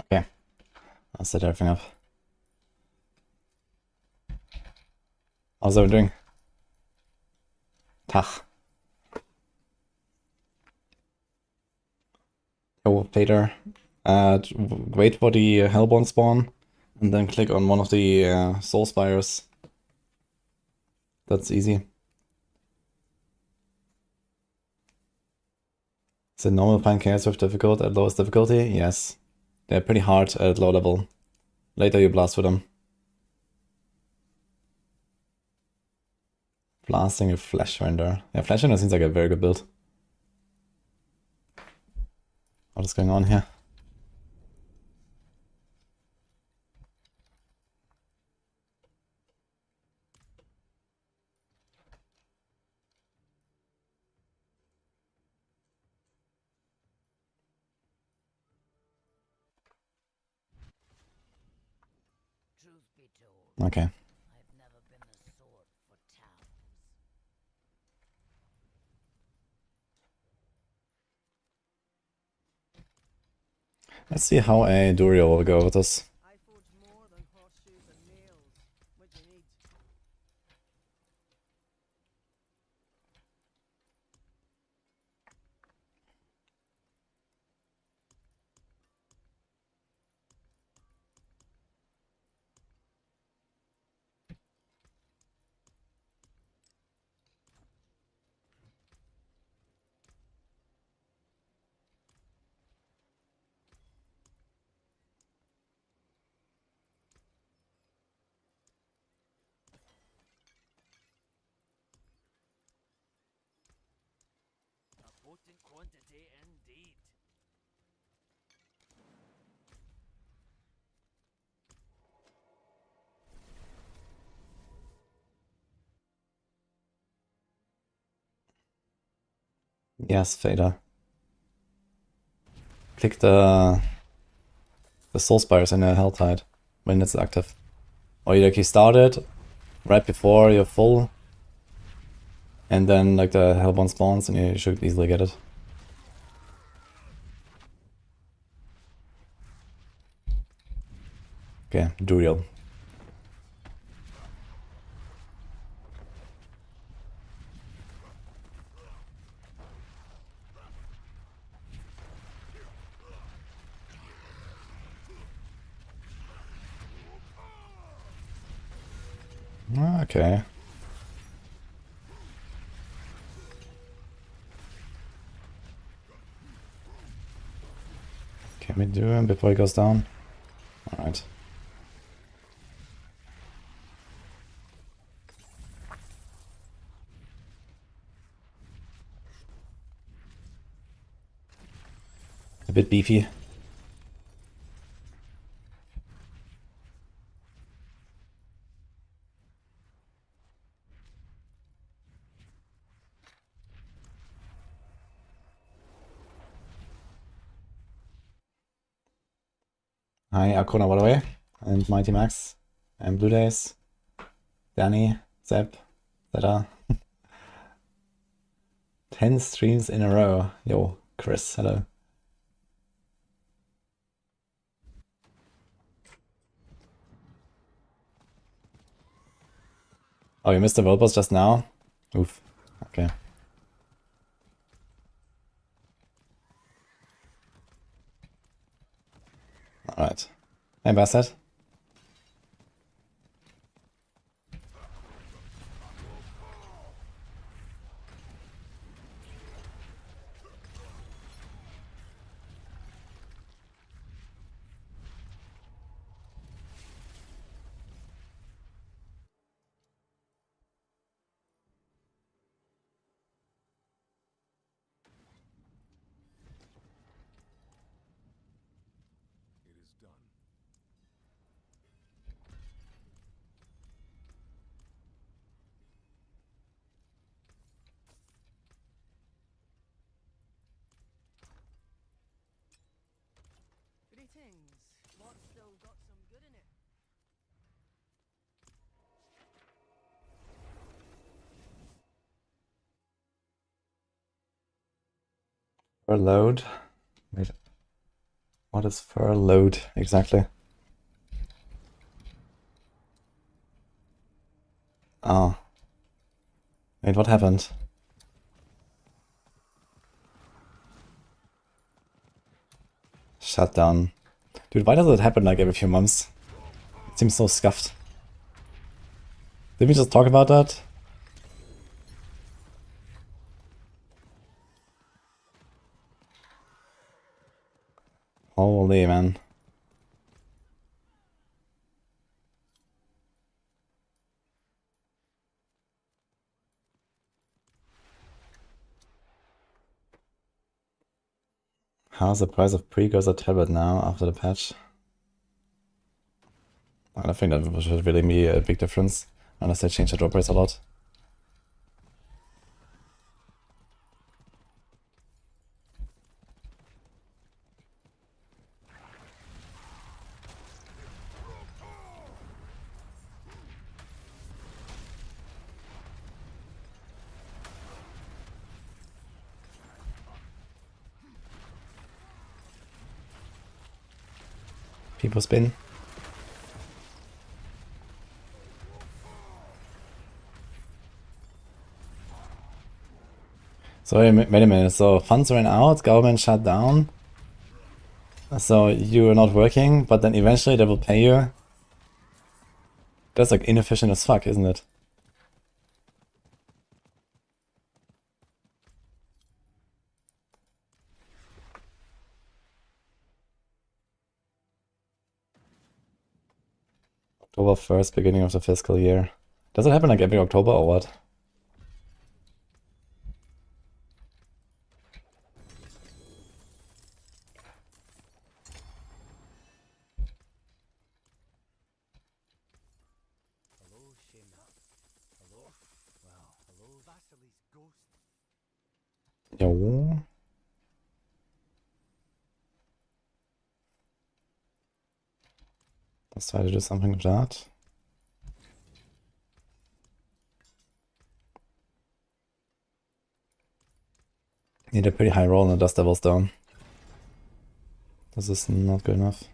Okay, I'll set everything up. How's everyone doing? Tag. Yo, Peter. Wait for the Hellborn spawn, and then click on one of the Soul Spires. That's easy. Is it normal to find chaos with difficult at lowest difficulty? Yes. They're pretty hard at low level. Later you blast with them. Blasting a Flash Render. Yeah, Flash Render seems like a very good build. What is going on here? Okay. Let's see how a Durio will go with this. Quantity indeed. Yes, Fader. Click the Soul Spires in the Helltide when it's active. Or you like start it right before you're full, and then like the Hellborn spawns, and you should easily get it. Okay, Durio. Okay. Can we do him before he goes down? Alright. A bit beefy. Hi, Akona, by the way, and Mighty Max, and Blue Days, Danny, Zeb, Zeta. 10 streams in a row. Yo, Chris, hello. Oh, you missed the World Boss just now? Oof. Okay. Alright. Hey, Bassett. Greetings. What's still got some good in it? Load. Wait. What is furloughed exactly? Ah. Wait, what happened? Shutdown. Dude, why does it happen like every few months? It seems so scuffed. Did we just talk about that? Holy man. How's the price of precursor tablet now after the patch? I don't think that should really be a big difference, unless they change the drop rates a lot. People spin. So wait a minute, so funds ran out, government shut down. So you're not working, but then eventually they will pay you. That's like inefficient as fuck, isn't it? October 1st, beginning of the fiscal year. Does it happen like every October or what? Jo. Let's try to do something with that. Need a pretty high roll and the Dust Devil's down. This is not good enough.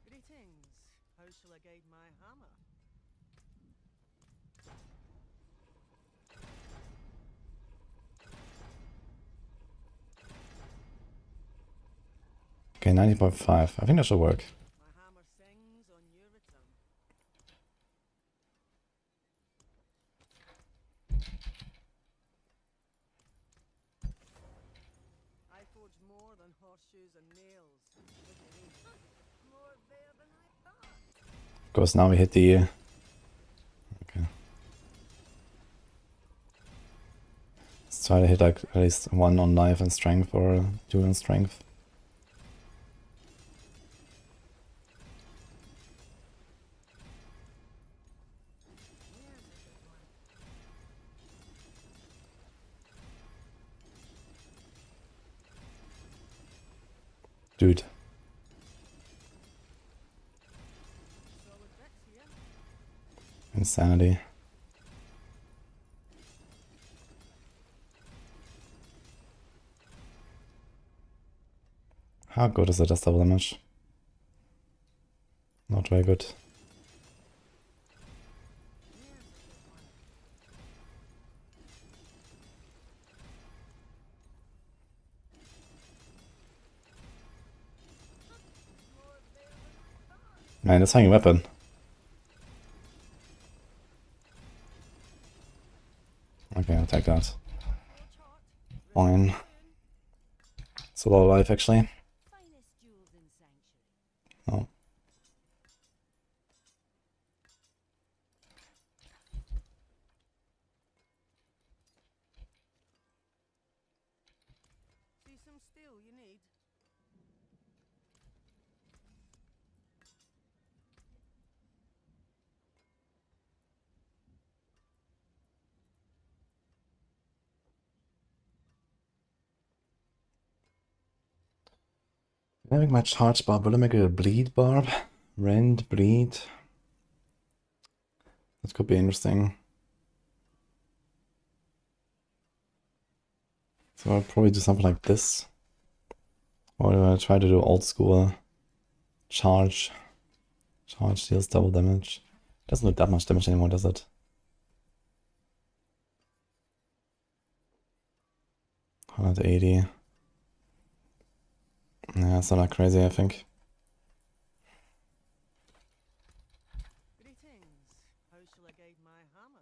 Greetings. How shall I guide my hammer? Okay, 90.5. I think that should work. My hammer sings on your return. I forge more than horseshoes and nails. What do you mean? More there than I thought. Of course, now we hit the... Okay. Let's try to hit like at least one on life and strength or two on strength. Dude. Solid bits here. Insanity. How good is the Dust Devil damage? Not very good. Man, that's hanging weapon. Okay, I'll take that. Fine. It's a lot of life actually. Finest jewels in sanctuary. Oh. See some steel you need. Can I make my charge barb? Will I make it a bleed barb? Rend, bleed. That could be interesting. So I'll probably do something like this. Or do I try to do old school charge? Charge deals double damage. Doesn't do that much damage anymore, does it? 180. Yeah, it's not that crazy, I think. Greetings. How shall I guide my hammer?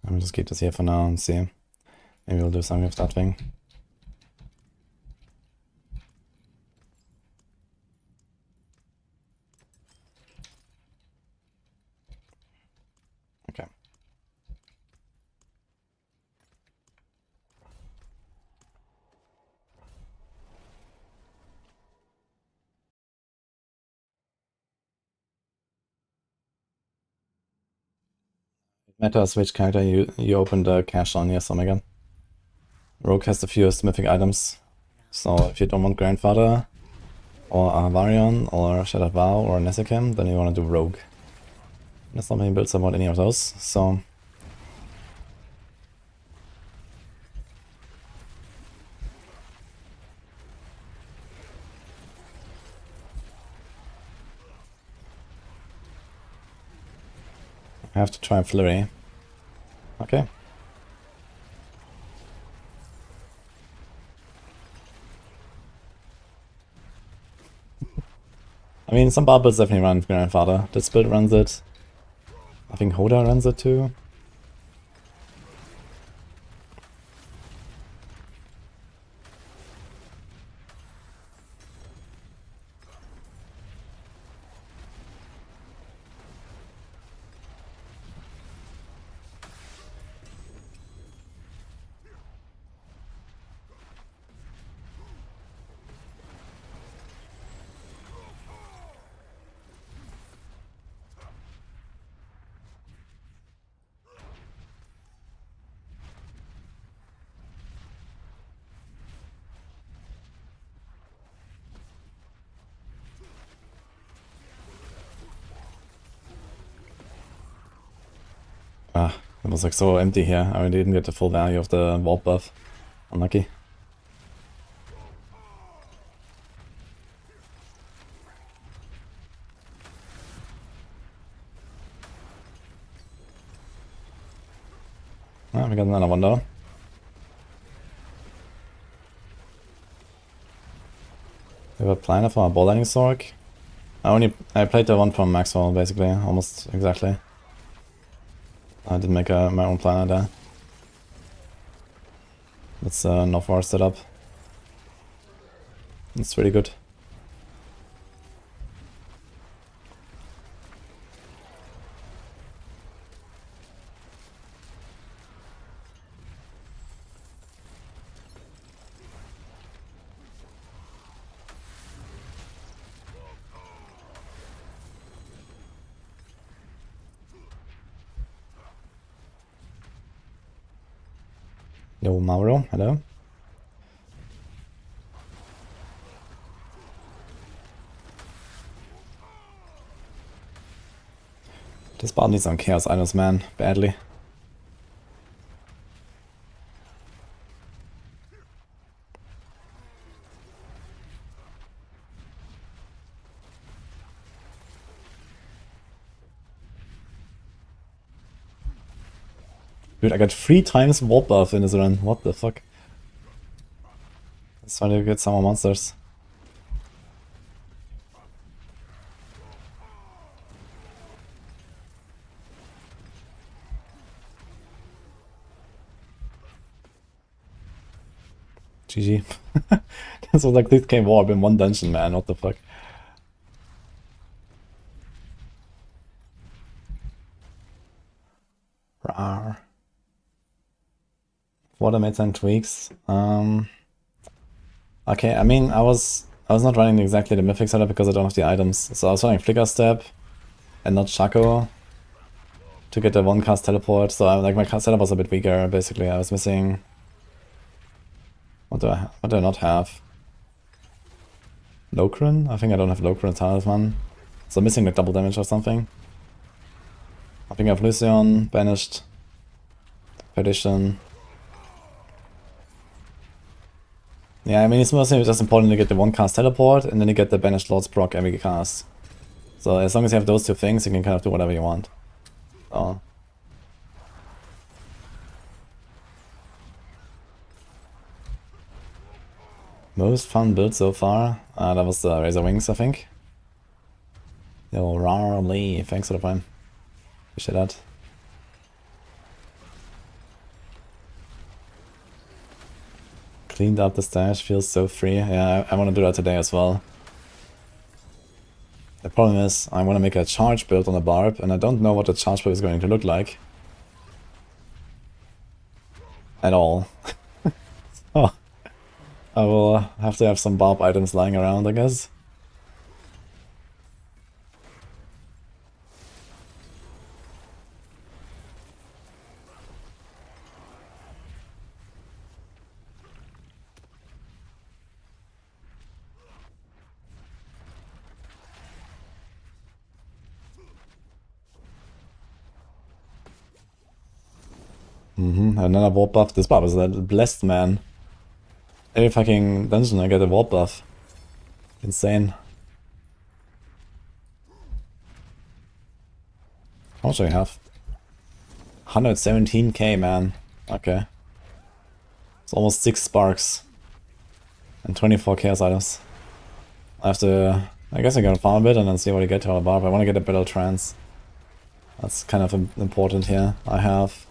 I'm just keep this here for now and see. Maybe we'll do something with that thing. Okay. It matters which character you open the cache on, yes, Omega. Rogue has the fewest mythic items. So if you don't want Grandfather, or Avarion, or Shattered Vow, or Nesekim, then you want to do Rogue. There's not many builds about any of those, so... I have to try Flurry. Okay. I mean, some Barb builds definitely run Grandfather. This build runs it. I think Hoda runs it too. Ah, it was like so empty here. I didn't get the full value of the warp buff. Unlucky. Ah, we got another one though. We have a planner for a ball lightning Sorc. I played the one from Maxroll basically, almost exactly. I didn't make my own planner there. It's North War setup. It's really good. Yo, Mauro, hello. This bot needs some chaos items, man, badly. Dude, I got 3 times warp buff in this run. What the fuck? Let's try to get some more monsters. GG. This was like 6k warp in one dungeon, man. What the fuck? Rawr. What I made some tweaks. Okay, I mean, I was not running exactly the mythic setup because I don't have the items. So I was running Flicker Step and not Shaco to get the one cast teleport. So like my setup was a bit weaker. Basically, I was missing. What do I not have? Lokrin? I think I don't have Lokrin Talisman. So I'm missing like double damage or something. I think I have Lucian, Banished, Perdition. Yeah, I mean, it's mostly just important to get the one cast teleport and then you get the Banished Lord's proc every cast. So as long as you have those two things, you can kind of do whatever you want. Oh. Most fun build so far? That was the Razor Wings, I think. Yo, Rawr, thanks for the prime. Appreciate that. Cleaned up the stash, feels so free. Yeah, I want to do that today as well. The problem is, I want to make a charge build on the Barb, and I don't know what the charge build is going to look like. At all. Oh. I will have to have some Barb items lying around, I guess. Another warp buff. This Barb is a blessed, man. Every fucking dungeon I get a warp buff. Insane. How much do I have? 117k, man. Okay. It's almost 6 sparks. And 24 chaos items. I have to... I guess I'm gonna farm a bit and then see what I get to our Barb. I want to get a Battle Trance. That's kind of important here. I have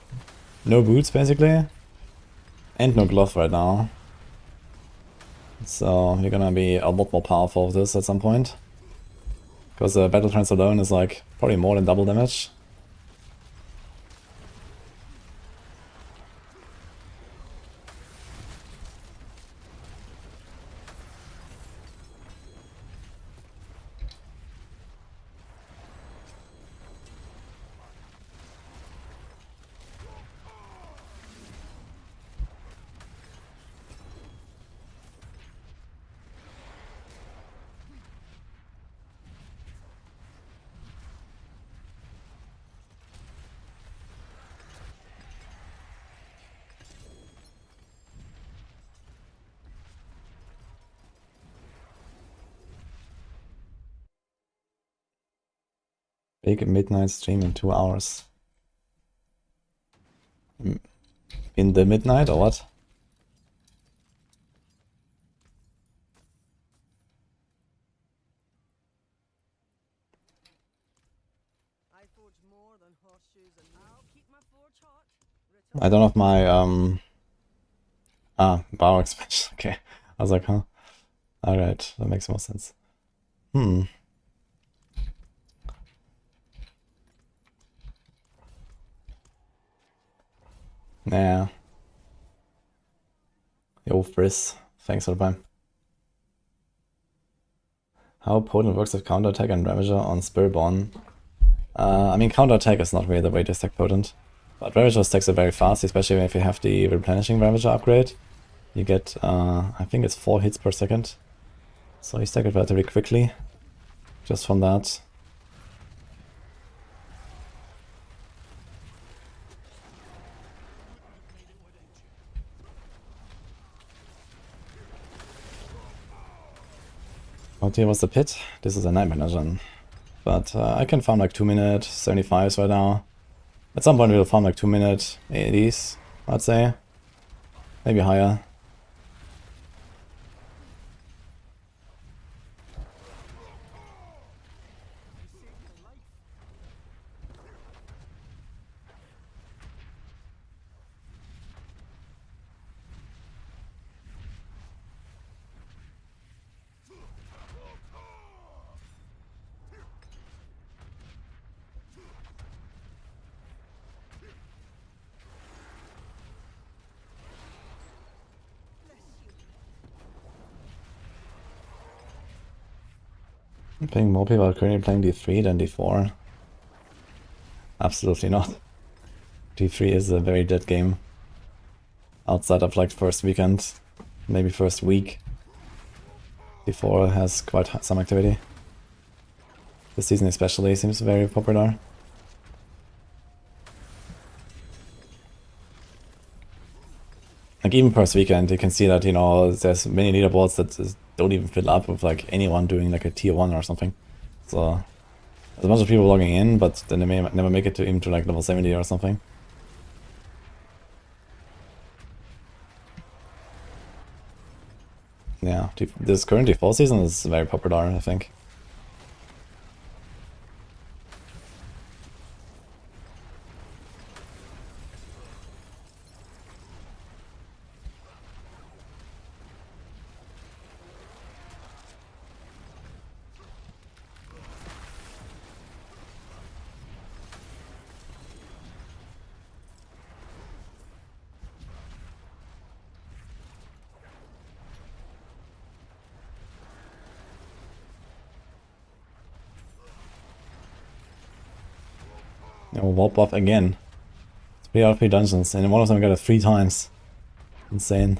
no boots, basically. And no glove right now. So you're gonna be a lot more powerful with this at some point. Because the Battle Trance alone is like probably more than double damage. Big midnight stream in 2 hours. In the midnight or what? I forge more than horseshoes and I'll keep my forge hot. I don't have my bow expansion. Okay. I was like, huh? Alright, that makes more sense. Yeah. Yo, Friss. Thanks for the prime. How potent works with counterattack and Ravager on Spiritborn? I mean, counterattack is not really the way to stack potent. But Ravager stacks it very fast, especially if you have the replenishing Ravager upgrade. You get, I think it's 4 hits per second. So you stack it relatively quickly. Just from that. What here was the pit? This is a Nightmare Dungeon. But I can farm like 2-minute 75s right now. At some point we'll farm like 2-minute 80s, I'd say. Maybe higher. I think more people are currently playing D3 than D4. Absolutely not. D3 is a very dead game. Outside of like first weekend, maybe first week. D4 has quite some activity. This season especially seems very popular. Like even first weekend, you can see that, you know, there's many leaderboards that just don't even fill up with like anyone doing like a tier 1 or something. So there's a bunch of people logging in, but then they may never make it to even to like level 70 or something. Yeah, this current D4 season is very popular, I think. Oh, warp buff again. 3 out of 3 dungeons, and one of them I got it 3 times. Insane.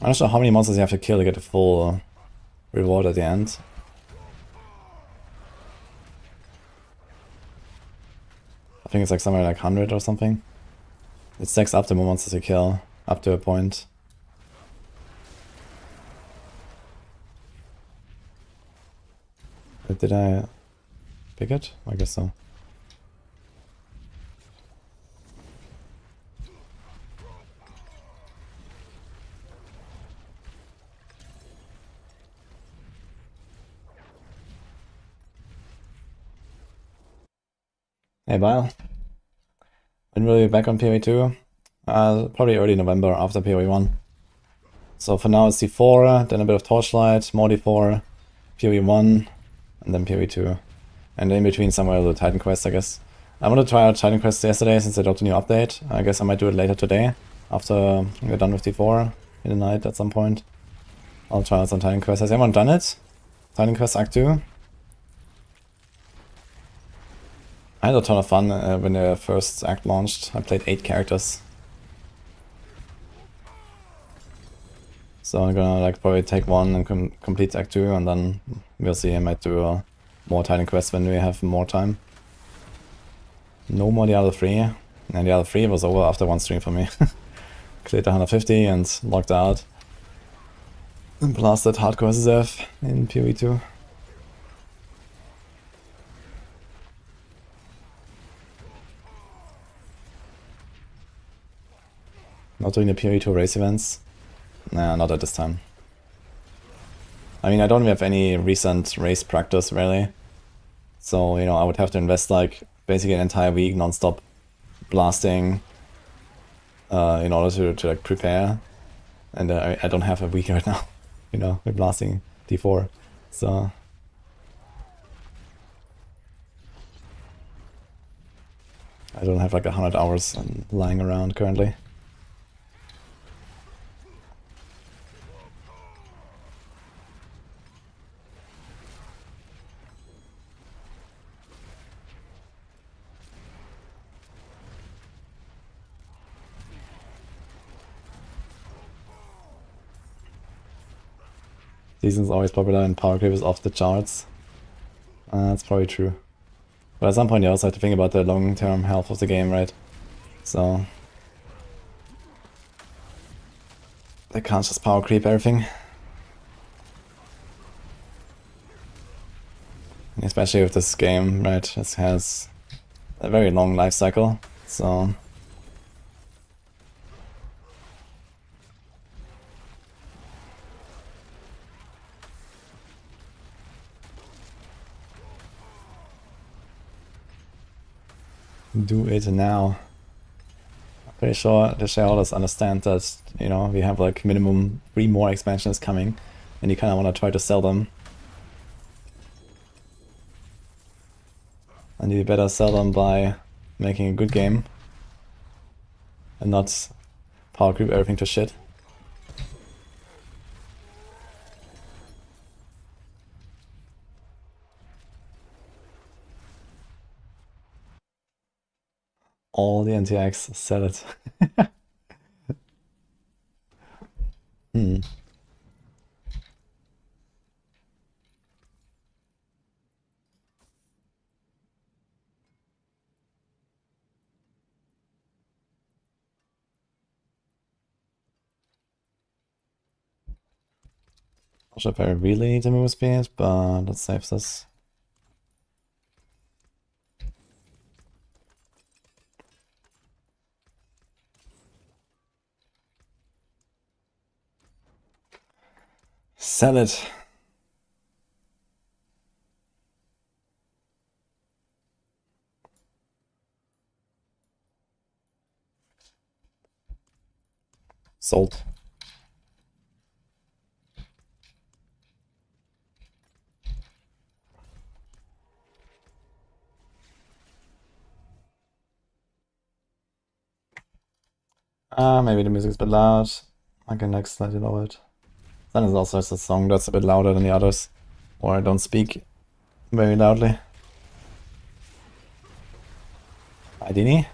I'm not sure how many monsters you have to kill to get the full reward at the end. I think it's like somewhere like 100 or something. It stacks up the more monsters you kill, up to a point. But did I pick it? I guess so. Hey Bile. When will you be back on PoE 2? Probably early November after PoE 1. So for now it's D4, then a bit of Torchlight, more D4, PoE 1, and then PoE 2. And in between somewhere the Titan Quest, I guess. I wanted to try out Titan Quest yesterday since they dropped a new update. I guess I might do it later today, after we're done with D4 in the night at some point. I'll try out some Titan Quest. Has anyone done it? Titan Quest Act 2? I had a ton of fun when the first act launched. I played 8 characters. So I'm gonna like probably take one and complete Act 2, and then we'll see. I might do more Titan quests when we have more time. No more the other 3. And the other 3 was over after one stream for me. Cleared 150 and logged out. And blasted hardcore SSF in PoE 2. Not doing the PoE 2 race events? Nah, not at this time. I mean, I don't have any recent race practice, really. So, you know, I would have to invest, like, basically an entire week non-stop blasting in order to like, prepare. And I don't have a week right now, you know, with blasting D4. So... I don't have, like, 100 hours lying around currently. Season's always popular and power creep is off the charts. That's probably true. But at some point you also have to think about the long-term health of the game, right? So... they can't just power creep everything. Especially with this game, right? It has a very long life cycle, so... do it now. I'm pretty sure the shareholders understand that, you know, we have like minimum 3 more expansions coming, and you kind of want to try to sell them. And you better sell them by making a good game and not power creep everything to shit. All the NTX, sell it. Hmm. Not sure if I really need to move speed, but let's save this. Sell it. Sold. Maybe the music's a bit loud. I can like slightly lower it. Then it's also just a song that's a bit louder than the others. Or I don't speak very loudly. Hi, Dini.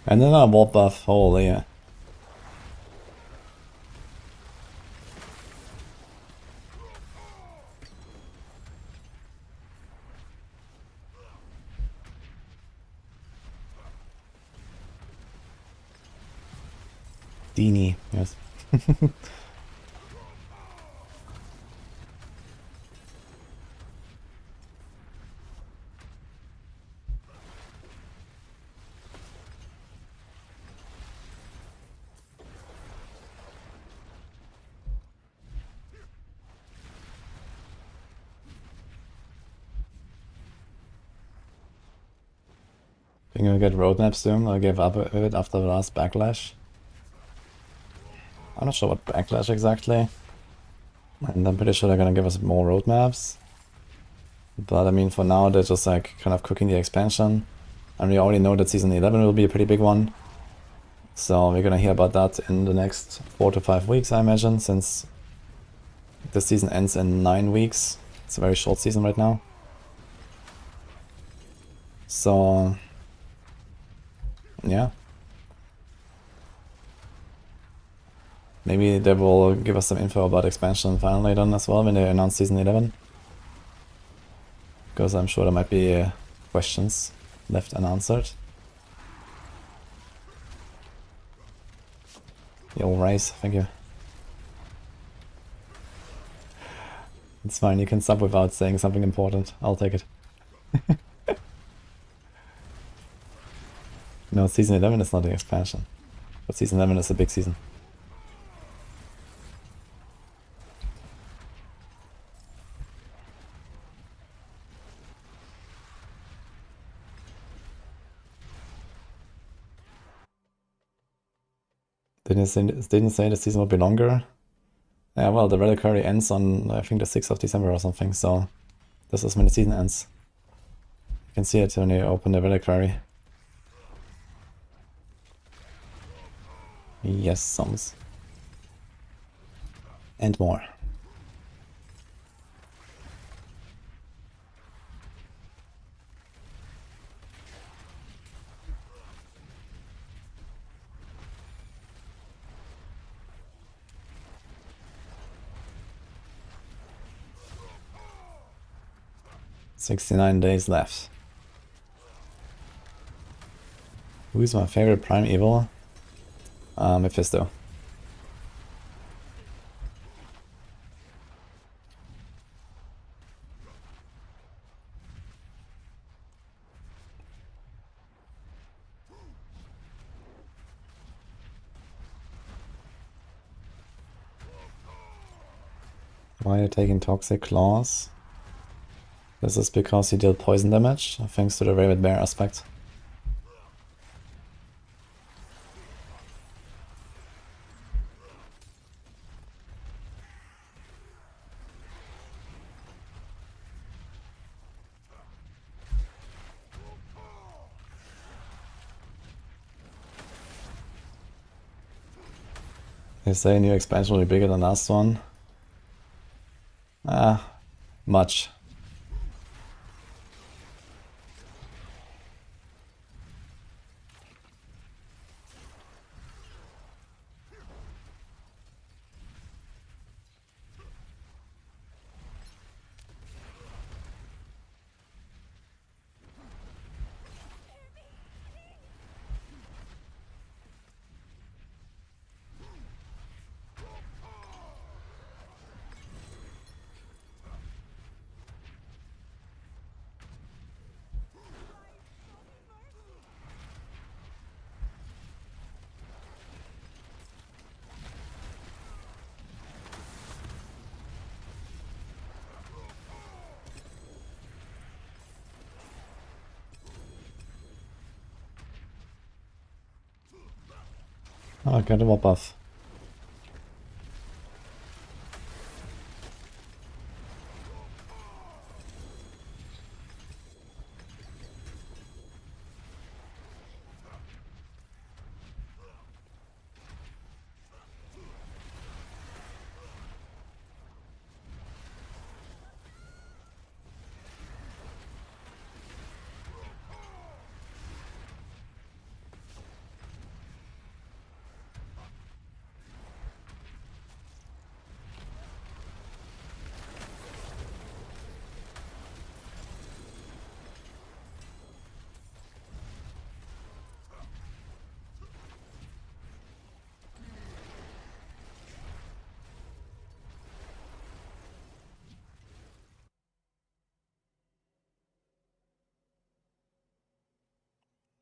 And then a wall buff, holy yeah. Dini, yes. Think I'll get roadmap soon. I gave up a bit after the last backlash. I'm not sure what backlash exactly. And I'm pretty sure they're gonna give us more roadmaps. But I mean, for now, they're just like kind of cooking the expansion. And we already know that season 11 will be a pretty big one. So we're gonna hear about that in the next 4 to 5 weeks, I imagine, since the season ends in 9 weeks. It's a very short season right now. So, yeah. Maybe they will give us some info about expansion finally then as well when they announce season 11. Because I'm sure there might be questions left unanswered. Yo, Rice, thank you. It's fine, you can sub without saying something important. I'll take it. No, season 11 is not the expansion. But season 11 is a big season. Didn't say the season would be longer. Yeah, well, the reliquary ends on, I think, the 6th of December or something, so this is when the season ends. You can see it when you open the reliquary. Yes, sums. And more. "69 days left." Who's my favorite Prime Evil? Mephisto. Why are you taking Toxic Claws? This is because he dealt poison damage, thanks to the Raven Bear aspect. They say new expansion will be bigger than last one. Much. Oh, I got a buff.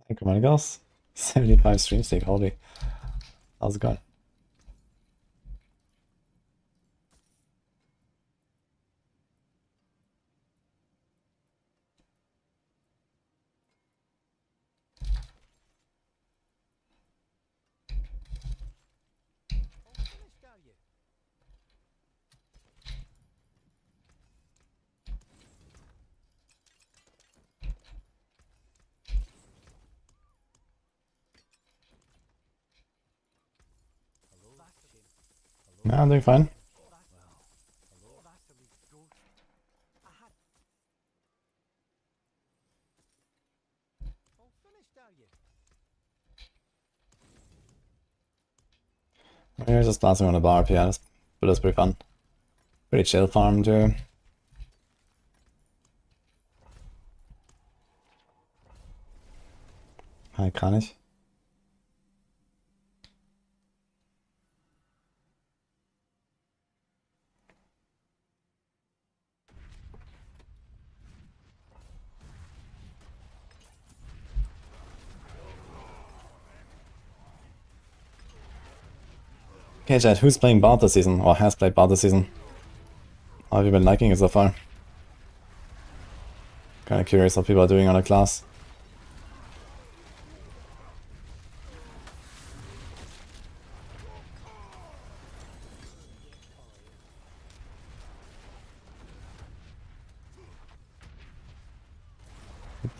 Hey, come on, girls. 75 stream stake, holy. How's it going? Yeah, I'm doing fine. We're just bouncing on a Barb, yeah, but that's pretty fun. Pretty chill farm too. Hi, kann ich. Okay, chat, who's playing Barb this season, or has played Barb this season? How have you been liking it so far? Kinda curious what people are doing on a class.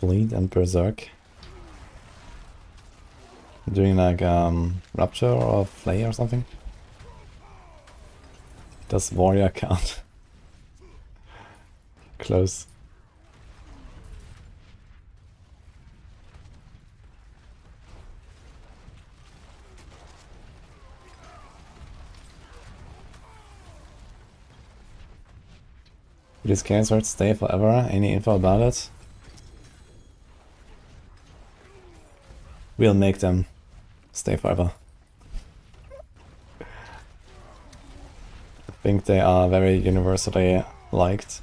Bleed and Berserk. Doing like Rupture or Flay or something? Does Warrior count? Close. Will these chaos swords stay forever? Any info about it? We'll make them stay forever. I think they are very universally liked.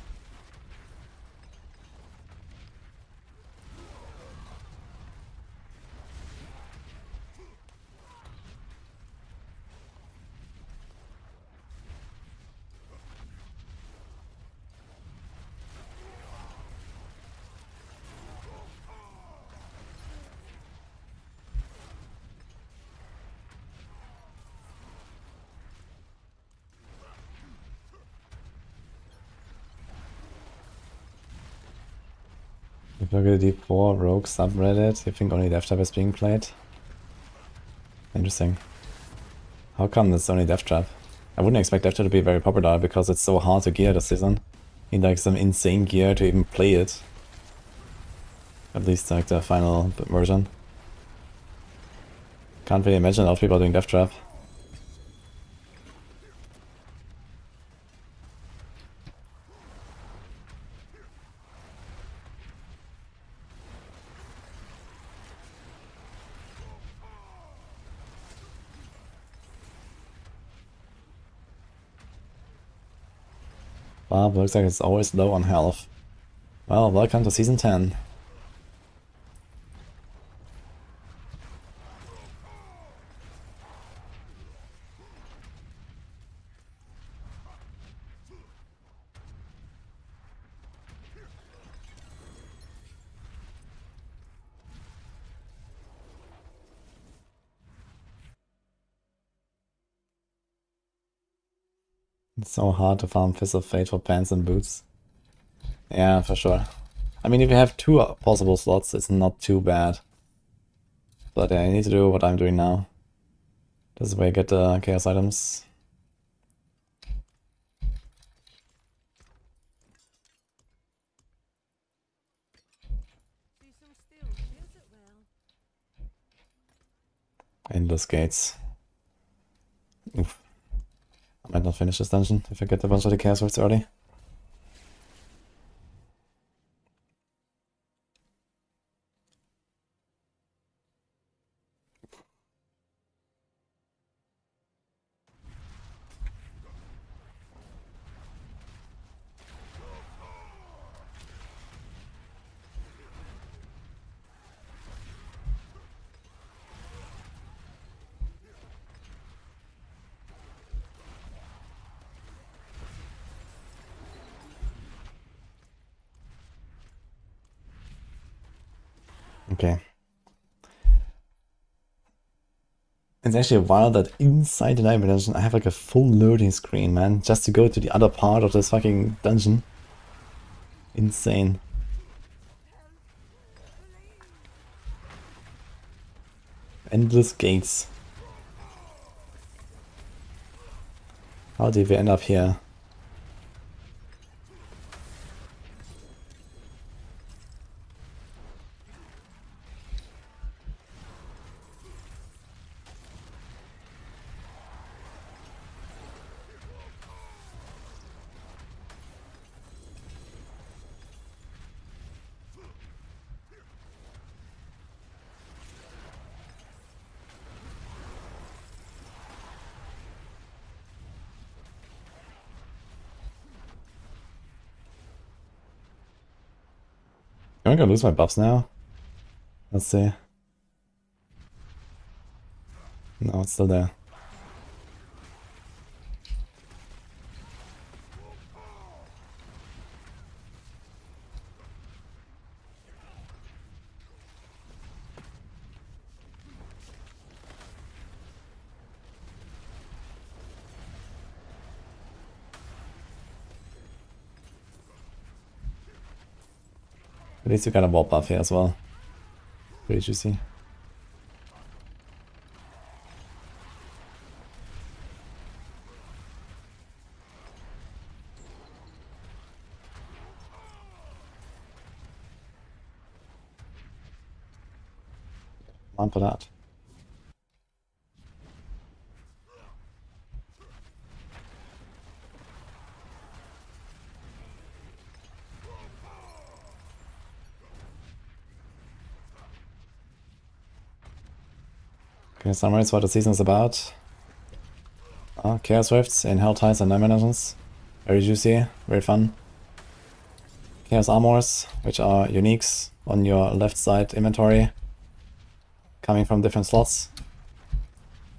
If you look at the D4 Rogue subreddit, you think only death type is being played? Interesting. How come it's only Death Trap? I wouldn't expect Death Trap to be very popular because it's so hard to gear this season. You need like some insane gear to even play it. At least like the final version. Can't really imagine a lot of people doing Death Trap. Barb looks like it's always low on health. Well, welcome to Season 10. It's so hard to farm Fist of Fate for pants and boots. Yeah, for sure. I mean, if you have 2 possible slots, it's not too bad. But yeah, you need to do what I'm doing now. This is where you get the chaos items. See some steel, use it well. Endless gates. Oof. I might not finish this dungeon if I get a bunch of the chaos words early. Okay. It's actually wild that inside the Nightmare Dungeon I have like a full loading screen, man, just to go to the other part of this fucking dungeon. Insane. Endless gates. How did we end up here? Am I gonna lose my buffs now? Let's see. No, it's still there. At least you got a wall buff here as well. Pretty juicy. On for that. Okay, summarize what the season is about. Chaos Rifts in Hell Tides and Nightmare Dungeons. Very juicy, very fun. Chaos Armors, which are uniques on your left side inventory, coming from different slots.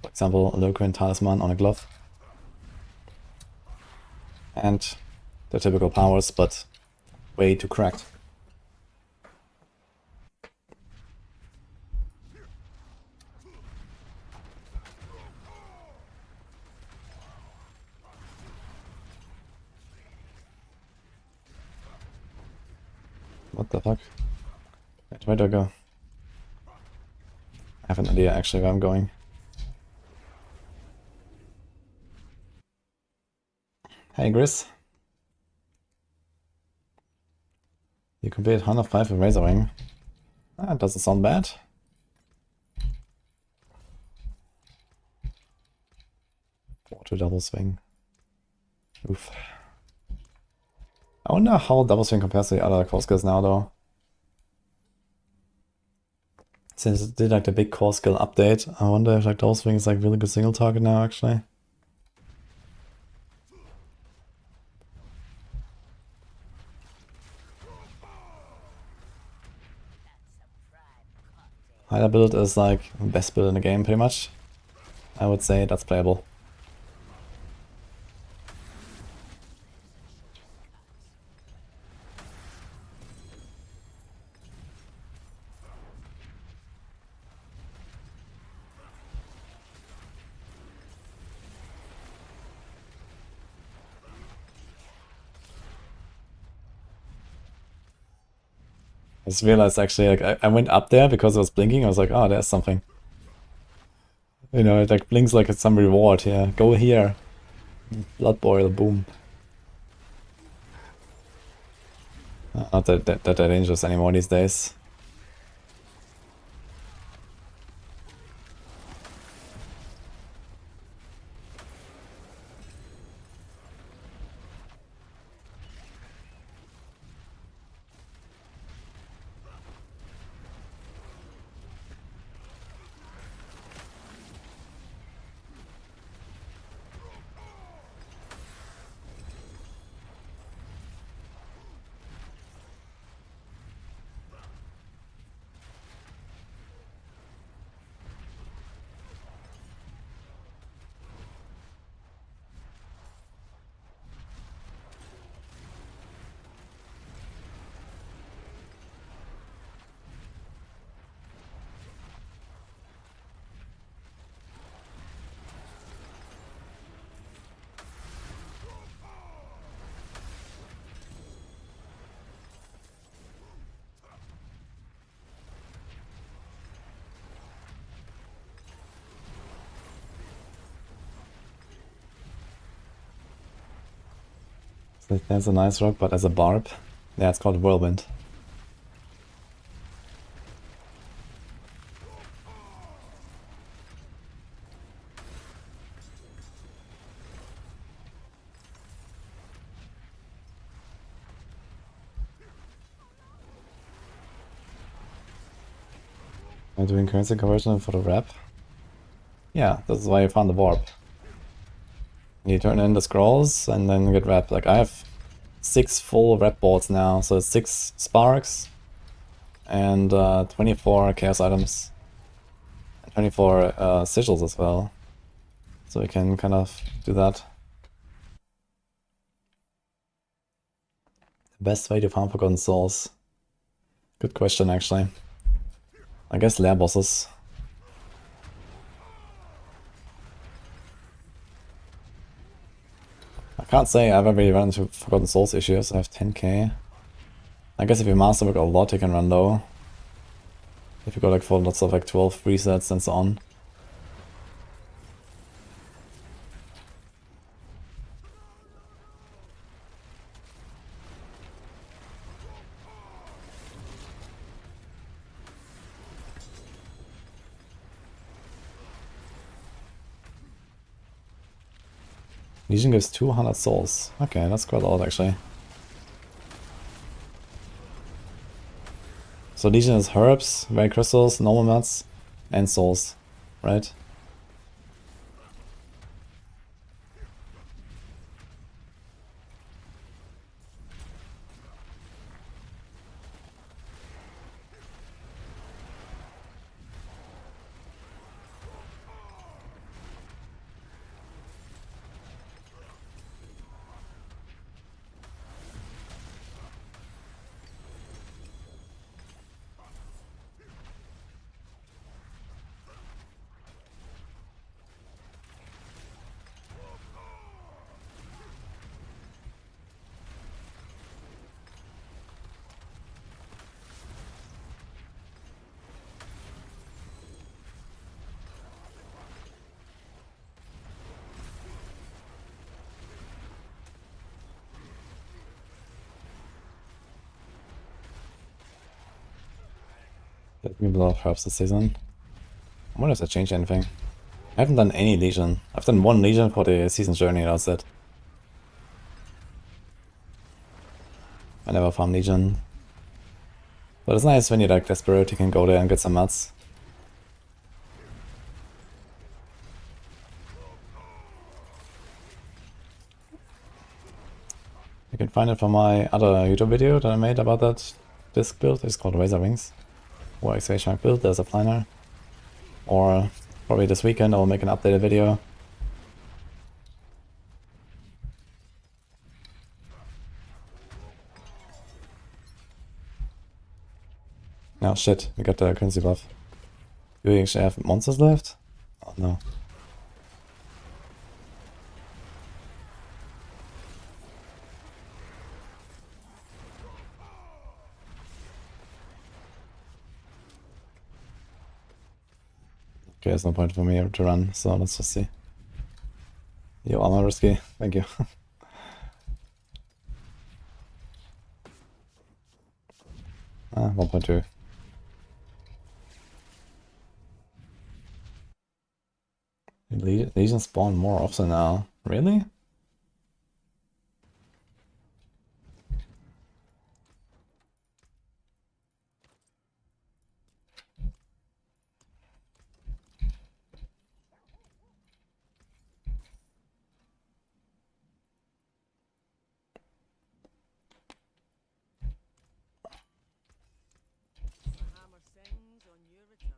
For example, a Loquin Talisman on a glove. And the typical powers, but way too cracked. What the fuck? Wait, where do I go? I have an idea actually where I'm going. Hey, Gris. You complete 105 with Razor Wing. That doesn't sound bad. To double swing. Oof. I wonder how double swing compares to the other core skills now, though. Since it did like the big core skill update, I wonder if like double swing is like really good single target now, actually. Hider build is like best build in the game, pretty much. I would say that's playable. I just realized actually, like I went up there because it was blinking. I was like, oh, there's something. You know, it like blinks like it's some reward here. Go here. Blood boil, boom. Not that dangerous anymore these days. So there's a nice rock, but as a barb. Yeah, it's called Whirlwind. Am I doing currency conversion for the wrap? Yeah, this is why I found the warp. You turn in the scrolls and then get wrapped. Like I have 6 full wrap boards now, so it's 6 sparks and 24 chaos items. And 24 sigils as well. So we can kind of do that. The best way to farm Forgotten Souls? Good question actually. I guess lair bosses. I can't say I've ever really run into Forgotten Souls issues. I have 10k. I guess if you masterwork a lot, you can run though. If you go like for lots of like 12 resets and so on. Legion gives 200 souls. Okay, that's quite a lot actually. So Legion is herbs, rare crystals, normal mats, and souls, right? There's been a lot of herbs this season. I wonder if that changed anything. I haven't done any Legion. I've done one Legion for the season's journey, that's it. I never farm Legion. But it's nice when you're like desperate, you can go there and get some mats. You can find it from my other YouTube video that I made about that disc build. It's called Razor Wings. Or exclamation mark build, there's a planner. Or probably this weekend I'll make an updated video. Oh shit, we got the currency buff. Do we actually have monsters left? Oh no. Okay, there's no point for me to run, so let's just see. Yo, armor risky, thank you. Ah, 1.2. Legion spawn more often now. Really? The hammer sings on your return.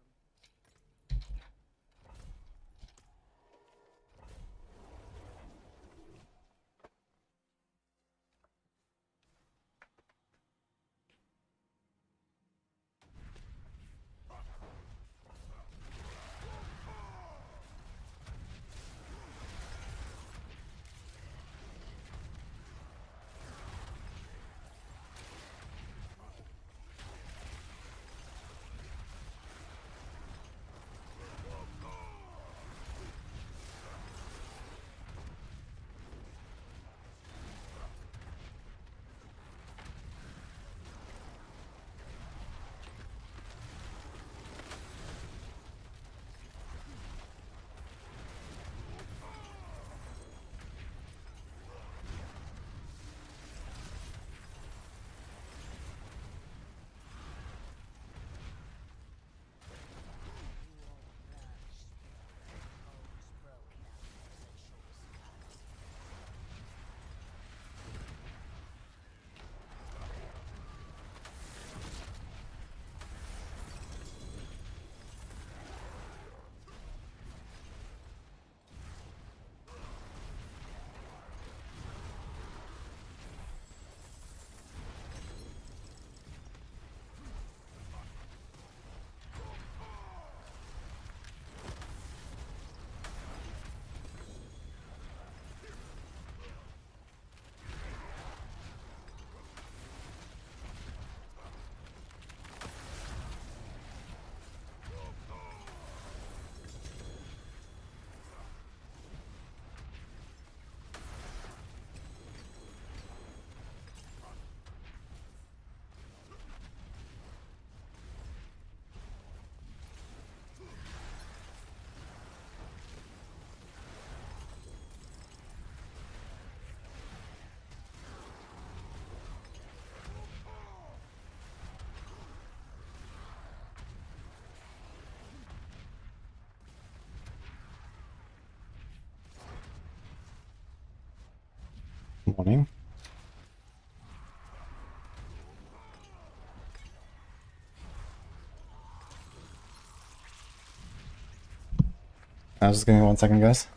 Morning. Just give me 1 second, guys.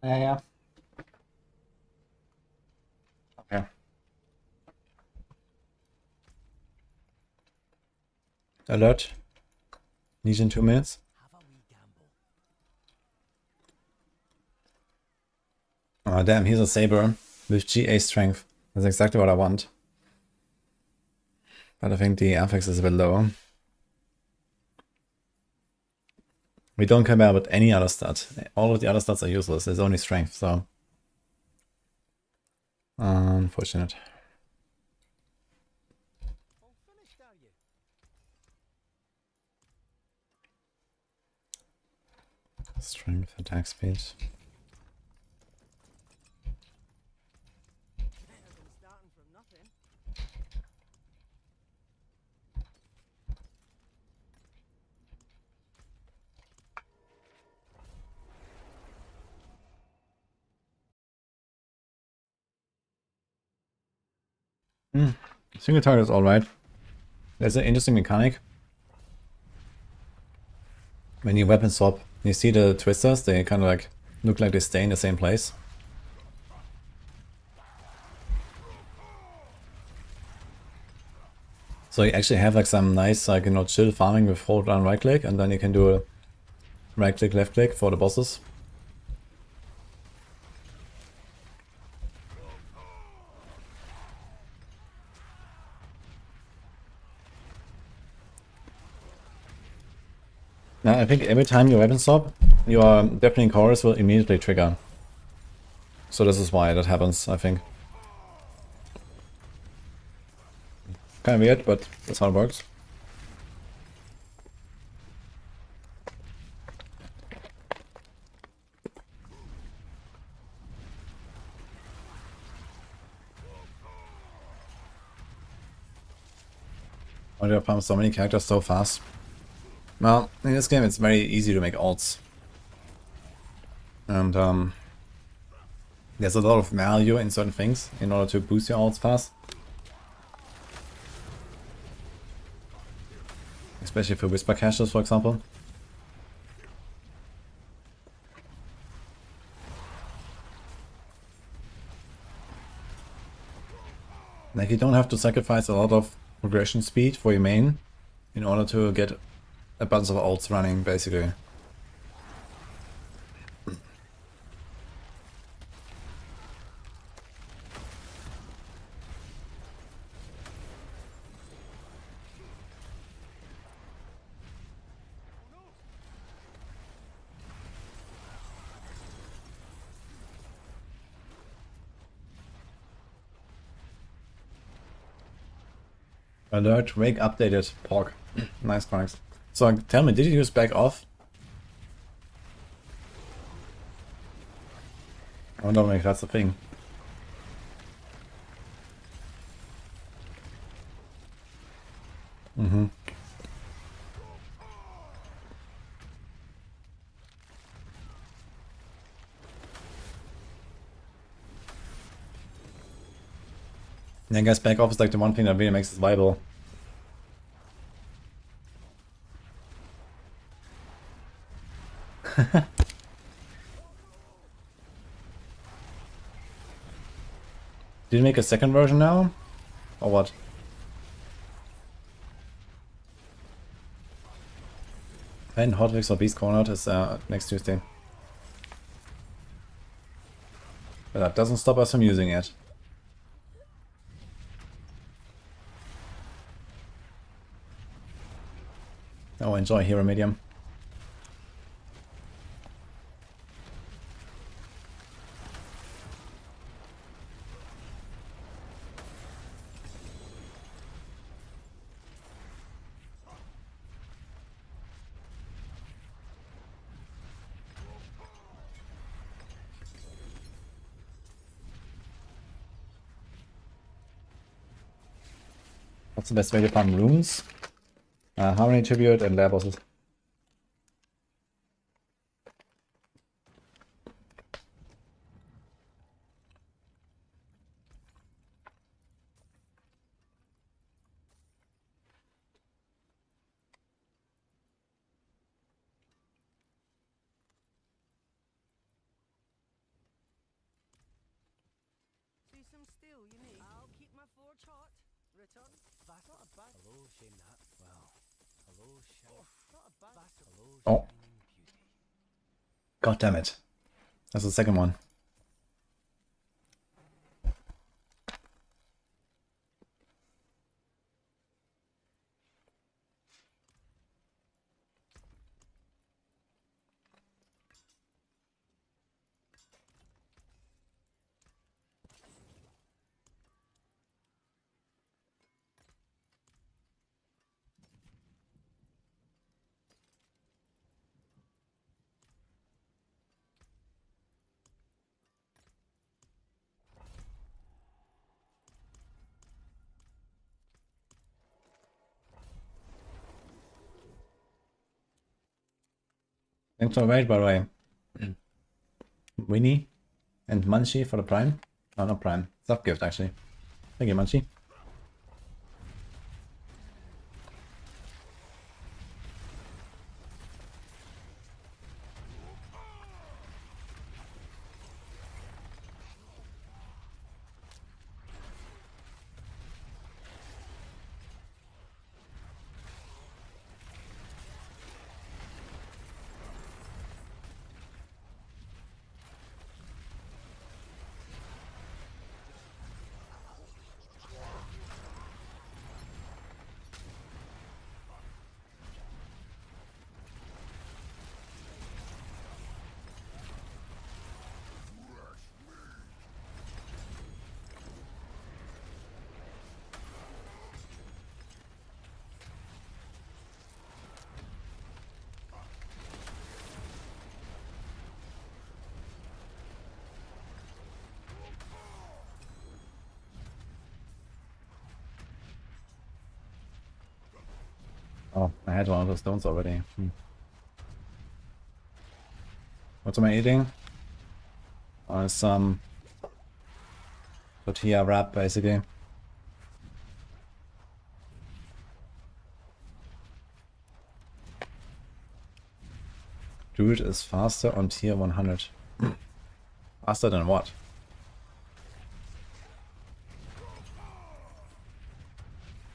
Yeah. Okay. Alert. Legion 2 minutes. Oh damn, he's a saber with GA strength. That's exactly what I want. But I think the affix is a bit low. We don't compare with any other stat. All of the other stats are useless. There's only strength, so unfortunate. Strength, attack speed. Single target is alright. There's an interesting mechanic. When you weapon swap, you see the twisters, they kind of like look like they stay in the same place. So you actually have like some nice, like, you know, chill farming with hold down right click, and then you can do a right click, left click for the bosses. Now, I think every time you weapon swap, your Deafening Chorus will immediately trigger. So this is why that happens, I think. Kind of weird, but that's how it works. Why do I farm so many characters so fast? Well, in this game it's very easy to make ults. And there's a lot of value in certain things in order to boost your ults fast. Especially for Whisper caches, for example. Like, you don't have to sacrifice a lot of progression speed for your main in order to get a bunch of ults running, basically. Alert, wake updated, pork. Nice comics. So tell me, did you use back off? I wonder if that's the thing. I guess back off is like the one thing that really makes it viable. Did you make a second version now? Or what? And Hotfix or Beast Cornered is next Tuesday. But that doesn't stop us from using it. Oh, enjoy Hero Medium. What's the best way to farm runes? Harmony Tribute and Lair bosses. some steel you need? I'll keep my forge hot. Return. That's not a bad. Hello, shame that. Well, hello, shame. Not a bad. Hello, Oh. beauty. God damn it. That's the second one. Thanks for the raid, by the way. Winnie and Munchie for the Prime. No, not Prime. Sub-gift, actually. Thank you, Munchie. Oh, I had one of those stones already. What am I eating? Some tortilla wrap, basically. Druid is faster on tier 100. Faster than what?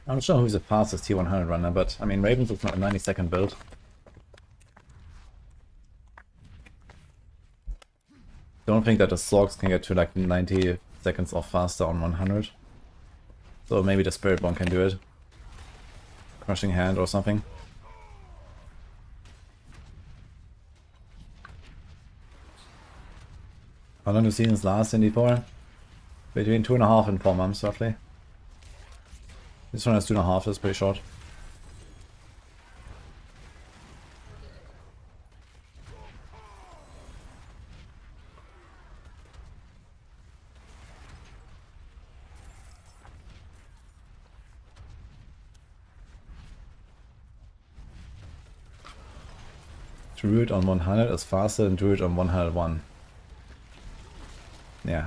I'm not sure who's the fastest tier 100 runner, but I mean, Ravens is not a 90-second build. Don't think that the Sorcs can get to like 90 seconds or faster on 100. So maybe the Spiritborn can do it. Crushing Hand or something. How long do seasons last in D4? Between 2.5 and 4 months, roughly. This one has 2.5, that's pretty short. Druid on 100 is faster than Druid on 101. Yeah.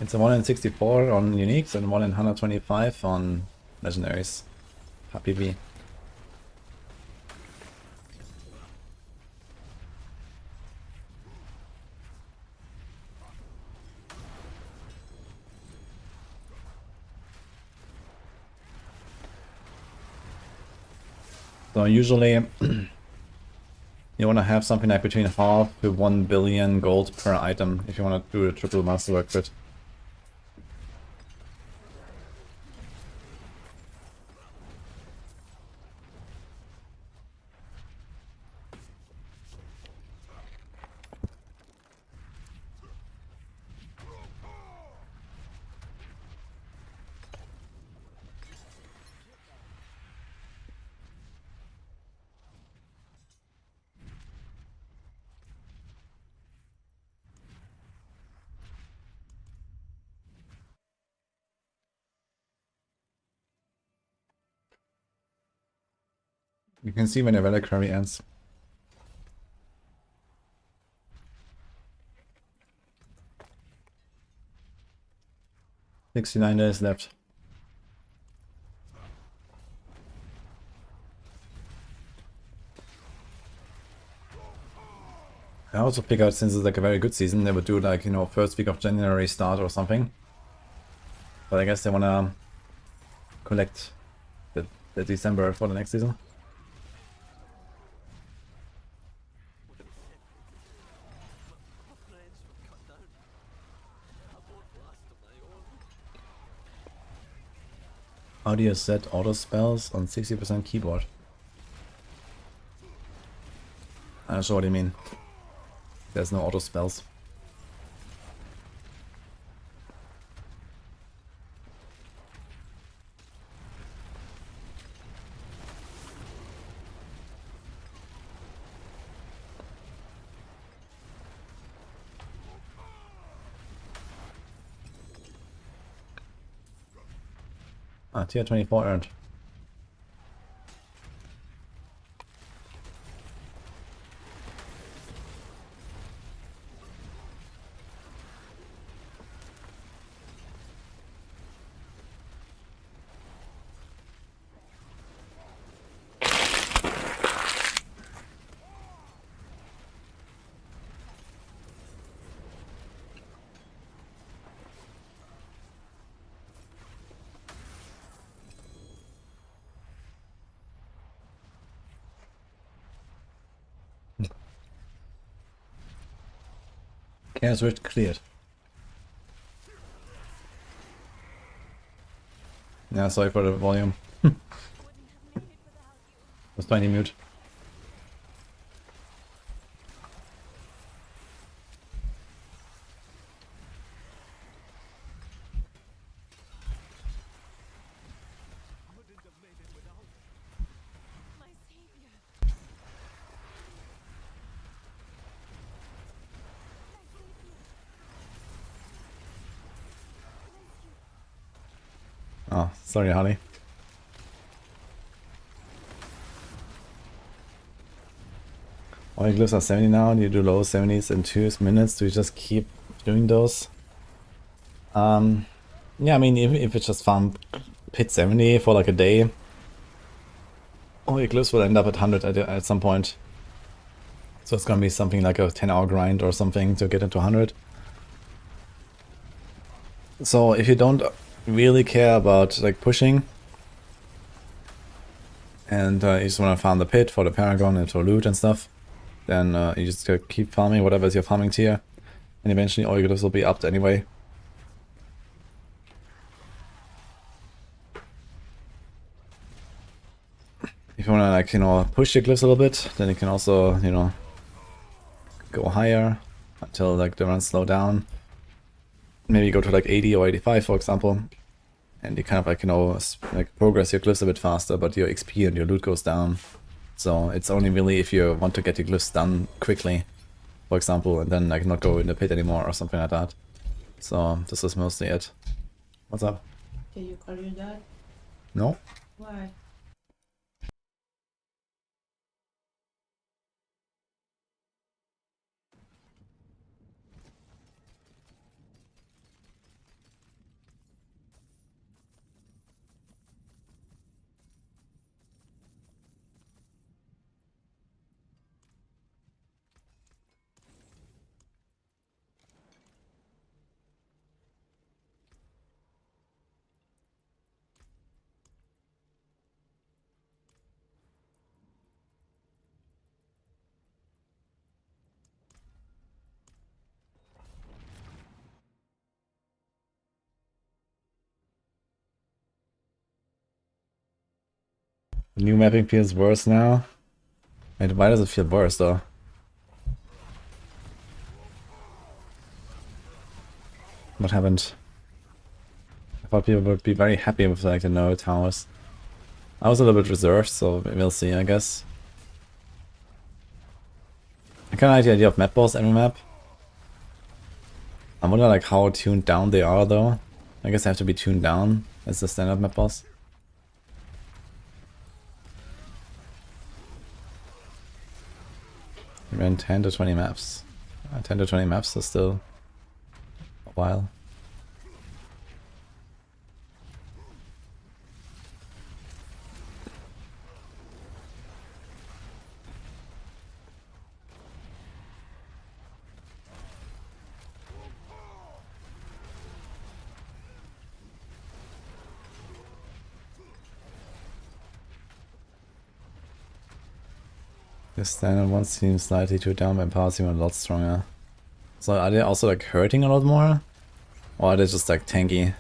It's a 1 in 64 on uniques and 1 in 125 on legendaries. Happy V. So usually you want to have something like between half to 1 billion gold per item if you want to do a triple masterwork crit. You can see when the reliquary ends. 69 days left. I also figured since it's like a very good season, they would do like, you know, first week of January start or something. But I guess they wanna collect the December for the next season. How do you set auto spells on 60% keyboard? I'm not sure what you mean. There's no auto spells. Ah, tier 24 earned. Chaos Rift cleared. Yeah, sorry for the volume. Was tiny mute. Oh, sorry, honey. All your glyphs are 70 now, and you do low 70s in 2 minutes. Do you just keep doing those? Yeah, I mean, if it's just farm pit 70 for like a day, all your glyphs will end up at 100 at some point. So it's gonna be something like a 10-hour grind or something to get into 100. So if you don't really care about like pushing, and you just want to farm the pit for the Paragon and for loot and stuff, then you just keep farming whatever is your farming tier, and eventually all your glyphs will be upped anyway. If you want to, like, you know, push your glyphs a little bit, then you can also, you know, go higher until like the runs slow down. Maybe go to like 80 or 85, for example, and you kind of like, you know, like progress your glyphs a bit faster, but your XP and your loot goes down. So it's only really if you want to get your glyphs done quickly, for example, and then like not go in the pit anymore or something like that. So this is mostly it. What's up? Can you call your dad? No? Why? The new mapping feels worse now. Wait, why does it feel worse though? What happened? I thought people would be very happy with like the no towers. I was a little bit reserved, so we'll see, I guess. I kind of like the idea of map boss every map. I wonder like how tuned down they are though. I guess they have to be tuned down as the standard map boss. We ran 10 to 20 maps. 10 to 20 maps is still a while. The standard one seems slightly too down, but power seem a lot stronger. So are they also like hurting a lot more? Or are they just like tanky?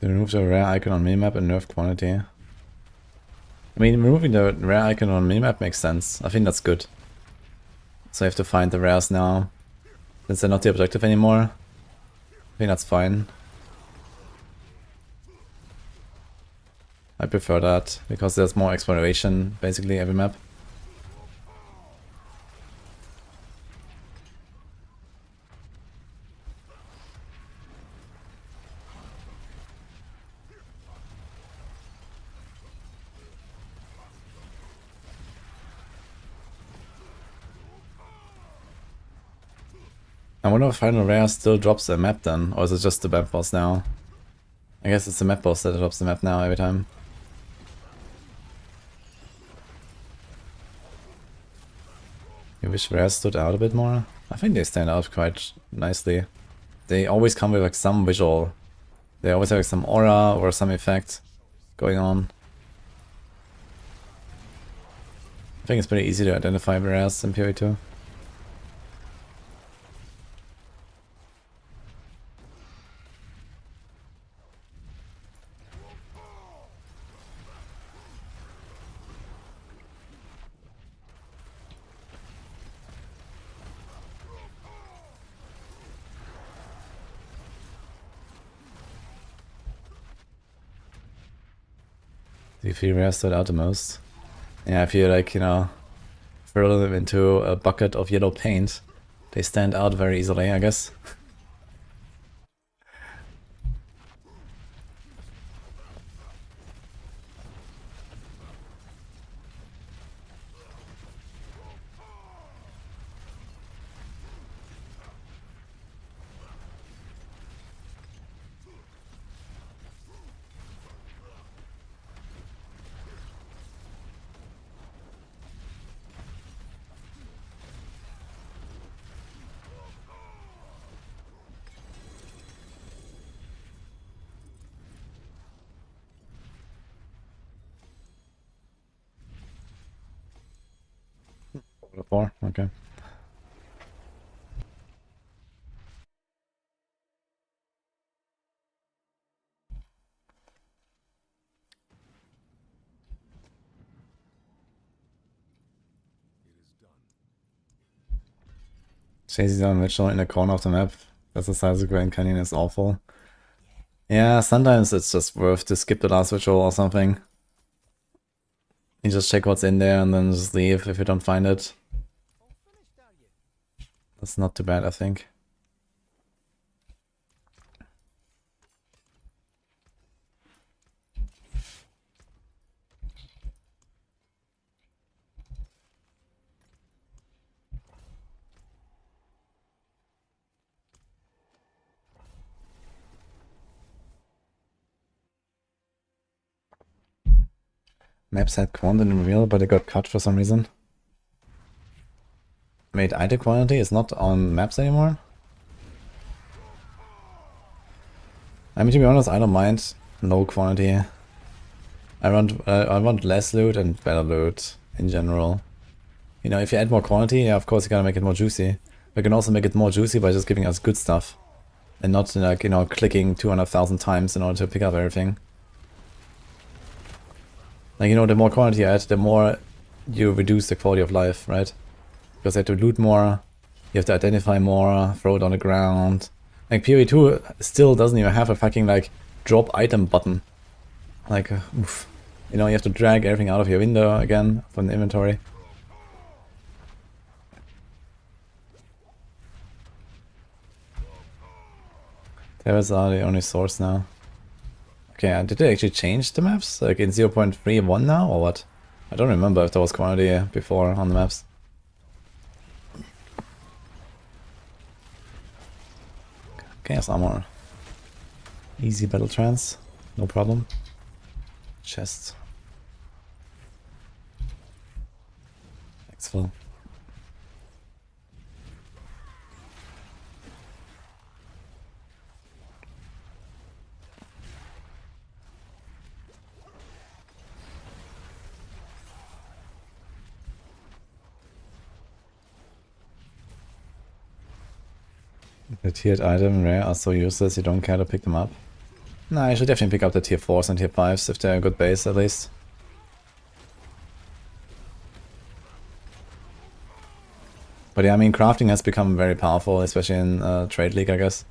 They removed the rare icon on minimap and nerfed quantity. I mean, removing the rare icon on minimap makes sense. I think that's good. So I have to find the rares now. Since they're not the objective anymore. I think that's fine. I prefer that, because there's more exploration, basically, every map. I wonder if Final Rare still drops a map then, or is it just the map boss now? I guess it's the map boss that drops the map now every time. You wish rares stood out a bit more? I think they stand out quite nicely. They always come with like some visual. They always have like some aura or some effect going on. I think it's pretty easy to identify rares in PoE2. The three rares stood out the most. Yeah, if you like, you know, throw them into a bucket of yellow paint, they stand out very easily, I guess. Four, okay. Chasing down Mitchell in the corner of the map. That's the size of Grand Canyon is awful. Yeah, sometimes it's just worth to skip the last ritual or something. You just check what's in there and then just leave if you don't find it. That's not too bad, I think. Maps had quantity in reveal, but it got cut for some reason. Wait, item quantity is not on maps anymore? I mean, to be honest, I don't mind low quantity. I want less loot and better loot in general. You know, if you add more quantity, yeah, of course you gotta make it more juicy. But you can also make it more juicy by just giving us good stuff. And not, like, you know, clicking 200,000 times in order to pick up everything. Like, you know, the more quantity you add, the more you reduce the quality of life, right? Because you have to loot more, you have to identify more, throw it on the ground. Like, PoE2 still doesn't even have a fucking, like, drop item button. Like, oof. You know, you have to drag everything out of your window again from the inventory. Terrors are the only source now. Okay, did they actually change the maps? Like in 0.31 now, or what? I don't remember if there was quantity before on the maps. Chaos armor. Easy battle trance, no problem. Chest. Exile. The tiered item rare are so useless you don't care to pick them up. Nah, you should definitely pick up the tier 4s and tier 5s if they're a good base at least. But yeah, I mean, crafting has become very powerful, especially in Trade League, I guess.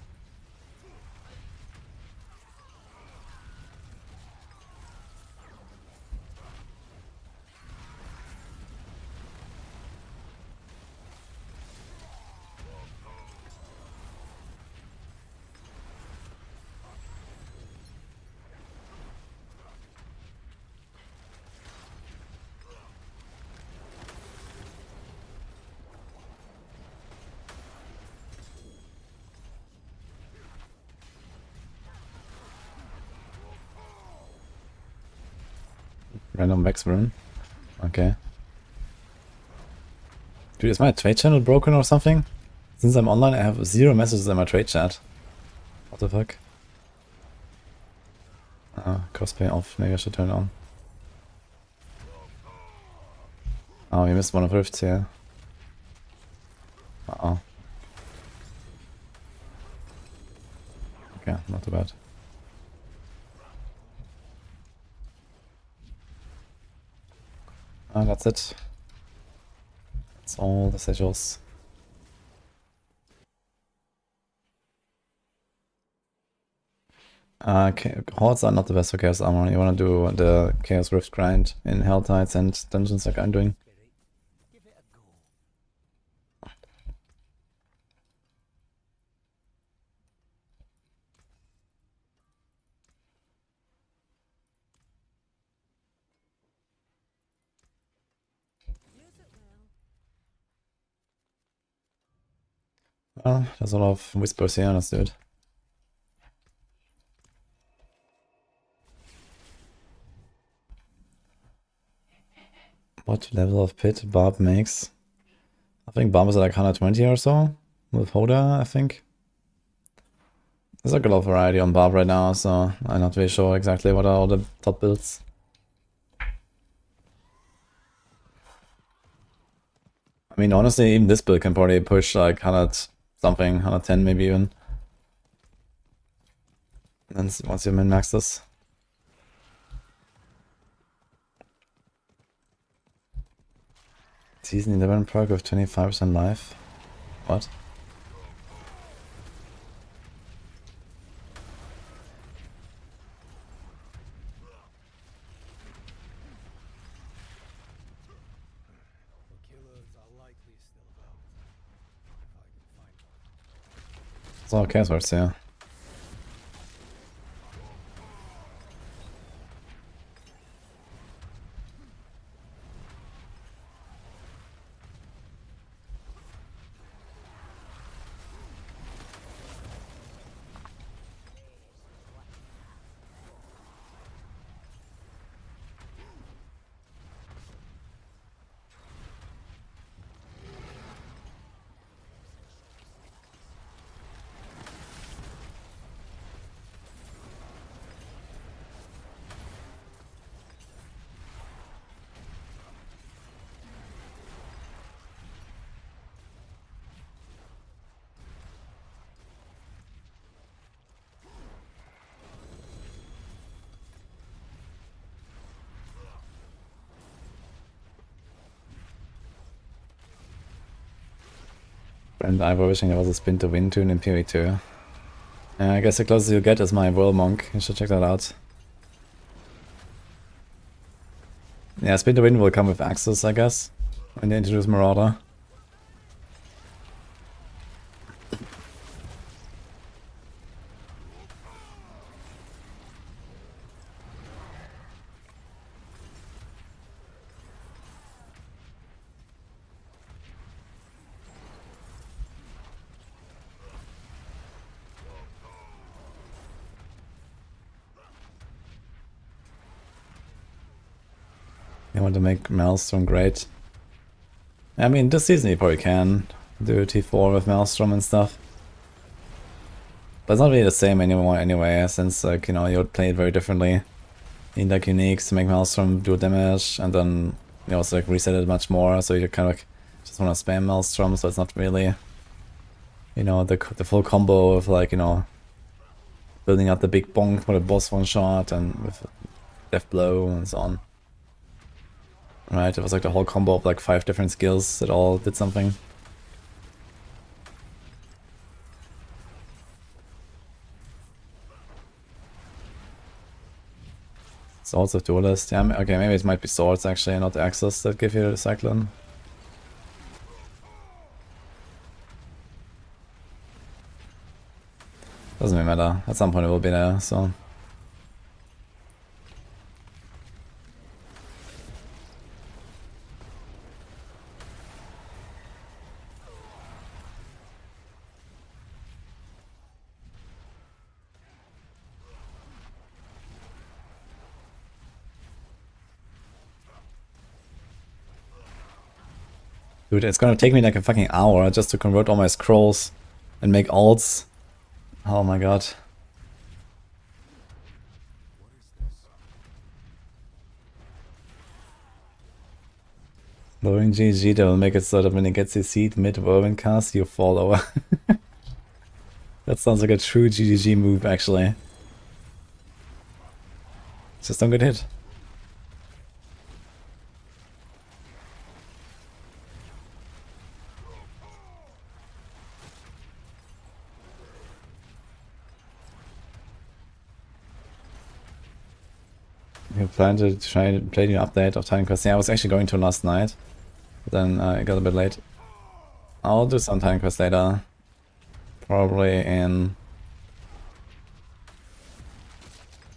Random Vex rune. Okay. Dude, is my trade channel broken or something? Since I'm online, I have 0 messages in my trade chat. What the fuck? Cosplay off. Maybe I should turn it on. Oh, we missed one of rifts here. Uh-oh. Okay, not too bad. That's it. That's all the sigils. Hordes are not the best for Chaos Armor. You wanna do the Chaos Rift grind in Hell Tides and dungeons like I'm doing. Well, there's a lot of whispers here, let's do it. What level of pit Barb makes? I think Barb is like 120 or so, with Hoda, I think. There's like a lot of variety on Barb right now, so I'm not really sure exactly what are all the top builds. I mean, honestly, even this build can probably push like 100 something, 110 maybe even. And then once you min-max this. Season 11 perk with 25% life. What? It's all chaos words, yeah. And I was wishing there was a spin to win tune in PV2. I guess the closest you get is my Whirl Monk. You should check that out. Yeah, spin to win will come with Axis, I guess, when they introduce Marauder. They want to make Maelstrom great. I mean, this season you probably can do T4 with Maelstrom and stuff. But it's not really the same anymore anyway, since like, you know, you would play it very differently. You need like uniques to make Maelstrom do damage, and then you also like reset it much more, so you kind of like just want to spam Maelstrom, so it's not really You know, the full combo of like, you know, building up the big bonk for the boss one shot and with death blow and so on. Right, it was like the whole combo of like 5 different skills that all did something. Swords of Duelist. Yeah, okay, maybe it might be swords actually, not the axes that give you the cyclone. Doesn't really matter. At some point it will be there, so. Dude, it's gonna take me like a fucking hour just to convert all my scrolls and make alts. Oh my god. Lowering GG, that will make it so that when it gets his seed mid-whirlwind cast, you fall over. That sounds like a true GGG move, actually. Just don't get hit. You plan to try to play the update of Titan Quest? Yeah, I was actually going to last night, but then it got a bit late. I'll do some Titan Quest later. Probably in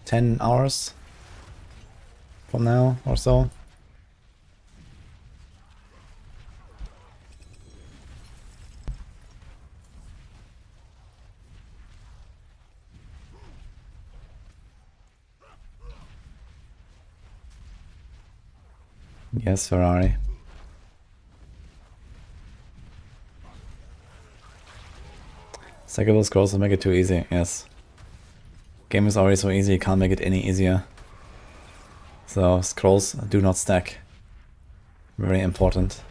10 hours from now or so. Yes, Ferrari. Stackable scrolls will make it too easy, yes. Game is already so easy, you can't make it any easier. So, scrolls do not stack. Very important.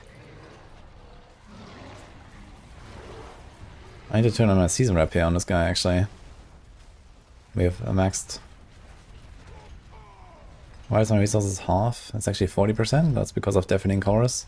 I need to turn on my season rep here on this guy, actually. We have maxed. Why is my resources half? It's actually 40%. That's because of Deafening Chorus.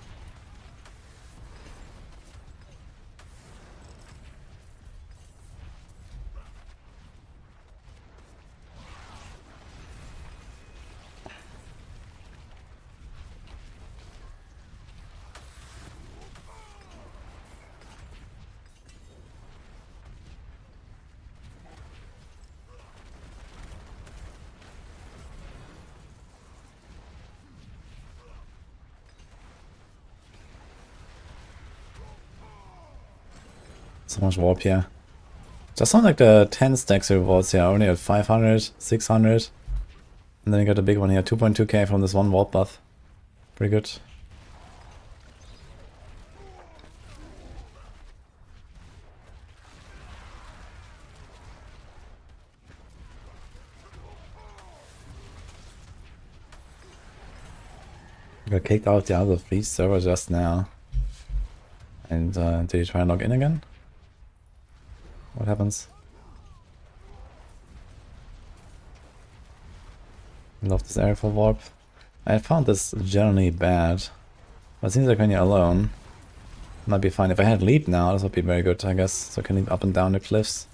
So much warp here. Just sound like the 10 stacks rewards here, only at 500, 600. And then you got a big one here, 2.2k from this one warp buff. Pretty good. Got kicked out the other free server just now. And did you try and log in again? What happens? Love this area for warp. I found this generally bad. But it seems like when you're alone, it might be fine. If I had leap now, this would be very good, I guess. So I can leap up and down the cliffs.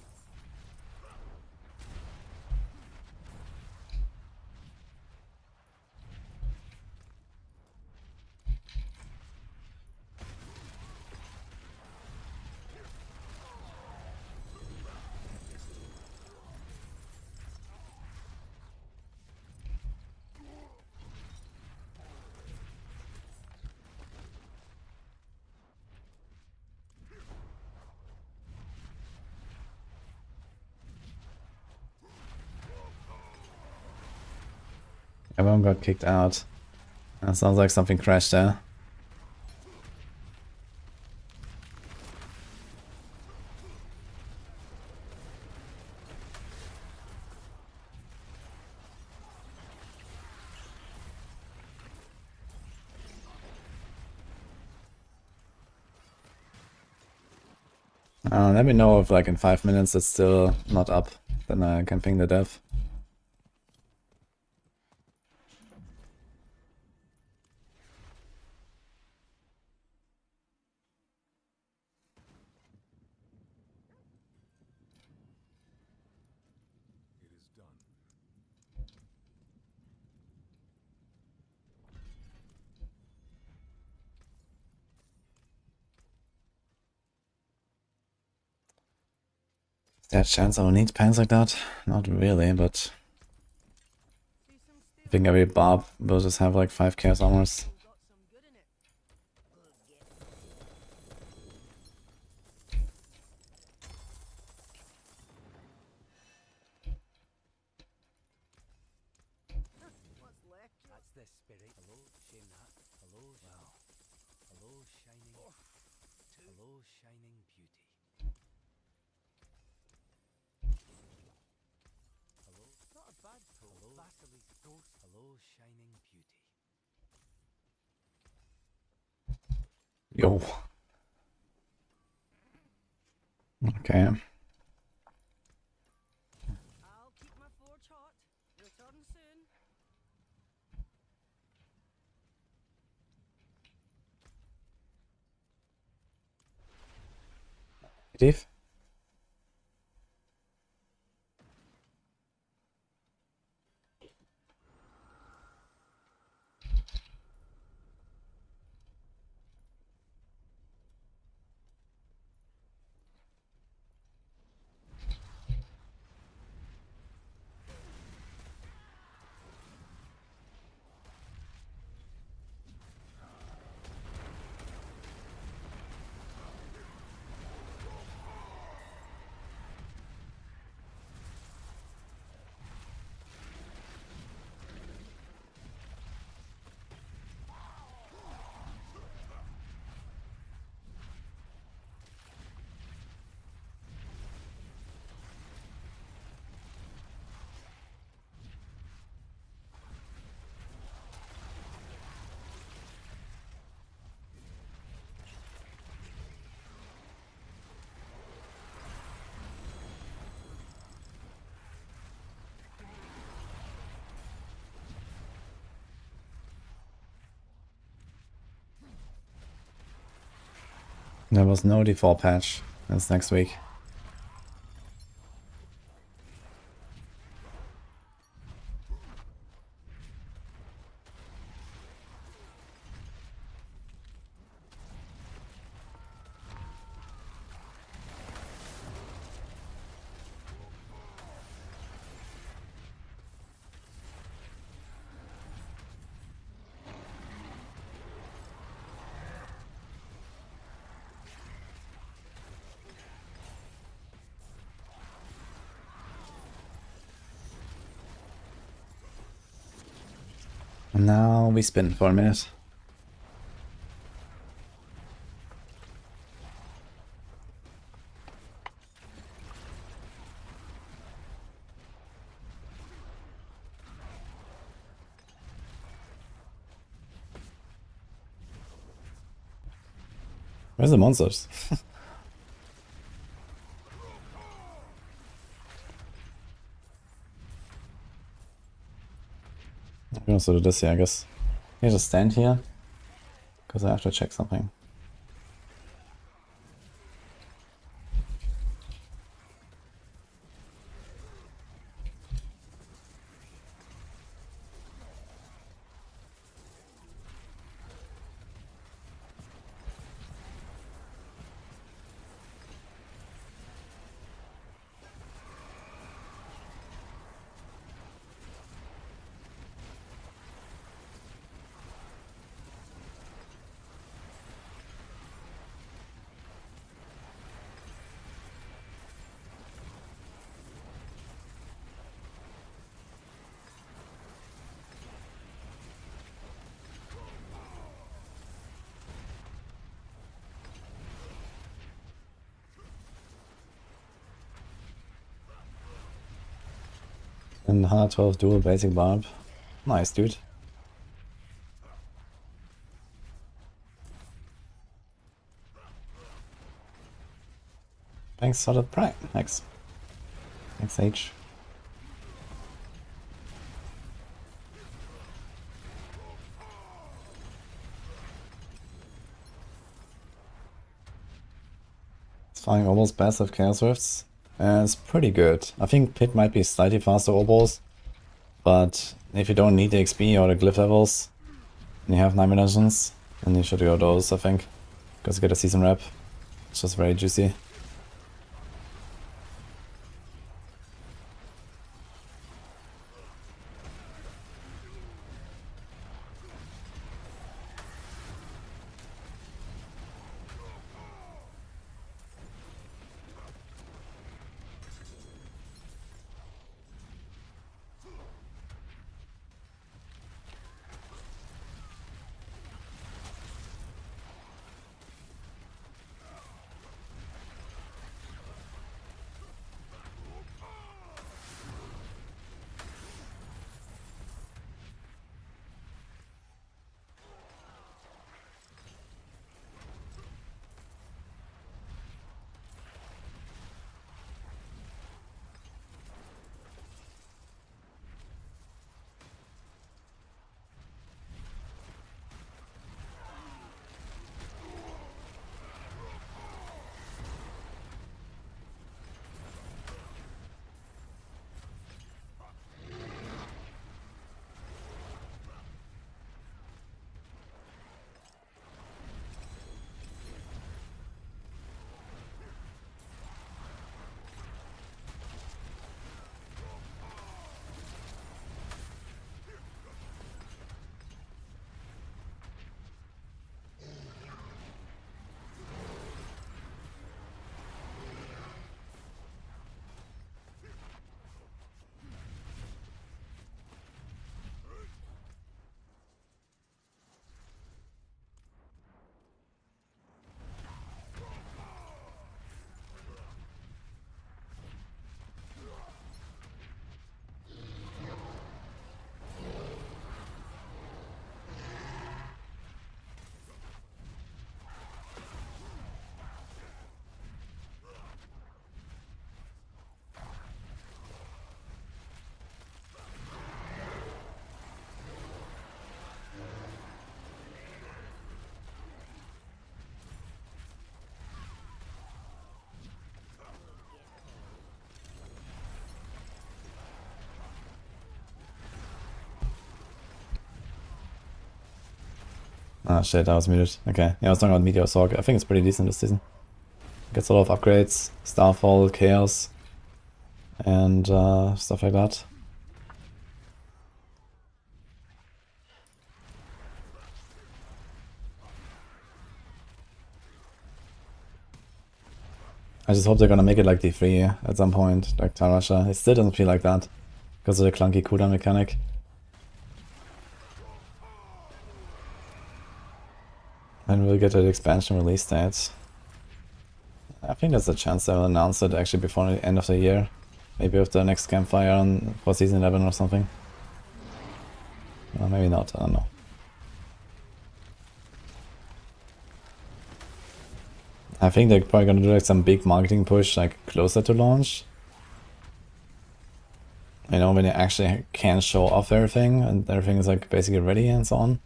Everyone got kicked out. Sounds like something crashed there. Let me know if like in 5 minutes it's still not up. Then I can ping the dev. Is there a chance I will need pants like that? Not really, but I think every Barb will just have like 5 chaos armors. That's the spirit. Hello, shame that. Hello, well. Hello, shining. Hello, shining beauty. Hello, not a bad pull. Hello, Vasily Ghost. Hello, shining beauty. Yo. Okay. I'll keep my forge hot. Return soon. Steve? There was no default patch. That's next week. And now we spin for a minute. Where's the monsters? I'm gonna also do this here, I guess. Can I just stand here? Because I have to check something. And 112 dual basic barb. Nice, dude. Thanks for the prime. Thanks. Thanks, H. Flying almost passive Chaos Rifts. It's pretty good. I think Pit might be slightly faster Obos, but if you don't need the XP or the glyph levels, and you have 9 dimensions, then you should go those, I think. Because you get a season rep. It's just very juicy. Ah shit, I was muted. Okay, yeah, I was talking about Meteor Sorc. I think it's pretty decent this season. Gets a lot of upgrades, Starfall, Chaos, and stuff like that. I just hope they're gonna make it like D3 at some point, like Tarasha. It still doesn't feel like that, because of the clunky cooldown mechanic. And we'll get to the expansion release date. I think there's a chance they'll announce it actually before the end of the year. Maybe with the next campfire for season 11 or something. Or maybe not, I don't know. I think they're probably gonna do like some big marketing push like closer to launch. You know, when they actually can show off everything and everything is like basically ready and so on.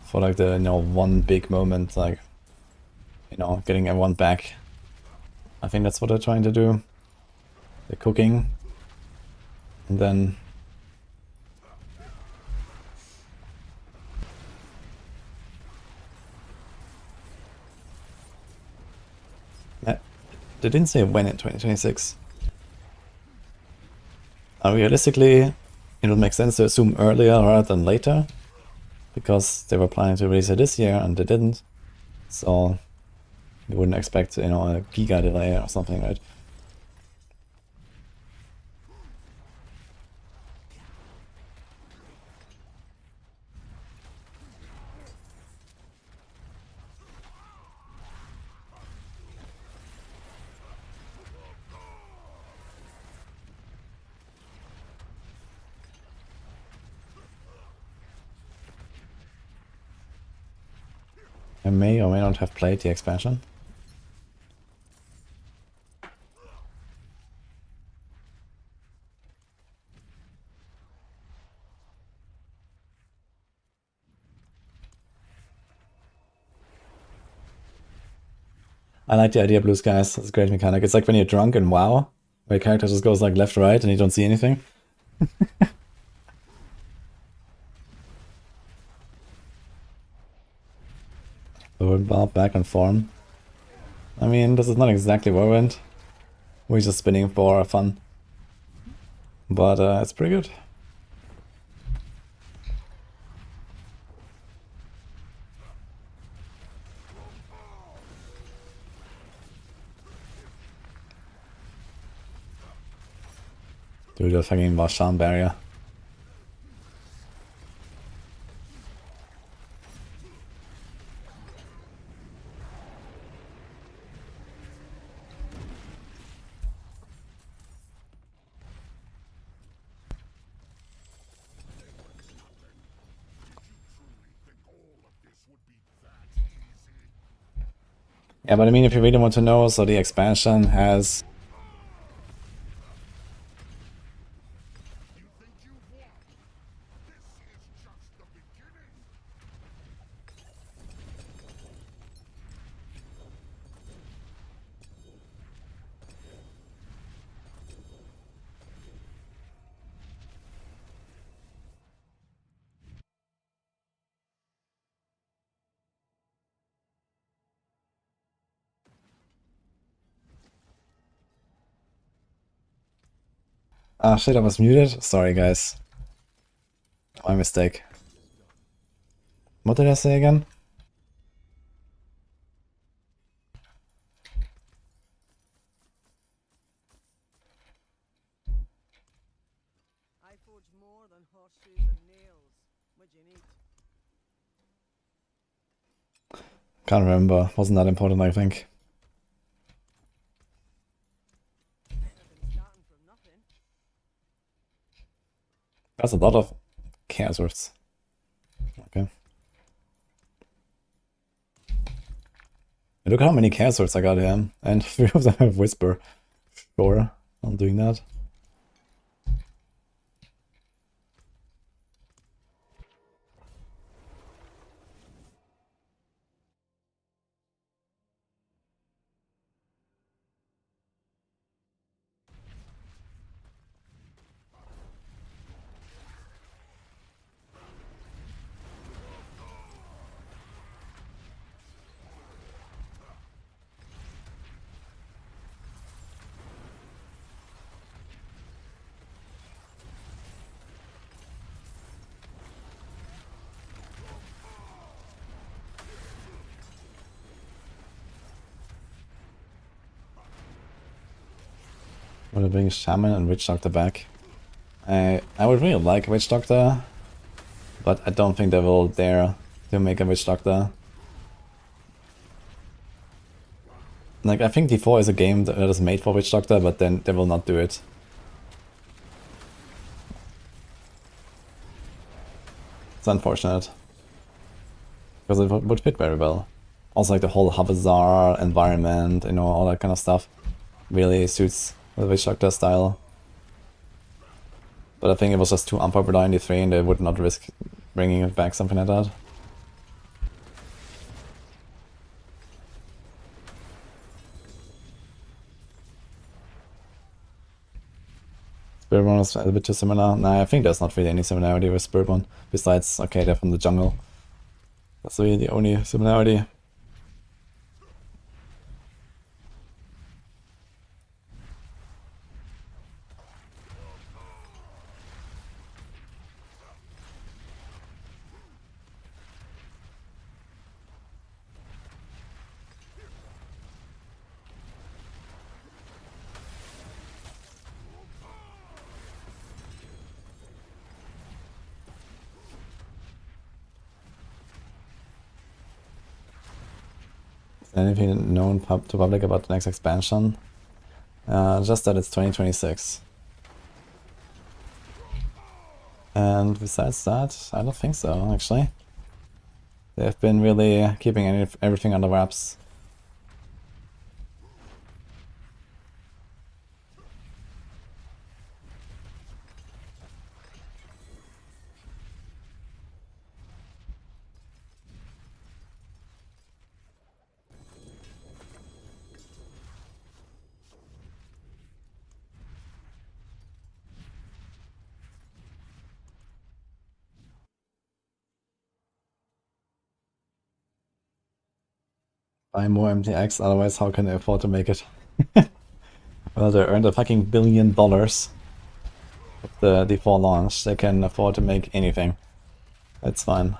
For like the, you know, one big moment, like, you know, getting everyone back. I think that's what they're trying to do. They're cooking. And then... they didn't say when in 2026. Realistically, it would make sense to assume earlier rather than later. Because they were planning to release it this year and they didn't. So you wouldn't expect, you know, a giga delay or something, right? I may or may not have played the expansion. I like the idea of blue skies. It's a great mechanic. It's like when you're drunk in WoW, where your character just goes like left, right, and you don't see anything. Barb back on form. I mean, this is not exactly Whirlwind. We're just spinning for fun. But it's pretty good. Do the fucking Vasham barrier. Yeah, but I mean, if you really want to know, so the expansion has... Ah shit, I was muted. Sorry guys. My mistake. What did I say again? I forge more than horseshoes and nails. What do you need? Can't remember. Wasn't that important, I think. I've been starting from nothing. That's a lot of chaos words. Okay. Look how many chaos words I got here. And 3 of them have whisper. Sure, I'm doing that. Want to bring Shaman and Witch Doctor back. I would really like a Witch Doctor, but I don't think they will dare to make a Witch Doctor. Like, I think D4 is a game that is made for Witch Doctor, but then they will not do it. It's unfortunate. Because it would fit very well. Also, like the whole Havazar environment, you know, all that kind of stuff really suits the Witch Doctor style. But I think it was just too unpopular in D3 and they would not risk bringing it back, something like that. Spiritborn is a bit too similar. Nah, I think there's not really any similarity with Spiritborn. Besides, okay, they're from the jungle. That's really the only similarity. Anything known to public about the next expansion? Just that it's 2026. And besides that, I don't think so, actually. They've been really keeping everything under wraps. Buy more MTX, otherwise how can they afford to make it? Well, they earned a fucking $1 billion with the D4 launch. They can afford to make anything. That's fine.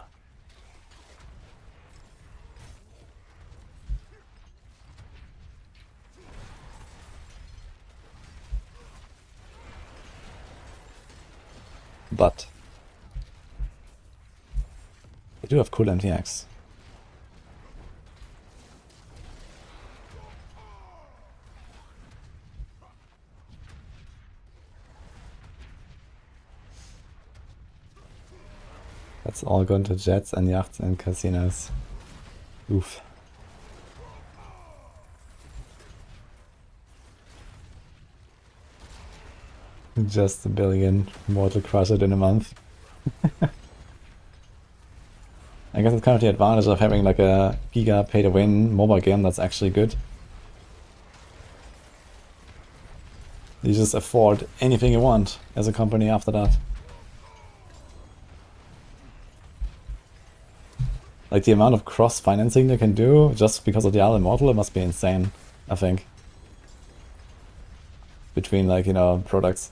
But they do have cool MTX. That's all going to jets and yachts and casinos. Oof. Just $1 billion more to crush it in a month. I guess it's kind of the advantage of having like a giga pay-to-win mobile game that's actually good. You just afford anything you want as a company after that. Like the amount of cross-financing they can do just because of the Diablo Immortal, it must be insane, I think. Between like, you know, products.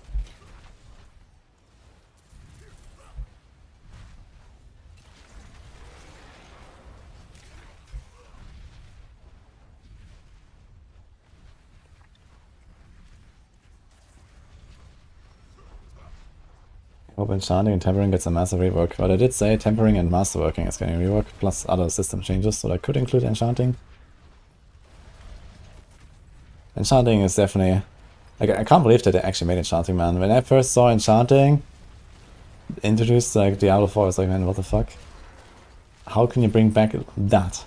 I hope Enchanting and Tempering gets a massive rework, but I did say Tempering and Masterworking is getting a rework, plus other system changes, so that could include Enchanting. Enchanting is definitely... Like, I can't believe that they actually made Enchanting, man. When I first saw Enchanting introduced, like, Diablo 4, I was like, man, what the fuck? How can you bring back that?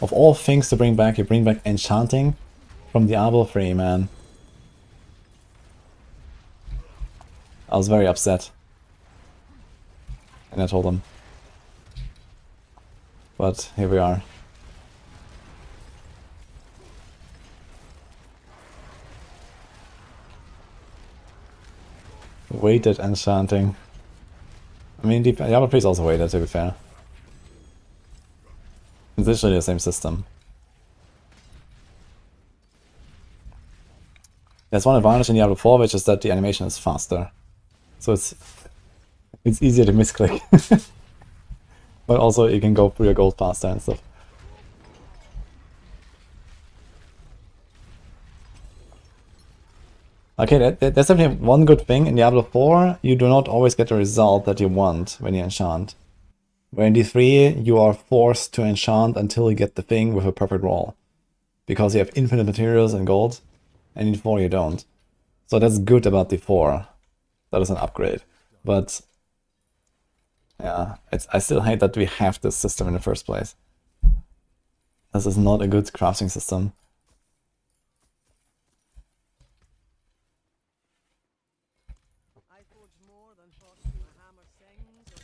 Of all things to bring back, you bring back Enchanting from Diablo 3, man. I was very upset. And I told them. But here we are. Weighted Enchanting. I mean, Diablo 3 is also weighted, to be fair. It's literally the same system. There's one advantage in Diablo 4, which is that the animation is faster. So it's easier to misclick. But also you can go through your gold faster and stuff. Okay, that's definitely one good thing. In Diablo 4, you do not always get the result that you want when you enchant. Where in D3, you are forced to enchant until you get the thing with a perfect roll. Because you have infinite materials and gold, and in D4 you don't. So that's good about D4. That is an upgrade. But yeah, I still hate that we have this system in the first place. This is not a good crafting system. I forge more than what my hammer sings or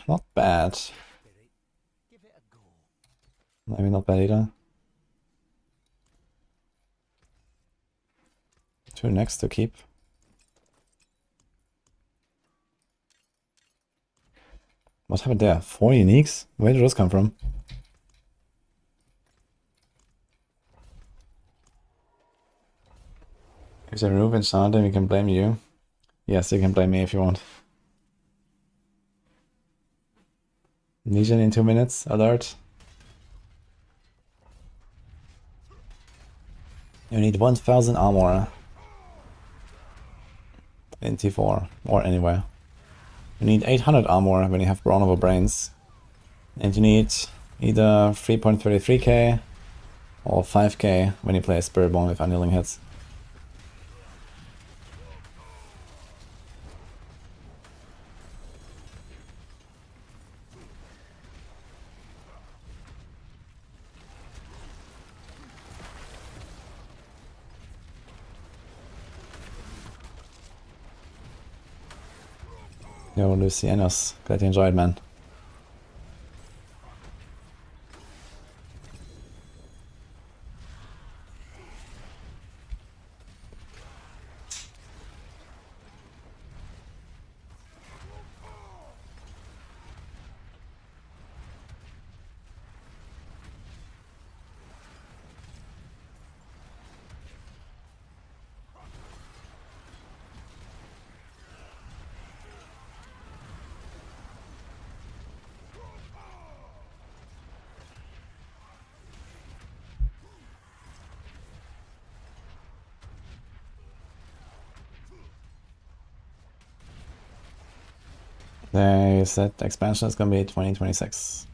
Not bad. give it a go. Maybe not bad either. 2 next to keep. What happened there? 4 uniques? Where did those come from? If you remove enchanting, we can blame you. Yes, you can blame me if you want. Legion in 2 minutes, alert. You need 1000 armor. In T4, or anywhere. You need 800 armor when you have Brawn over Brains. And you need either 3.33k or 5k when you play a Spiritborn with Annealing hits. Yo, Lucianos, glad you enjoyed, man. They said the expansion is gonna be 2026.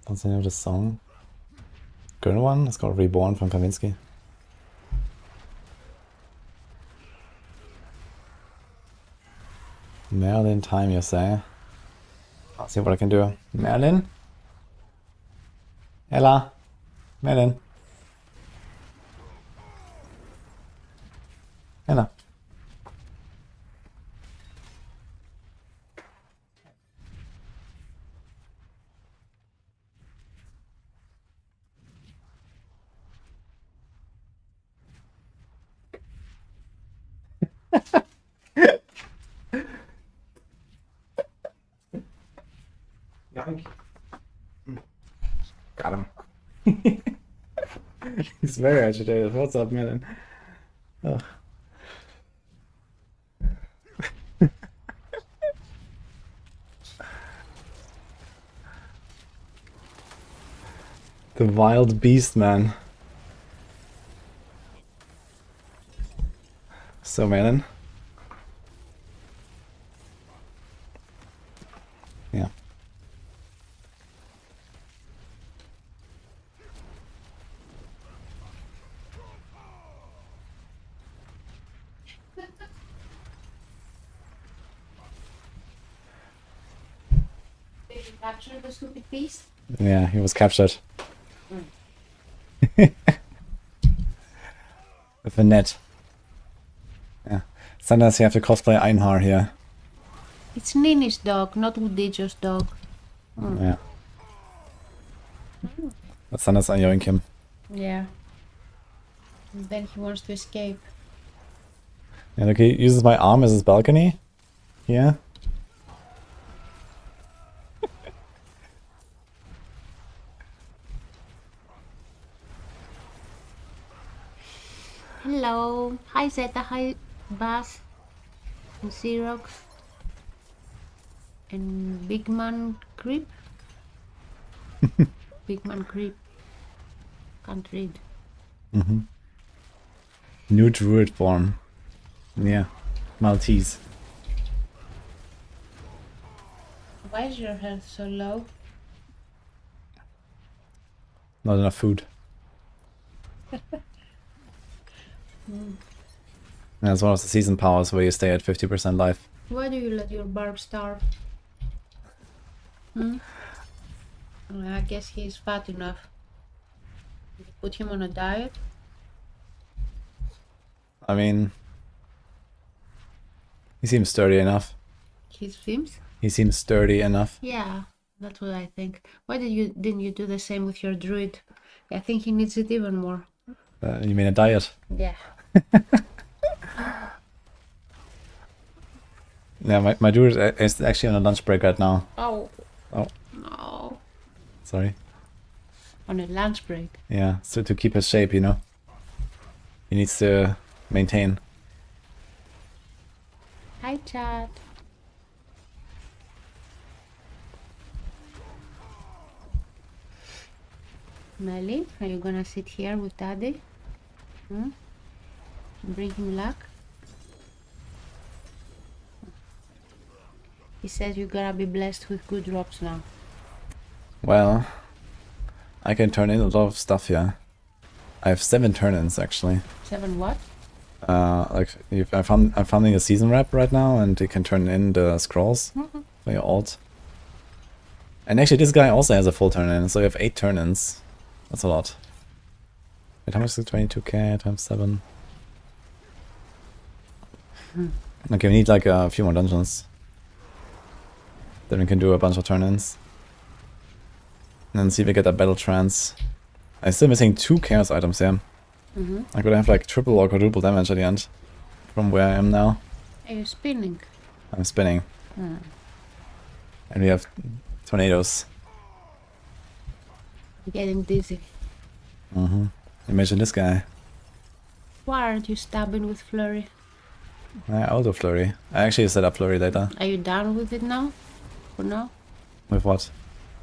What's the name of the song? Good one? It's called Reborn from Kavinsky. Merlin time, you say? I'll see what I can do. Merlin? Ella? Merlin? Ella? Got him. He's very agitated. What's up, Merlin? Oh. The wild beast, man. So, Merlin. Yeah. Did you capture the stupid beast? Yeah, he was captured. With a net. Yeah. Sometimes you have to cosplay Einhar here. It's Nini's dog, not wudijo's dog. Yeah. But sometimes I yoink him. Yeah. And then he wants to escape. And look, he uses my arm as his balcony. Yeah. Hello. Hi Zeta, hi Bass. And Xerox. And Big Man Creep. Big Man Creep. Can't read. New Druid born. Yeah. Maltese. Why is your health so low? Not enough food. That's one of the season powers where you stay at 50% life. Why do you let your Barb starve? I guess he's fat enough. You put him on a diet? I mean, he seems sturdy enough. He swims? He seems sturdy enough. Yeah, that's what I think. Why didn't you do the same with your druid? I think he needs it even more. You mean a diet? Yeah. Yeah, my druid is actually on a lunch break right now. Oh. Oh, No. sorry. On a lunch break. Yeah, so to keep his shape, you know. He needs to maintain. Hi, chat. Melly, are you gonna sit here with Daddy? Bring him luck? He says you gotta be blessed with good drops now. Well, I can turn in a lot of stuff here. I have 7 turn-ins actually. 7 what? I'm farming a season rep right now, and you can turn in the scrolls for your ult. And actually, this guy also has a full turn-in, so you have 8 turn-ins. That's a lot. Wait, how much is it? 22k times 7. Okay, we need like a few more dungeons. Then we can do a bunch of turn-ins. And then see if we get a battle trance. I'm still missing 2 chaos items here. I could have like triple or quadruple damage at the end. From where I am now. Are you spinning? I'm spinning. And we have tornadoes. I'm getting dizzy. Imagine this guy. Why aren't you stabbing with flurry? I'll do flurry. I actually set up flurry later. Are you done with it now? For now? With what?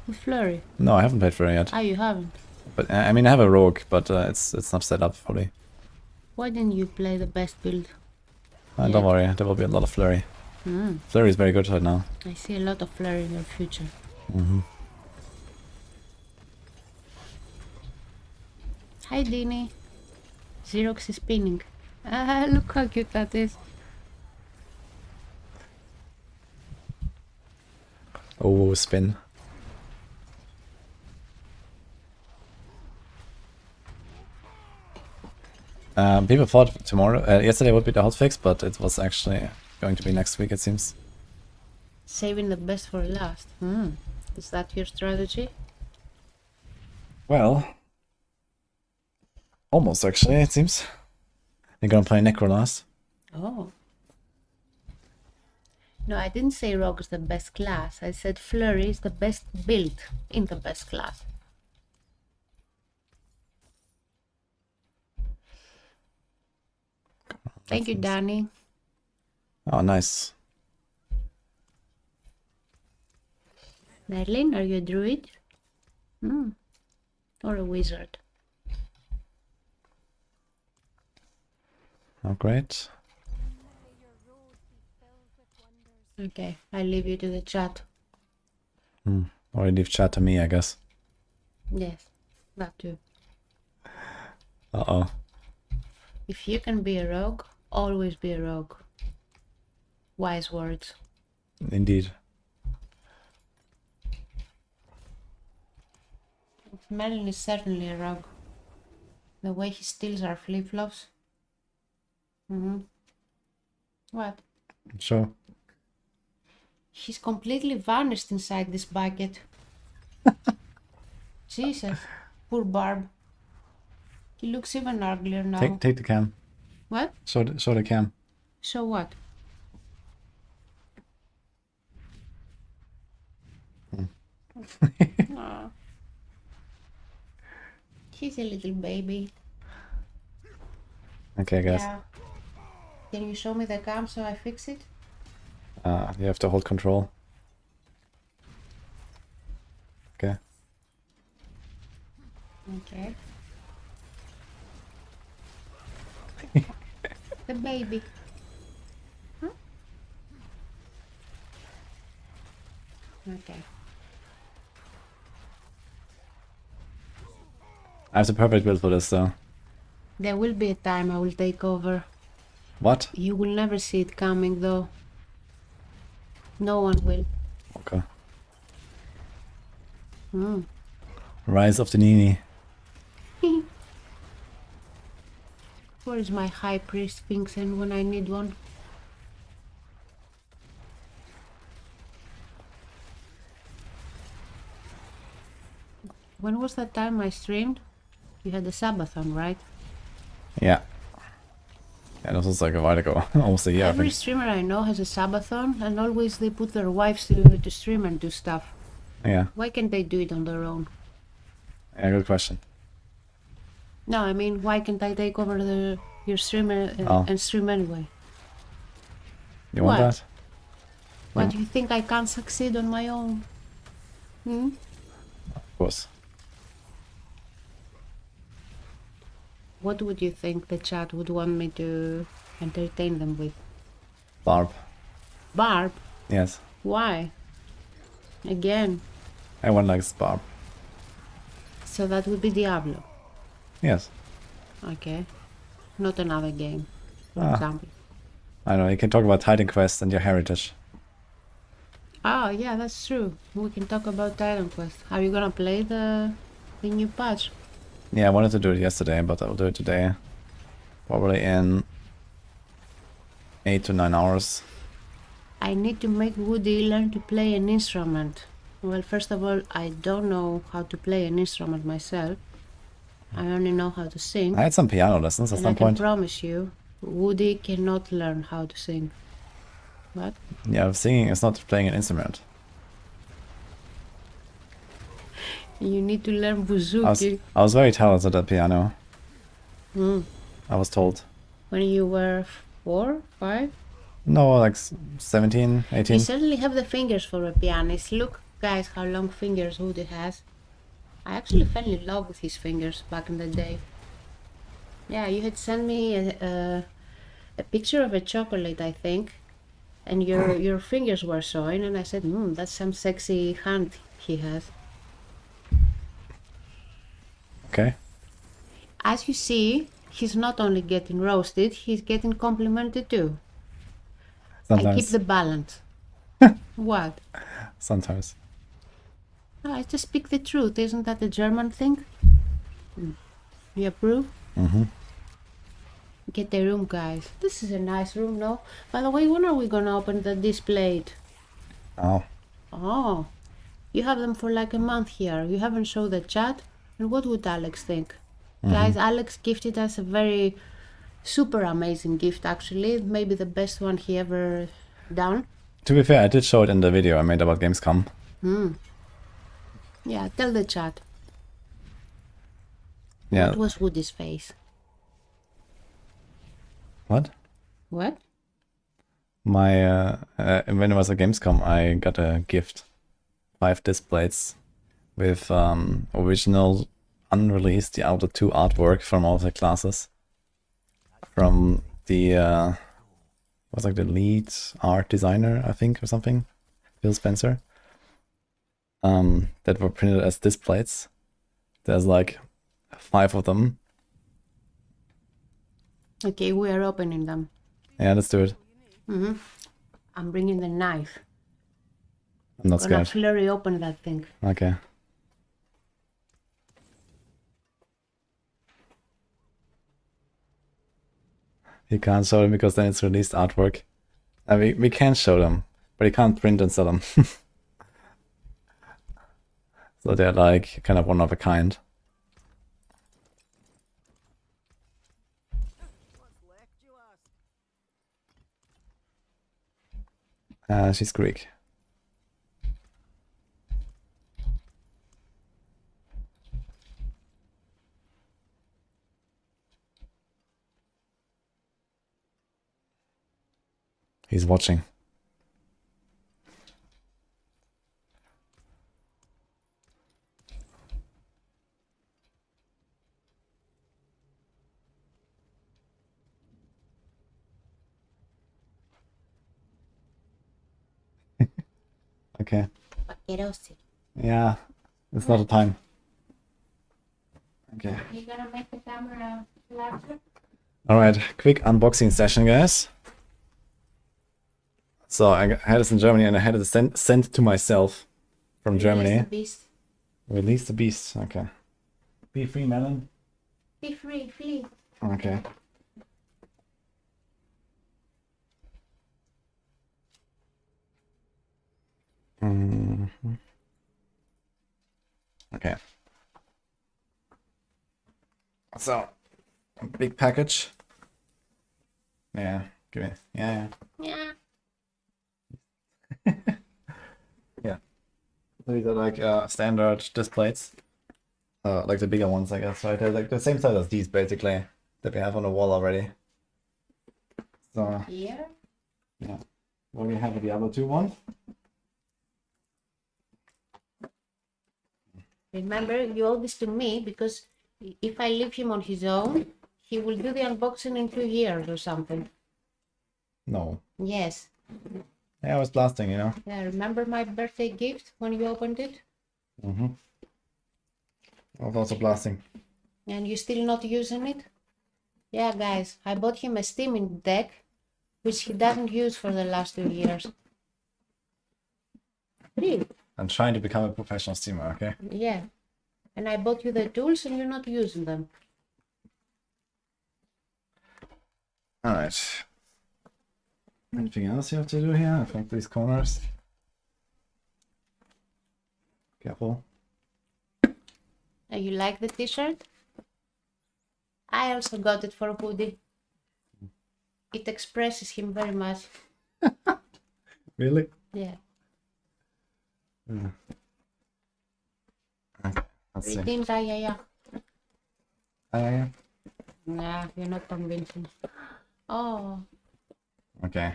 With flurry? No, I haven't played flurry yet. Ah, you haven't? But I mean, I have a rogue, but it's not set up fully. Why didn't you play the best build? Don't worry, there will be a lot of flurry. Flurry is very good right now. I see a lot of flurry in your future. Hi, Dini. Xerox is spinning. Ah, look how cute that is. Oh, spin. People thought yesterday would be the hotfix, but it was actually going to be next week, it seems. Saving the best for last. Is that your strategy? Well, almost actually, it seems. You're gonna play Necro last. Oh. No, I didn't say Rogue is the best class. I said Flurry is the best build in the best class. Thank you, Danny. Oh, nice. Merlin, are you a druid? Or a wizard? Oh, great. Okay, I leave you to the chat. Or you leave chat to me, I guess. Yes, that too. Uh-oh. If you can be a rogue, always be a rogue. Wise words. Indeed. Merlin is certainly a rogue. The way he steals our flip-flops. What? Sure. He's completely vanished inside this bucket. Jesus, poor Barb. He looks even uglier now. Take the cam. What? Show the cam. So what? Aw. He's a little baby. Okay, I guess. Yeah. Can you show me the cam so I fix it? You have to hold control. Okay. Okay. The baby. Huh? Okay. I have the perfect build for this, though. There will be a time I will take over. What? You will never see it coming, though. No one will. Okay. Rise of the Nini. Where is my high priest Sphinxen when I need one? When was that time I streamed? You had the Sabathon, right? Yeah. Yeah, this was like a while ago. Almost a year, I Every think. streamer I know has a Sabathon, and always they put their wives to stream and do stuff. Yeah. Why can't they do it on their own? Yeah, good question. No, I mean, why can't I take over your streamer Oh. and stream anyway? You want What? that? What, do you think I can't succeed on my own? Of course. What would you think the chat would want me to entertain them with? Barb. Barb? Yes. Why? Again. Everyone likes Barb. So that would be Diablo. Yes. Okay. Not another game, for Ah. example. I know, you can talk about Titan Quest and your heritage. Oh, yeah, that's true. We can talk about Titan Quest. Are you gonna play the new patch? Yeah, I wanted to do it yesterday, but I'll do it today. Probably in 8 to 9 hours. I need to make Woody learn to play an instrument. Well, first of all, I don't know how to play an instrument myself. I only know how to sing. I had some piano lessons at And I some can point. promise you, Woody cannot learn how to sing. What? Yeah, singing is not playing an instrument. You need to learn bouzouki. I was very talented at piano. I was told. When you were 4, 5? No, like 17, 18. You certainly have the fingers for a pianist. Look, guys, how long fingers Woody has. I actually fell in love with his fingers back in the day. Yeah, you had sent me a picture of a chocolate, I think, and your fingers were showing, and I said, that's some sexy hand he has. Okay. As you see, he's not only getting roasted, he's getting complimented too. I keep Sometimes. the balance. What? Sometimes. No, I just speak the truth. Isn't that a German thing? You approve? Mm-hmm. Get the room, guys. This is a nice room, no? By the way, when are we gonna open the display? Oh. Oh, you have them for like a month here. You haven't showed the chat. And what would Alex think? Guys, Alex gifted us a very super amazing gift, actually. Maybe the best one he ever done. To be fair, I did show it in the video I made about Gamescom. Yeah, tell the chat. Yeah. What was Woody's face? What? What? My when it was at Gamescom, I got a gift. 5 displays with original unreleased Diablo 2 artwork from all the classes. From the was like the lead art designer, I think, or something, Phil Spencer. That were printed as displays. There's like 5 of them. Okay, we are opening them. Yeah, let's do it. I'm bringing the knife. I'm not Gonna scared. flurry open that thing. Okay. You can't show them because then it's released artwork. We can show them, but you can't print and sell them. So they're like kind of one of a kind. She's Greek. He's watching. Okay. Paquerosi. Yeah, it's not a time. Okay. You gonna make the camera larger? Alright, quick unboxing session, guys. So I had this in Germany and I had it sent to myself from Germany. The beast. Release the beast. Okay. Be free, Melon. Be free, flee. Okay. Okay. So, a big package. Yeah, give me. Yeah. Yeah. Yeah. These are like standard displays. Like the bigger ones, I guess, right? They're like the same size as these, basically, that we have on the wall already. So, Here. yeah. Well, we have a Diablo 2 one. Remember, you owe this to me because if I leave him on his own, he will do the unboxing in 2 years or something. No. Yes. Yeah, I was blasting, you know? Yeah, remember my birthday gift when you opened it? Mm-hmm. I was also blasting. And you still not using it? Yeah, guys, I bought him a steaming deck, which he doesn't use for the last 2 years. Really? I'm trying to become a professional streamer, okay? Yeah. And I bought you the tools and you're not using them. Alright. Anything else you have to do here? I think these corners. Careful. You like the t-shirt? I also got it for Woody. It expresses him very much. Really? Yeah. Okay, let's see. Redeemed, yeah. Yeah. Nah, you're not convincing. Oh. Okay.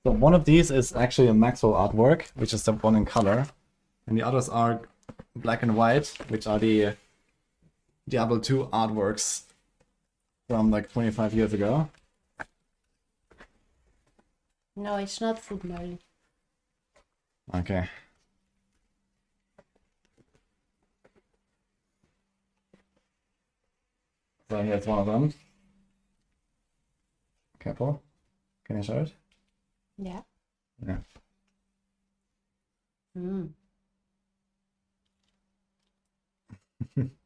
So one of these is actually a Maxroll artwork, which is the one in color. And the others are black and white, which are the Diablo 2 artworks. from like 25 years ago. No, it's not food, Merlin. Okay. So here's one of them. Careful. Can you show it? Yeah. Yeah. Mm.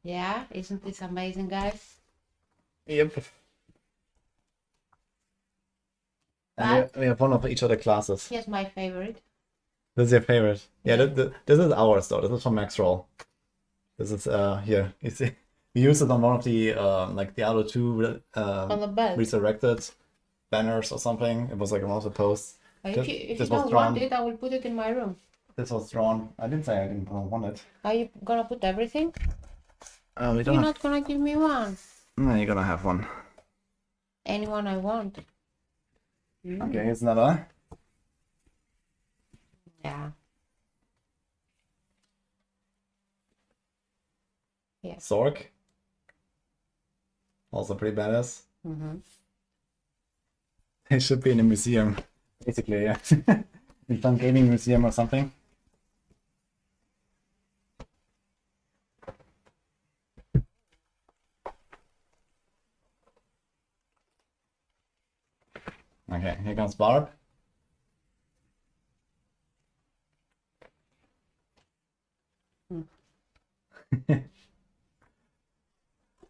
Yeah, isn't this amazing, guys? Yep. And But we have one of each of the classes. here's my favorite. This is your favorite. Yeah, Yeah. this is ours though. This is from Maxroll. This is here. You see, we used it on one of the like Diablo 2 On the belt. resurrected banners or something. It was like one of the posts. If This- you, if you this was don't drawn. want it, I will put it in my room. This was drawn. I didn't say I didn't want it. Are you gonna put everything? We You're don't have. not gonna give me one. No, you're gonna have one. Anyone I want. Okay, here's another. Yeah. Yes. Sorc. Also pretty badass. Mm-hmm. It should be in a museum, basically. Yeah, in some gaming museum or something. Okay, here comes Barb.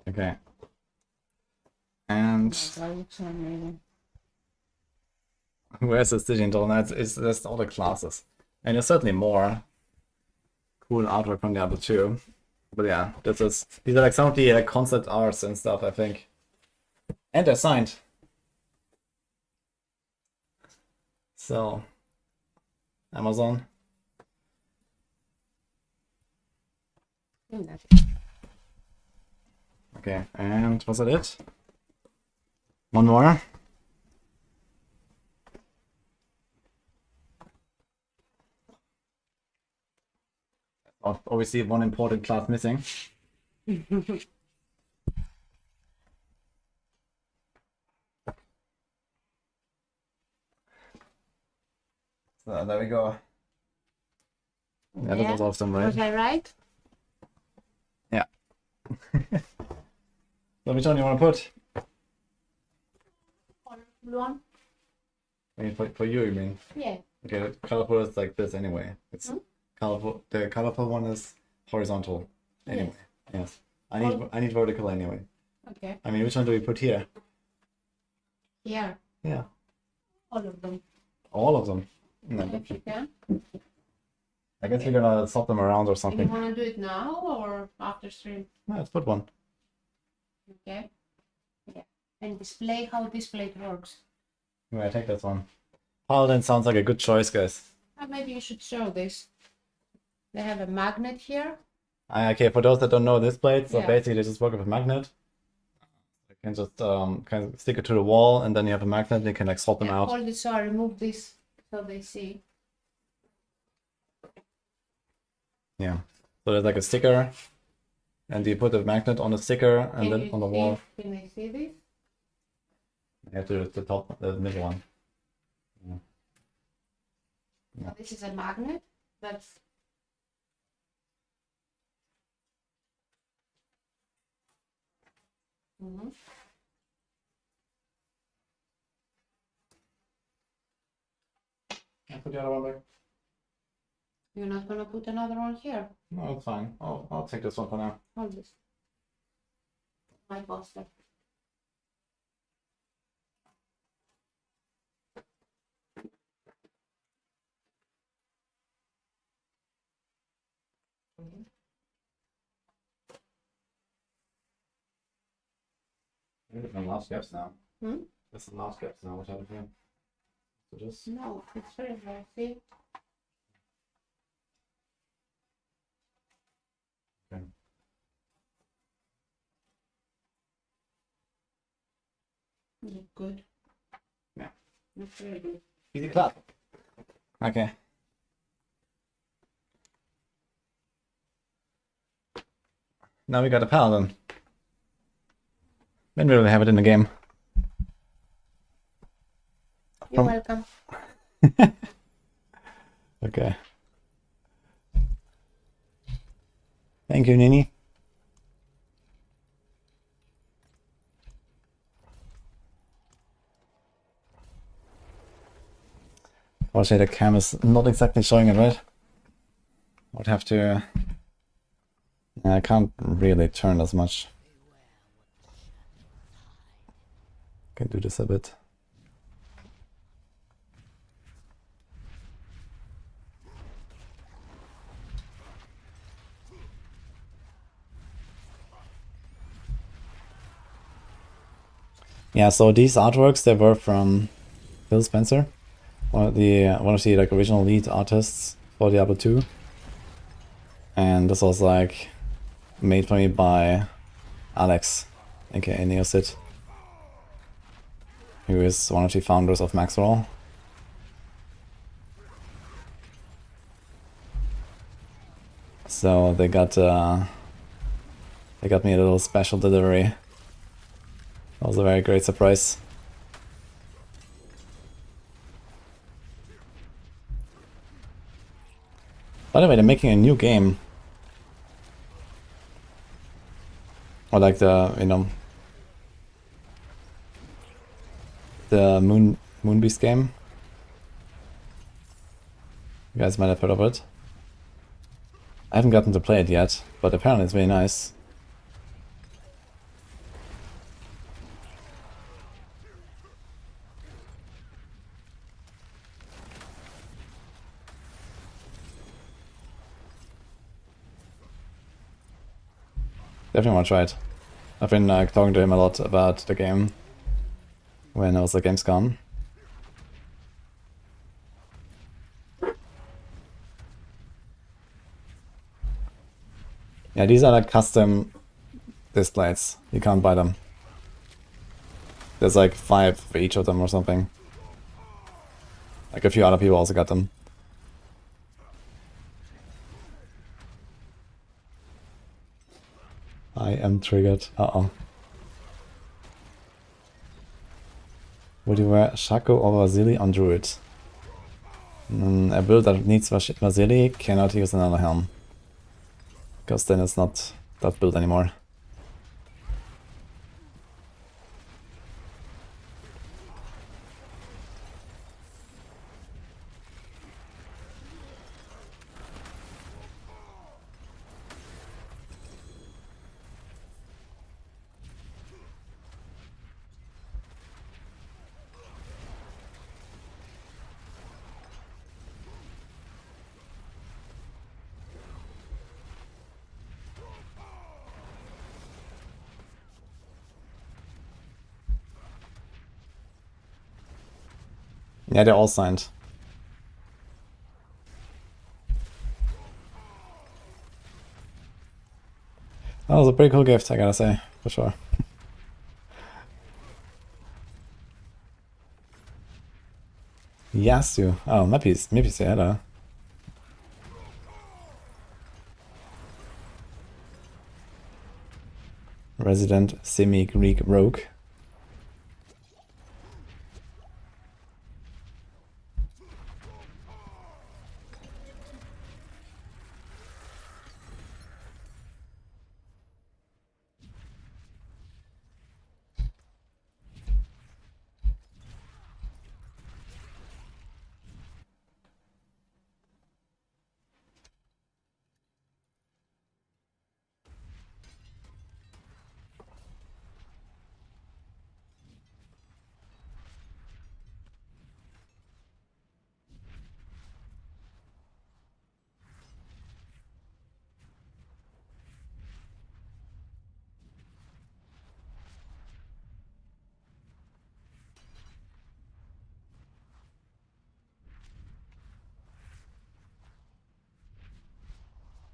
Okay. And That looks amazing. where's the digital? That's all the classes. And there's certainly more cool artwork from Diablo 2. But yeah, these are like some of the concept arts and stuff, I think. And they're signed. So, Amazon. That's Okay, and was that it? One more. Obviously, one important class missing. So there we go. Yeah, that was awesome, right? Was I right? Yeah. So which one do you want to put? Blue one? I mean, for you mean? Yeah. Okay, the colorful is like this anyway. It's colorful. The colorful one is horizontal. Anyway, yes. I need vertical anyway. Okay. I mean, which one do we put here? Here. Yeah, All of them. all of them. No, If you can. I guess we're gonna swap them around or Do you something. want to do it now or after stream? No, let's put one. Okay. Yeah. And display how display works. Anyway, I take this one. Paladin sounds like a good choice, guys. Maybe you should show this. They have a magnet here. Okay, for those that don't know this blade, so Yeah. basically they just work with a magnet. You can just kind of stick it to the wall, and then you have a magnet. And you can like swap them out. Hold it so I remove this so they see. Yeah. So there's like a sticker, and you put the magnet on the sticker, and Can then you on the see- wall. Can they see this? You have to the top, the middle one. So this is a magnet. That's Can I put the other one back? You're not gonna put another one here. No, it's fine. I'll take this one for now. Hold this. My poster. Maybe the last steps now. Hmm? That's the last steps now. Which other thing? So just No, it's very healthy. okay. Look good. Yeah. Looks very good. Easy clap. Okay. Now we got a paladin. Didn't really have it in the game. You're welcome. Okay. Thank you, Nini. Unfortunately, the cam is not exactly showing it, right? I would have to... I can't really turn as much. Can do this a bit. Yeah, so these artworks, they were from Phil Spencer, one of the like original lead artists for Diablo 2. And this was like made for me by Alex, aka Neosid, who is one of the founders of Maxroll. So they got me a little special delivery. That was a very great surprise. By the way, they're making a new game. Or like the, you know, the Moonbeast game. You guys might have heard of it. I haven't gotten to play it yet, but apparently it's very nice. Definitely want to try it. I've been talking to him a lot about the game when I was at Gamescom. Yeah, these are like custom displays. You can't buy them. There's like 5 for each of them or something. Like a few other people also got them. I am triggered. Uh-oh. Would you wear Shaco or Vasily on Druid? A build that needs Vasily cannot use another helm. Because then it's not that build anymore. Yeah, they're all signed. That was a pretty cool gift, I gotta say, for sure. Yasu. Oh, maybe say hello. Resident semi-Greek rogue.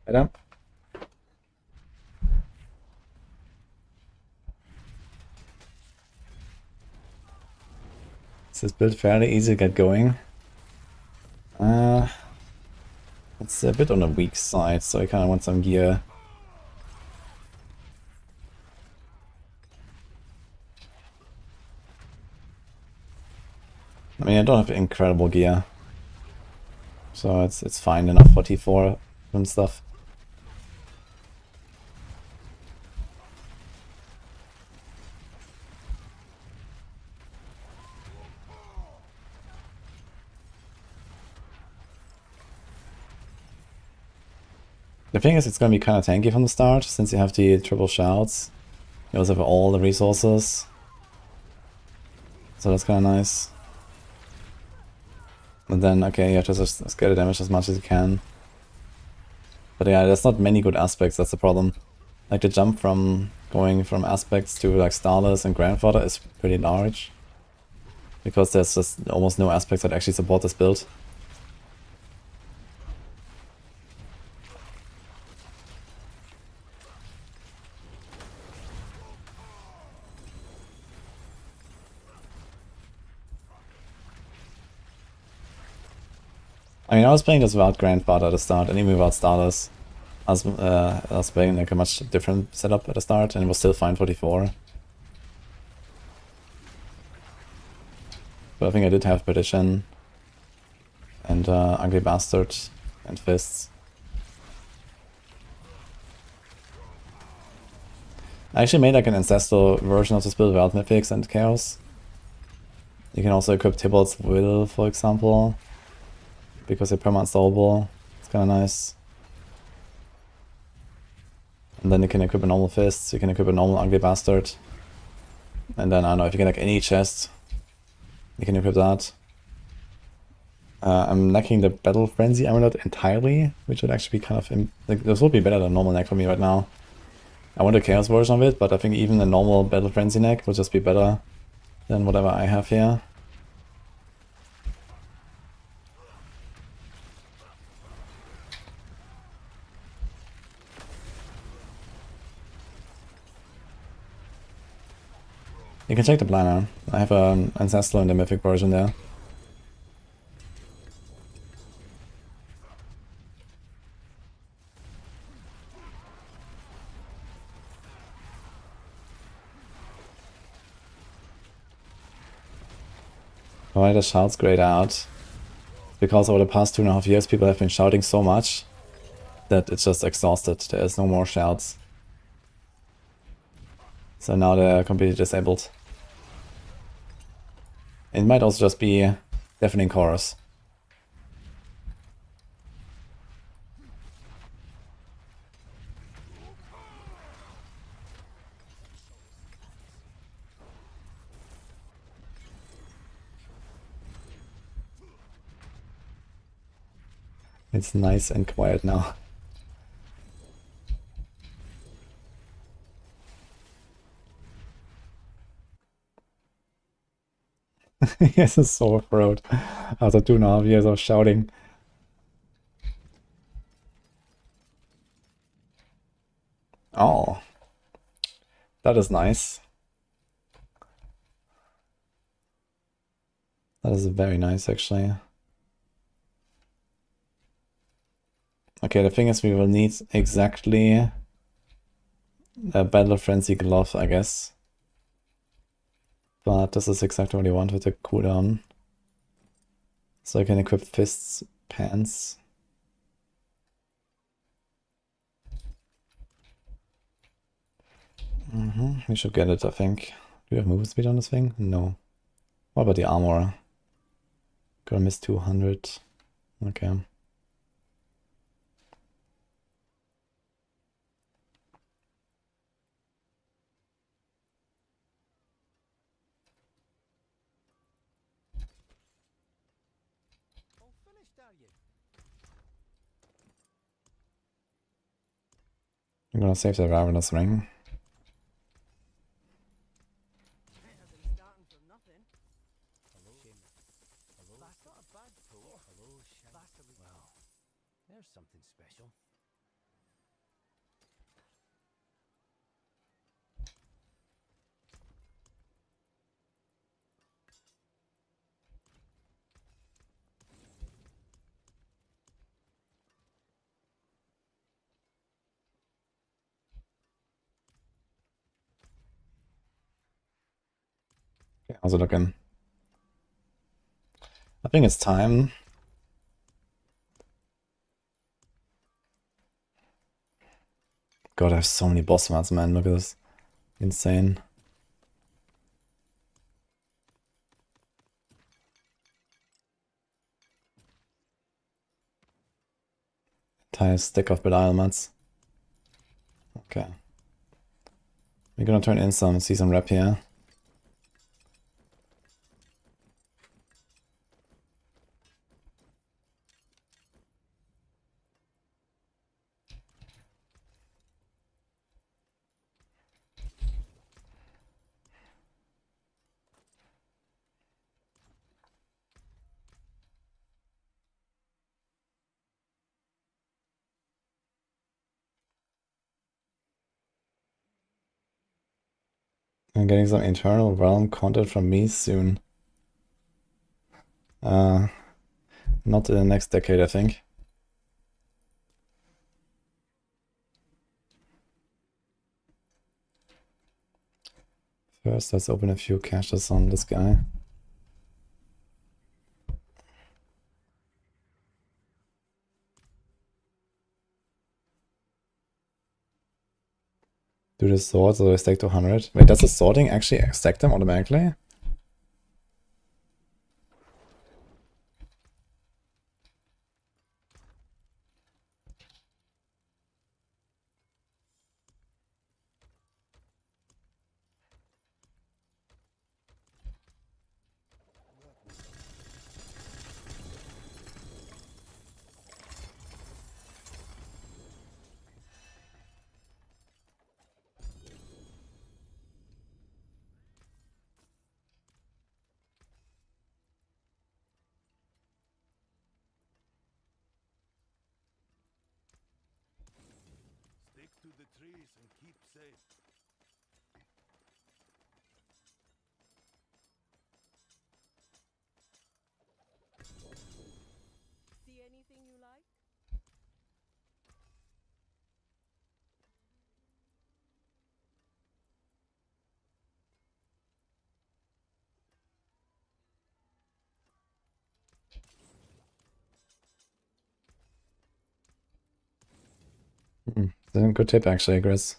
Right up. Is this build fairly easy to get going? It's a bit on the weak side, so I kind of want some gear. I mean, I don't have incredible gear, so it's fine enough for T4 and stuff. The thing is, it's gonna be kind of tanky from the start, since you have the triple shouts. You also have all the resources. So that's kind of nice. And then, okay, you have to just scale the damage as much as you can. But yeah, there's not many good aspects, that's the problem. Like the jump from going from aspects to like Starless and Grandfather is pretty large. Because there's just almost no aspects that actually support this build. I mean, I was playing this without Grandfather at the start, and even without Starless. I was playing like a much different setup at the start, and it was still fine for D4. But I think I did have Perdition, and Ugly Bastard, and Fists. I actually made like an ancestral version of this build without Mythics and Chaos. You can also equip Tybalt's Will, for example, because they're perma-installable. It's kind of nice. And then you can equip a normal Fist, you can equip a normal Ugly Bastard. And then, I don't know, if you get like any chest, you can equip that. I'm lacking the Battle Frenzy Amulet entirely, which would actually be kind of... like, this would be better than normal neck for me right now. I want a Chaos version of it, but I think even the normal Battle Frenzy neck would just be better than whatever I have here. You can check the planner. I have an Ancestral and the Mythic version there. Why the shouts grayed out? Because over the past 2.5 years people have been shouting so much that it's just exhausted. There is no more shouts. So now they're completely disabled. It might also just be deafening chorus. It's nice and quiet now. He has a sore throat after 2.5 years of shouting. Oh, that is nice. That is very nice, actually. Okay, the thing is we will need exactly a Battle Frenzy glove, I guess. But this is exactly what I want with the cooldown. So I can equip Fists, Pants. We should get it, I think. Do we have move speed on this thing? No. What about the armor? Gonna miss 200. Okay. All finished, are you? I'm gonna save the Ravenous Ring. Better than starting from nothing. Hello, hello. That's not a bad pull. Hello, well, there's something special. Okay, how's it looking? I think it's time. God, I have so many boss mods, man. Look at this. Insane. Entire stick of Belial mods. Okay. We're gonna turn in some season rep here. I'm getting some internal realm content from me soon. Not in the next decade, I think. First, let's open a few caches on this guy. Do the sword so I stack to 100. Wait, does the sorting actually stack them automatically? Stick to the trees and keep safe. See anything you like? That's a good tip actually, Chris.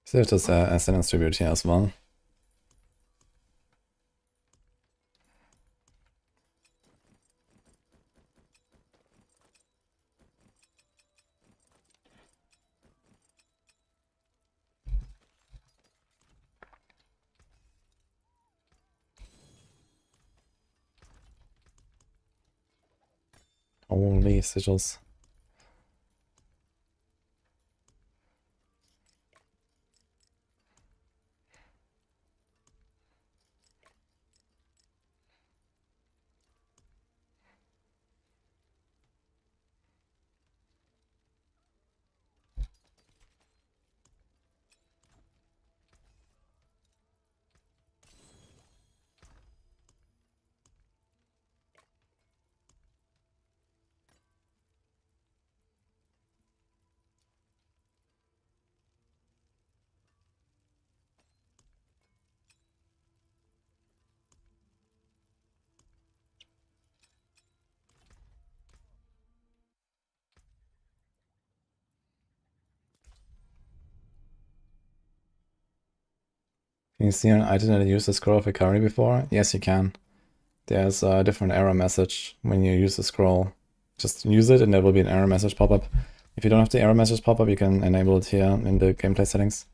So there's a sentence tribute here as well. Holy sigils. Can you see an item that used the scroll of Ikari before? Yes, you can. There's a different error message when you use the scroll. Just use it and there will be an error message pop up. If you don't have the error message pop up, you can enable it here in the gameplay settings.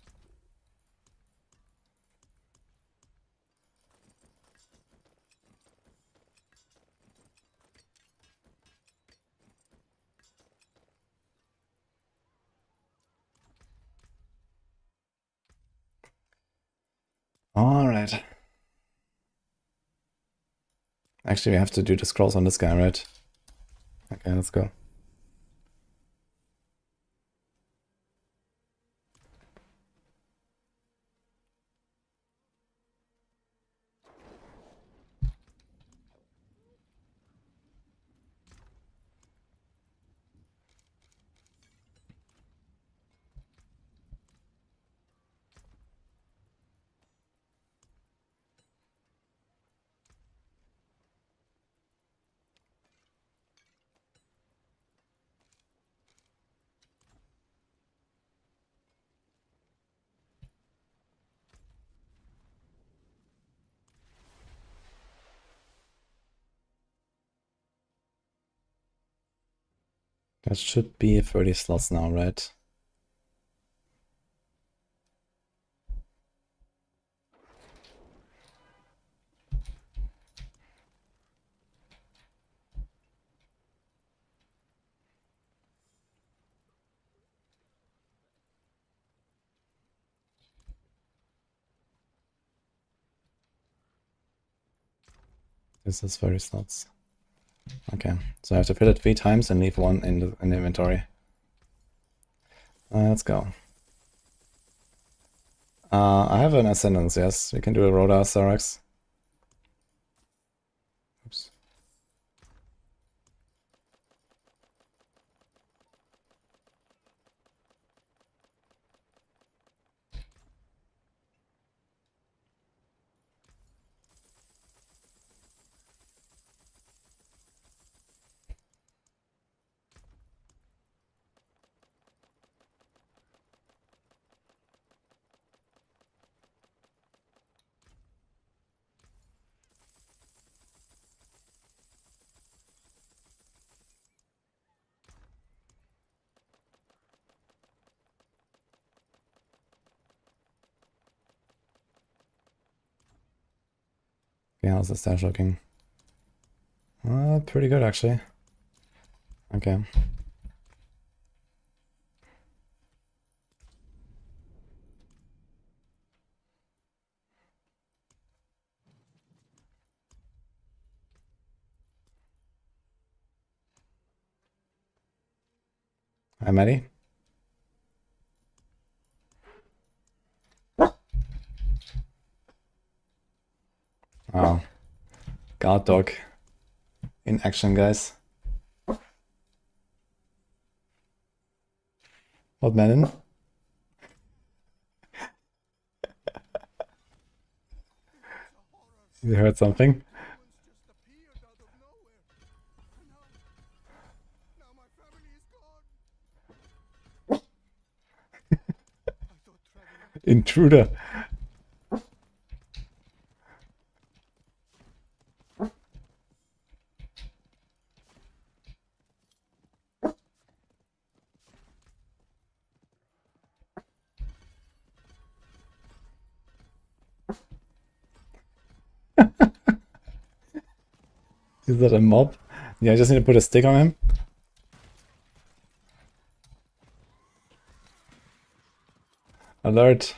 Alright. Actually, we have to do the scrolls on this guy, right? Okay, let's go. That should be 30 slots now, right? This is 30 slots. Okay, so I have to fill it 3 times and leave 1 in the inventory. Let's go. I have an Ascendance, yes. We can do a Rhoda Sarax. Oops. Okay, how's the stash looking? Pretty good actually. Okay. Hi, Maddie. Oh. Guard dog. In action, guys. What, Manon? You heard something? Humans just appeared out of nowhere. And now my family is gone. I thought traveling Intruder. Is that a mob? Yeah, I just need to put a stick on him. Alert.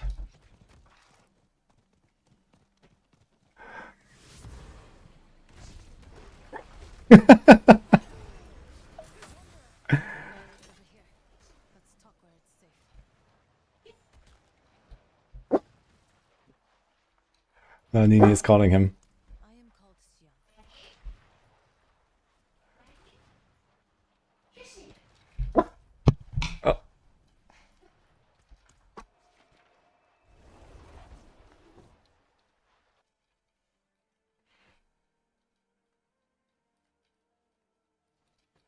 No, Nini is calling him. Oh.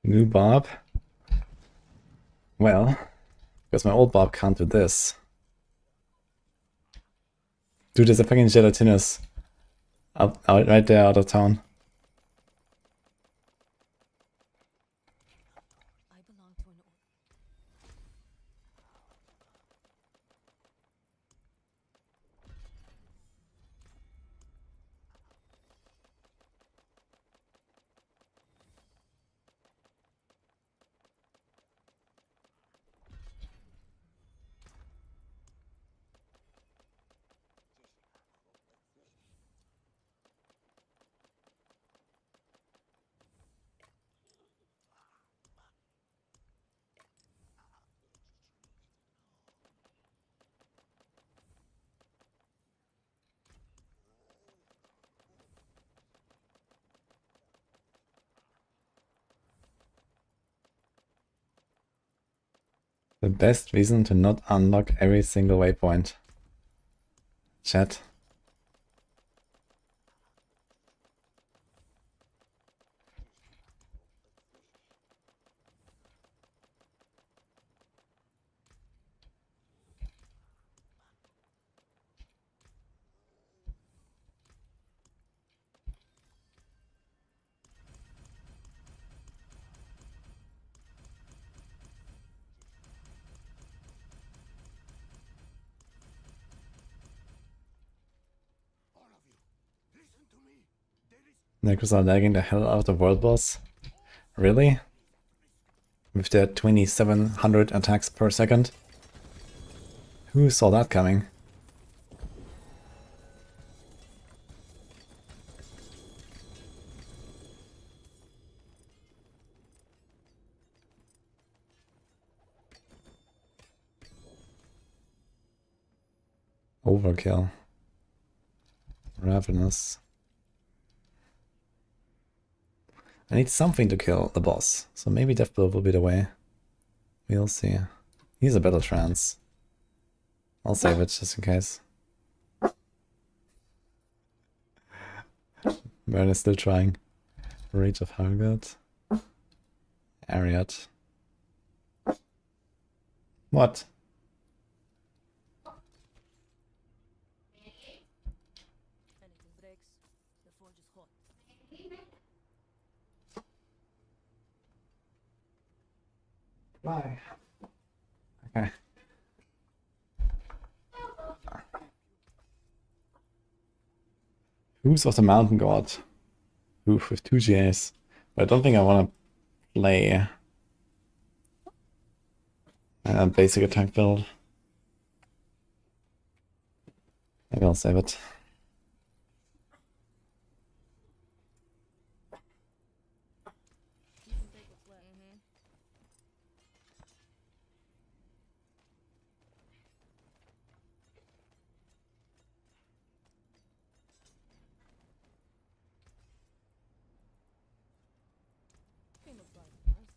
New Barb? Well, because my old Barb can't do this. Dude, there's a fucking gelatinous out right there out of town. The best reason to not unlock every single waypoint. Chat. Necros are lagging the hell out of the world boss. Really? With their 2700 attacks per second? Who saw that coming? Overkill. Ravenous. I need something to kill the boss, so maybe Death Blow will be the way. We'll see. He's a battle trance. I'll save it just in case. Burn is still trying. Rage of Hargot. Ariat. What? Anything breaks, the forge is hot. Why? Okay. Who's of the Mountain God? Oof, with 2 GAs. But I don't think I want to play a basic attack build. Maybe I'll save it. You can take what's left. Came up by nicely.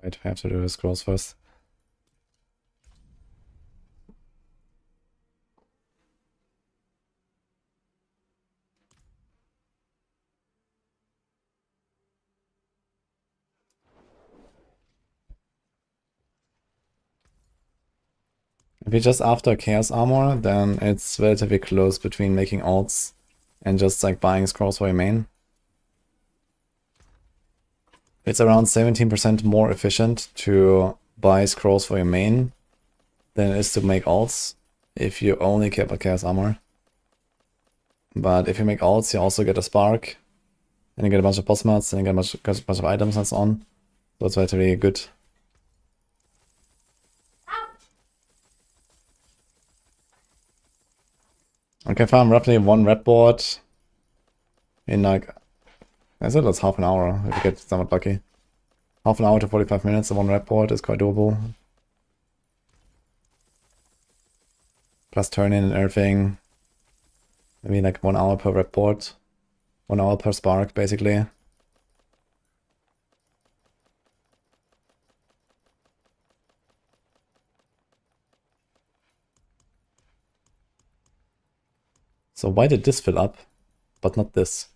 Wait, I have to do the scrolls first. If you're just after Chaos Armor, then it's relatively close between making alts and just like buying scrolls for your main. It's around 17% more efficient to buy scrolls for your main than it is to make alts if you only care about Chaos Armor. But if you make alts, you also get a spark, and you get a bunch of boss mods, and you get a bunch of items and so on. So it's really good. I can farm roughly 1 red board in like, I said that's half an hour if you get somewhat lucky. Half an hour to 45 minutes of 1 red board is quite doable. Plus turn in and everything. Maybe like 1 hour per red board. 1 hour per spark basically. So why did this fill up, but not this?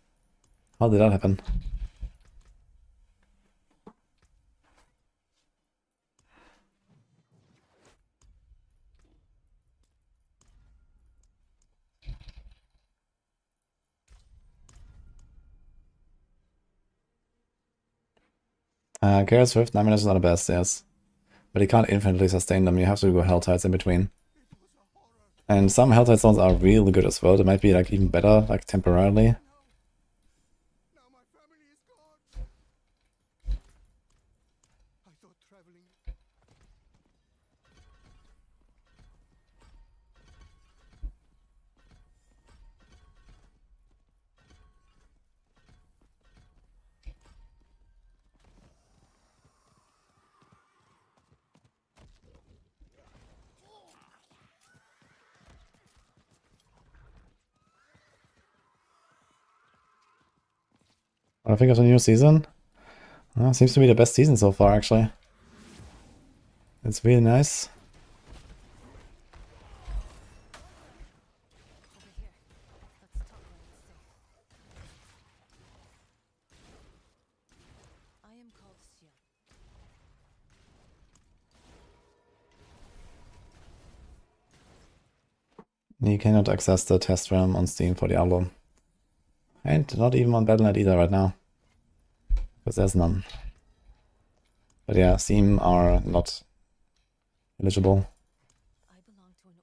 How did that happen? Chaos Rift 9 minutes is not the best, yes. But you can't infinitely sustain them, you have to go Helltides in between. And some Helltide zones are really good as well, they might be like even better, like temporarily. Now my family is gone. I thought traveling. What I think of the new season? Seems to be the best season so far, actually. It's really nice. You cannot access the test realm on Steam for Diablo. And not even on Battle.net either right now. Because there's none. But yeah, Steam are not eligible. I belong to an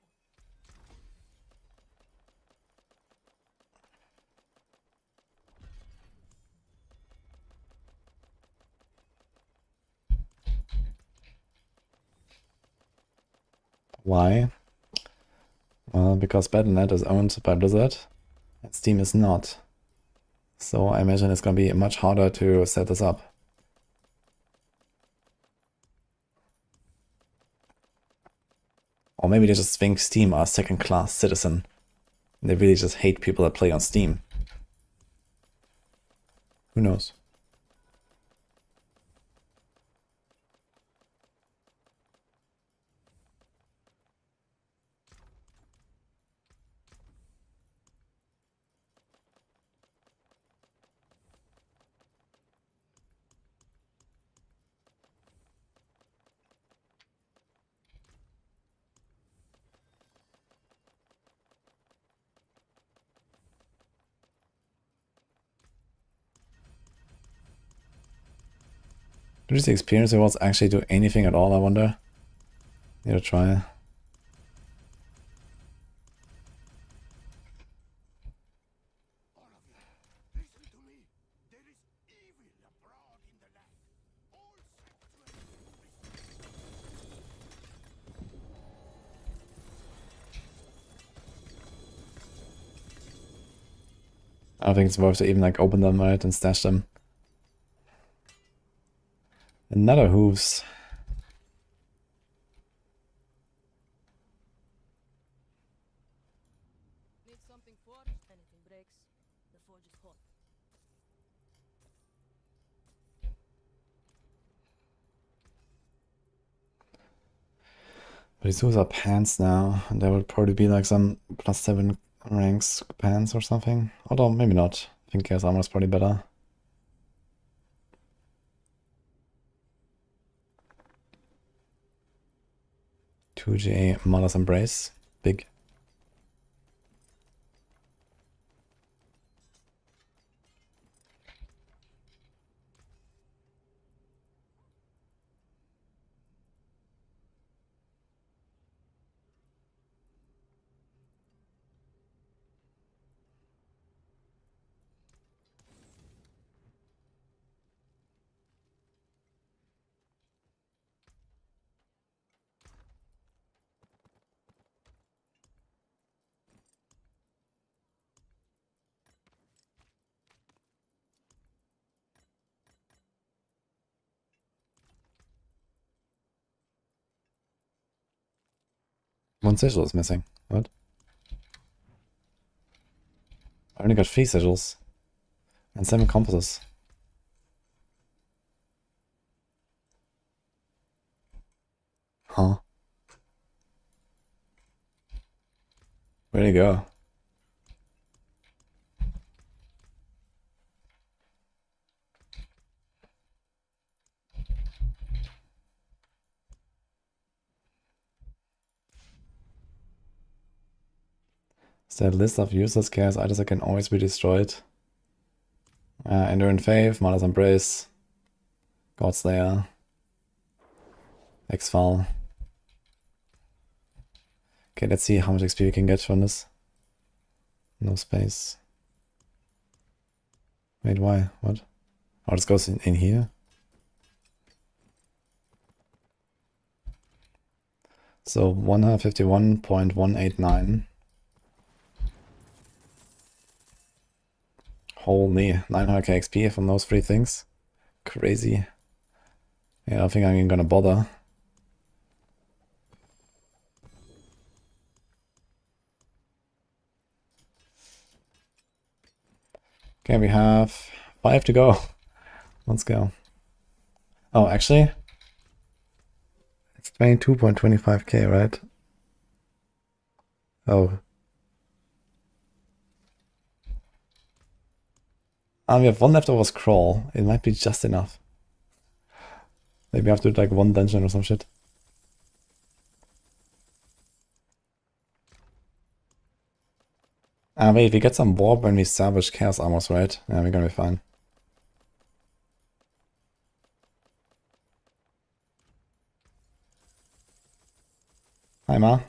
Why? Well, because Battle.net is owned by Blizzard and Steam is not. So I imagine it's gonna be much harder to set this up. Or maybe they just think Steam are a second-class citizen. They really just hate people that play on Steam. Who knows? Do these experience rewards actually do anything at all, I wonder? Need to try. All of you, listen to me. There is evil abroad in the land. All I don't think it's worth to even like open them, right, and stash them. Another hooves. need something forged. Anything breaks, the forge is hot. But these hooves are pants now, and there would probably be like some +7 ranks pants or something. Although maybe not. I think Chaos Armor is probably better. Two GA Mother's Embrace. Big. One sigil is missing. What? I only got 3 sigils. And 7 compasses. Huh? Where'd he go? Is there a list of useless chaos items that can always be destroyed? Enduring Faith, Mother's Embrace, Godslayer, Exile. Okay, let's see how much XP we can get from this. No space. Wait, why? What? Oh, this goes in here? So 151.189. Holy, 900k XP from those 3 things. Crazy. Yeah, I don't think I'm even gonna bother. Okay, we have 5 to go. Let's go. Oh, actually, it's 22.25k, right? Oh. We have 1 leftover scroll. It might be just enough. Maybe I have to do like 1 dungeon or some shit. Ah, wait, we get some warp when we salvage chaos armors, right? Yeah, we're gonna be fine. Hi, Ma.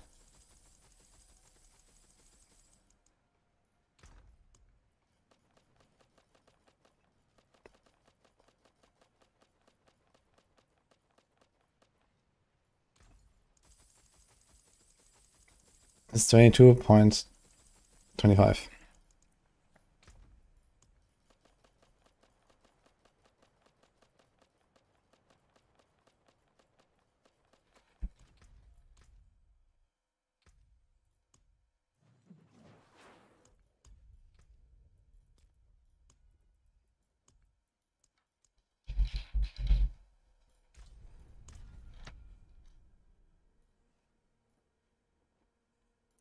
It's 22.25.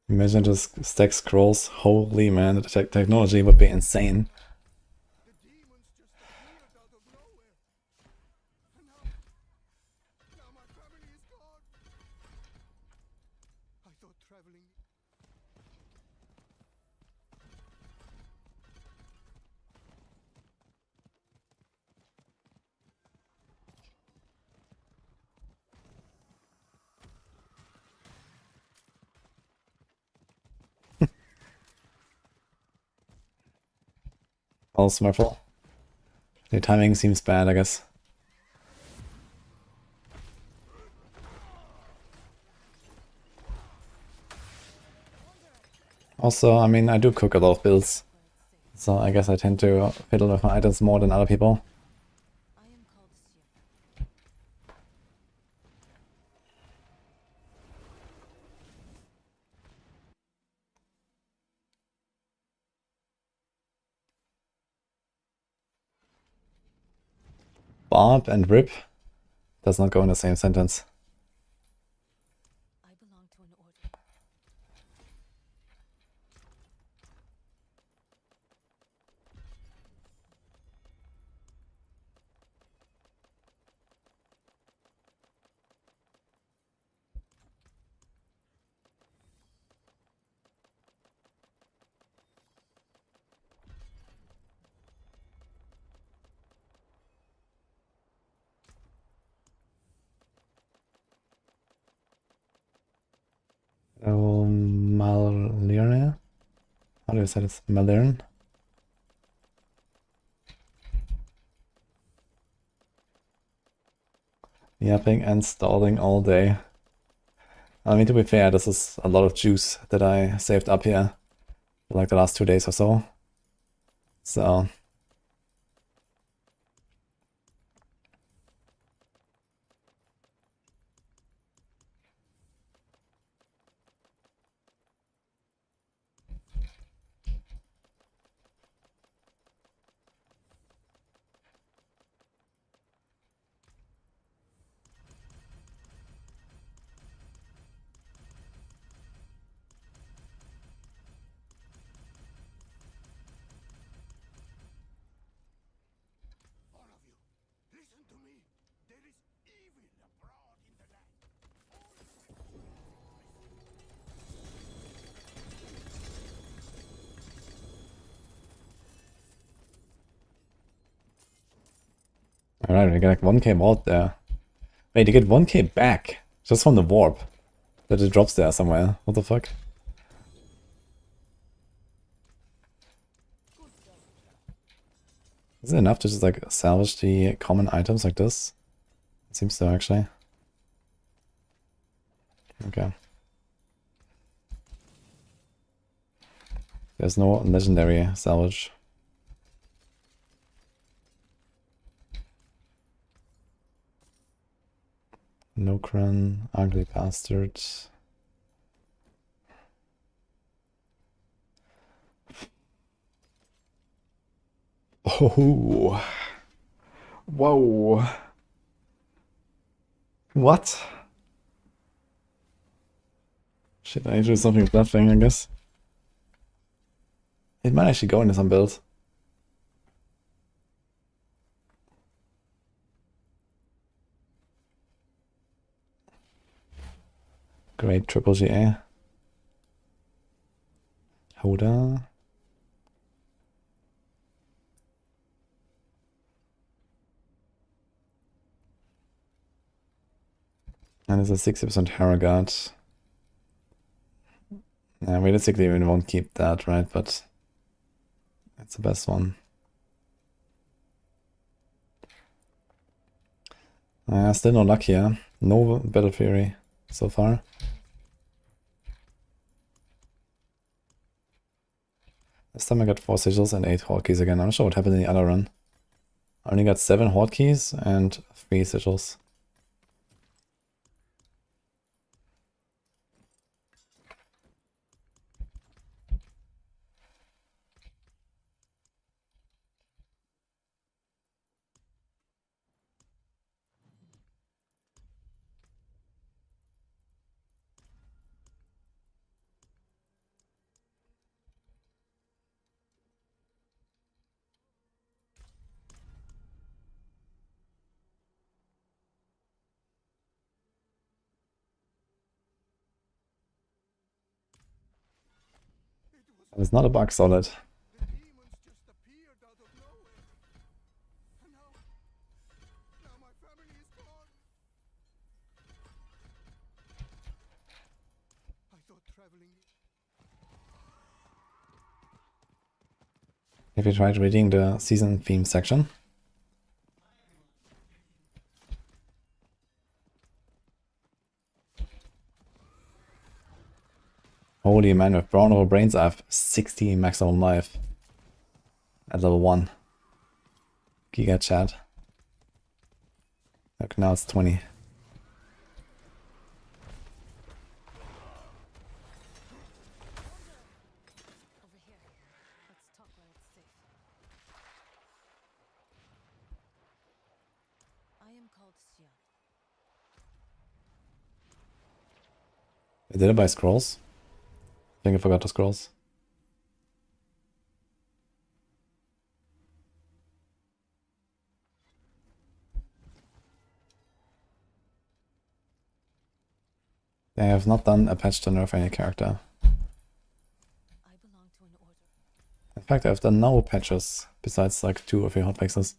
Imagine just stack scrolls. Holy man, the technology would be insane. The demons just appeared out of nowhere. And now my family is gone. I thought traveling. All Smurfle. The timing seems bad, I guess. Also, I mean, I do cook a lot of builds, so I guess I tend to fiddle with my items more than other people. I am called Sorc. Barb and rip does not go in the same sentence. I belong to an order. Oh, Malirne? How do you say this? Malirne? Yapping and stalling all day. I mean, to be fair, this is a lot of juice that I saved up here for like the last 2 days or so. So, All of you, listen to me. There is evil abroad in the land. alright, we get like 1k vault there. Wait, you get 1k back just from the warp that it drops there somewhere. What the fuck? Is it enough to just like salvage the common items like this? It seems so, actually. Okay. There's no legendary salvage. Nokran, ugly bastard. Oh, whoa. What? Shit, I need to do something with that thing, I guess. It might actually go into some builds. Great triple GA. Hoda. And it's a 60% Harrogate. Yeah, realistically we won't keep that, right? But it's the best one. Still no luck here. No Battle Fury so far. This time I got 4 sigils and 8 hotkeys again. I'm not sure what happened in the other run. I only got 7 hotkeys and 3 sigils. It's not a bug solid. The demons just appeared out of nowhere. And now my family is gone. I thought traveling. Have you tried reading the season theme section? Holy man, with Brown over Brains I have 60 maximum life at level 1. Giga chat. Look, now it's 20. Over here. Let's talk where it's safe. I am called Sia. Did I buy scrolls? I think I forgot the scrolls. They have not done a patch to nerf any character. I belong to an order. In fact, I've done no patches besides like 2 or 3 hotfixes.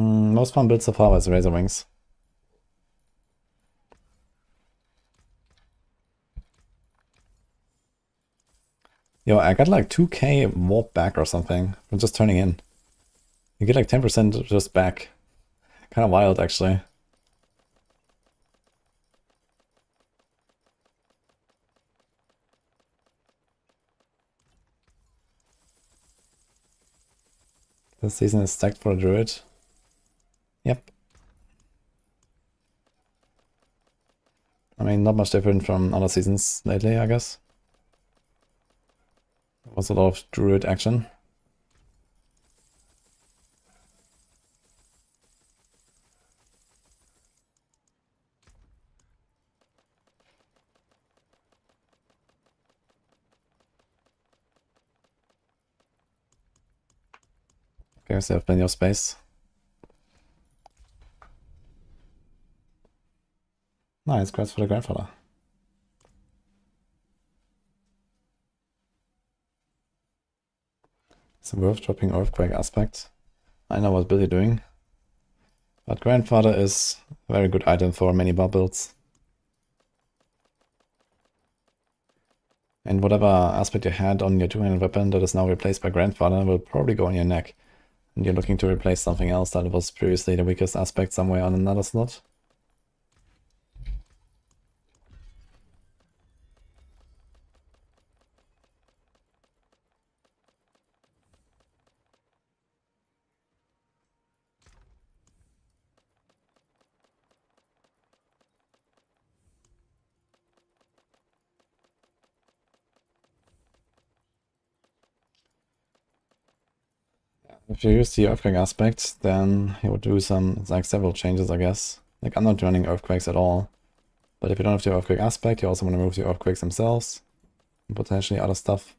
Most fun build so far was Razor Wings. Yo, I got like 2k warp back or something from just turning in. You get like 10% just back. Kind of wild, actually. This season is stacked for a Druid. Yep. I mean, not much different from other seasons lately, I guess. There was a lot of Druid action. Okay, we still have plenty of space. Nice, congrats for the grandfather. It's worth dropping Earthquake aspect. I know what Billy doing. But grandfather is a very good item for many bar builds. And whatever aspect you had on your two-handed weapon that is now replaced by grandfather will probably go on your neck. And you're looking to replace something else that was previously the weakest aspect somewhere on another slot. If you use the Earthquake aspect, then you would do some, like several changes, I guess. Like, I'm not running Earthquakes at all. But if you don't have the Earthquake aspect, you also want to remove the Earthquakes themselves. And potentially other stuff.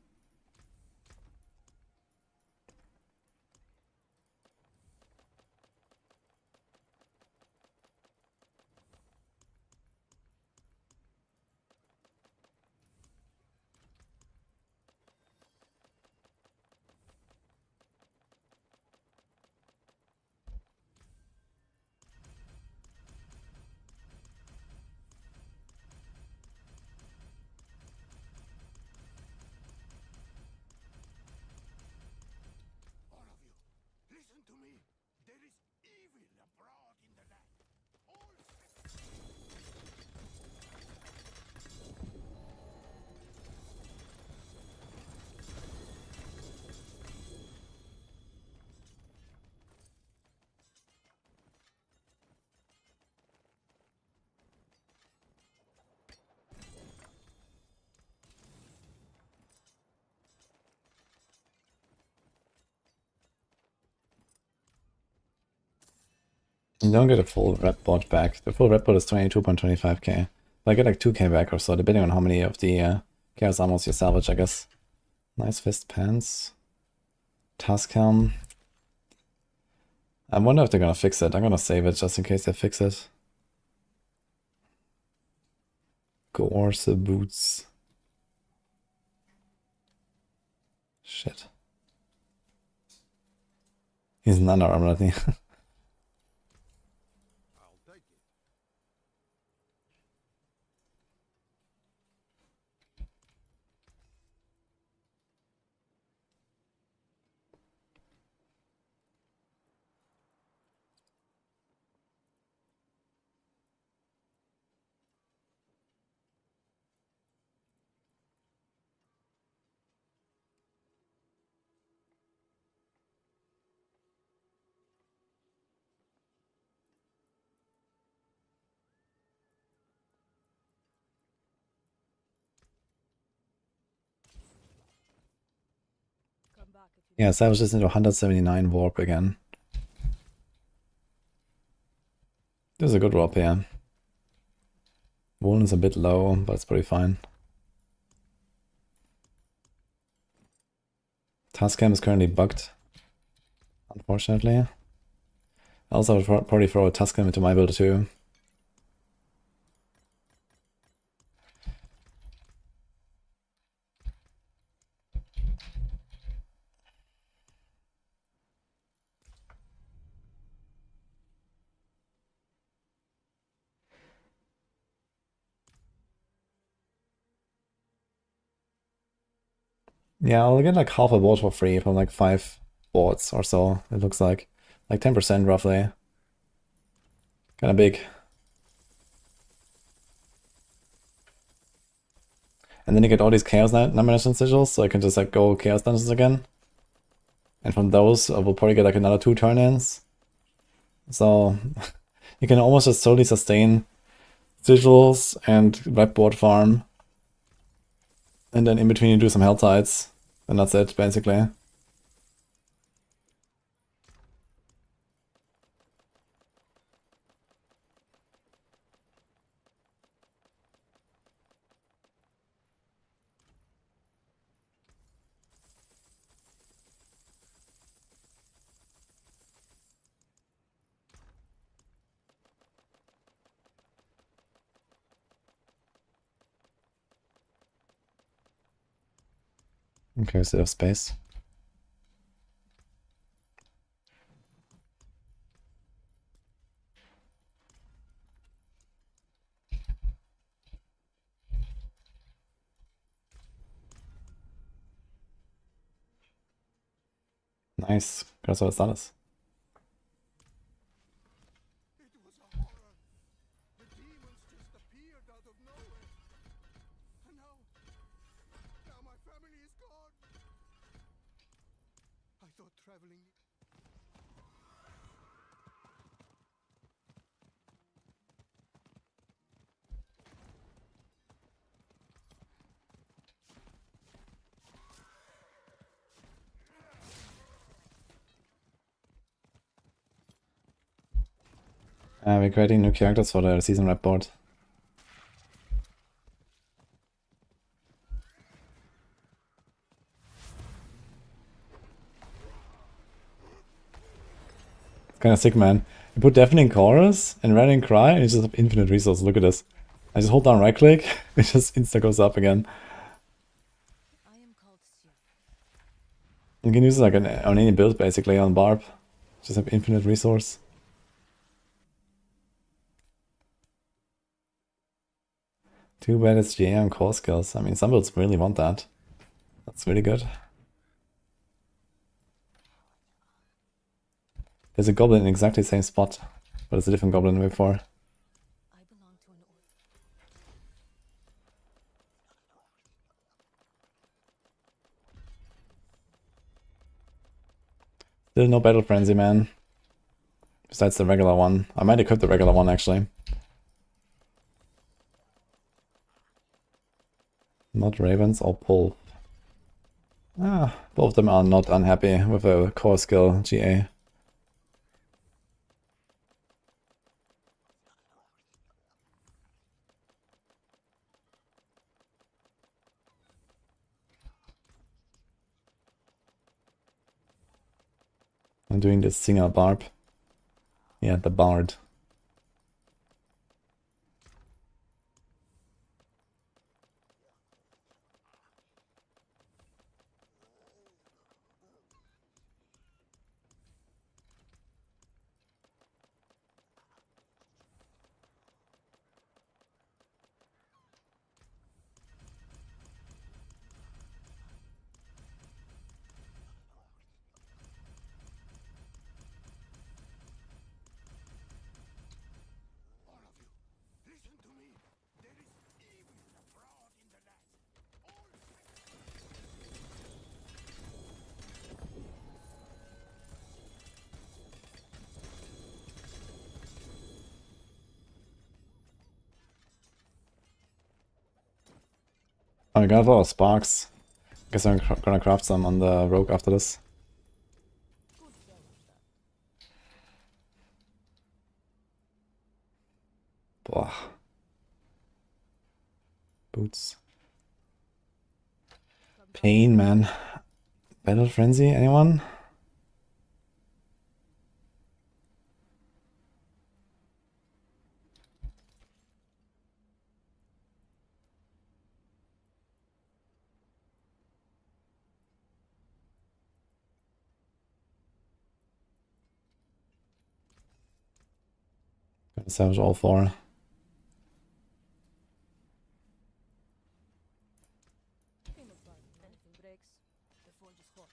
You don't get a full rep bot back. The full rep bot is 22.25k. But I get like 2k back or so, depending on how many of the Chaos Armors you salvage, I guess. Nice Fist Pants. Task Helm. I wonder if they're gonna fix it. I'm gonna save it just in case they fix it. Gorse Boots. Shit. He's an Under Armor, I think. I'll take it. Come back if you Yeah, salvage this into 179 warp again. This is a good warp here. Wound is a bit low, but it's pretty fine. Tascam is currently bugged, unfortunately. Also, I would probably throw a Tascam into my build too. Yeah, I'll get like half a board for free from like 5 boards or so, it looks like. Like 10% roughly. Kinda big. And then you get all these Chaos Nomination Sigils, so I can just like go Chaos Dungeons again. And from those, I will probably get like another 2 turn-ins. So, you can almost just solely sustain Sigils and red board farm. And then in between you do some Hell Tides. And that's it, basically. Okay, so of space. Nice. That's what it's done. It was a horror. The demons just appeared out of nowhere. And now my family is gone. I thought traveling. We're creating new characters for the season rep board. It's kind of sick, man. You put Deafening Chorus and Rallying Cry, and you just have infinite resources. Look at this. I just hold down right click, it just insta goes up again. I am called Sorc. You can use it like on any build basically on Barb. Just have infinite resource. Too bad it's GA on core skills. I mean, some builds really want that. That's really good. There's a goblin in exactly the same spot, but it's a different goblin than before. I belong to an order. Still no Battle Frenzy, man. Besides the regular one. I might equip the regular one, actually. Not Ravens or Pull. Ah, both of them are not unhappy with a core skill GA. I'm doing this singer Barb. Yeah, the bard. All of you, listen to me. There is evil abroad in the land. All Oh, I got a lot of sparks. Guess I'm gonna craft some on the rogue after this. Boah. Boots. Pain, man. Battle Frenzy, anyone? Gonna salvage all 4. Came apart. Anything breaks, the forge is hot.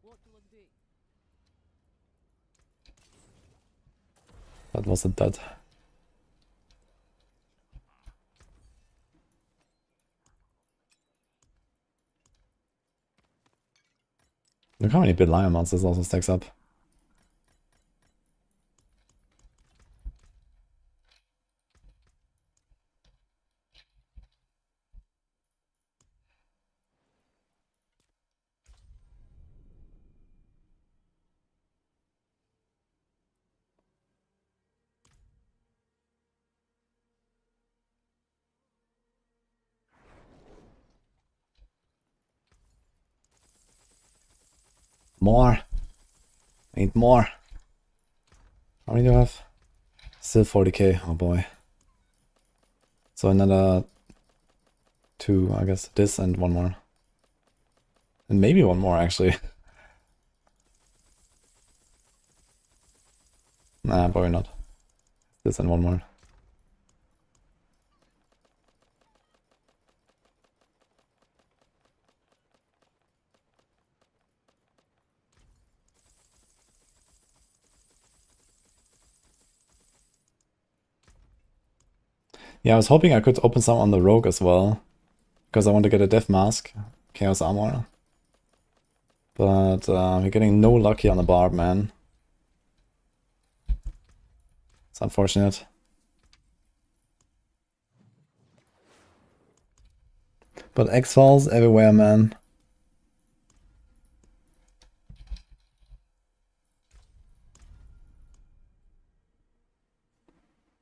What will it be? That was a dud. Look how many bit lion monsters also stacks up. More. I need more. How many do I have? Still 40k. Oh boy. So another 2, I guess. This and 1 more. And maybe 1 more, actually. Nah, probably not. This and 1 more. Yeah, I was hoping I could open some on the rogue as well. Because I want to get a death mask. Chaos armor. But we're getting no lucky on the barb, man. It's unfortunate. But X-Files everywhere, man.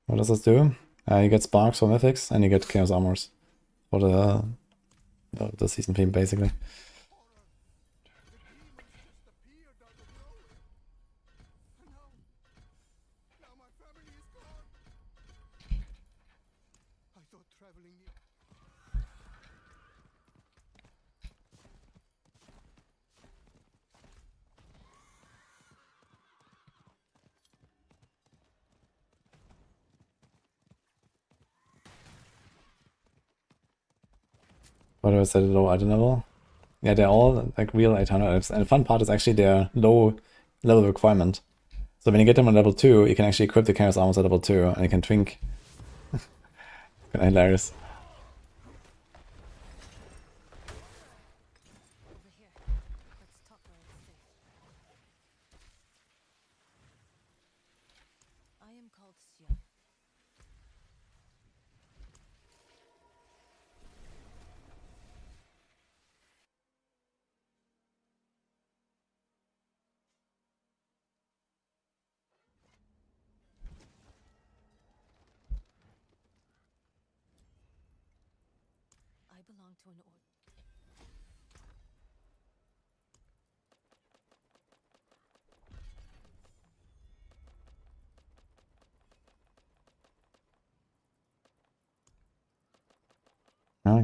What does this do? You get sparks for mythics and you get chaos armors for the season theme, basically. the demons just appeared out of nowhere. And now my family is gone. I thought traveling near. Why do I set it low item level? Yeah, they're all like real 800 items. And the fun part is actually their low level requirement. So when you get them on level 2, you can actually equip the chaos armors at level 2 and you can twink. Kinda hilarious. Over here. Let's talk where it's safe. I am called Sia. I belong to an order.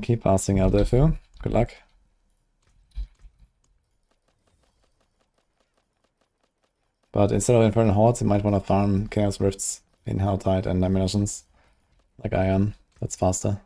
keep passing out there, Phil. Good luck. But instead of Infernal Hordes, you might want to farm Chaos Rifts in Helltide and Dimensions, like I am. That's faster.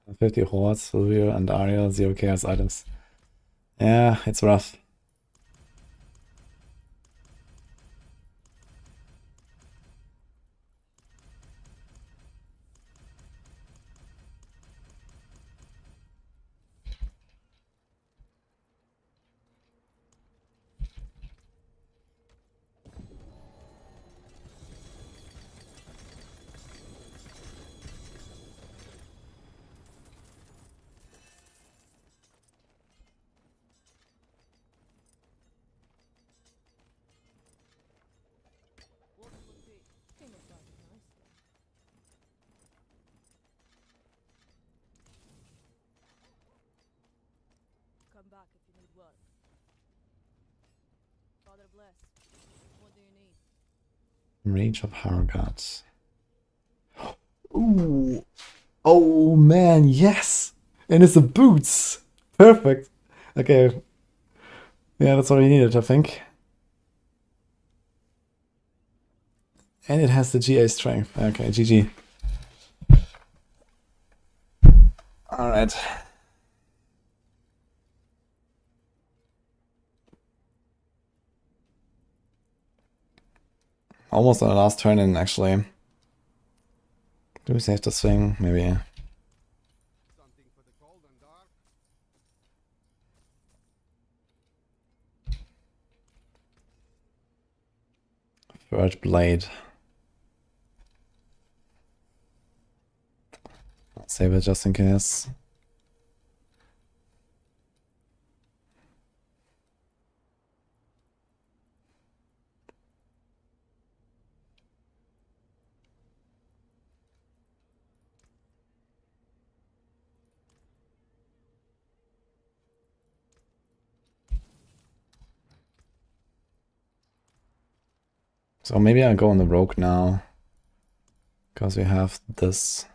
And 50 hordes, Sylvia and Ariel, 0 chaos items. Yeah, it's rough. What will it be? Came up rather nicely. Come back if you need work. Father bless. What do you need? Range of Hargots. Ooh. Oh man, yes! And it's the boots! Perfect! Okay. Yeah, that's what we needed, I think. And it has the GA strength. Okay, GG. Alright. Almost on the last turn in, actually. Do we save this thing? Maybe. Something for the cold and dark. Third blade. I'll save it just in case. So maybe I'll go on the rogue now. Because we have this.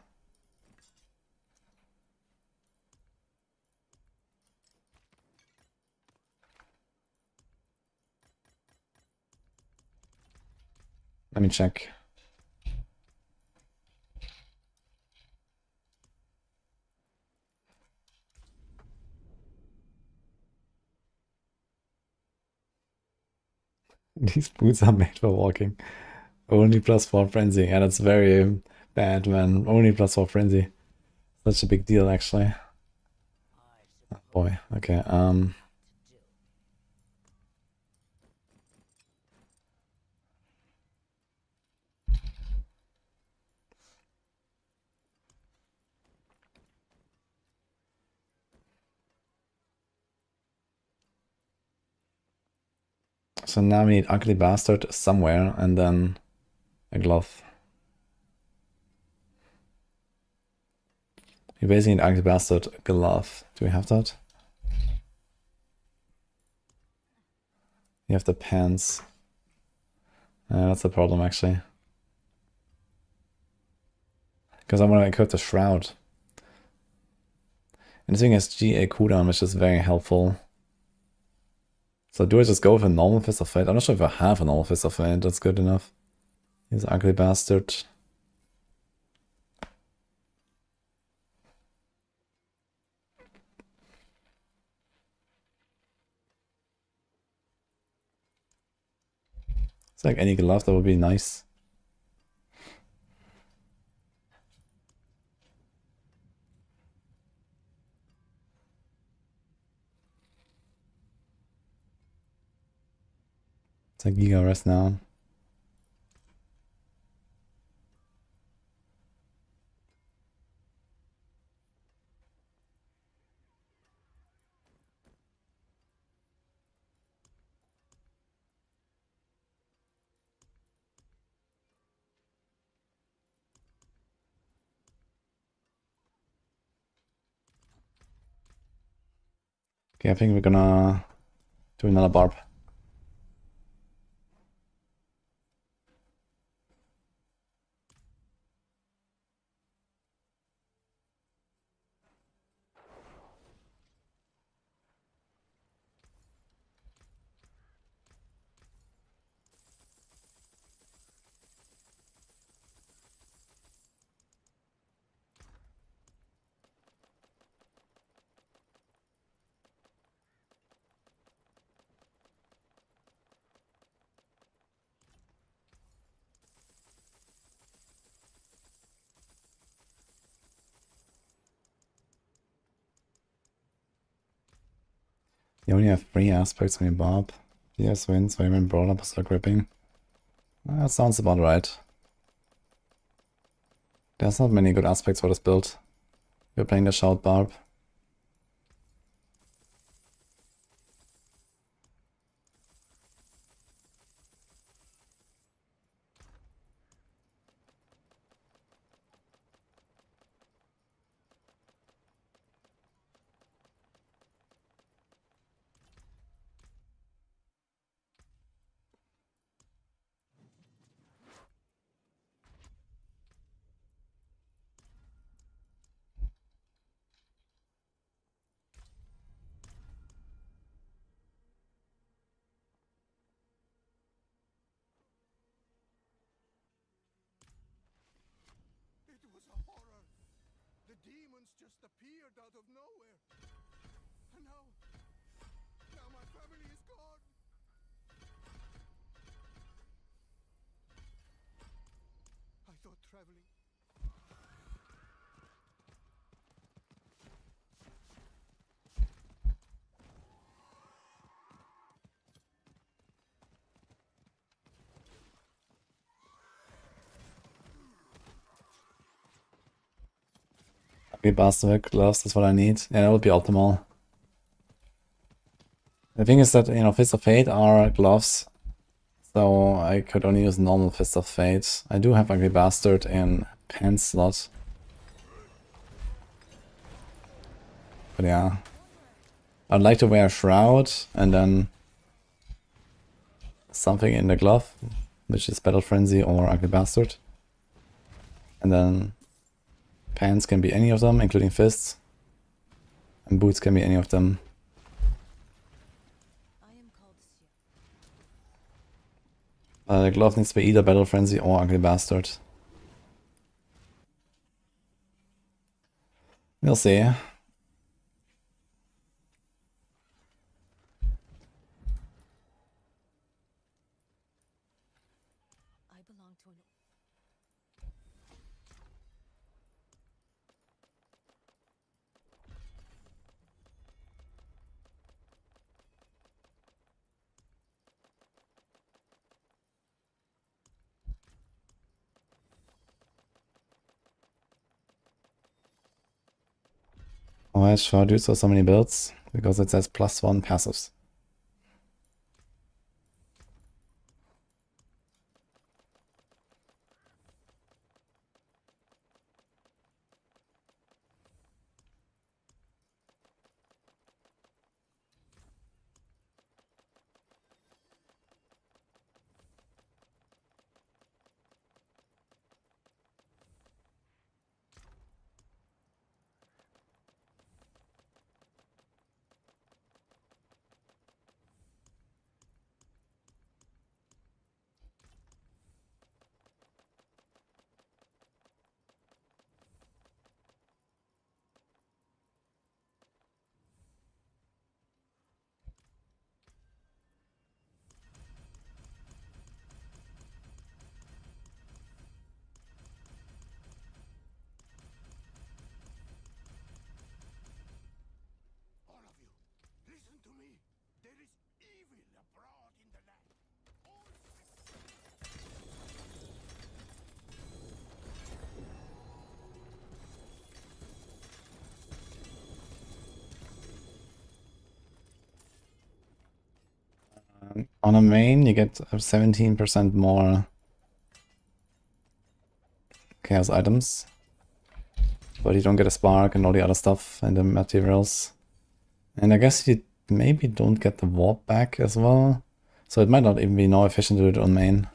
Let me check. These boots are made for walking. Only +4 frenzy. Yeah, that's very bad, man. Only +4 frenzy. Such a big deal, actually. Oh boy. Okay. So now we need Ugly Bastard somewhere, and then a glove. We basically need Ugly Bastard glove. Do we have that? You have the pants. That's the problem, actually. Because I want to equip the Shroud. And this thing has GA cooldown, which is very helpful. So do I just go with a normal Fist of Fate? I'm not sure if I have a normal Fist of Fate. That's good enough. He's Ugly Bastard. It's like any glove, that would be nice. It's like Giga Rest now. Okay, I think we're gonna do another Barb. You only have 3 aspects on your Barb. Yes, wins, Vehement Brawler, Berserker Gripping. That sounds about right. There's not many good aspects for this build. You're playing the Shout Barb. It was a horror. The demons just appeared out of nowhere. And now my family is gone. I thought traveling. Okay, Bastard gloves, that's what I need. Yeah, that would be optimal. The thing is that, you know, Fist of Fate are gloves, so I could only use normal Fist of Fate. I do have Ugly Bastard in pants slot. But yeah. I'd like to wear a Shroud and then something in the glove, which is Battle Frenzy or Ugly Bastard. And then pants can be any of them, including fists. And boots can be any of them. I am called Sir. The glove needs to be either Battle Frenzy or Ugly Bastard. We'll see. I belong to an Why should I do so many builds? Because it says +1 passives. All of you, listen to me. There is evil abroad in the land. All On a main, you get 17% more chaos items. But you don't get a spark and all the other stuff and the materials. And I guess you maybe don't get the warp back as well. So it might not even be more efficient to do it on main.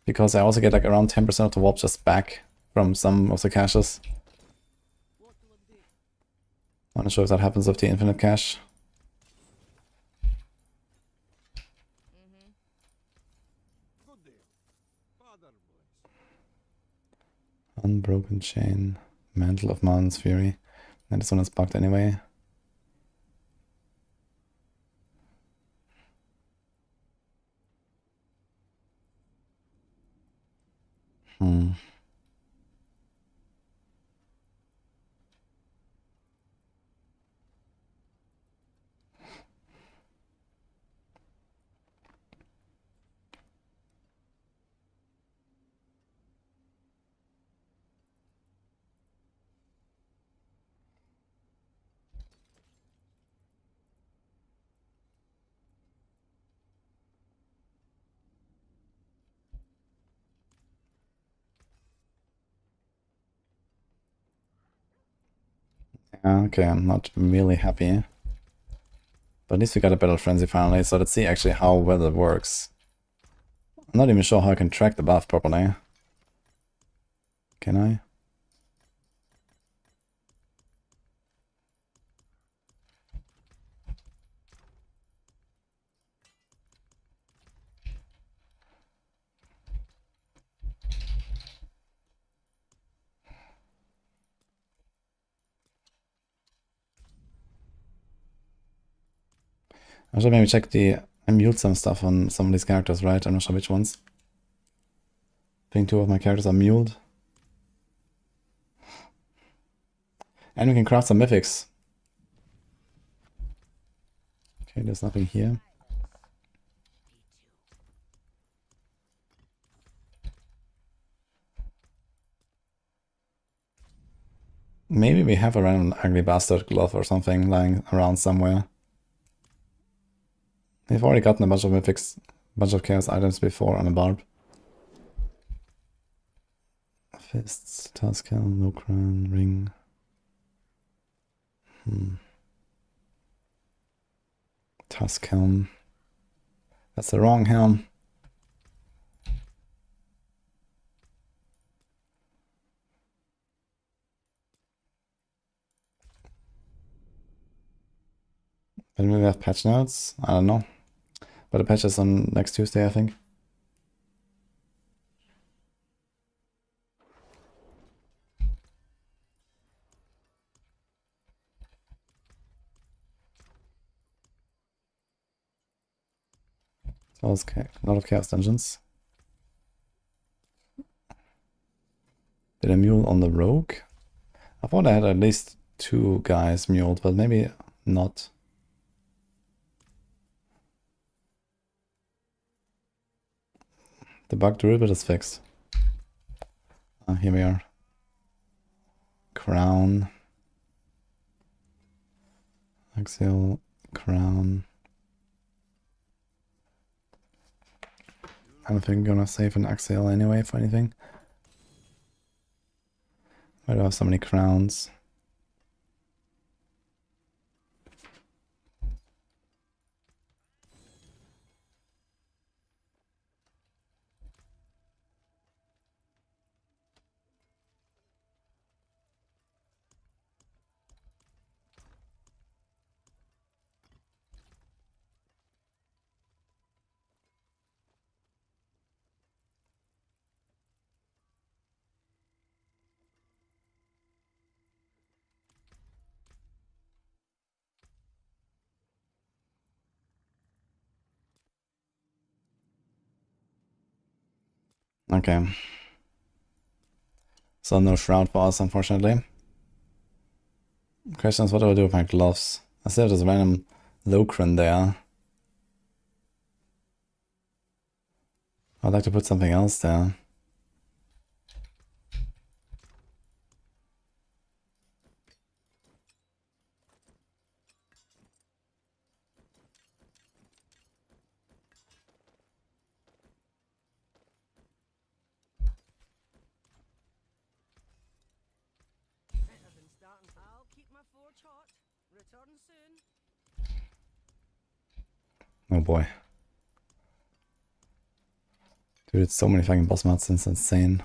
Because I also get like around 10% of the warp just back from some of the caches. I'm not sure if that happens with the infinite cache. Good deal. Father bless. Unbroken Chain, Mantle of Mountain's Fury. And this one is bugged anyway. Hmm. Yeah, okay, I'm not really happy. But at least we got a Battle Frenzy finally, so let's see actually how well it works. I'm not even sure how I can track the buff properly. Can I? I should maybe check I mute some stuff on some of these characters, right? I'm not sure which ones. I think 2 of my characters are muled. And we can craft some mythics. Okay, there's nothing here. Maybe we have a random ugly bastard glove or something lying around somewhere. We've already gotten a bunch of mythics, bunch of chaos items before on a Barb. Fists, Tusk Helm, no crown, ring. Tusk Helm. That's the wrong helm. When we have patch notes? I don't know. But the patch is on next Tuesday, I think. So it's a lot of chaos dungeons. Did I mule on the rogue? I thought I had at least 2 guys muled, but maybe not. The bug Druid is fixed. Here we are. Crown. Exile. Crown. I don't think I'm gonna save an Exile anyway for anything. Why do I have so many crowns? Okay. So no shroud for us, unfortunately. Question is, what do I do with my gloves? I still have this random Locran there. I'd like to put something else there. Better than starting. I'll keep my forge hot. Return soon. Oh boy. Dude, it's so many fucking boss mods, it's insane.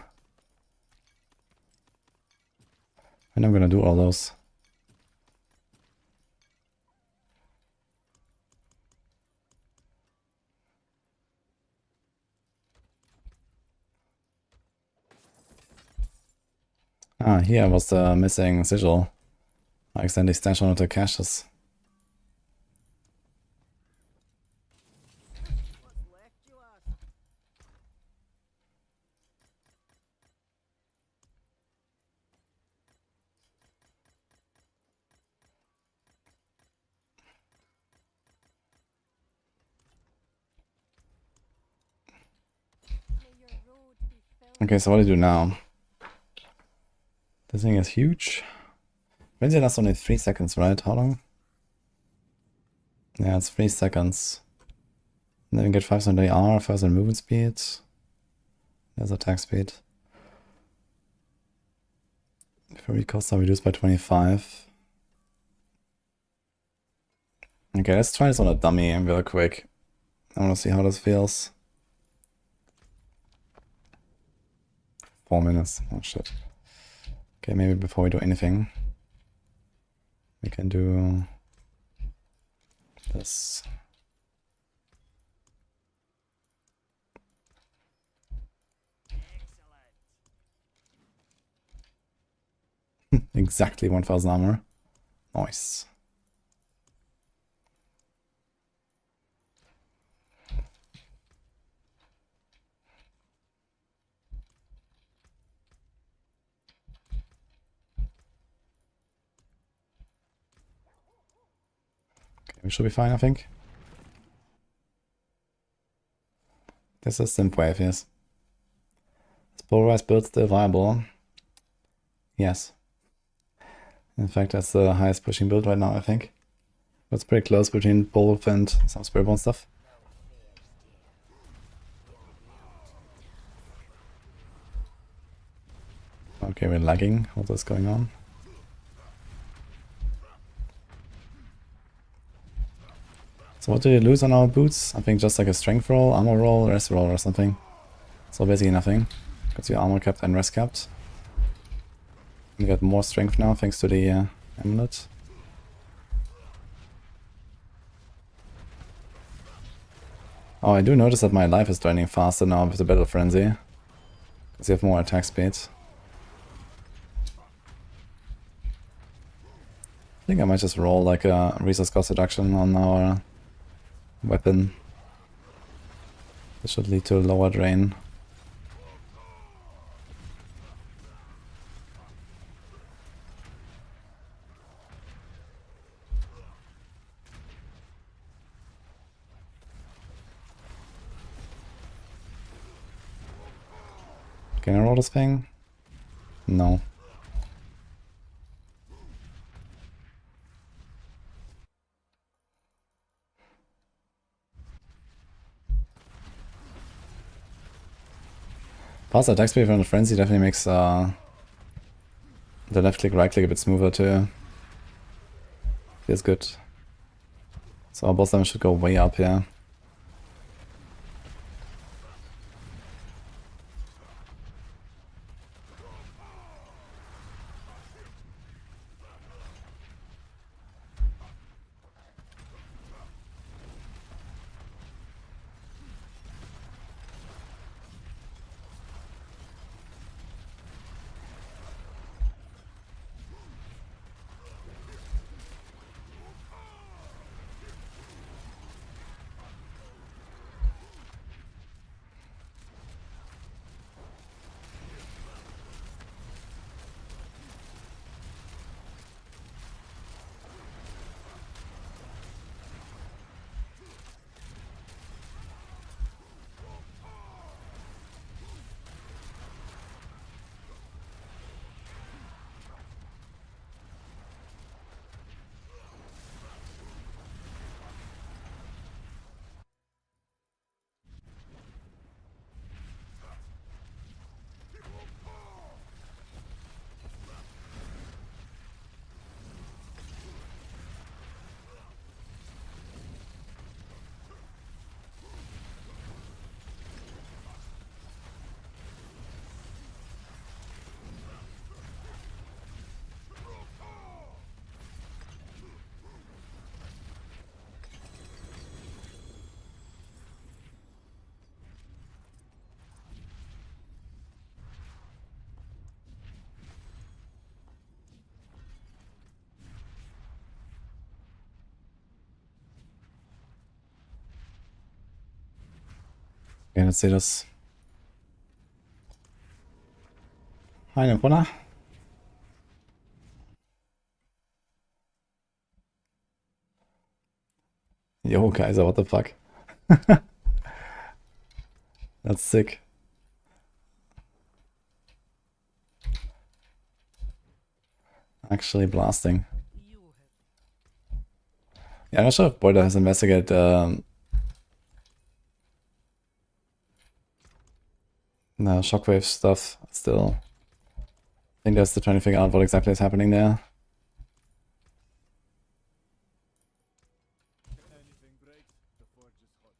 And I'm gonna do all those. Ah, here was the missing sigil. I accidentally stashed one of the caches. What's left, you ask? May your road be filled Okay, so what do I do now? This thing is huge. Frenzy lasts only 3 seconds, right? How long? Yeah, it's 3 seconds. And then we get 500 AR, 500 movement speed. There's attack speed. Fairy costs are reduced by 25. Okay, let's try this on a dummy real quick. I want to see how this feels. 4 minutes. Oh shit. Okay, maybe before we do anything, we can do this. Exactly 1000 armor. Nice. Okay, we should be fine, I think. This is Synthwave, yes. Is polarized build still viable? Yes. In fact, that's the highest pushing build right now, I think. It's pretty close between both and some Spiritborn stuff. Okay, we're lagging. What is going on? So what do you lose on our boots? I think just like a strength roll, armor roll, rest roll or something. So basically nothing. Because your armor capped and rest capped. You get more strength now thanks to the amulet. Oh, I do notice that my life is draining faster now with the Battle Frenzy. Because you have more attack speed. I think I might just roll like a resource cost reduction on our weapon. This should lead to a lower drain. Can I roll this thing? No. Fast attack speed from the Frenzy definitely makes the left click, right click a bit smoother too. Feels good. So our boss damage should go way up here. Okay, let's see this. Hi, Nepona. Yo, Kaiser, what the fuck? That's sick. Actually blasting. Yeah, I'm not sure if Boyda has investigated the shockwave stuff still. I think they're still trying to figure out what exactly is happening there. Anything breaks, the forge is hot.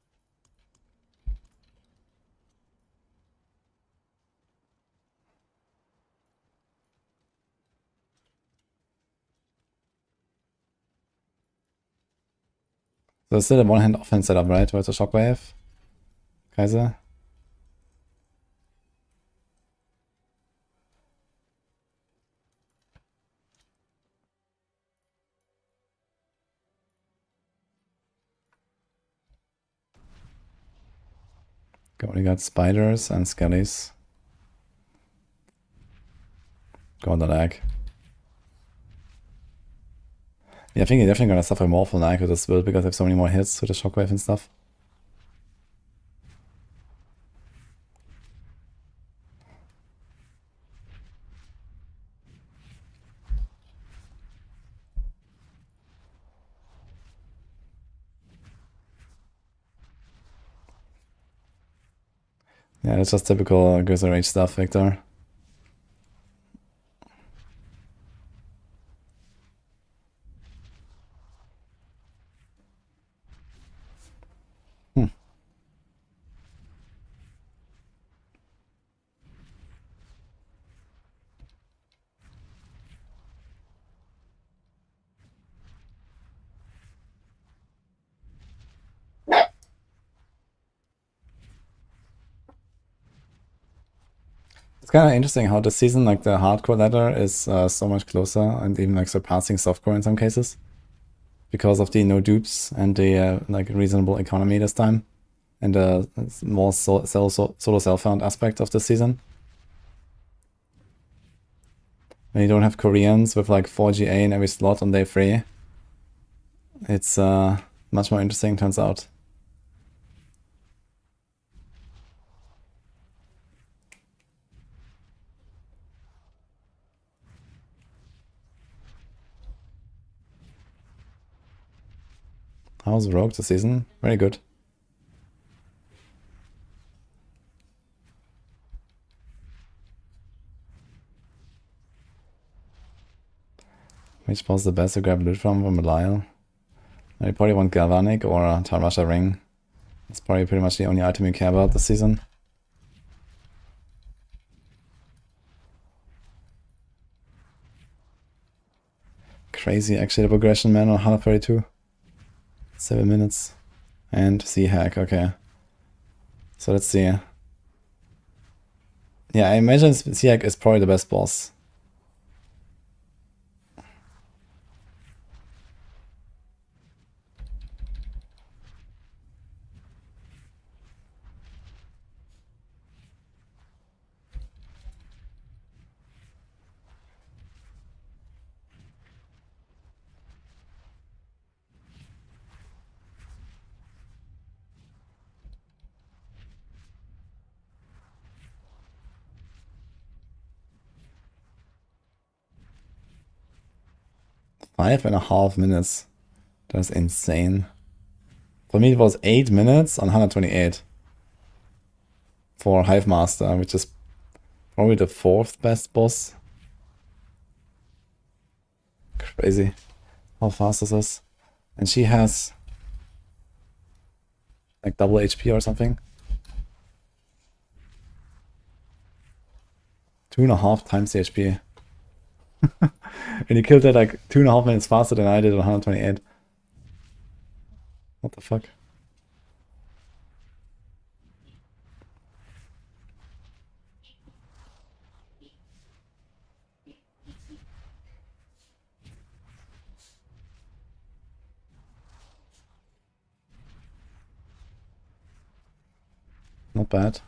So it's still a one-hand offense setup, right? Where it's a shockwave. Kaiser. We got spiders and skellies. Go on the lag. Yeah, I think you're definitely gonna suffer more from lag with this build because I have so many more hits with the shockwave and stuff. Yeah, it's just typical Grizzly Rage stuff, Victor. It's kind of interesting how this season, like the hardcore ladder is so much closer and even like surpassing softcore in some cases. Because of the no dupes and the like reasonable economy this time. And the more solo self-found aspect of this season. When you don't have Koreans with like 4 GA in every slot on day 3. It's much more interesting, turns out. How's Rogue this season? Very good. Which boss the best to grab loot from Belial? You probably want Galvanic or a Tarasha Ring. That's probably pretty much the only item you care about this season. Crazy actually the progression, man, on 132. 7 minutes. And C-Hack, okay. So let's see. Yeah, I imagine C-Hack is probably the best boss. Five and a half minutes. That's insane. For me, it was 8 minutes on 128 for Hive Master, which is probably the 4th best boss. Crazy how fast this is. And she has like double HP or something. 2.5 times the HP. And he killed it like 2.5 minutes faster than I did on 128. What the fuck? Not bad.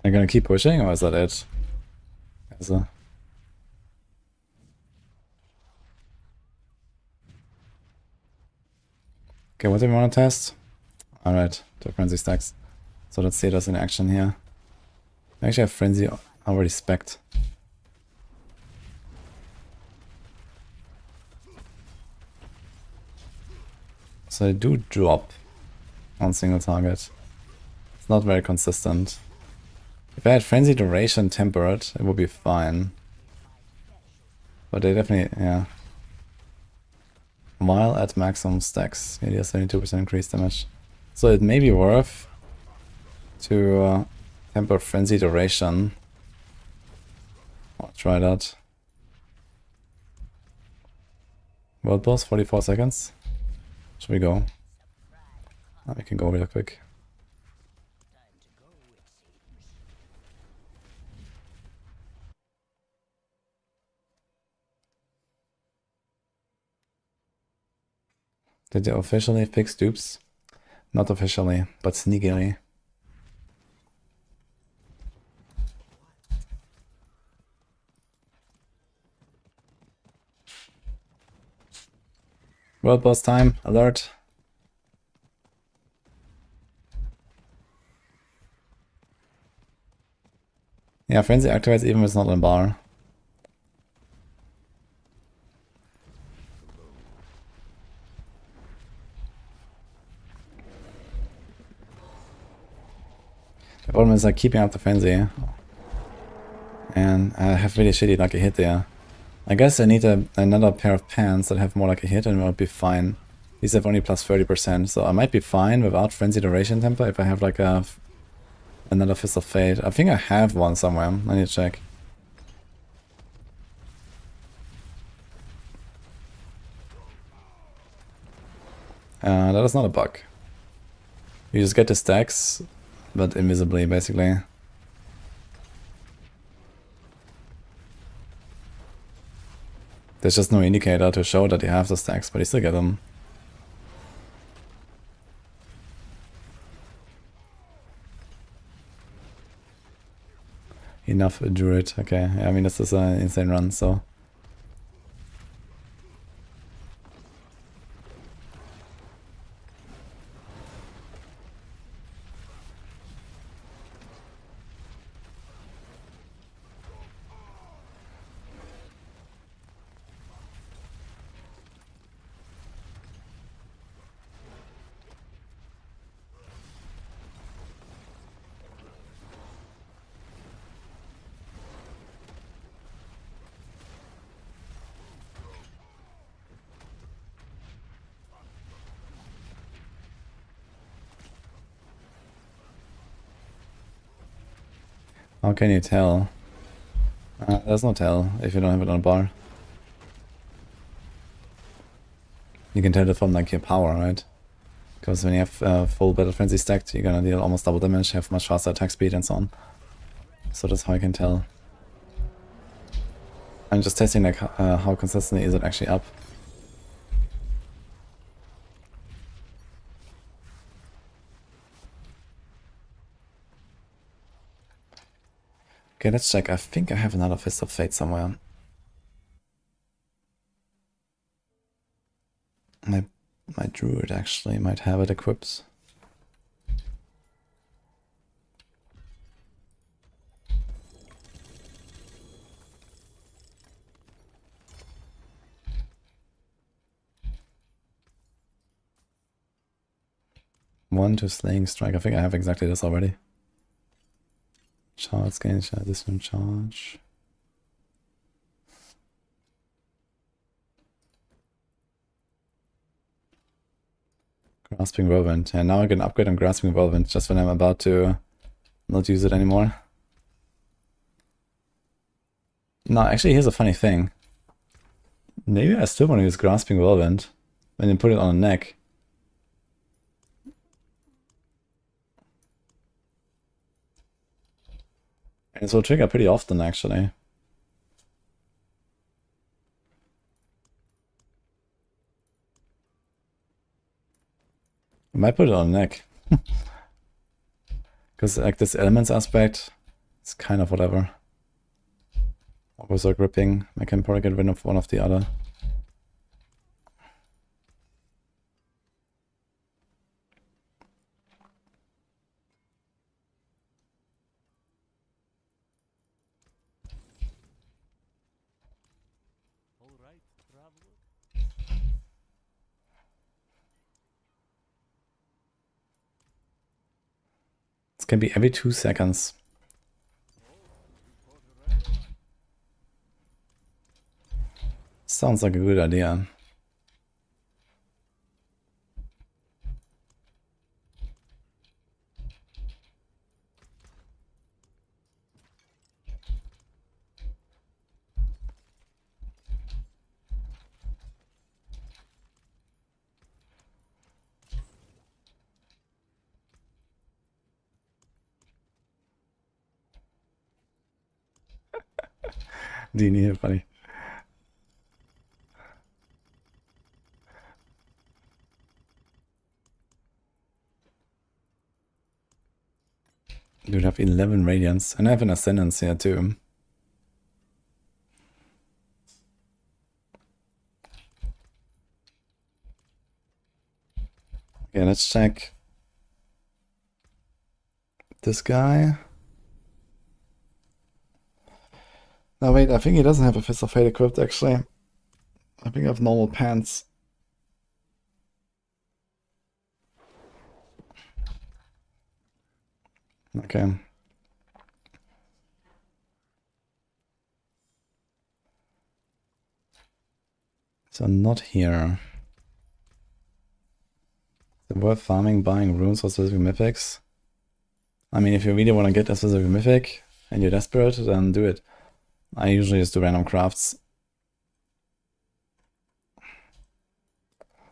Are you gonna keep pushing, or is that it? Is a... Okay, what do we want to test? Alright, the frenzy stacks. So let's see this in action here. I actually have frenzy already spec'd. So they do drop on single target. It's not very consistent. If I had frenzy duration tempered, it would be fine. But they definitely, yeah. While at maximum stacks, it is 72% increased damage. So it may be worth to temper frenzy duration. I'll try that. World boss, 44 seconds. Should we go? We can go real quick. Did they officially fix dupes? Not officially, but sneakily. World boss time, alert. Yeah, frenzy activates even if it's not in bar. The problem is like keeping up the frenzy. And I have really shitty lucky hit there. I guess I need another pair of pants that have more lucky hit and we'll be fine. These have only plus 30%, so I might be fine without frenzy duration temper if I have like another Fist of Fate. I think I have one somewhere. I need to check. That is not a bug. You just get the stacks, but invisibly, basically. There's just no indicator to show that you have the stacks, but you still get them. Enough Druid. Okay, yeah, I mean, this is an insane run, so... How can you tell? There's no tell if you don't have it on a bar. You can tell it from like your power, right? Because when you have full Battle Frenzy stacked, you're gonna deal almost double damage, have much faster attack speed and so on. So that's how I can tell. I'm just testing like how consistently is it actually up. Okay, let's check. I think I have another Fist of Fate somewhere. My Druid actually might have it equipped. One to Slaying Strike. I think I have exactly this already. Charge gain, additional charge. Grasping Whirlwind. Yeah, now I can upgrade on Grasping Whirlwind just when I'm about to not use it anymore. No, actually, here's a funny thing. Maybe I still want to use Grasping Whirlwind when you put it on a neck. And it will trigger pretty often, actually. I might put it on a neck. Because like this elements aspect, it's kind of whatever. Berserk gripping, I can probably get rid of one of the other. All right, traveler. This can be every 2 seconds. Sounds like a good idea. Dini here, buddy. Dude, I have 11 radiance, and I have an ascendance here too. Okay, let's check this guy. No, wait, I think he doesn't have a Fist of Fate equipped, actually. I think I have normal pants. Okay. So not here. Is it worth farming, buying runes for specific mythics? I mean, if you really want to get a specific mythic and you're desperate, then do it. I usually just do random crafts.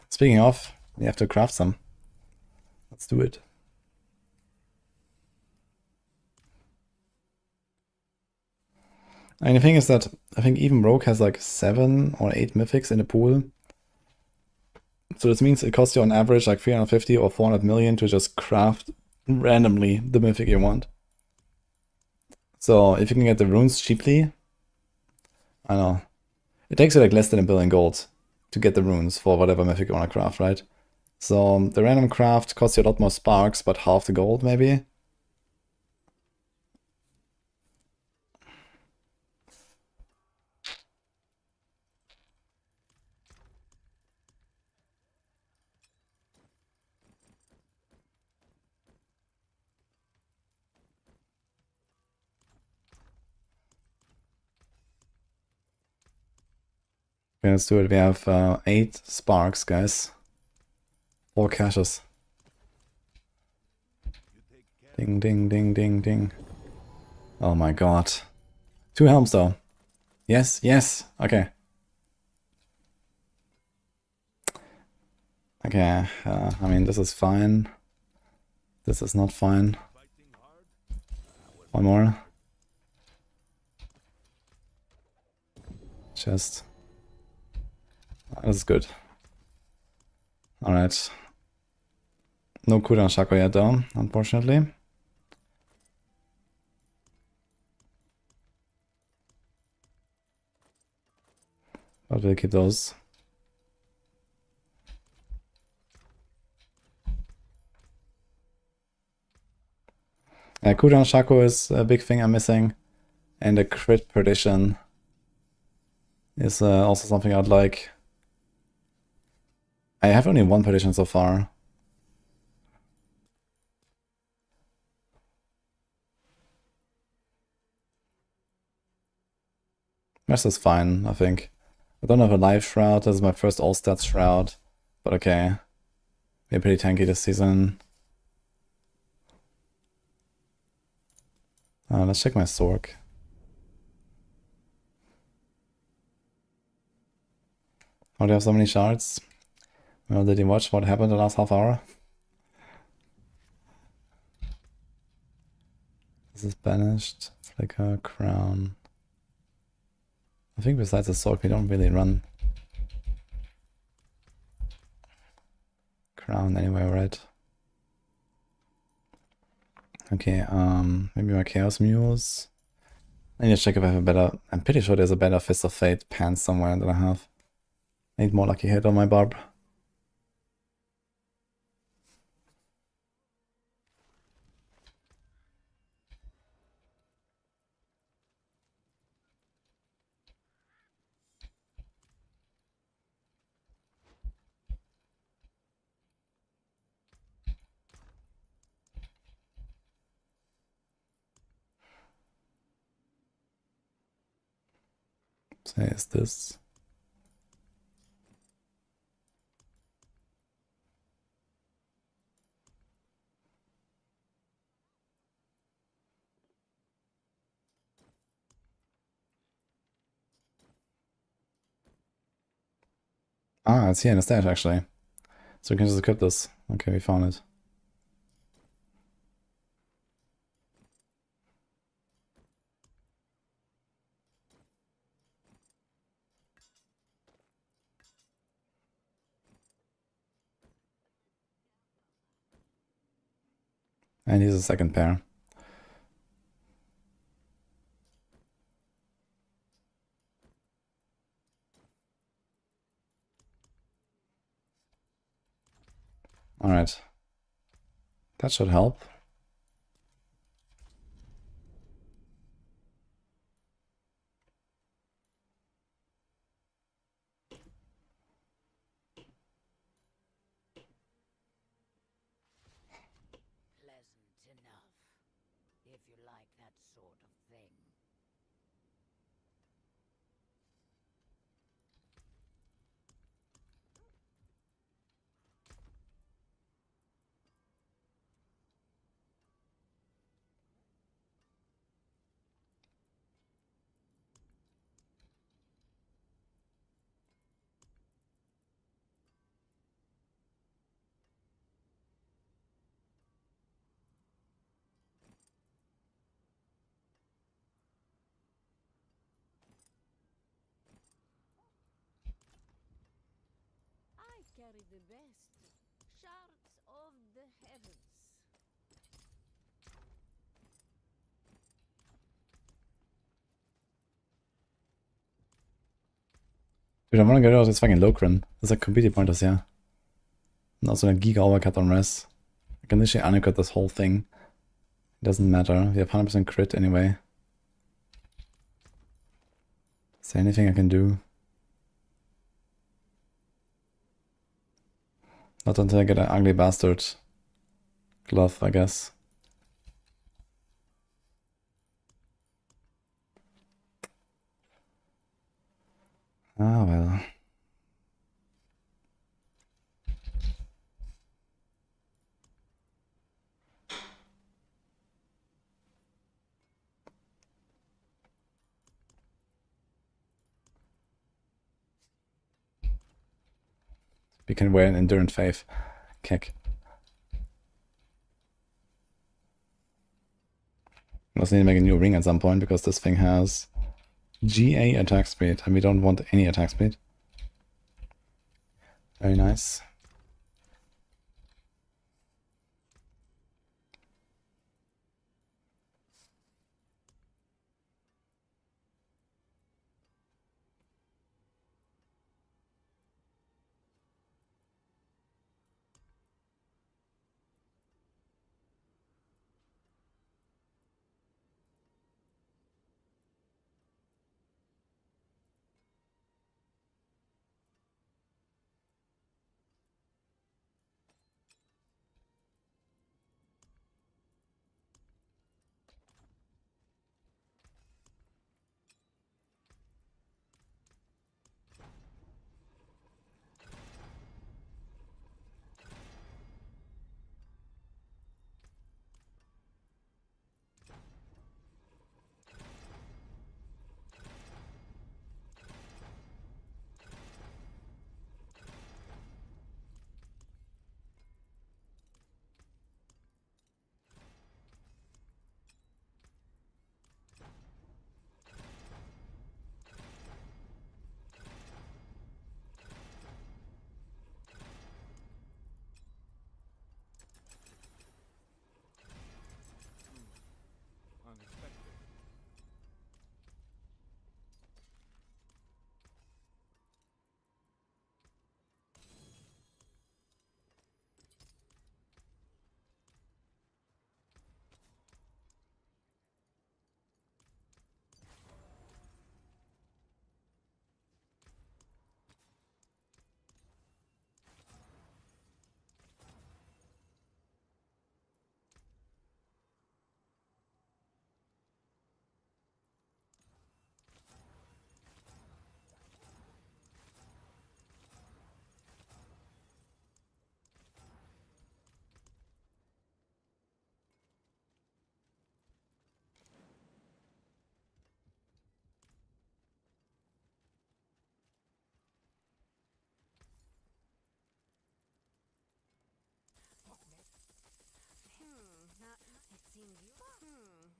Speaking of, we have to craft some. Let's do it. And the thing is that I think even Rogue has like 7 or 8 mythics in the pool. So this means it costs you on average like 350 or 400 million to just craft randomly the mythic you want. So if you can get the runes cheaply, I don't know. It takes you like less than $1 billion gold to get the runes for whatever mythic you want to craft, right? So the random craft costs you a lot more sparks, but half the gold maybe. Okay, let's do it. We have 8 sparks, guys. 4 caches. Ding, ding, ding, ding, ding. Oh my god. 2 helms though. Yes, yes. Okay. Okay, I mean, this is fine. This is not fine. One more. Chest. This is good. Alright. No cooldown Shaco yet though, unfortunately. But we'll keep those. Cooldown Shaco is a big thing I'm missing. And the crit perdition is also something I'd like. I have only 1 perdition so far. This is fine, I think. I don't have a life shroud, this is my first all-stats shroud. But okay. They're pretty tanky this season. Let's check my Sorc. Oh, they have so many shards. Well, did you watch what happened the last half hour? This is banished. Flicker, crown. I think besides the Sorc, we don't really run crown anyway, right? Okay, maybe my Chaos Mules. I need to check if I have a better... I'm pretty sure there's a better Fist of Fate pants somewhere than I have. I need more Lucky Hit on my Barb. So is this. Ah, it's here in the stash actually. So we can just equip this. Okay, we found it. And here's a second pair. Alright. That should help. Pleasant enough, if you like that sort of thing. I carry the best shards of the heavens. Dude, I wanna get rid of this fucking Locran. That's like completely pointless, yeah. And also a Giga Overcut on res. I can literally unequip this whole thing. It doesn't matter. We have 100% crit anyway. Is there anything I can do? Not until I get an ugly bastard glove, I guess. Ah, well. We can wear an Endurance Faith kick. We also need to make a new ring at some point because this thing has GA attack speed and we don't want any attack speed. Very nice.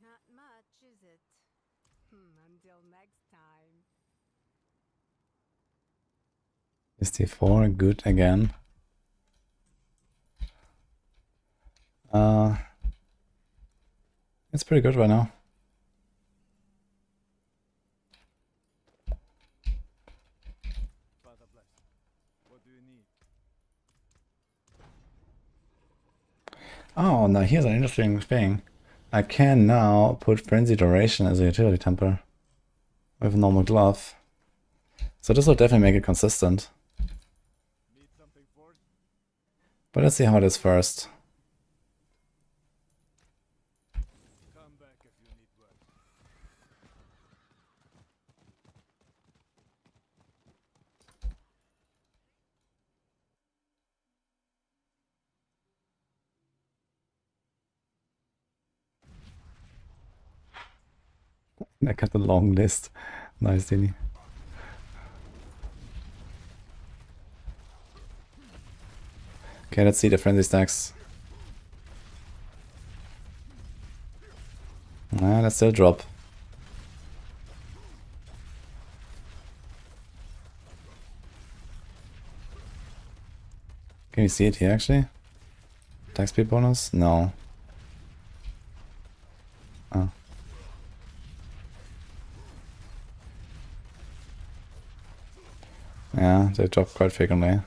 Not much, is it? Until next time. Is D4 good again? It's pretty good right now. Father bless. What do you need? Oh, now here's an interesting thing. I can now put Frenzy Duration as a utility temper with a normal glove. So this will definitely make it consistent. Need something for it? But let's see how it is first. Come back if you need work. I got a long list. Nice, Dini. Okay, let's see the frenzy stacks. Nah, let's still drop. Can you see it here actually? Attack speed bonus? No. Oh. Yeah, they drop quite frequently.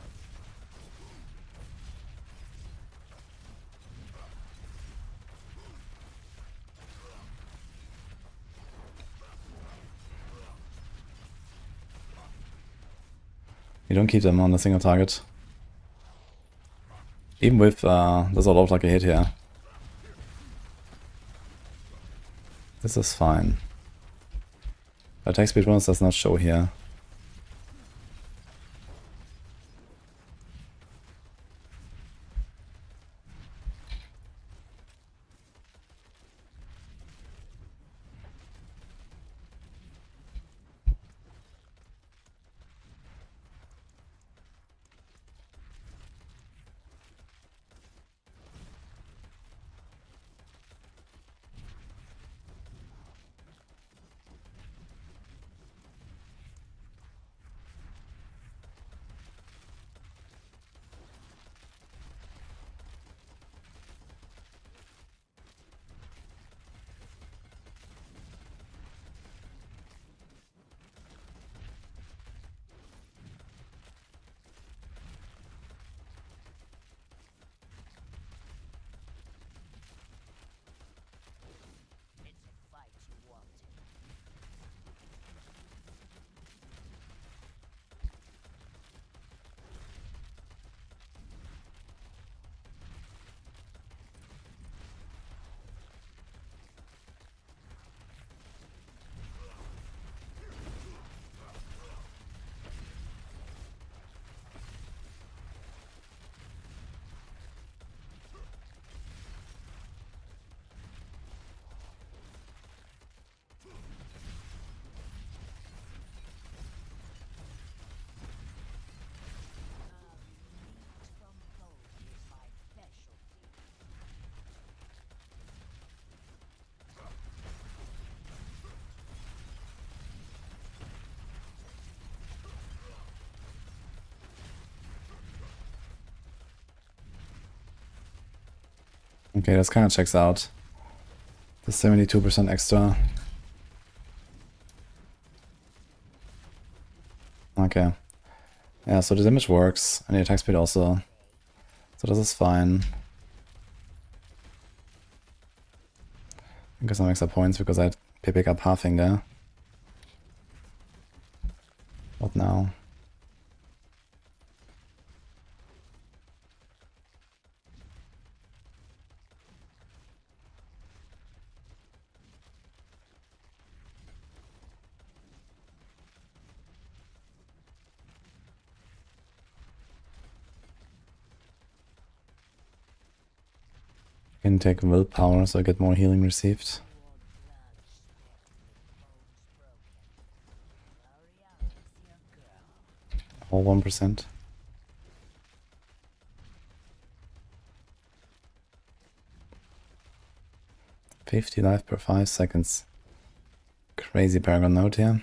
You don't keep them on a single target. Even with, this will look like a hit here. This is fine. Attack speed bonus does not show here. It's a fight you wanted. Meat from bone is my specialty. Okay, this kind of checks out. The 72% extra. Okay. Yeah, so the damage works, and the attack speed also. So this is fine. I get some extra points because I pick up halving there. What now? Can take willpower so I get more healing received. All 1%. 50 life per 5 seconds. Crazy Paragon note here.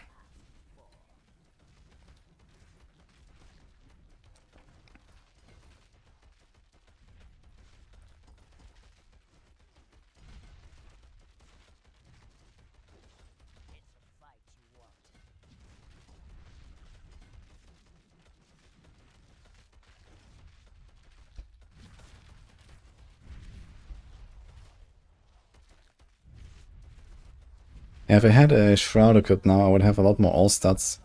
Yeah, if I had a Shroud equipped now, I would have a lot more all stats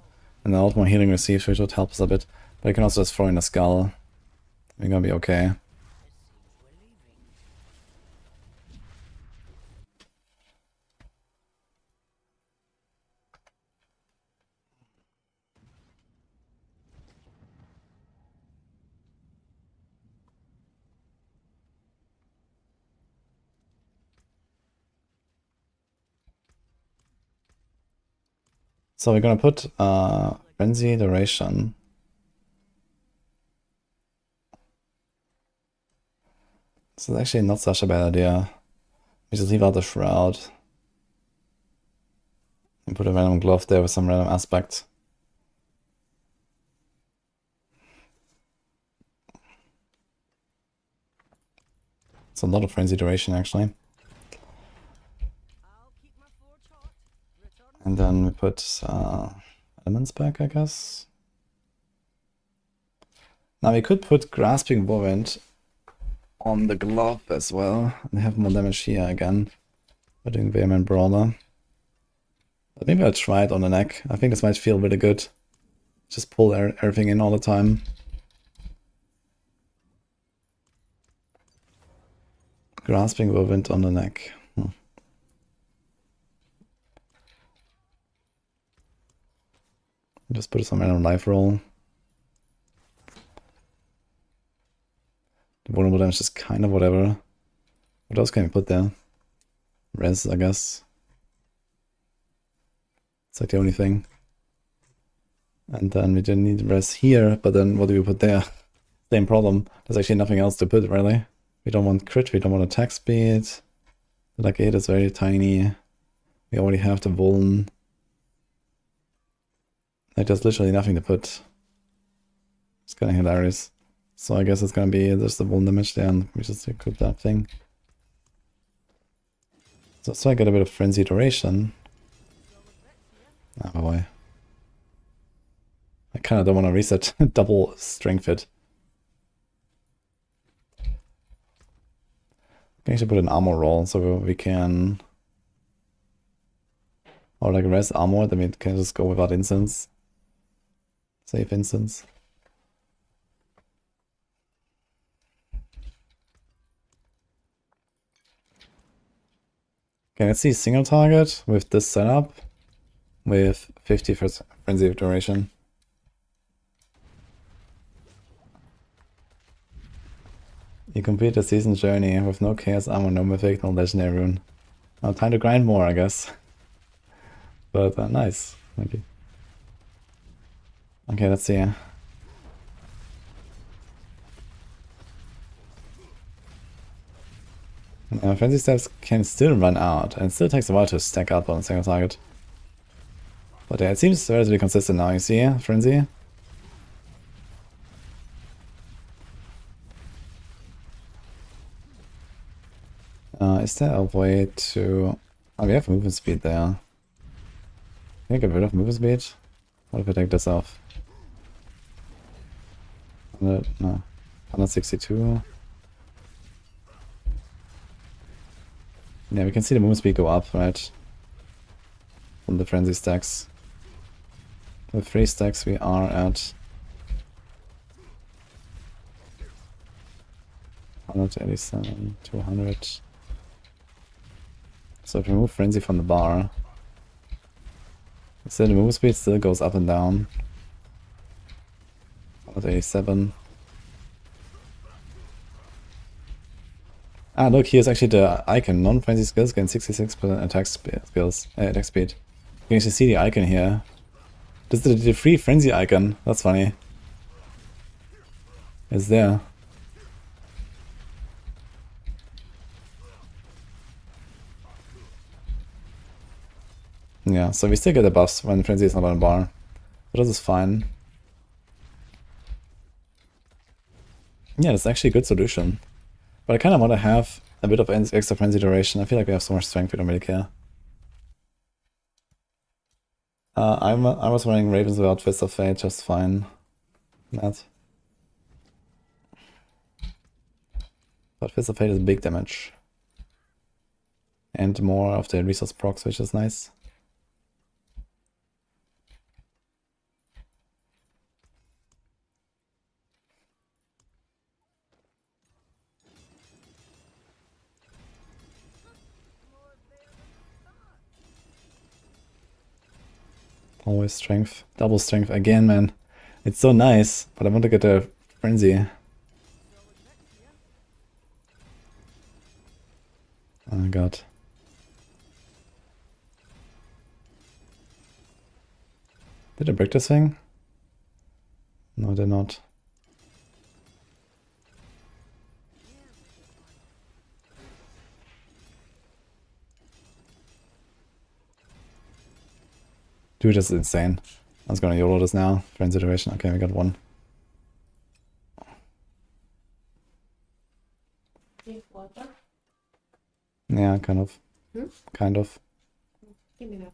and a lot more healing received, which would help us a bit. But I can also just throw in a skull. We're gonna be okay. So we're gonna put Frenzy Duration. This is actually not such a bad idea. We just leave out the Shroud. And put a random glove there with some random aspect. It's a lot of Frenzy Duration actually. And then we put elements back, I guess. Now we could put Grasping Whirlwind on the glove as well and have more damage here again. Putting Vehement Brawler. But maybe I'll try it on the neck. I think this might feel really good. Just pull everything in all the time. Grasping Whirlwind on the neck. Just put some random life roll. The vulnerable damage is kind of whatever. What else can we put there? Res, I guess. It's like the only thing. And then we didn't need res here, but then what do we put there? Same problem. There's actually nothing else to put, really. We don't want crit, we don't want attack speed. The like 8 is very tiny. We already have the vuln. Like, there's literally nothing to put. It's kind of hilarious. So I guess it's gonna be just the vuln damage there, and we just equip that thing. So I get a bit of Frenzy Duration. Oh boy. I kind of don't want to reset double strength hit. I can actually put an armor roll so we can... Or like res armor, then we can just go without instance. Save instance. Okay, let's see single target with this setup with 50% frenzy duration. You complete the season journey with no chaos armor, no mythic, no legendary rune. Now time to grind more, I guess. But nice, thank you. Okay, let's see. Frenzy steps can still run out, and it still takes a while to stack up on a single target. But yeah, it seems relatively consistent now, you see, Frenzy. Is there a way to... Oh, we have movement speed there. Can I get rid of movement speed? What if I take this off? 100, no. 162. Yeah, we can see the movement speed go up, right? From the frenzy stacks. With 3 stacks we are at 187, 200. So if we remove frenzy from the bar, so the movement speed still goes up and down. 187. Ah, look, here's actually the icon. Non-frenzy skills gain 66% attack attack speed. You can actually see the icon here. This is the free frenzy icon. That's funny. It's there. Yeah, so we still get the buffs when Frenzy is not on a bar. So this is fine. Yeah, it's actually a good solution. But I kind of want to have a bit of extra Frenzy duration. I feel like we have so much strength, we don't really care. I was running Ravens without Fist of Fate just fine. That. But Fist of Fate is big damage. And more of the resource procs, which is nice. Always strength. Double strength again, man. It's so nice, but I want to get a Frenzy. Oh my god. Did I break this thing? No, I did not. Dude, this is insane. I was gonna YOLO this now. Frenzy duration. Okay, we got one. Drink water. Yeah, kind of. Kind of. Give me that.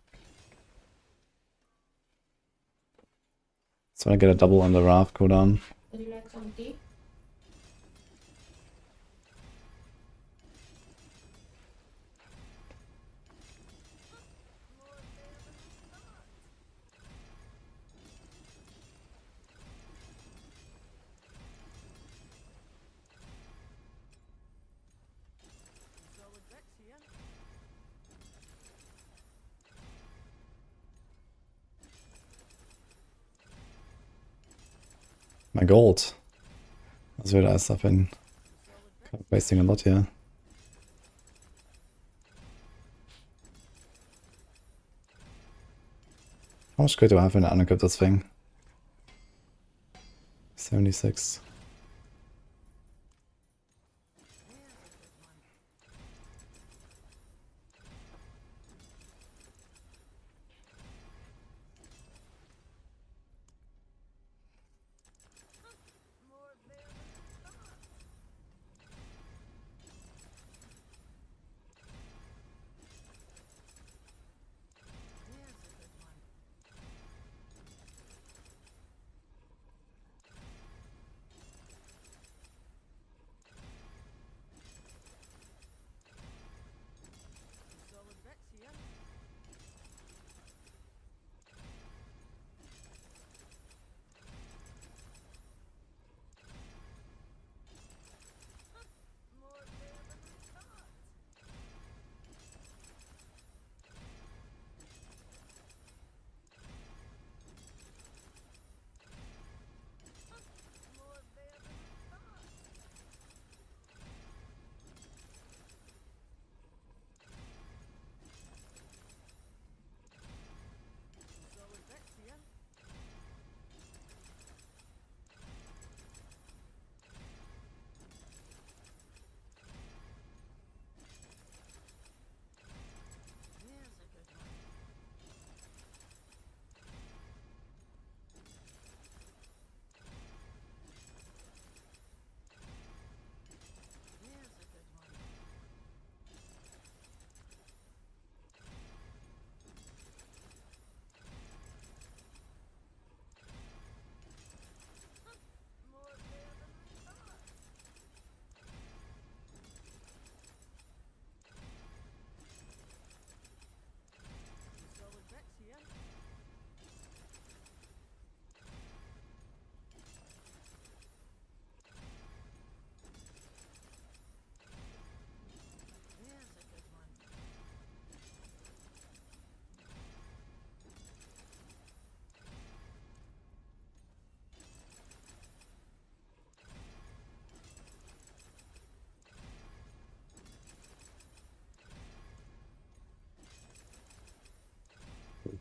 So I get a double on the Wrath cooldown. Would you like some tea? My gold. I just realized I've been kind of wasting a lot here. How much crit do I have when I unequip this thing? 76.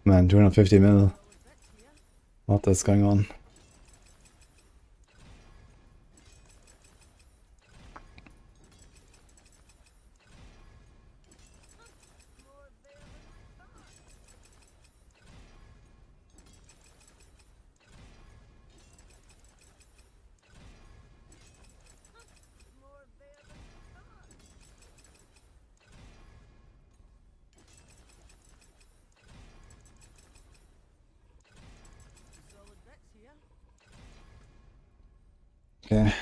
Man, 250 mil. What is going on? Okay.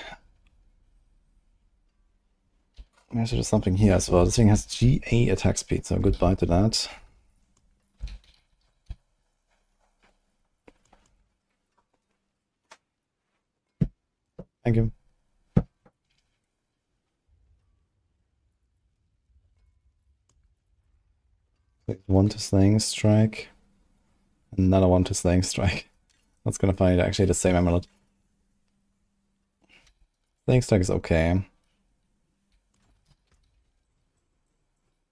There's just something here as well. This thing has GA attack speed, so goodbye to that. Thank you. One to Slaying Strike. Another one to Slaying Strike. That's gonna find actually the same amulet. Slaying Strike is okay.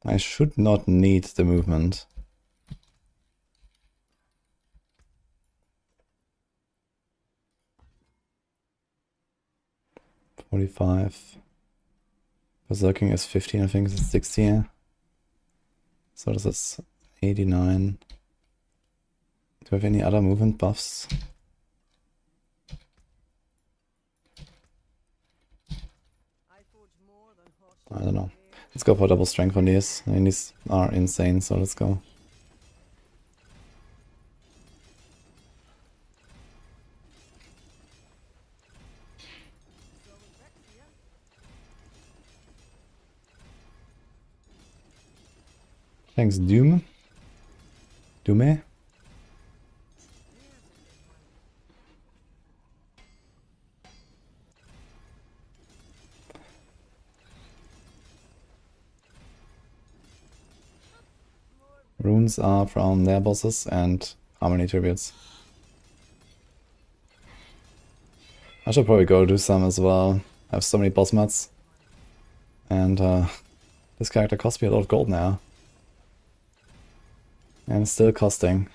I should not need the movement. $45. Berserking is 15, I think it's 60. So this is 89. Do I have any other movement buffs? I don't know. Let's go for double strength on these. I mean, these are insane, so let's go. Thanks, Doom. Doome. Runes are from their bosses and Harmony Tributes. I should probably go do some as well. I have so many boss mats. And this character costs me a lot of gold now. And it's still costing.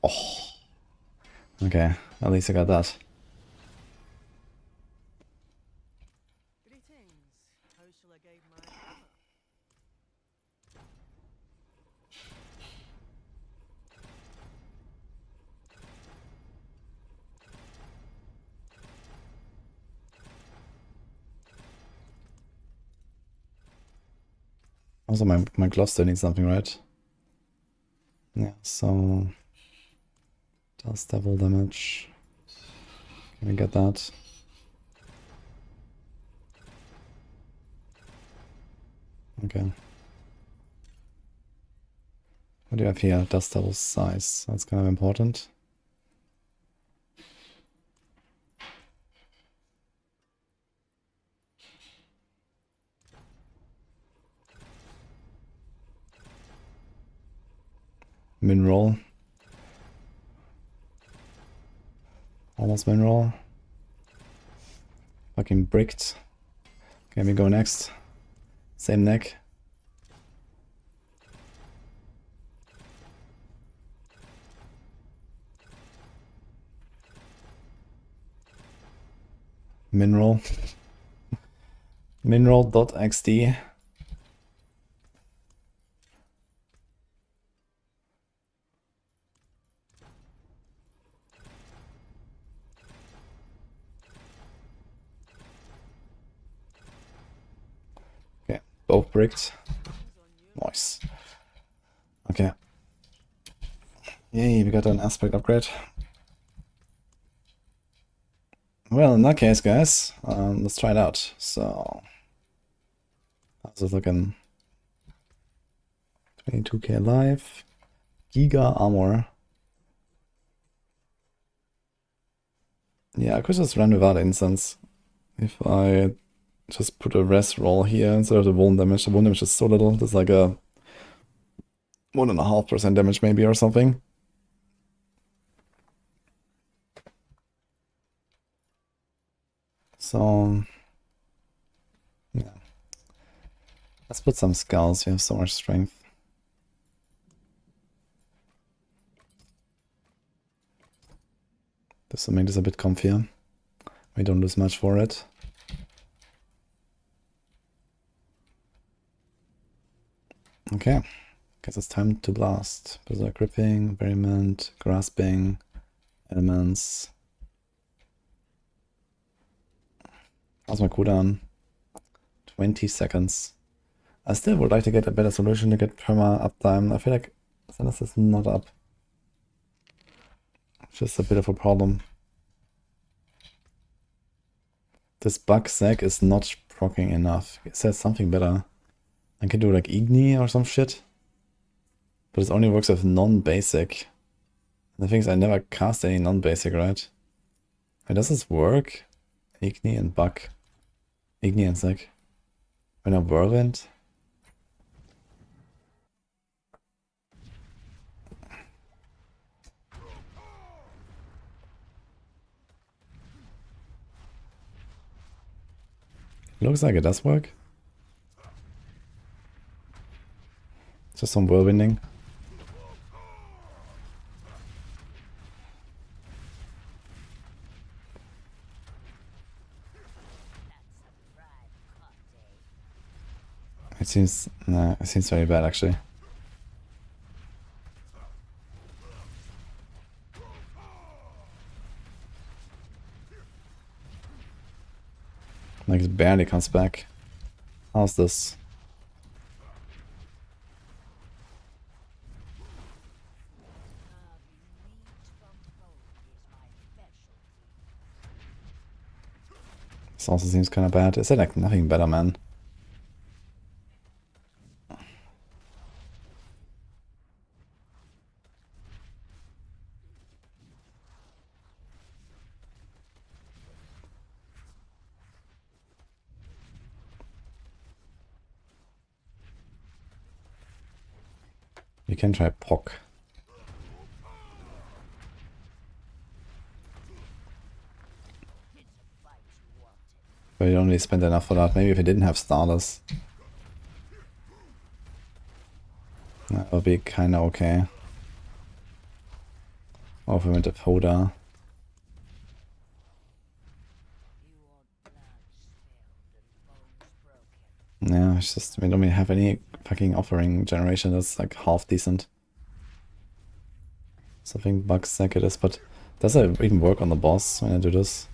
Oh. Okay, at least I got that. Greetings. How shall I guide my brother? Also, my glove still needs something, right? Yeah, so... does devil damage. Can we get that? Okay. What do you have here? Dust devil size. That's kind of important. Mineral. Almost mineral. Fucking bricked. Okay, we go next. Same neck. Mineral. Mineral.xd. Okay, both bricked. Nice. Okay. Yay, we got an aspect upgrade. Well, in that case, guys, let's try it out. So, how's it looking? 22k life, Giga armor. Yeah, I could just run without incense. If I just put a res roll here instead of the wound damage. The wound damage is so little. There's like a 1.5% damage maybe or something. So, yeah. Let's put some skulls. We have so much strength. This will make this a bit comfier. We don't lose much for it. Okay, guess it's time to blast. Berserk gripping, Berryment, grasping, elements. How's my cooldown? 20 seconds. I still would like to get a better solution to get perma uptime. I feel like Silas is not up. It's just a bit of a problem. This bug sack is not proccing enough. It says something better. I can do like Igni or some shit. But it only works with non-basic. The thing is I never cast any non-basic, right? Wait, does this work? Igni and bug. Igni and sack. When I whirlwind. Looks like it does work. Just some whirlwinding. It seems, nah, it seems very bad actually. Like it barely comes back. How's this? This also seems kind of bad. Is there like nothing better, man? You can try Epoch. But you don't really spend enough for that. Maybe if you didn't have starters. That would be kinda okay. Or if we went to Foda. Yeah, it's just we don't really have any fucking offering generation that's like half decent. Something bug sack it is, but does it even work on the boss when I do this?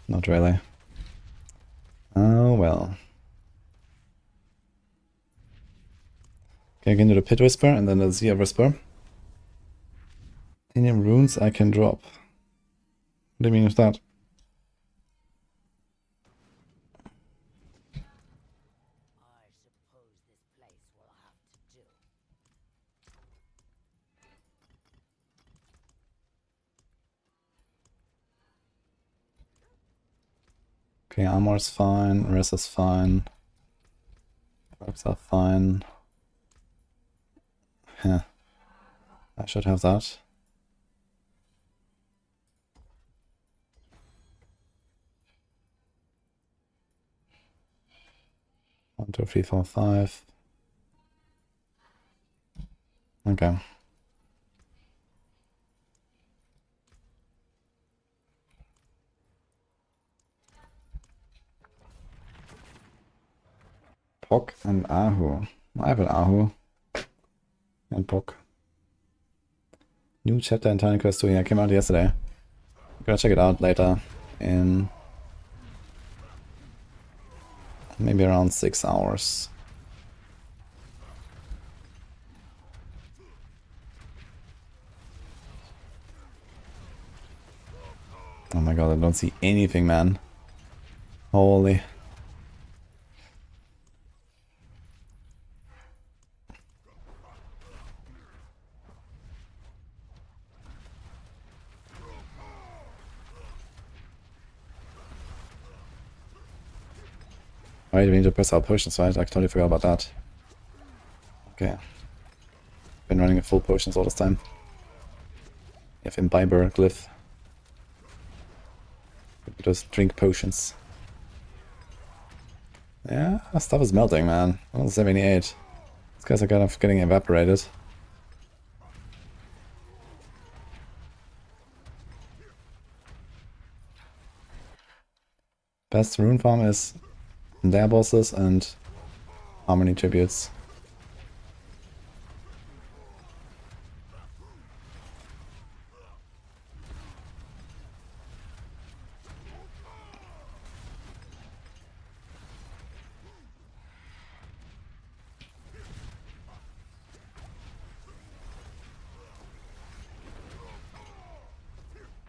Not really. Oh well. Okay, I can do the Pit Whisper and then the Zia Whisper. Any runes I can drop. What do you mean with that? Okay, armor's fine, res is fine. Perks are fine. Yeah. I should have that. One, two, three, four, five. Okay. Pok and Ahu. I have an Ahu. And Pok. New chapter in Tiny Quest 2. Yeah, came out yesterday. I'm gonna check it out later in maybe around 6 hours. Oh my god, I don't see anything, man. Holy. Right, we need to press our potions, right? I totally forgot about that. Okay. Been running a full potions all this time. We have Imbiber glyph. Just drink potions. Yeah, stuff is melting, man. 178. These guys are kind of getting evaporated. Best rune farm is their bosses and harmony tributes.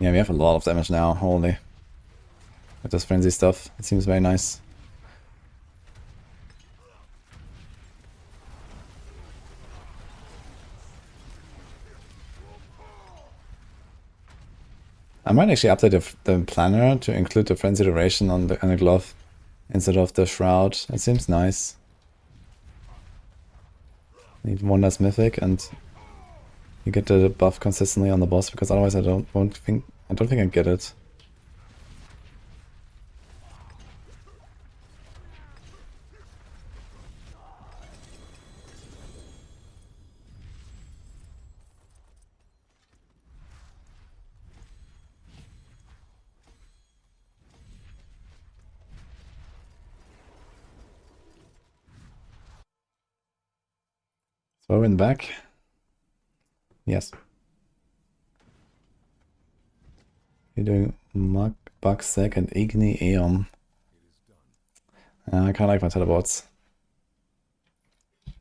Yeah, we have a lot of damage now, holy. With this frenzy stuff, it seems very nice. I might actually update the planner to include the frenzy duration on the glove instead of the shroud. It seems nice. Need one less mythic and you get the buff consistently on the boss, because otherwise I don't think I get it. So we're in the back. Yes. You're doing Mug, Bugsec and Igni Aeon. I kinda like my teleports. I'm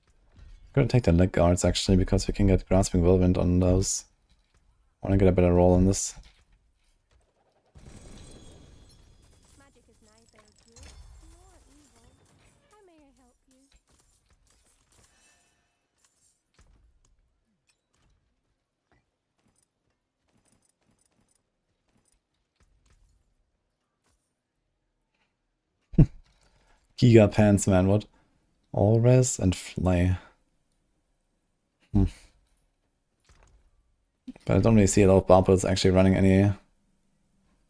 gonna take the leg guards actually, because we can get Grasping Whirlwind on those. I wanna get a better roll on this. Magic is neither good nor evil. How may I help you? Giga pants, man, what? All res and fly. But I don't really see a lot of Barb actually running any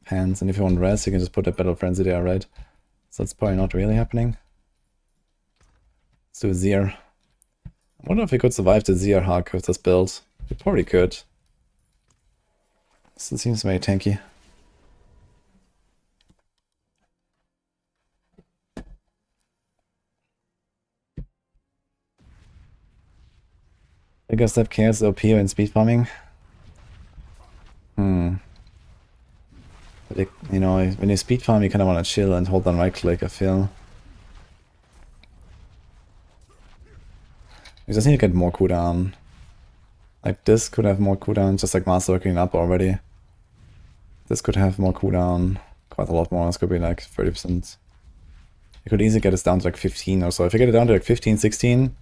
hands, and if you want res, you can just put a Battle Frenzy there, right? So that's probably not really happening. Let's do Zir. I wonder if we could survive the Zir Hug with this build. We probably could. This seems very tanky. I guess that Chaos OP in speed farming. But it, you know, when you speed farm, you kind of want to chill and hold on right click, I feel. You just need to get more cooldown. Like this could have more cooldown, just like Master working up already. This could have more cooldown, quite a lot more. This could be like 30%. You could easily get this down to like 15 or so. If you get it down to like 15, 16,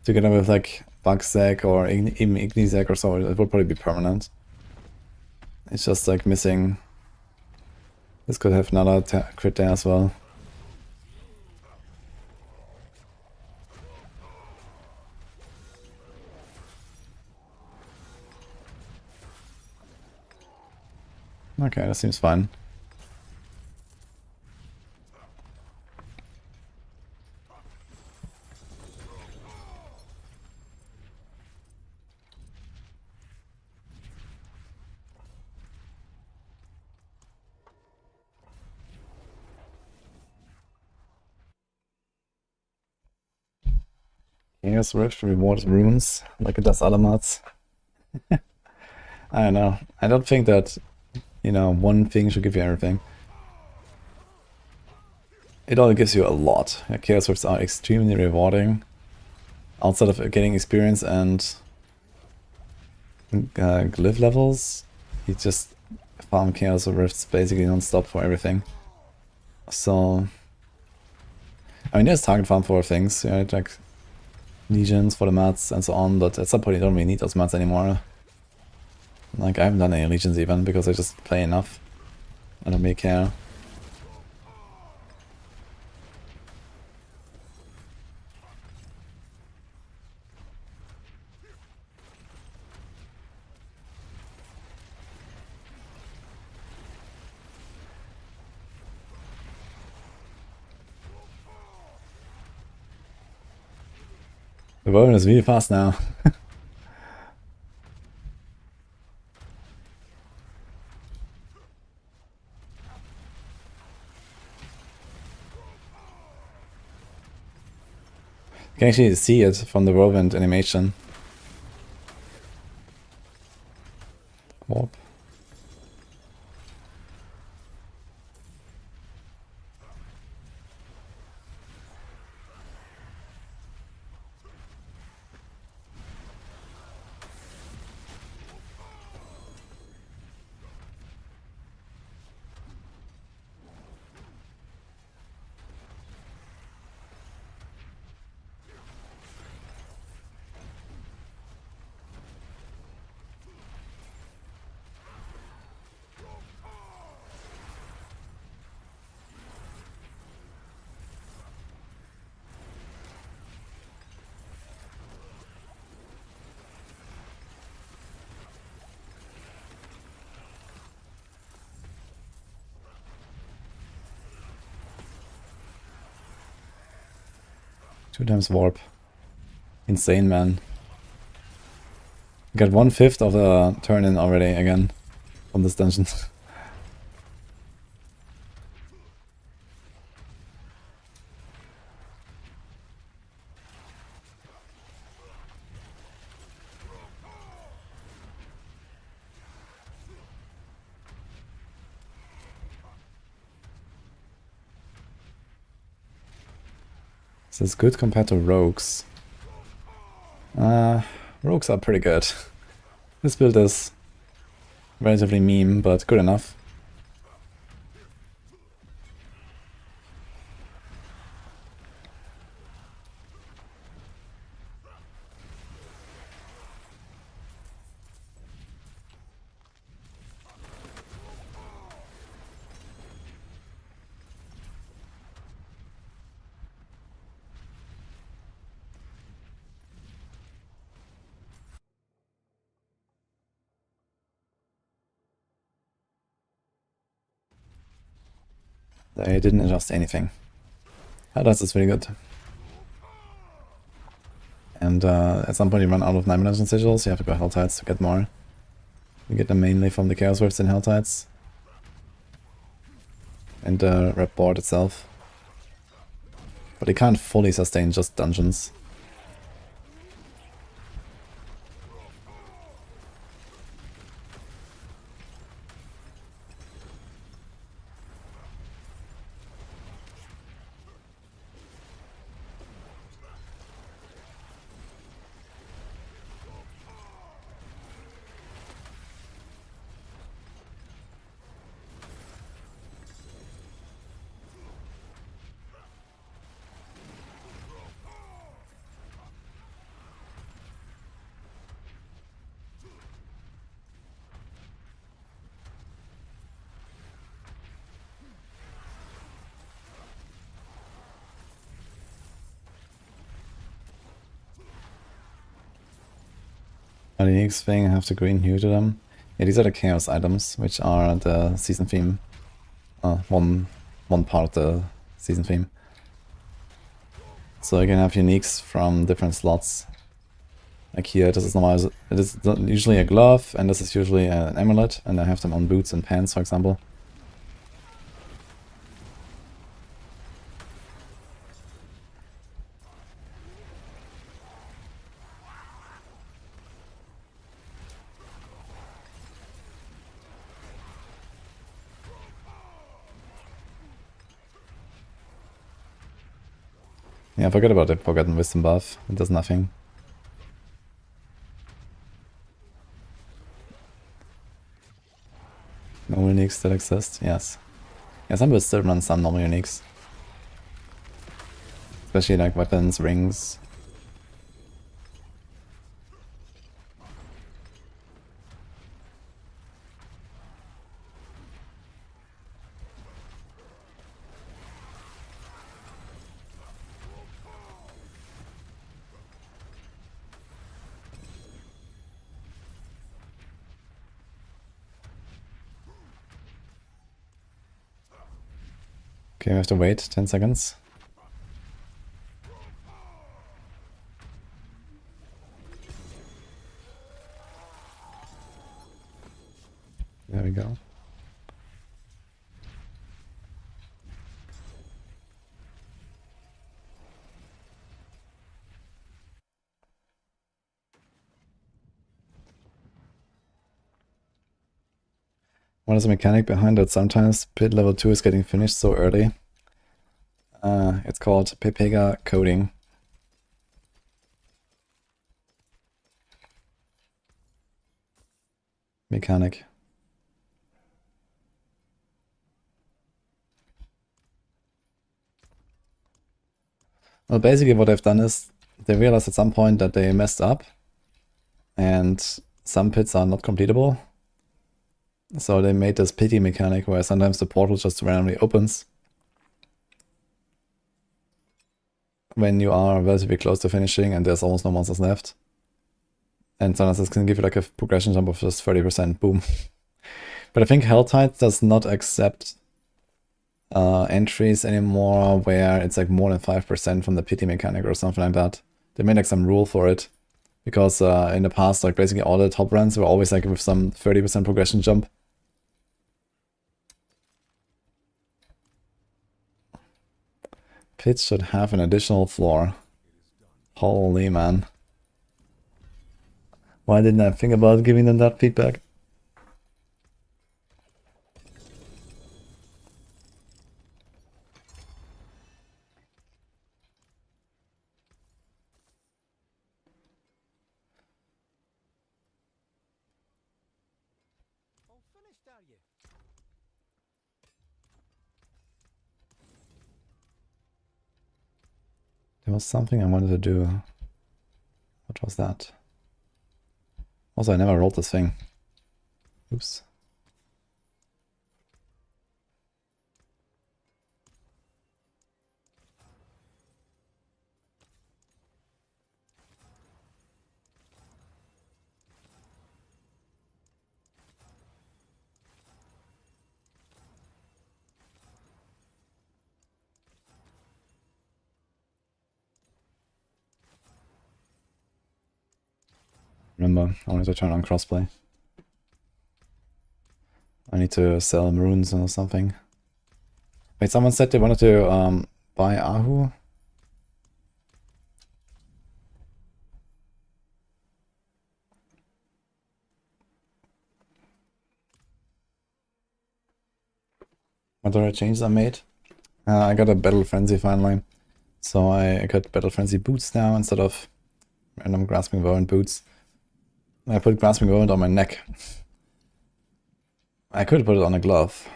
together with like Bugsec or even Ignisec or so, it would probably be permanent. It's just like missing. This could have another crit there as well. Okay, that seems fine. Chaos Rift rewards runes like it does other mods. I don't know. I don't think that, you know, one thing should give you everything. It all gives you a lot. Chaos Rifts are extremely rewarding. Outside of getting experience and glyph levels, you just farm Chaos Rifts basically non-stop for everything. So, I mean, there's target farm for things, right? Like legions for the mats and so on, but at some point you don't really need those mats anymore. Like, I haven't done any legions even, because I just play enough. I don't really care. The Warren is really fast now. You can actually see it from the whirlwind animation. Warp. Two times warp. Insane, man. Got 1/5 of the turn in already again from this dungeon. This is good compared to rogues. Rogues are pretty good. This build is relatively meme, but good enough. They didn't adjust anything. That is really good. And at some point you run out of 9 Dimension sigils, you have to go Helltides to get more. You get them mainly from the Chaos Words in Helltides. And the rep board itself. But you can't fully sustain just dungeons. The unique thing, I have to green hue to them. Yeah, these are the chaos items, which are the season theme. One part of the season theme. So you can have uniques from different slots. Like here, this is normal. It is usually a glove, and this is usually an amulet, and I have them on boots and pants, for example. Yeah, forget about the Forgotten Wisdom buff. It does nothing. Normal uniques still exist? Yes. Yeah, some will still run some normal uniques. Especially like weapons, rings. Okay, we have to wait 10 seconds. There we go. What is the mechanic behind it? Sometimes pit level 2 is getting finished so early. It's called Pepega coding. Mechanic. Well, basically what they've done is they realized at some point that they messed up and some pits are not completable. So they made this pity mechanic where sometimes the portal just randomly opens when you are relatively close to finishing and there's almost no monsters left. And sometimes this can give you like a progression jump of just 30%, boom. But I think Helltide does not accept entries anymore where it's like more than 5% from the pity mechanic or something like that. They made like some rule for it. Because in the past, like basically all the top runs were always like with some 30% progression jump. Pits should have an additional floor. Holy man. Why didn't I think about giving them that feedback? All finished, are you? There was something I wanted to do. What was that? Also, I never rolled this thing. Oops. Remember, I wanted to turn on crossplay. I need to sell runes or something. Wait, someone said they wanted to buy Ahu? What other changes I made? I got a Battle Frenzy finally. So I got Battle Frenzy boots now instead of random Grasping Warrant boots. I put Grasping Warrant on my neck. I could put it on a glove.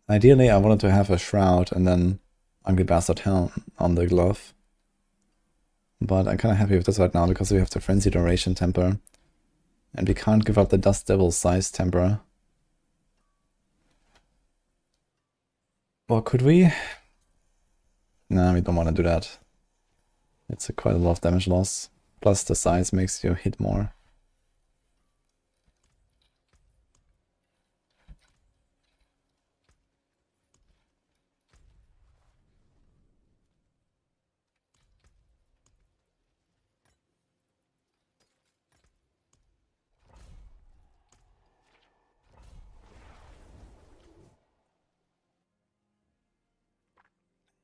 Ideally, I wanted to have a shroud and then Ugly Bastard Helm on the glove. But I'm kind of happy with this right now because we have the Frenzy Duration temper. And we can't give up the Dust Devil size temper. Or could we? Nah, we don't want to do that. It's quite a lot of damage loss. Plus the size makes you hit more.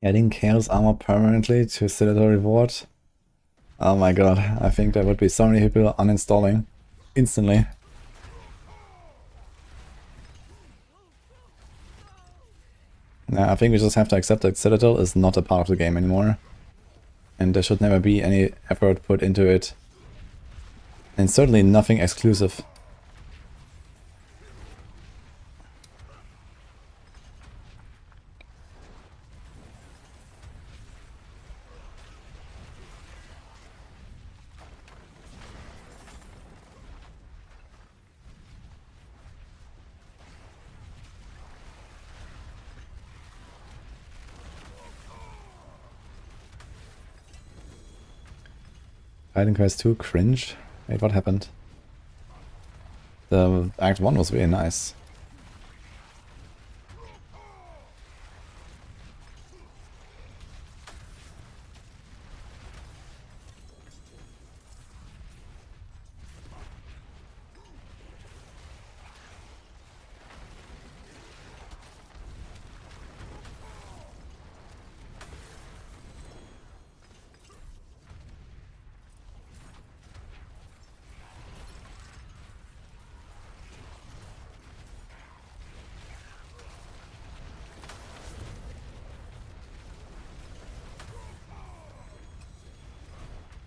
Adding Chaos Armor permanently to Citadel Reward? Oh my god, I think there would be so many people uninstalling instantly. Yeah, I think we just have to accept that Citadel is not a part of the game anymore. And there should never be any effort put into it. And certainly nothing exclusive. Titan Quest 2 cringe? Wait, what happened? The Act 1 was really nice.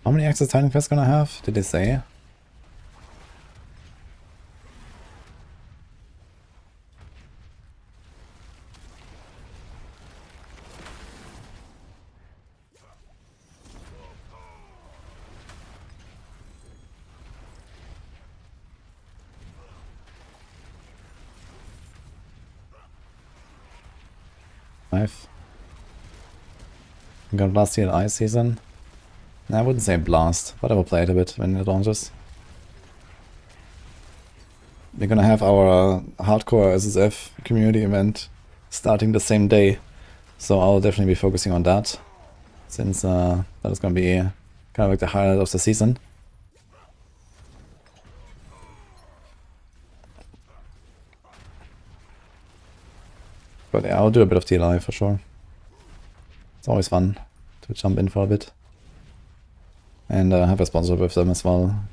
How many access Titan quests gonna have? Did they say? Five. We got last year ice season. I wouldn't say blast, but I will play it a bit when it launches. We're gonna have our hardcore SSF community event starting the same day, so I'll definitely be focusing on that, since that is gonna be kind of like the highlight of the season. But yeah, I'll do a bit of TLI for sure. It's always fun to jump in for a bit. And have a sponsor with them as well.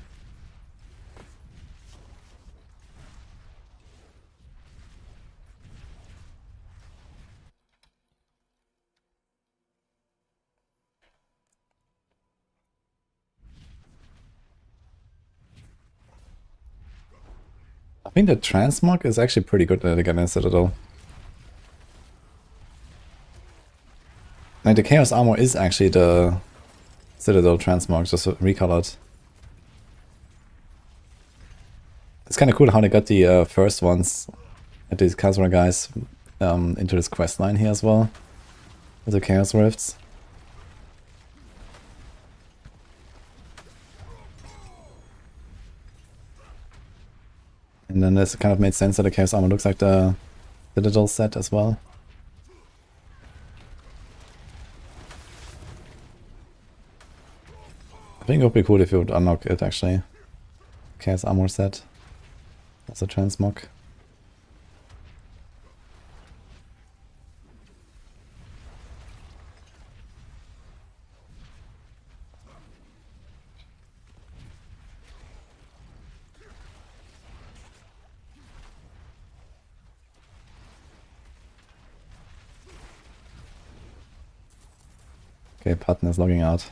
I think the transmog is actually pretty good against Citadel. Like the Chaos Armor is actually the Citadel transmog, just recolored. It's kind of cool how they got the first ones at these Khazra guys into this quest line here as well, with the Chaos Rifts. And then this kind of made sense that the Chaos Armor looks like the Citadel set as well. I think it would be cool if you would unlock it actually. Chaos Armor set as a transmog. Okay, Patton is logging out.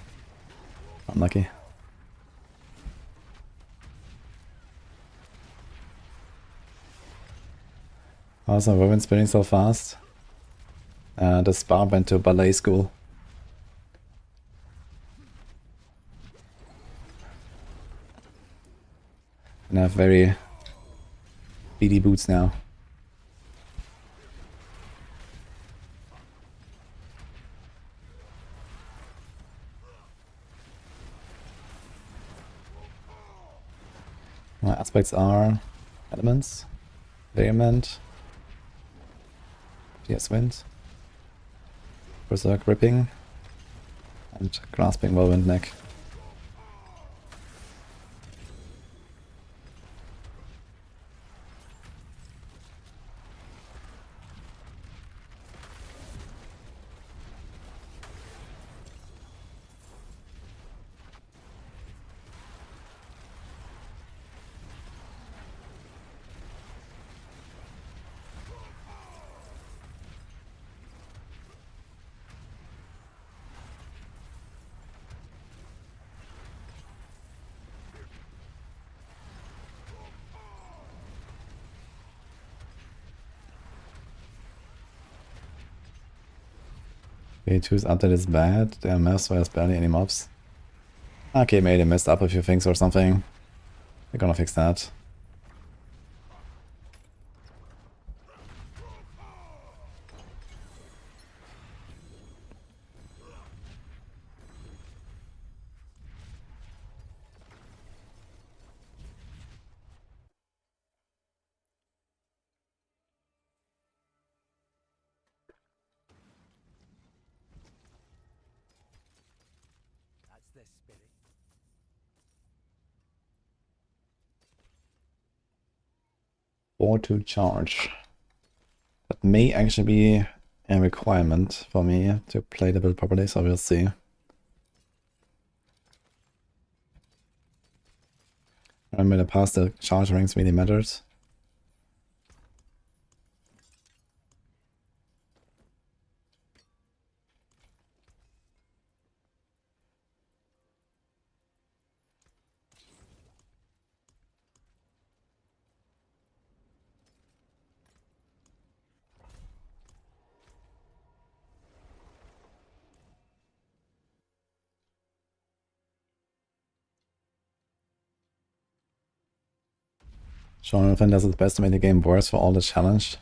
Unlucky. Also, we've been spinning so fast. This Barb went to ballet school. And I have very beady boots now. My aspects are elements, vehement, fierce wind, berserk ripping, and grasping whirlwind neck. K2's update is bad. There are maps where there's barely any mobs. Okay, maybe they messed up a few things or something. They're gonna fix that. That's the spirit. Or to charge. That may actually be a requirement for me to play the build properly, so we'll see. Remember in the past the charge ranks really mattered. Jonathan does its best to make the game worse for all the challenge.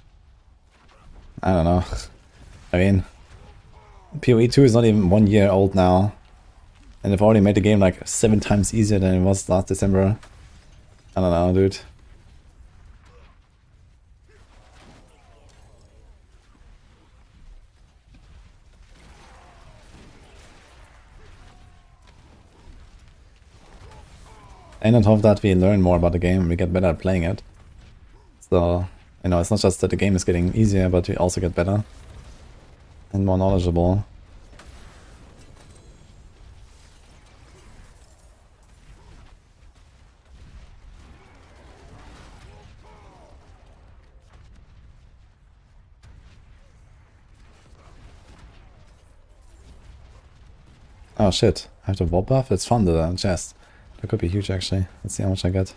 I don't know. I mean, PoE 2 is not even 1 year old now. And they've already made the game like 7 times easier than it was last December. I don't know, dude. And on top of that, we learn more about the game, we get better at playing it. So, you know, it's not just that the game is getting easier, but we also get better and more knowledgeable. Oh shit, I have to warp buff? It's fun, the chest. That could be huge actually. Let's see how much I get.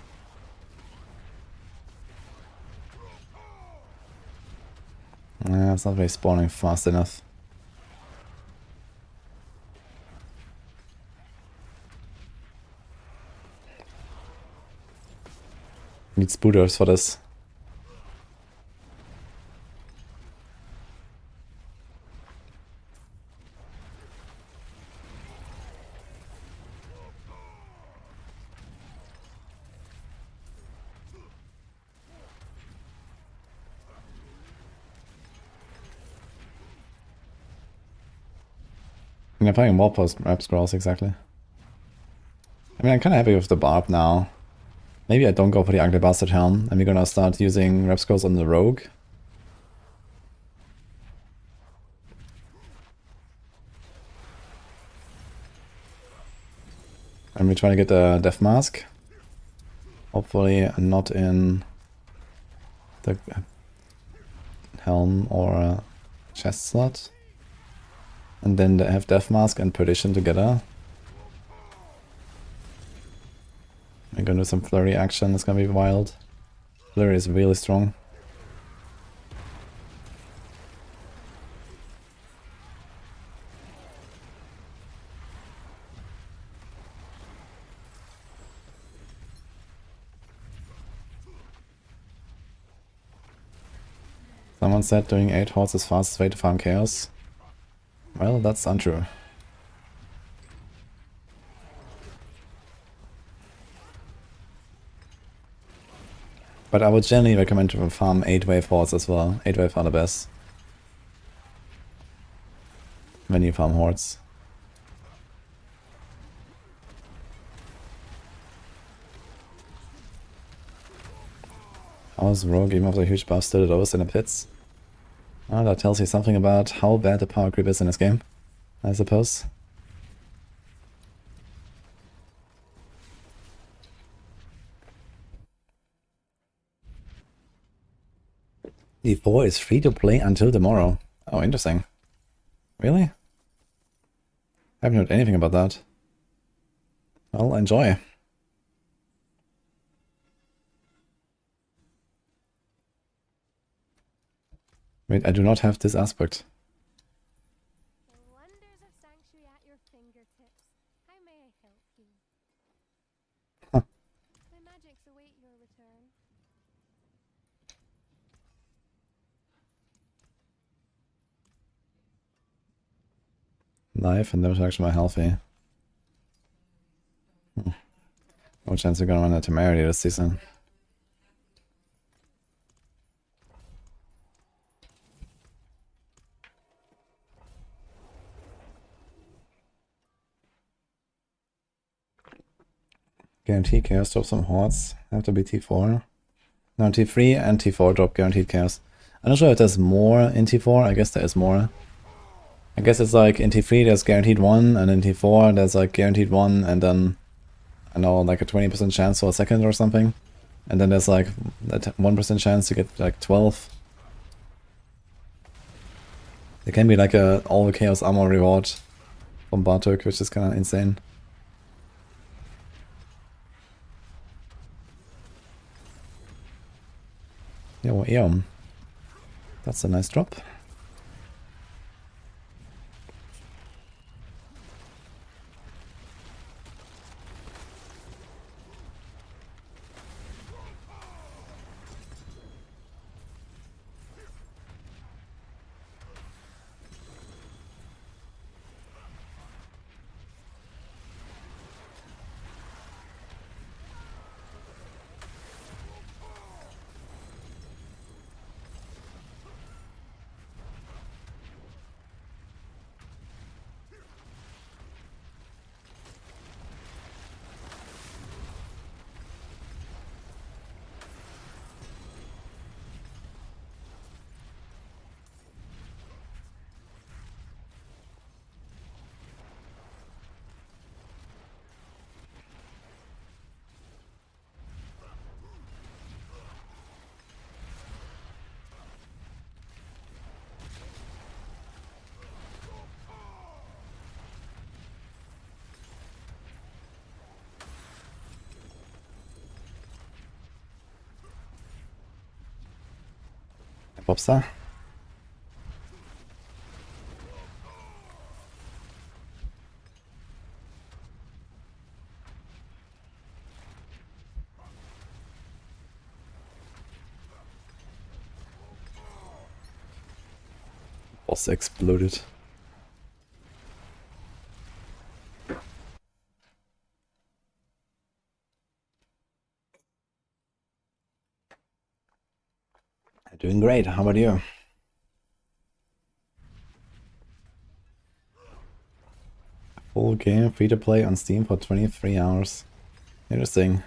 Nah, it's not really spawning fast enough. Need spooters for this. I'm playing more post rap scrolls exactly. I mean, I'm kind of happy with the Barb now. Maybe I don't go for the Ugly Bastard Helm, and we're gonna start using rep scrolls on the Rogue. And we're trying to get a Death Mask. Hopefully not in the Helm or chest slot. And then they have Death Mask and Perdition together. We're gonna do some flurry action, it's gonna be wild. Flurry is really strong. Someone said doing 8 hordes is fastest way to farm chaos. Well, that's untrue. But I would generally recommend to farm 8 wave hordes as well. 8 wave are the best when you farm hordes. How is Rogue even after a huge buff still at lowest in the pits? Oh, that tells you something about how bad the power creep is in this game, I suppose. D4 is free to play until tomorrow. Oh, interesting. Really? I haven't heard anything about that. Well, enjoy. Wait, I do not have this aspect. The wonders of Sanctuary at your fingertips. How may I help you? Huh. My magics await your return. Life and no action by healthy. No chance we're gonna run a temerity this season. Guaranteed chaos drop some hordes. Have to be T4. No, T3 and T4 drop guaranteed chaos. I'm not sure if there's more in T4. I guess there is more. I guess it's like in T3 there's guaranteed 1, and in T4 there's like guaranteed 1, and then I know like a 20% chance for a second or something. And then there's like a 1% chance to get like 12. There can be like a all the chaos armor reward from Bartok, which is kind of insane. Yo, Eom. That's a nice drop. Popstar. Boss exploded. Doing great. How about you? Full game, free to play on Steam for 23 hours. Interesting.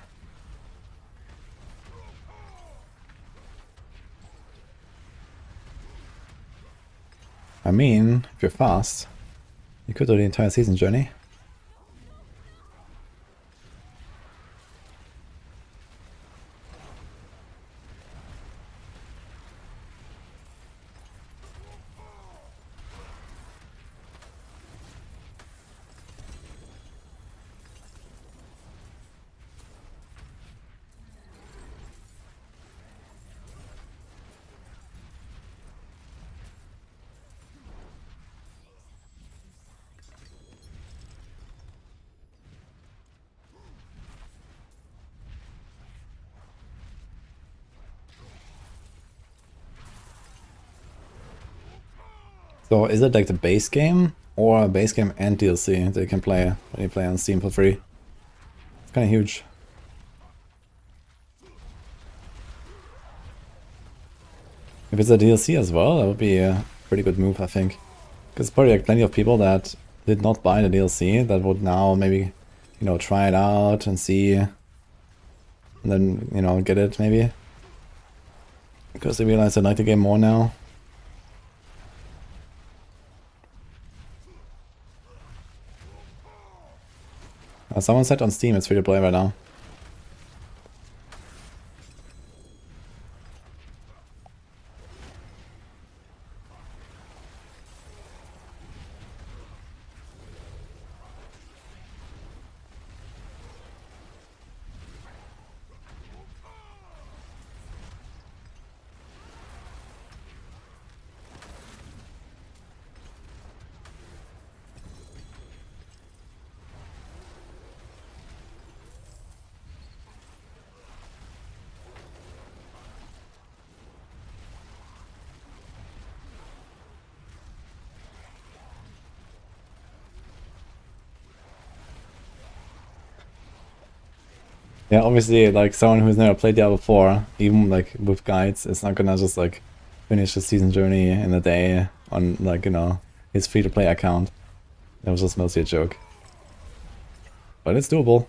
I mean, if you're fast, you could do the entire season journey. So is it like the base game or a base game and DLC that you can play when you play on Steam for free? It's kind of huge. If it's a DLC as well, that would be a pretty good move, I think. Because probably like plenty of people that did not buy the DLC that would now maybe, you know, try it out and see, and then, you know, get it maybe. Because they realize they like the game more now. Someone said on Steam it's free to play right now. Yeah, obviously, like, someone who's never played Diablo 4, even, like, with guides, is not gonna just, like, finish the season journey in a day on, like, you know, his free-to-play account. That was just mostly a joke. But it's doable.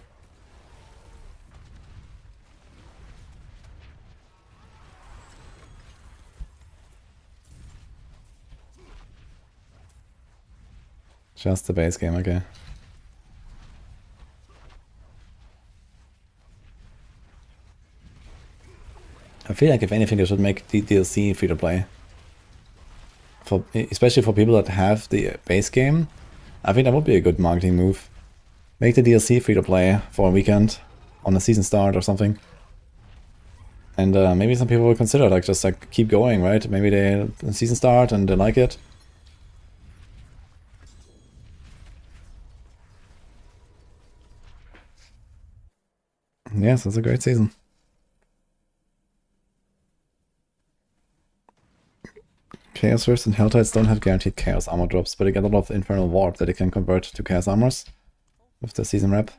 Just the base game, okay. I feel like if anything, they should make the DLC free to play. For especially for people that have the base game, I think that would be a good marketing move. Make the DLC free to play for a weekend on a season start or something. And maybe some people will consider like just like keep going, right? Maybe they season start and they like it. Yes, it's a great season. Chaos Verse and Helltides don't have guaranteed Chaos Armor drops, but they get a lot of Infernal Warp that they can convert to Chaos Armors with the season rep.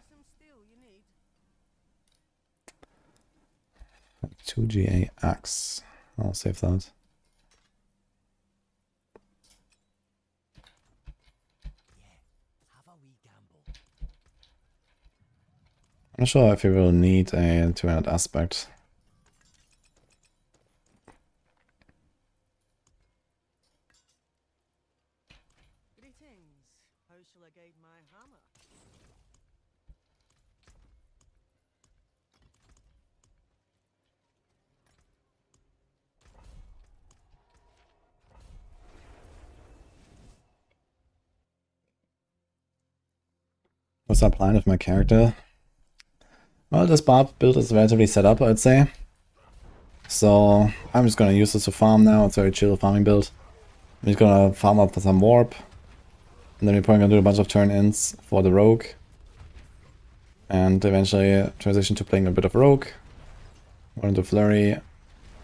2GA Axe. I'll save that. I'm not sure if you will need a 200 aspect. What's our plan with my character? Well, this Barb build is relatively set up, I'd say. So I'm just gonna use this to farm now. It's a very chill farming build. I'm just gonna farm up for some warp. And then we're probably gonna do a bunch of turn-ins for the rogue. And eventually transition to playing a bit of rogue. One into flurry.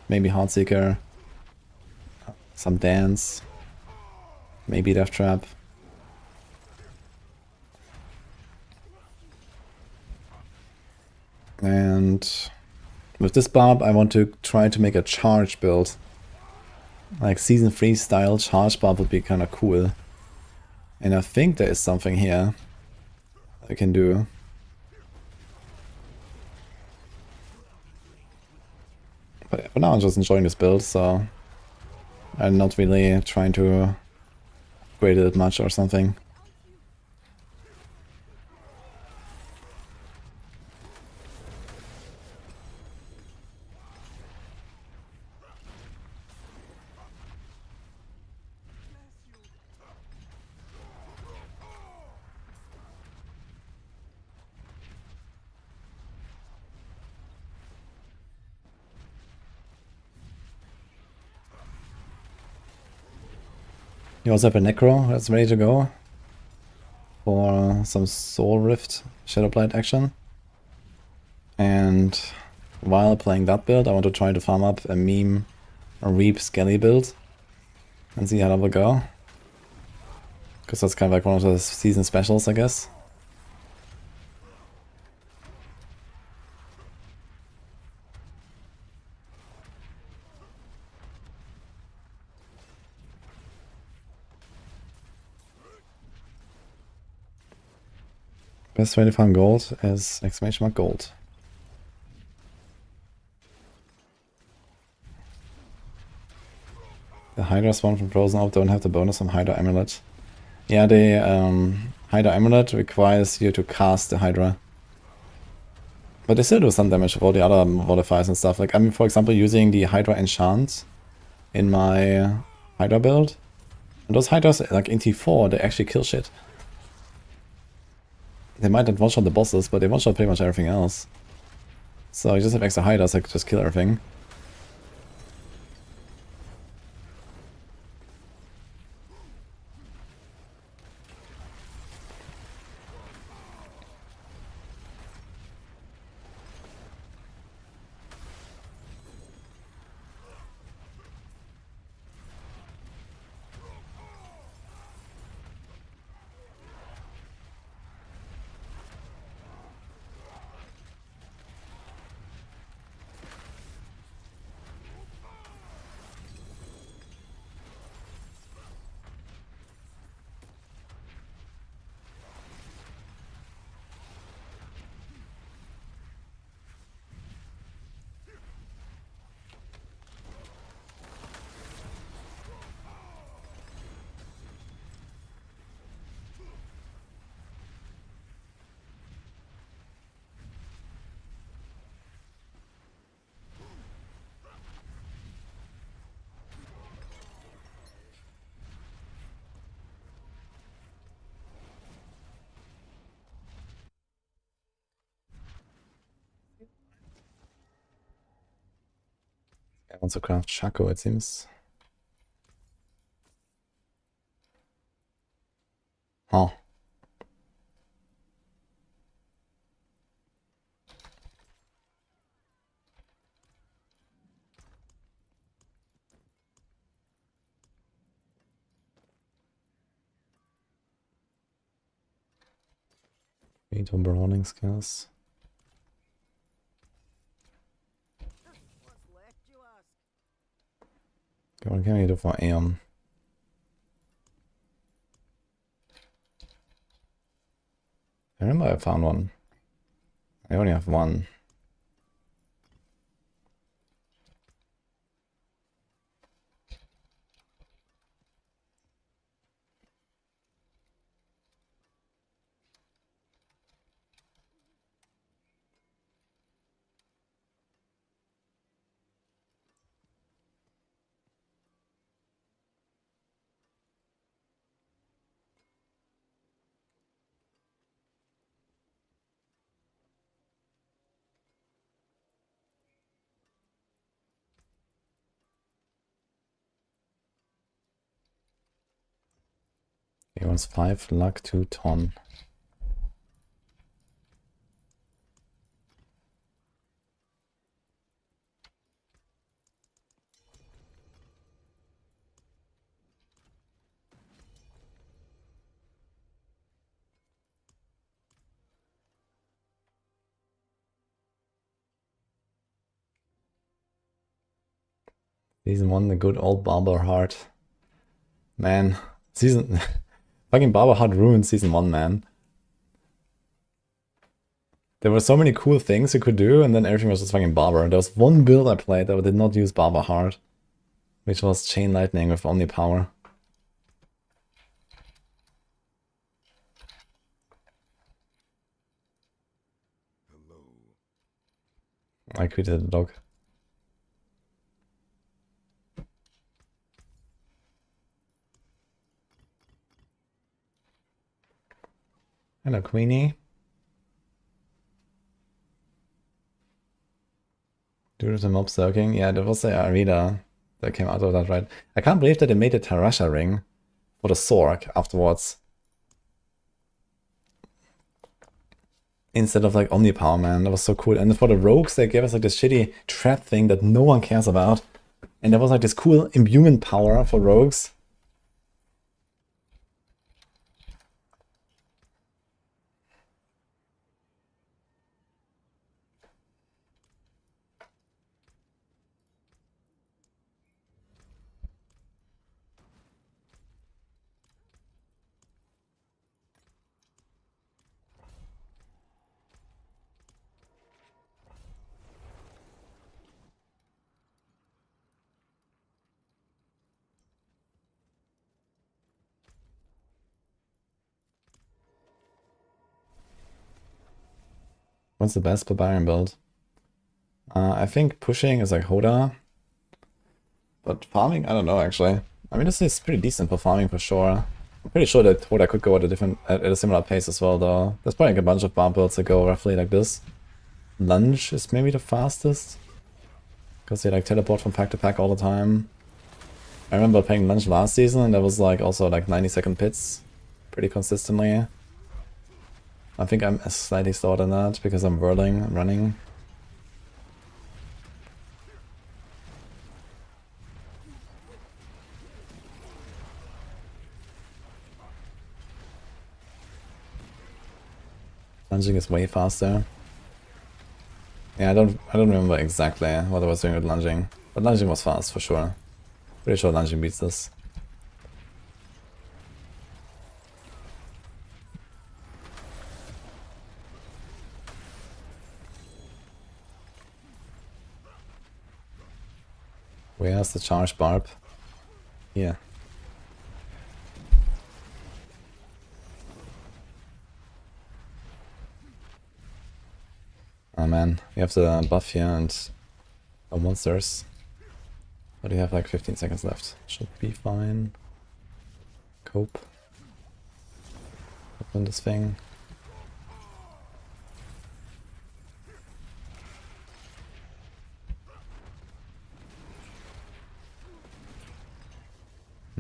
Maybe Heartseeker. Some dance. Maybe Death Trap. And with this Barb, I want to try to make a charge build. Like Season 3 style charge Barb would be kind of cool. And I think there is something here I can do. But for now I'm just enjoying this build, so I'm not really trying to upgrade it much or something. You also have a Necro that's ready to go for some Soul Rift Shadowblight action. And while playing that build, I want to try to farm up a meme or Reap Skelly build and see how that will go. Because that's kind of like one of the season specials, I guess. Best way to farm gold is exclamation mark gold. The Hydra spawn from Frozen Orb don't have the bonus from Hydra Amulet. Yeah, the Hydra Amulet requires you to cast the Hydra. But they still do some damage with all the other modifiers and stuff. Like, I'm, for example, using the Hydra Enchant in my Hydra build. And those Hydras, like in T4, they actually kill shit. They might not one-shot the bosses, but they one-shot pretty much everything else. So you just have extra Hydras that just kill everything. I want to craft Shaco, it seems. Huh. Veto Brawling skills. What's left, you ask? Okay, what can we do for Aeon? I remember I found one. I only have one. He wants 5 luck, 2 ton. Season 1, the good old Barber Heart. Man, season... fucking Barber Heart ruined Season 1, man. There were so many cool things you could do, and then everything was just fucking Barber. There was one build I played that did not use Barber Heart, which was Chain Lightning with Omni Power. I created a dog. Hello, Queenie. Due to mob soaking. Yeah, there was a Arida that came out of that, right? I can't believe that they made a Tarasha ring for the Sorc afterwards. Instead of like Omnipower, man. That was so cool. And for the rogues, they gave us like this shitty trap thing that no one cares about. And there was like this cool imbuement power for rogues. What's the best barbarian build? I think pushing is like Hoda. But farming, I don't know actually. I mean, this is pretty decent for farming for sure. I'm pretty sure that Hoda could go at a similar pace as well though. There's probably like a bunch of Barb builds that go roughly like this. Lunge is maybe the fastest. Because they like teleport from pack to pack all the time. I remember playing Lunge last season and there was like also like 90-second pits pretty consistently. I think I'm slightly slower than that because I'm whirling and running. Lunging is way faster. Yeah, I don't remember exactly what I was doing with lunging, but lunging was fast for sure. Pretty sure lunging beats this. Where's the charge Barb? Here. Oh man, you have to buff here and monsters. But you have like 15 seconds left. Should be fine. Cope. Open this thing.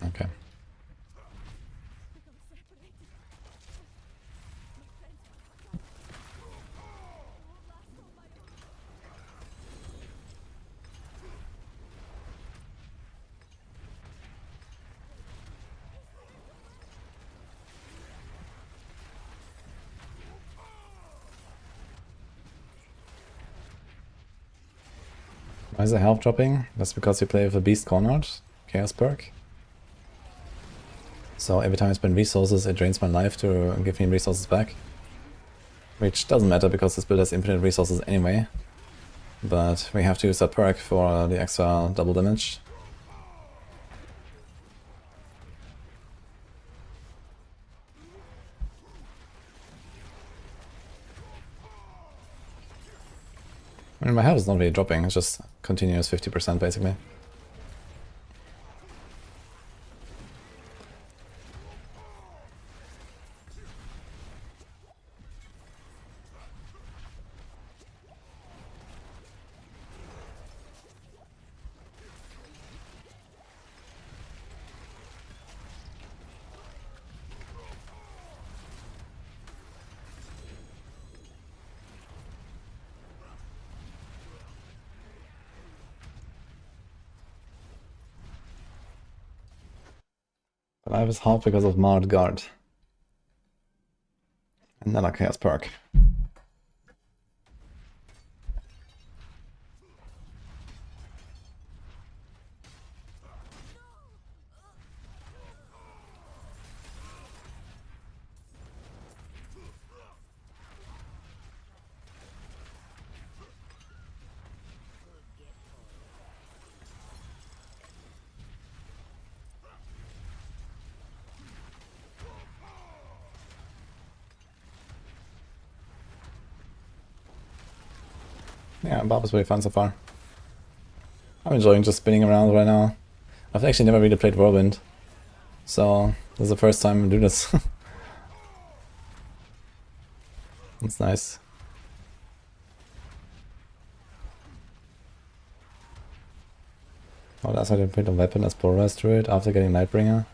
Okay. Why is the health dropping? That's because you play with a Beast Cornered Chaos perk. So every time I spend resources, it drains my life to give me resources back. Which doesn't matter because this build has infinite resources anyway. But we have to use that perk for the extra double damage. I mean, my health is not really dropping, it's just continuous 50% basically. Life is hard because of Marred Guard. Another Chaos perk. Yeah, Barb is really fun so far. I'm enjoying just spinning around right now. I've actually never really played Whirlwind, so this is the first time I do this. It's nice. Oh, that's why I put a weapon as Polarized Druid after getting Nightbringer.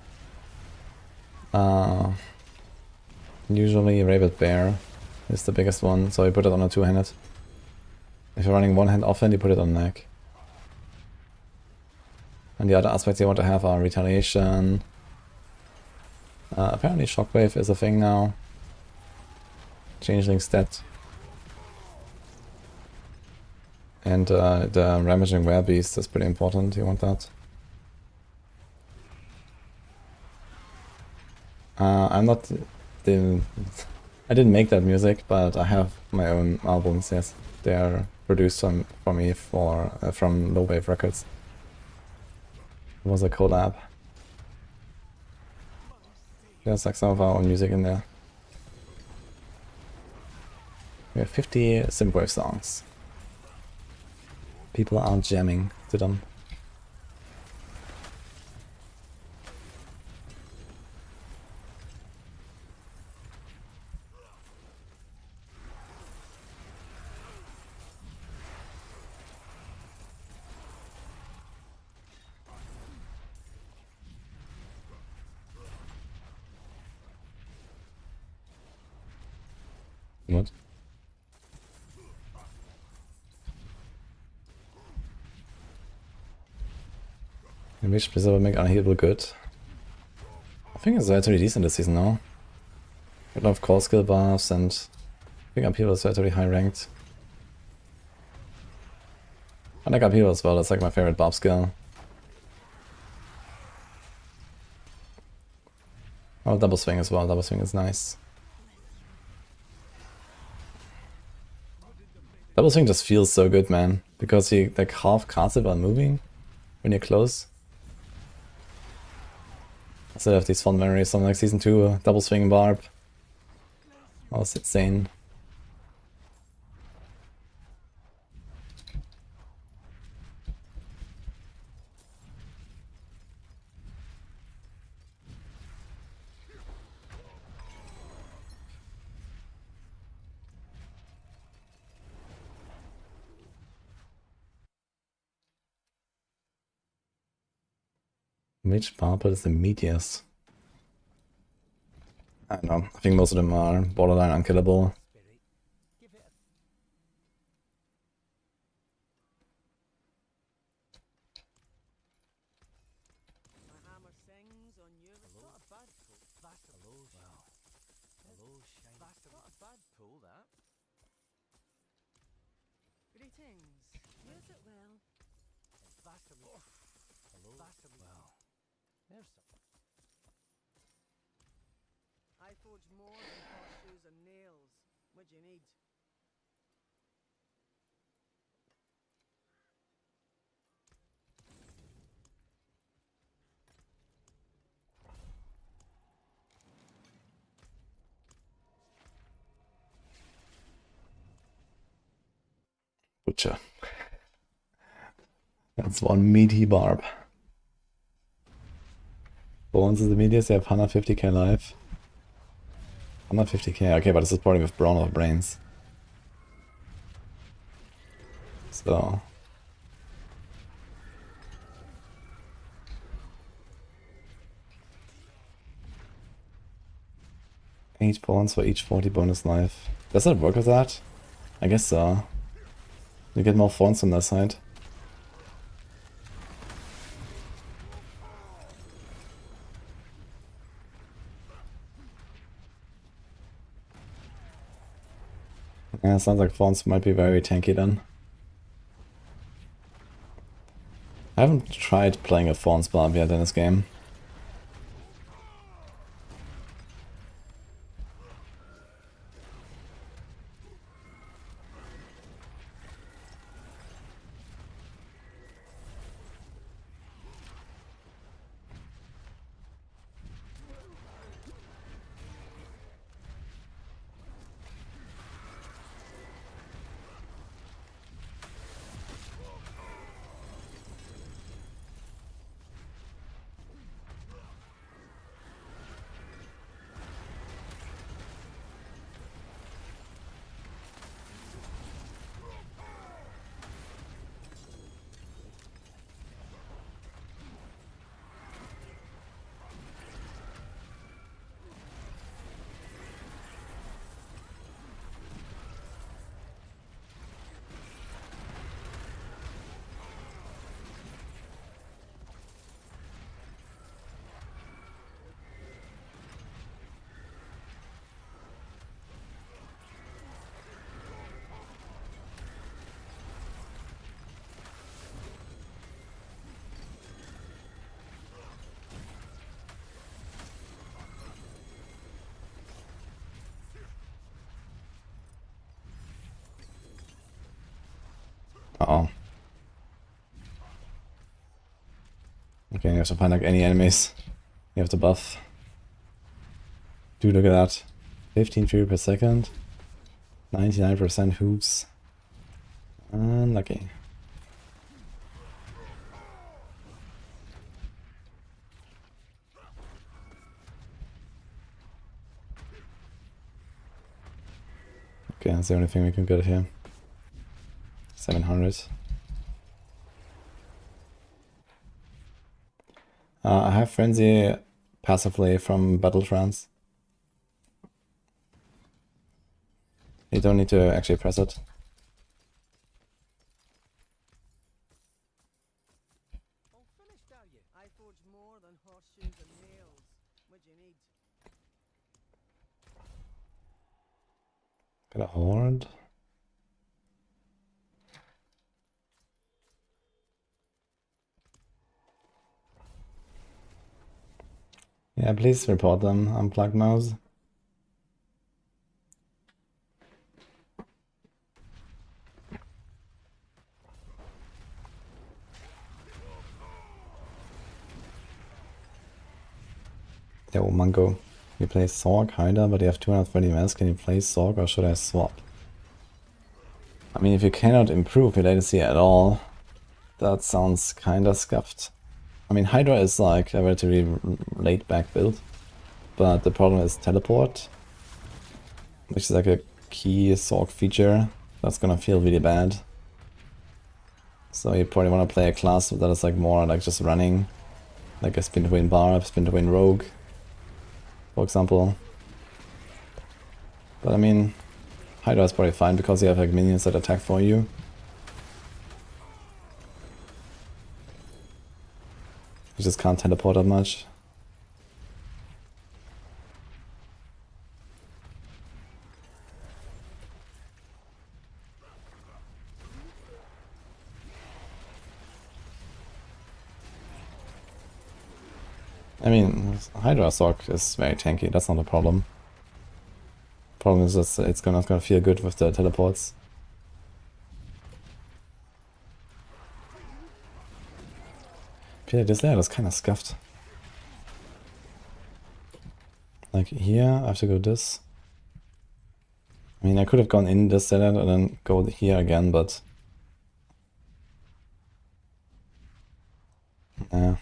Usually Rabid Bear is the biggest one, so you put it on a two-handed. If you're running one hand offhand, you put it on neck. And the other aspects you want to have are Retaliation. Apparently Shockwave is a thing now. Changeling stat. And the Ravaging Werebeast is pretty important, you want that. I'm not the... I didn't make that music, but I have my own albums, yes. They are produced for me from Low Wave Records. It was a collab. There's like some of our own music in there. We have 50 synthwave songs. People are jamming to them. What? I wish Blizzard would make Unhealable good. I think it's actually decent this season now. A lot of core skill buffs, and I think Upheaval is actually high ranked. I like Upheaval as well, it's like my favorite buff skill. Oh, double swing as well, double swing is nice. Double swing just feels so good, man, because you like half cast it while moving when you're close. I still have these fond memories from like season 2, double swing Barb. That was insane. Which Barb is the meatiest? I don't know. I think most of them are borderline unkillable. My hammer sings on you. It's not a bad pull. Hello, wow. Hello, shiny. That's not a bad pull, that. Greetings. Use it well. Vaseline. Hello. Vaseline. Wow. There's something. I forge more than horseshoes and nails. What do you need? Butcher. That's one meaty Barb. Bones is the meatiest, they have 150k life. 150k, okay, but this is probably with Brawn of Brains. So... Eight pawns for each 40 bonus life. Does that work with that? I guess so. You get more pawns on that side. Yeah, sounds like Fawns might be very tanky then. I haven't tried playing a Fawns Barb yet in this game. Uh-oh. Okay, you have to find like any enemies. You have to buff. Dude, look at that. 15 fury per second. 99% hoops. Unlucky. Okay, that's the only thing we can get here. 700. I have Frenzy passively from Battle Trance. You don't need to actually press it. All finished, are you? I forge more than horseshoes and nails. What do you need? Got a horde. Yeah, please report them, Unplugged Mouse. Yo, Mango. You play Sorc, Hyder, but you have 230 mass. Can you play Sorc or should I swap? I mean, if you cannot improve your latency at all, that sounds kinda scuffed. I mean, Hydra is like a relatively laid back build, but the problem is teleport, which is like a key Sorc feature that's gonna feel really bad. So you probably want to play a class that is like more like just running, like a spin to win Barb, spin to win Rogue, for example. But I mean, Hydra is probably fine because you have like minions that attack for you. You just can't teleport that much. I mean, Hydra Sorc is very tanky, that's not a problem. Problem is just it's not gonna feel good with the teleports. I feel like this layout is kinda scuffed. Like here, I have to go this. I mean, I could have gone in this layout and then go here again, but... yeah.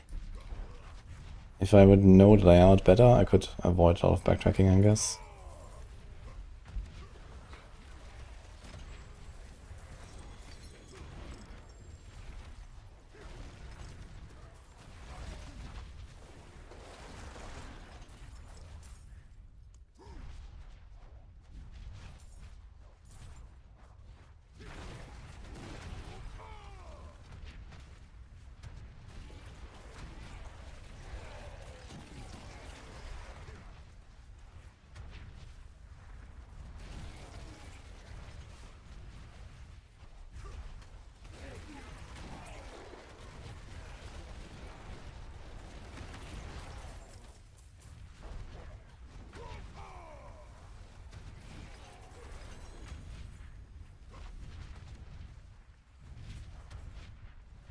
If I would know the layout better, I could avoid a lot of backtracking, I guess.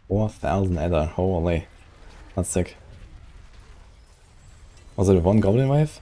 4,000 ether, holy. That's sick. Was it one goblin wave?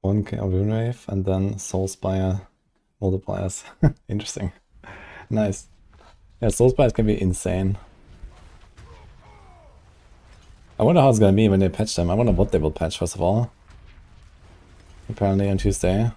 One goblin wave and then Soulspire multipliers. Interesting. Nice. Yeah, Soulspires can be insane. I wonder how it's gonna be when they patch them. I wonder what they will patch first of all. Apparently on Tuesday.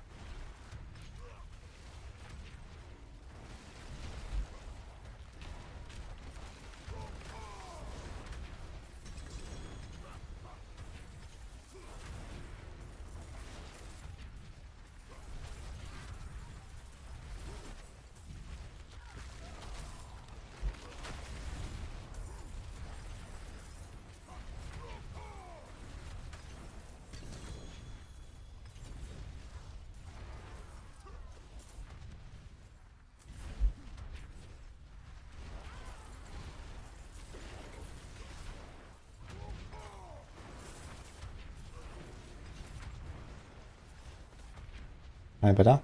Hi, better.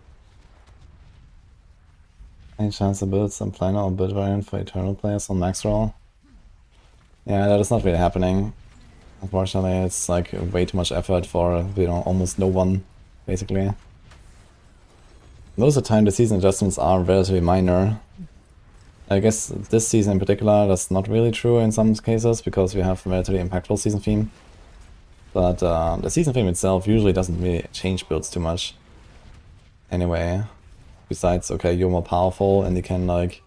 Any chance to build some planar or build variant for Eternal players on Maxroll? Yeah, that is not really happening. Unfortunately, it's like way too much effort for, you know, almost no one, basically. Most of the time the season adjustments are relatively minor. I guess this season in particular, that's not really true in some cases, because we have a relatively impactful season theme. But the season theme itself usually doesn't really change builds too much. Anyway, besides, okay, you're more powerful and you can, like,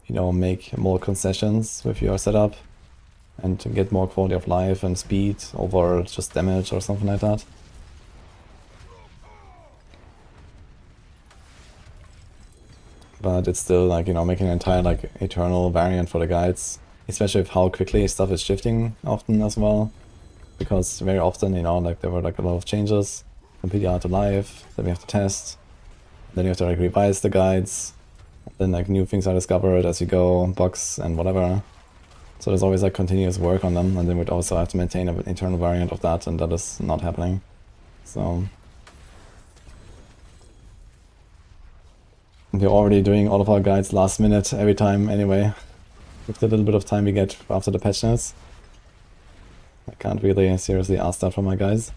you know, make more concessions with your setup and to get more quality of life and speed over just damage or something like that. But it's still, like, you know, making an entire, like, Eternal variant for the guides, especially with how quickly stuff is shifting often as well. Because very often, you know, like, there were, like, a lot of changes, completely out of life, that we have to test. Then you have to, like, revise the guides. Then, like, new things are discovered as you go, bugs and whatever. So there's always, like, continuous work on them, and then we'd also have to maintain an internal variant of that, and that is not happening. So we're already doing all of our guides last minute every time anyway, with the little bit of time we get after the patch notes. I can't really seriously ask that from my guys.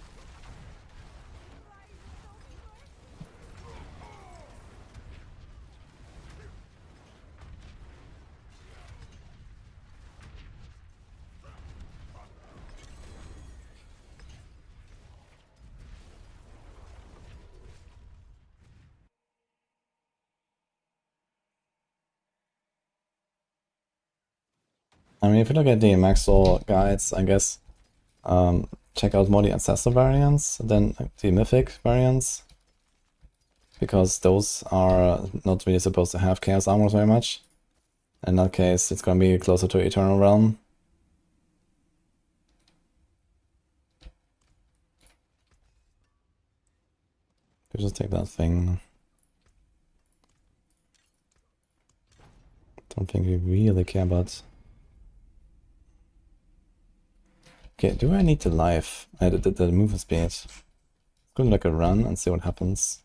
I mean, if you look at the Maxroll guides, I guess, check out more the Ancestor variants than the Mythic variants, because those are not really supposed to have Chaos Armors very much. In that case, it's gonna be closer to Eternal Realm. Could just take that thing. Don't think we really care about. Okay, do I need to live? I did the movement speed. Let's go like a run and see what happens.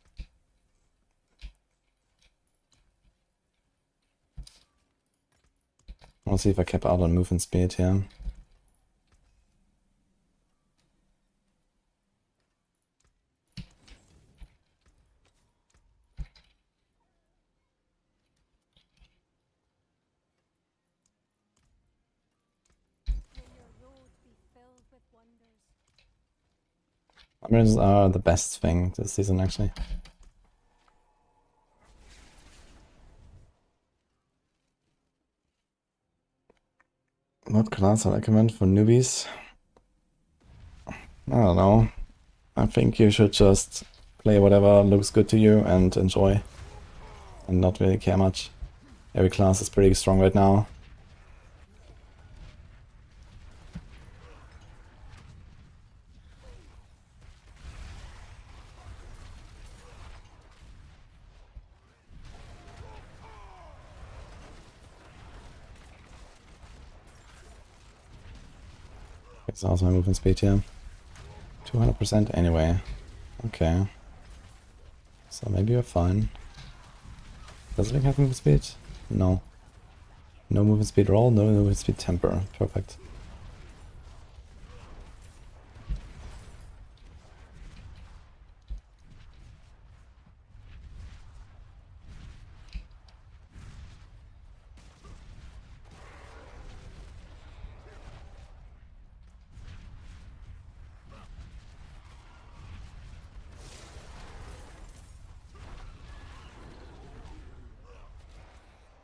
I'll see if I kept out on movement speed here. May your road be filled with wonders. Labyrinths are the best thing this season, actually. What class I recommend for newbies? I don't know. I think you should just play whatever looks good to you and enjoy. and not really care much. Every class is pretty strong right now. Exhaust my movement speed here. 200% anyway. Okay. So maybe we're fine. Does Link have movement speed? No. No movement speed roll, no movement speed temper. Perfect.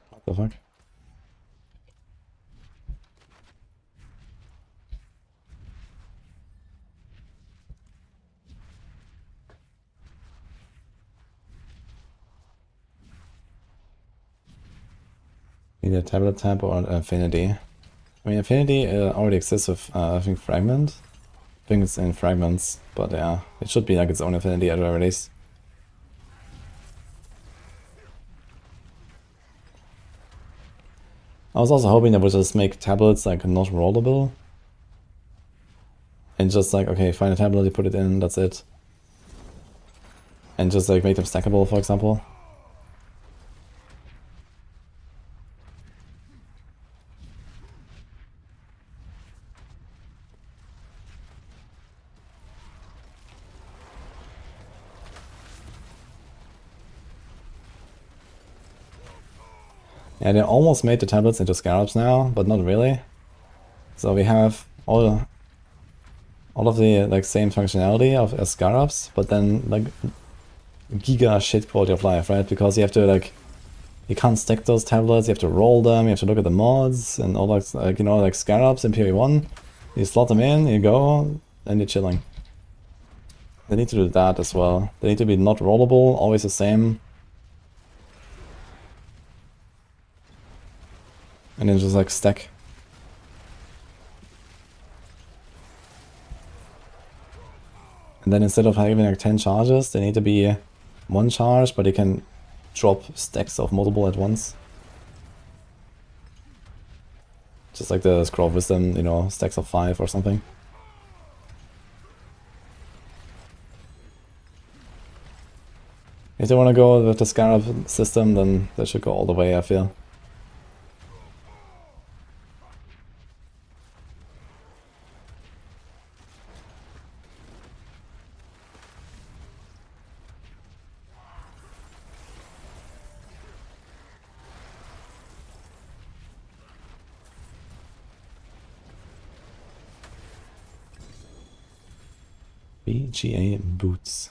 What the fuck? Either tablet tab or affinity. I mean, affinity already exists with, I think, fragment. I think it's in fragments, but yeah, it should be like its own affinity at the very least. I was also hoping that would just make tablets like not rollable. And just like, okay, find a tablet, you put it in, that's it. And just like make them stackable, for example. Yeah, they almost made the tablets into scarabs now, but not really. So we have all of the like same functionality as scarabs, but then like giga shit quality of life, right? Because you have to like, you can't stack those tablets, you have to roll them, you have to look at the mods and all that, like, you know, like scarabs in PoE1. You slot them in, you go, and you're chilling. They need to do that as well. They need to be not rollable, always the same. And then just like stack. And then instead of having like 10 charges, they need to be one charge, but you can drop stacks of multiple at once. Just like the Scroll of Wisdom, you know, stacks of 5 or something. If they want to go with the Scarab system, then they should go all the way, I feel. BGA boots.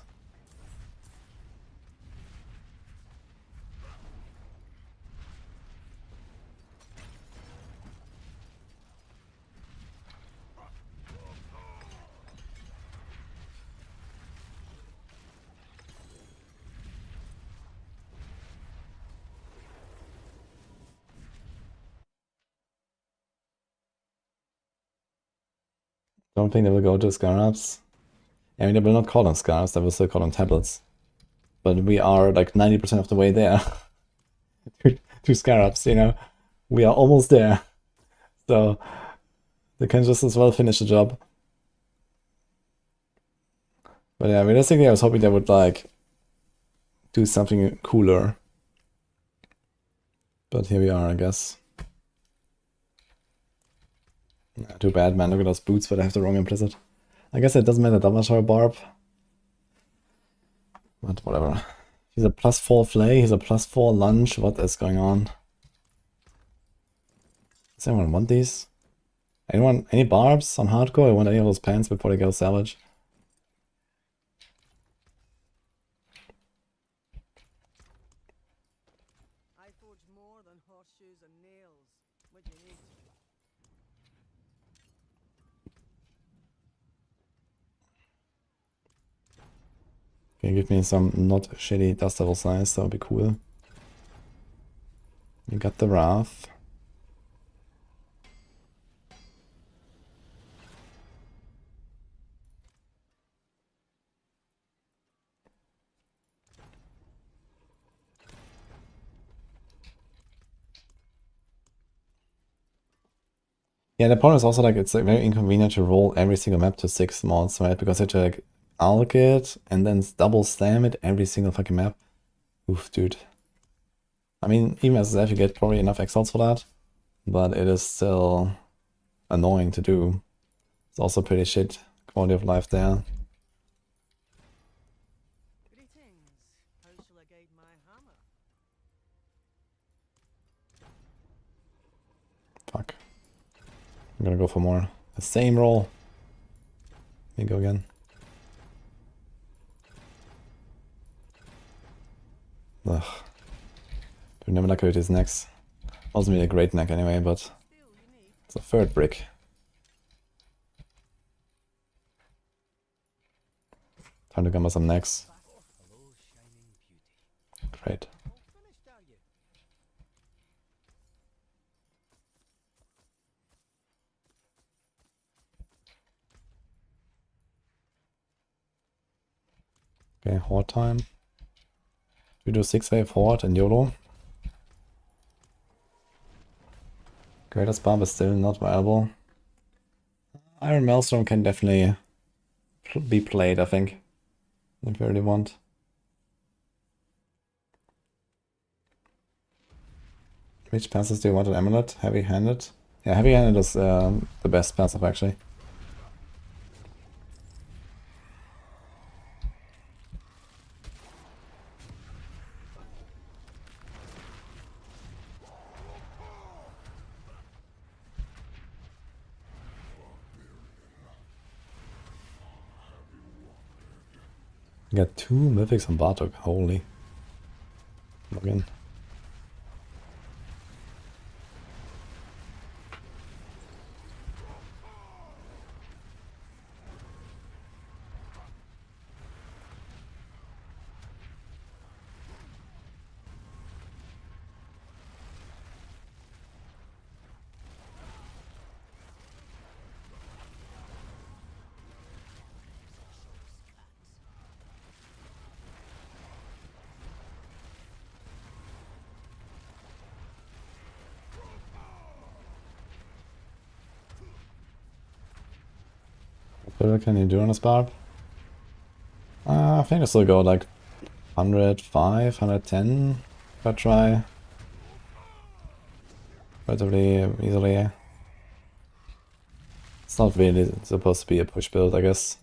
Don't think they will go to Scarabs. I mean, they will not call them Scarabs, they will still call them tablets. But we are like 90% of the way there. to Scarabs, you know? We are almost there. So they can just as well finish the job. But yeah, realistically I was hoping they would like do something cooler. But here we are, I guess. Too bad, man. Look at those boots, but I have the wrong implicit. I guess it doesn't matter that much for Barb. But whatever. He's a +4 flay, he's a +4 lunge. What is going on? Does anyone want these? Anyone, any Barbs on hardcore? I want any of those pants before they go savage. I forge more than horseshoes and nails. What do you need? Can you give me some not shitty dust devil size? That would be cool. You got the Wrath. Yeah, the problem is also like it's like very inconvenient to roll every single map to 6 mods, right? Because you have to like alk it and then double slam it every single fucking map. Oof, dude. I mean, even as if you get probably enough exiles for that, but it is still annoying to do. It's also pretty shit quality of life there. Greetings. How shall I guide my hammer? Fuck. I'm gonna go for more. The same roll. Let me go again. Ugh. We're never lucky with his necks. Wasn't really a great neck anyway, but Still, you need. it's a third brick. Time to gamble some necks. Hello, shining beauty. Great. All finished, are you? Okay, horde time. We do 6-wave horde and YOLO. Greatest Barb is still not viable. Iron Maelstrom can definitely be played, I think. If you really want. Which passes do you want an amulet? Heavy-handed? Yeah, heavy-handed is the best passive actually. You got 2 mythics on Bartok, holy. Log in. What can you do on this Barb? I think I still go like 105, 110 if I try. Relatively easily. It's not really supposed to be a push build, I guess.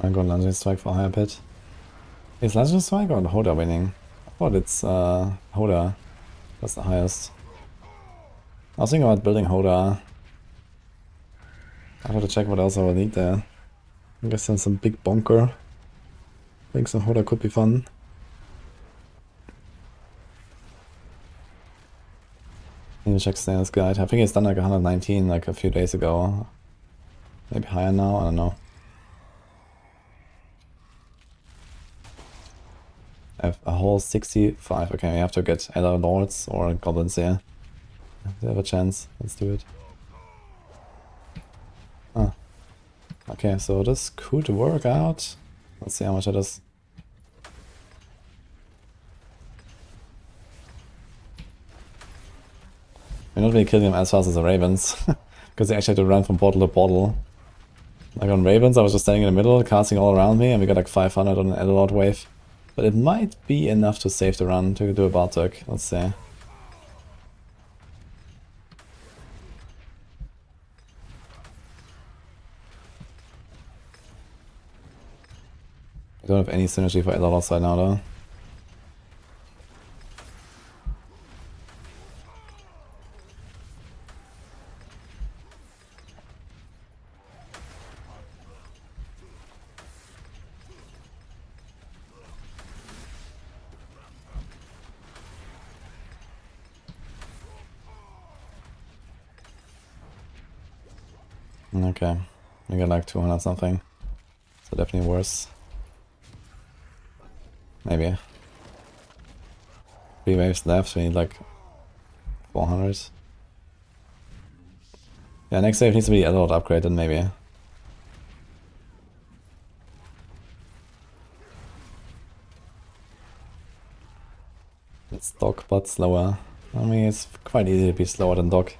I'm going Lunging Strike for a higher pit. Is Lunging Strike or Hoda winning? I thought it's Hoda. That's the highest. I was thinking about building Hoda. I have to check what else I will need there. I guess there's some big bonker. I think some Hoda could be fun. Need to check Stairs Guide. I think it's done like 119 like a few days ago. Maybe higher now, I don't know. I have a whole 65. Okay, we have to get either lords or goblins here. They have a chance. Let's do it. Ah. Okay, so this could work out. Let's see how much it is. We're not really killing them as fast as the Ravens. Because they actually had to run from portal to portal. Like on Ravens, I was just standing in the middle, casting all around me, and we got like 500 on an Edelord wave. But it might be enough to save the run to do a Bartok. Let's see. don't have any synergy for Elolos right now though. Okay, we got like 200 something, so definitely worse. Maybe. 3 waves left, we need like 400. Yeah, next wave needs to be a lot upgraded, maybe. It's Doc, but slower. I mean, it's quite easy to be slower than Doc.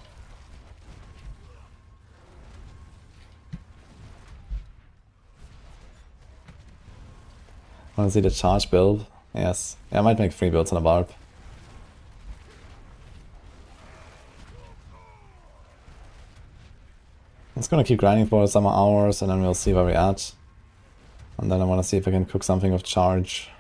Wanna see the charge build? Yes. Yeah, I might make 3 builds on a Barb. I'm just gonna keep grinding for some hours and then we'll see where we're at. And then I wanna see if I can cook something with charge.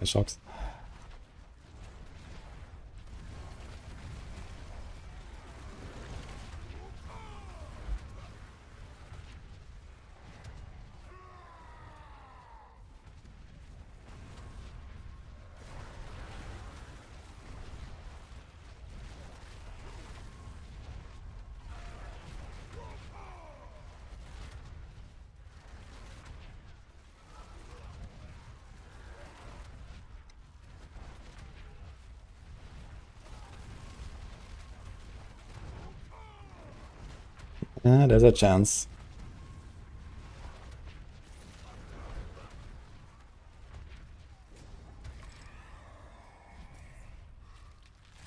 Shocks. Yeah, there's a chance.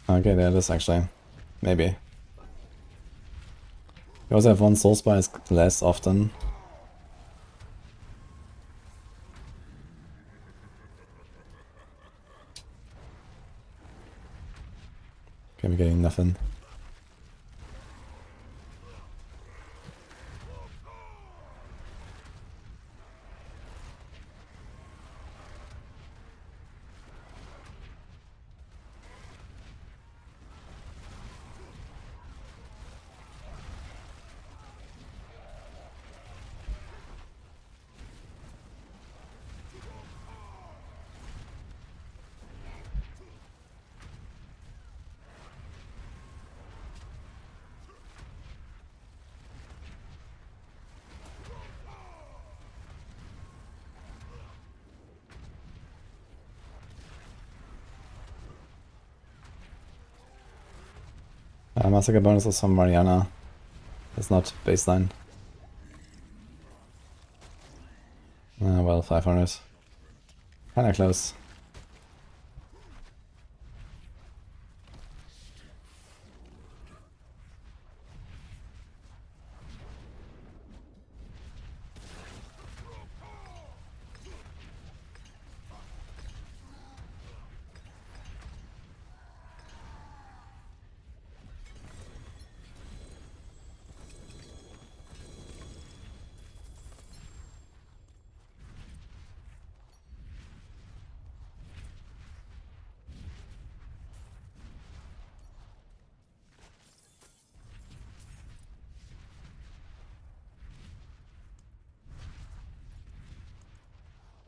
Okay, there it is actually. Maybe. We also have one soul spice less often. Okay, we're getting nothing. Massacre bonus is from Mariana. It's not baseline. Well, 500. Kinda close.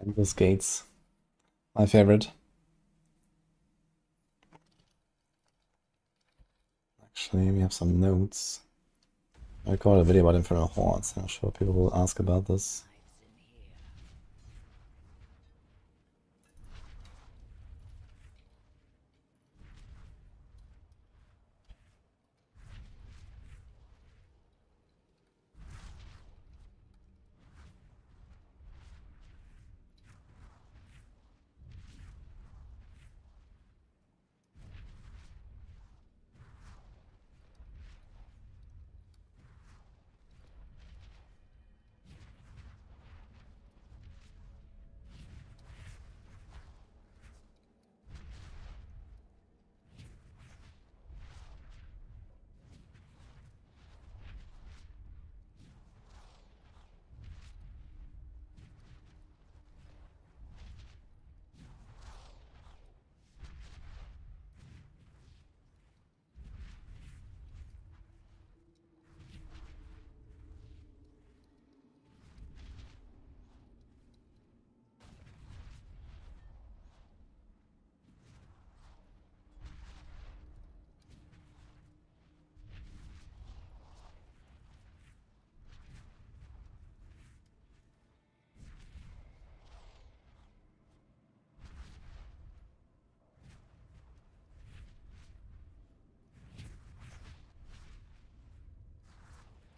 Endless Gates. My favorite. Actually, we have some notes. I recorded a video about Infernal Hordes. I'm sure people will ask about this.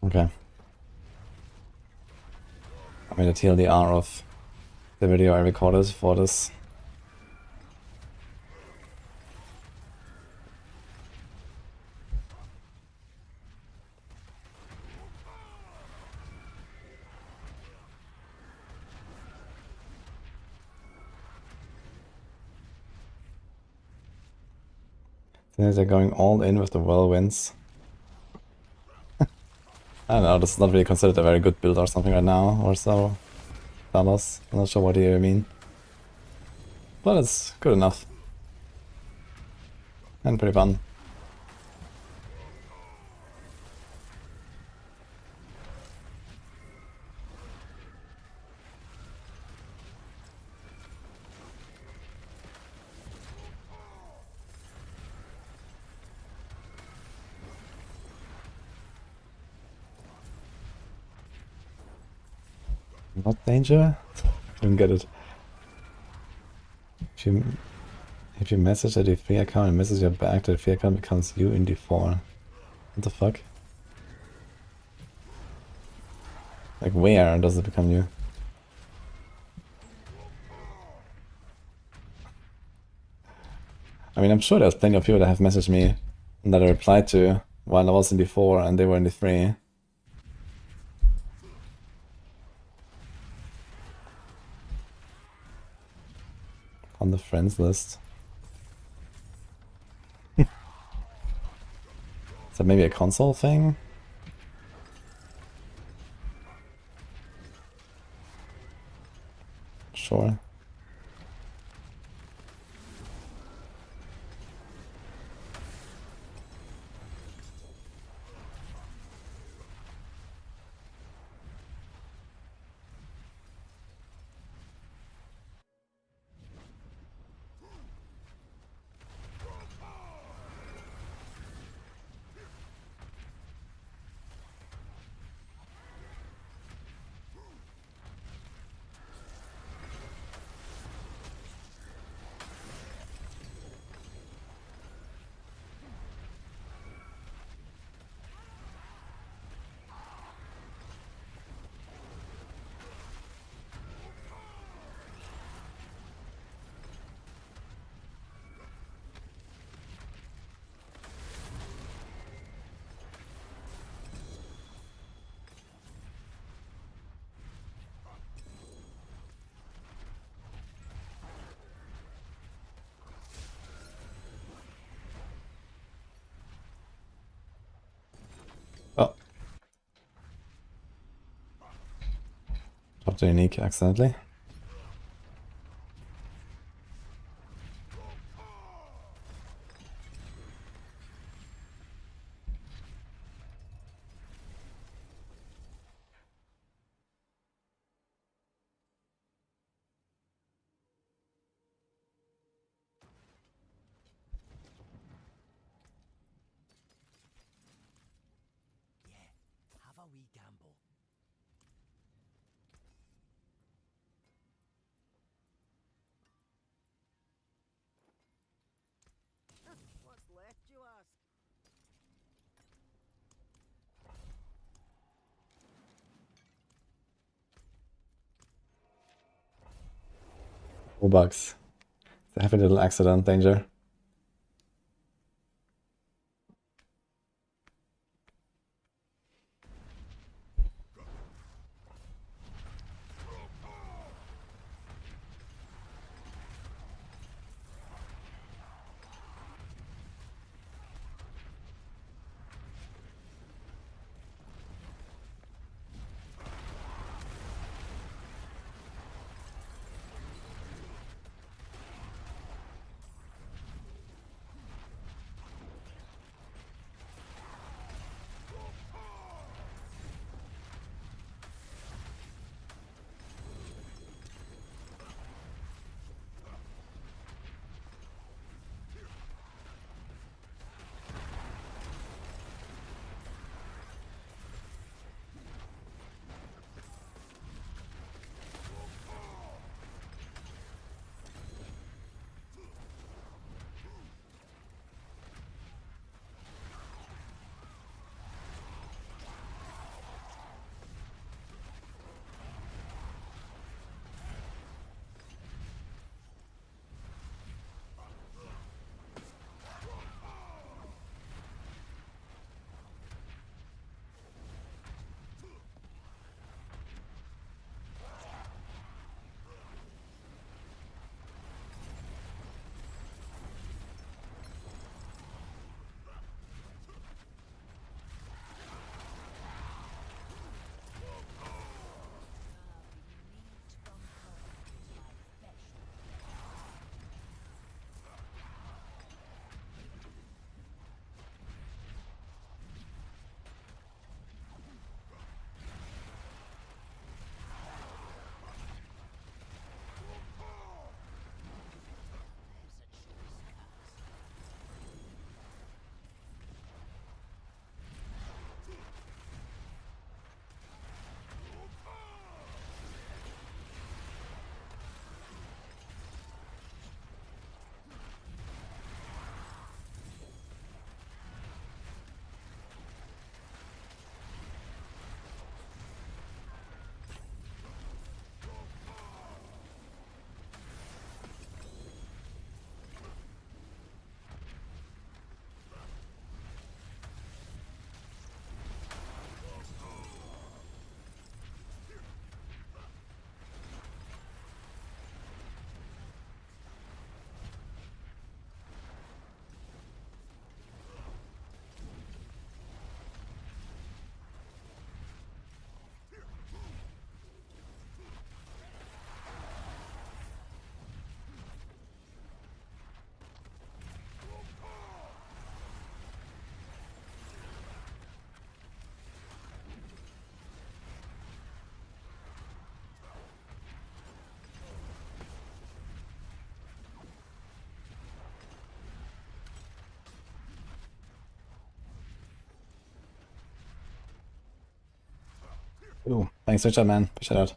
Okay. I made a TLDR of the video I recorded for this. They're going all in with the whirlwinds. I don't know, this is not really considered a very good build or something right now, or so. Fellas, I'm not sure what you mean. But it's good enough. And pretty fun. What danger? I don't get it. If you message a free account and message your back, the free account becomes you in D4. What the fuck? Like where does it become you? I mean, I'm sure there's plenty of people that have messaged me and that I replied to while I was in D4 and they were in D3. On the friends list. Is that maybe a console thing? Sure. Oh. Dropped the unique accidentally. Have a wee gamble. What's left, you ask? Robux. It's a happy little accident, danger. Ooh, thanks for chat, man. Push it out.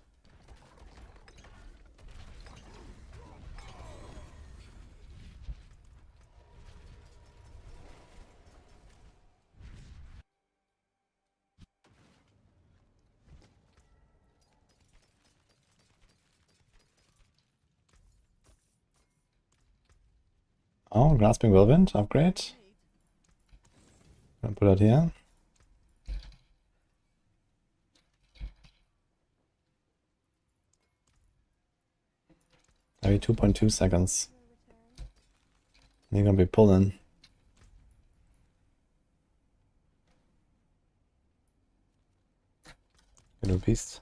Oh, Grasping Whirlwind, upgrade. Gonna put it here. Maybe 2.2 seconds. You're gonna be pulling. Little beast.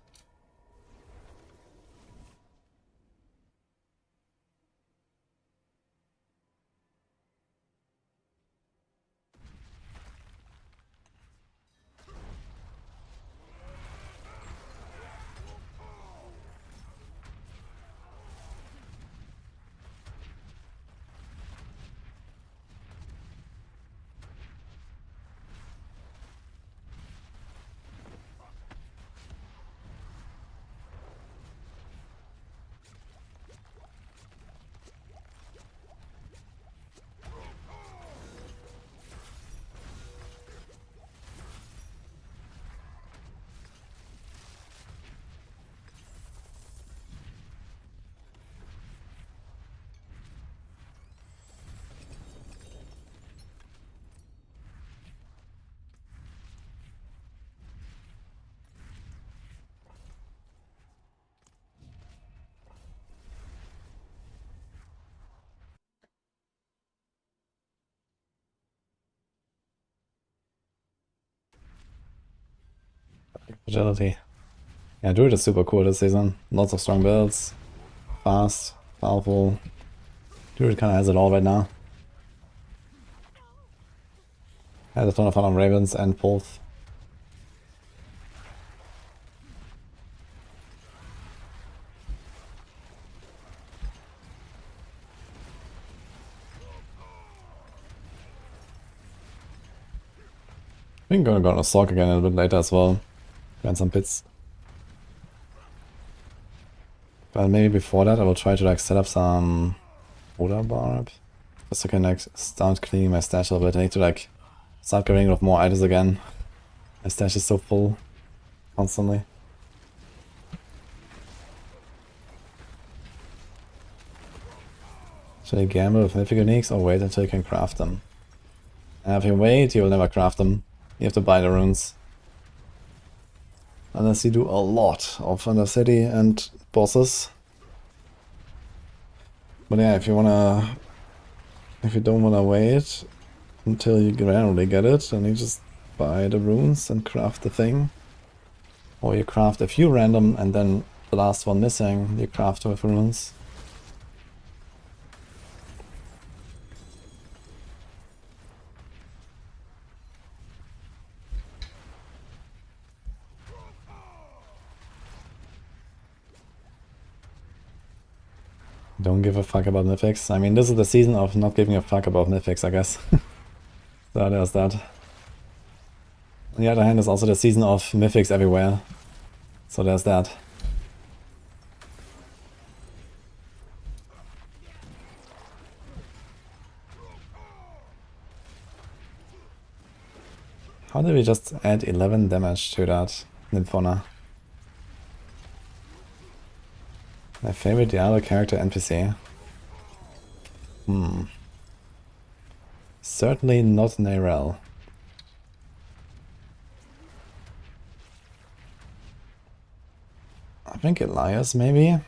Agility. Yeah, Druid is super cool this season. Lots of strong builds. Fast, powerful. Druid kinda has it all right now. Had a ton of fun on Ravens and Pulse. I think I'm gonna go on a Sorc again a little bit later as well. Grant some pits. But maybe before that I will try to like set up some Barb. Just so I can like start cleaning my stash a little bit. I need to like start getting rid of more items again. My stash is so full constantly. Should I gamble with mythic uniques or wait until you can craft them? And if you wait, you will never craft them. You have to buy the runes. Unless you do a lot of Undercity and bosses. But yeah, if you don't wanna wait until you randomly get it, then you just buy the runes and craft the thing. Or you craft a few random and then the last one missing, you craft with runes. Don't give a fuck about mythics. I mean, this is the season of not giving a fuck about mythics, I guess. So there's that. On the other hand, it's also the season of mythics everywhere. So there's that. How did we just add 11 damage to that Nymphona? My favorite Diablo character NPC. Certainly not Neyrel. I think Elias, maybe?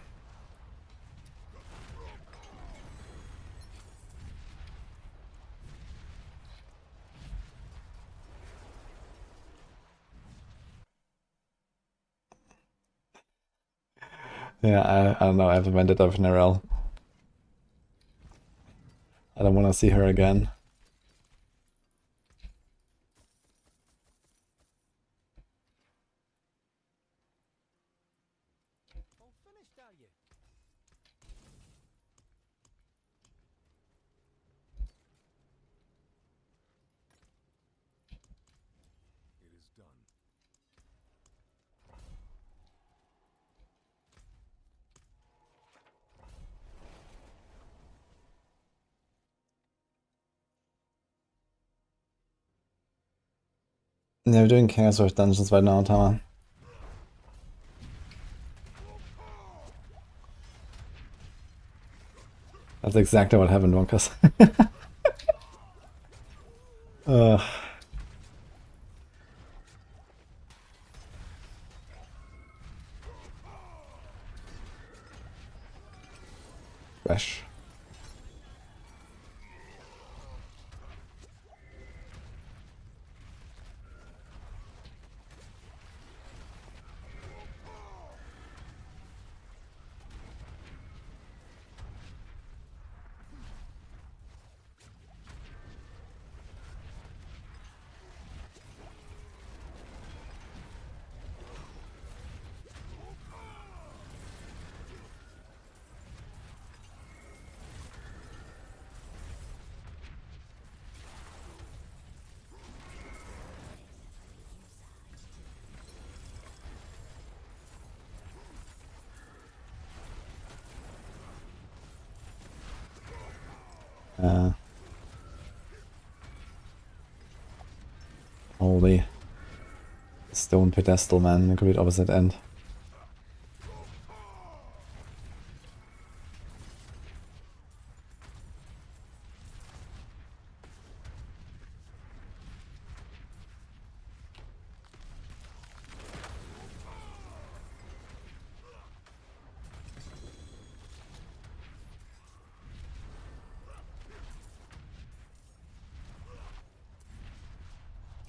Yeah, I don't know, I have a vendetta with Neyrel. I don't want to see her again. All finished, are you? It is done. Yeah, we're doing Chaos Earth dungeons right now, Tama. That's exactly what happened, Wonkas. Fresh. Holy. Stone pedestal, man. The complete opposite end.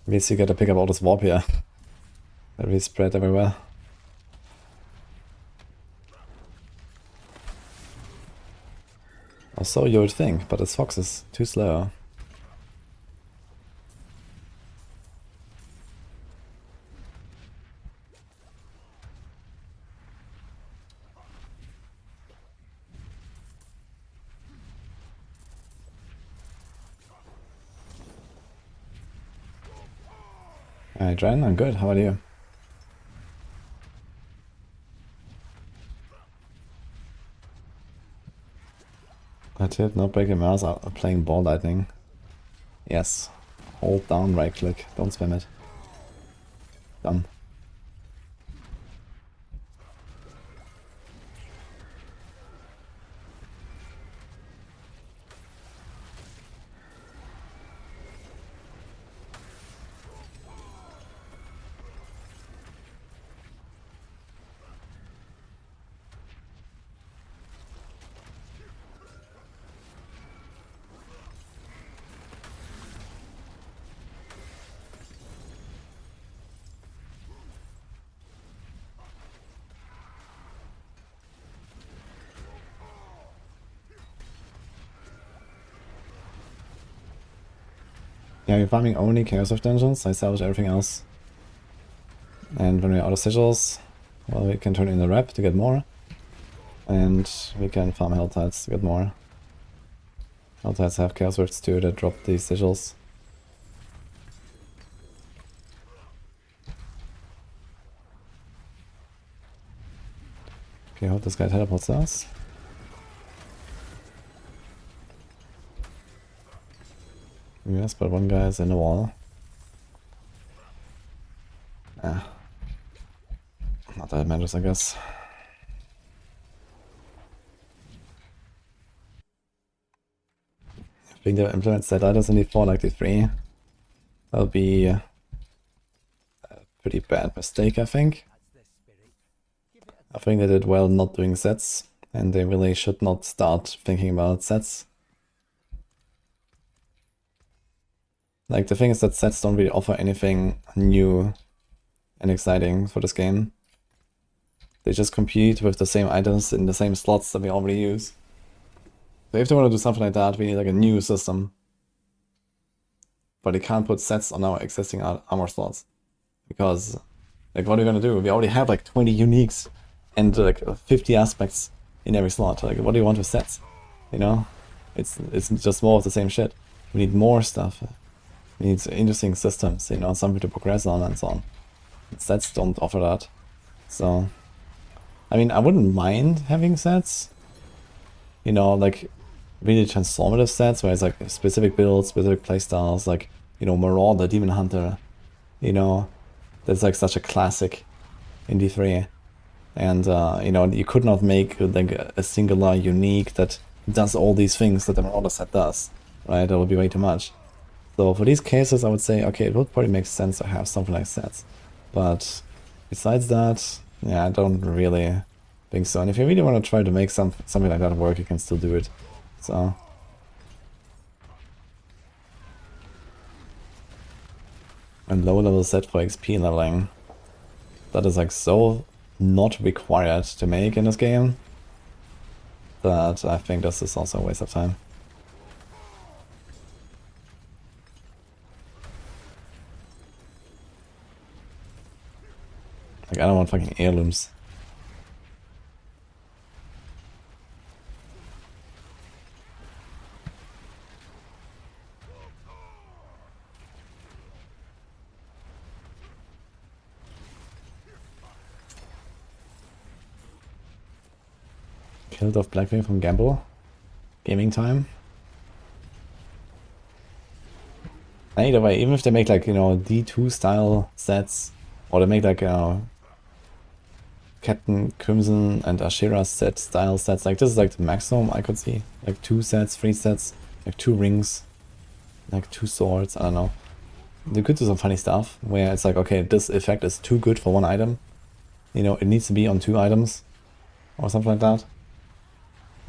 At least you gotta pick up all this warp here. That we spread everywhere. Or so you would think, but this fox is too slow. Alright, Dren, I'm good. How are you? That's it, not breaking mouse, playing ball lightning. Yes. Hold down right click, don't spam it. Done. Yeah, we're farming only Chaos of Dungeons, I salvage everything else. And when we're out of sigils, well, we can turn in the rep to get more. And we can farm Helltides to get more. Helltides have Chaos Words too that drop these sigils. Okay, I hope this guy teleports us. Yes, but one guy is in the wall. Ah. Not that it matters, I guess. I think they'll implement set items in D4 like D3. That'll be a pretty bad mistake, I think. I think they did well not doing sets, and they really should not start thinking about sets. Like, the thing is that sets don't really offer anything new and exciting for this game. They just compete with the same items in the same slots that we already use. So if they want to do something like that, we need like a new system. But they can't put sets on our existing armor slots. Because, like, what are we gonna do? We already have like 20 uniques and like 50 aspects in every slot. Like, what do you want with sets? You know? It's just more of the same shit. We need more stuff. We need interesting systems, you know, something to progress on and so on. Sets don't offer that. So, I mean, I wouldn't mind having sets. You know, like, really transformative sets where it's like specific builds, specific playstyles, like, you know, Marauder, Demon Hunter, you know, that's like such a classic in D3. And, you know, you could not make like a singular unique that does all these things that the Marauder set does, right? That would be way too much. So for these cases, I would say, okay, it would probably make sense to have something like sets. But besides that, yeah, I don't really think so. And if you really want to try to make something like that work, you can still do it. So. And low level set for XP leveling. That is like so not required to make in this game that I think this is also a waste of time. Like, I don't want fucking heirlooms. Killed off Blackwing from Gamble. Gaming time. And either way, even if they make like, you know, D2 style sets, or they make like, you know, Captain Crimson and Ashera set style sets, like this is like the maximum I could see. Like 2 sets, 3 sets, like 2 rings, like 2 swords, I don't know. They could do some funny stuff where it's like, okay, this effect is too good for 1 item. You know, it needs to be on 2 items or something like that.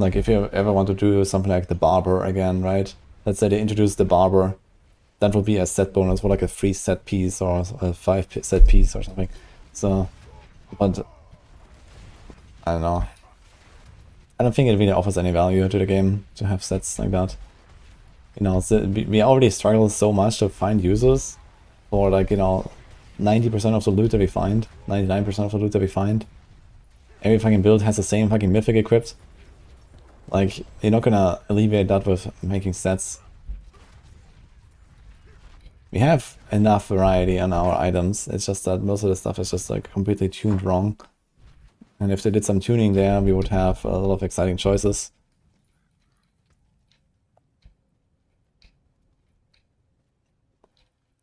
Like if you ever want to do something like the Barber again, right? Let's say they introduce the Barber. That would be a set bonus for like a 3 set piece or a 5 set piece or something. So, but I don't know. I don't think it really offers any value to the game to have sets like that. You know, so we already struggle so much to find users for like, you know, 90% of the loot that we find, 99% of the loot that we find. Every fucking build has the same fucking mythic equipped. Like, you're not gonna alleviate that with making sets. We have enough variety on our items, it's just that most of the stuff is just like completely tuned wrong. And if they did some tuning there, we would have a lot of exciting choices.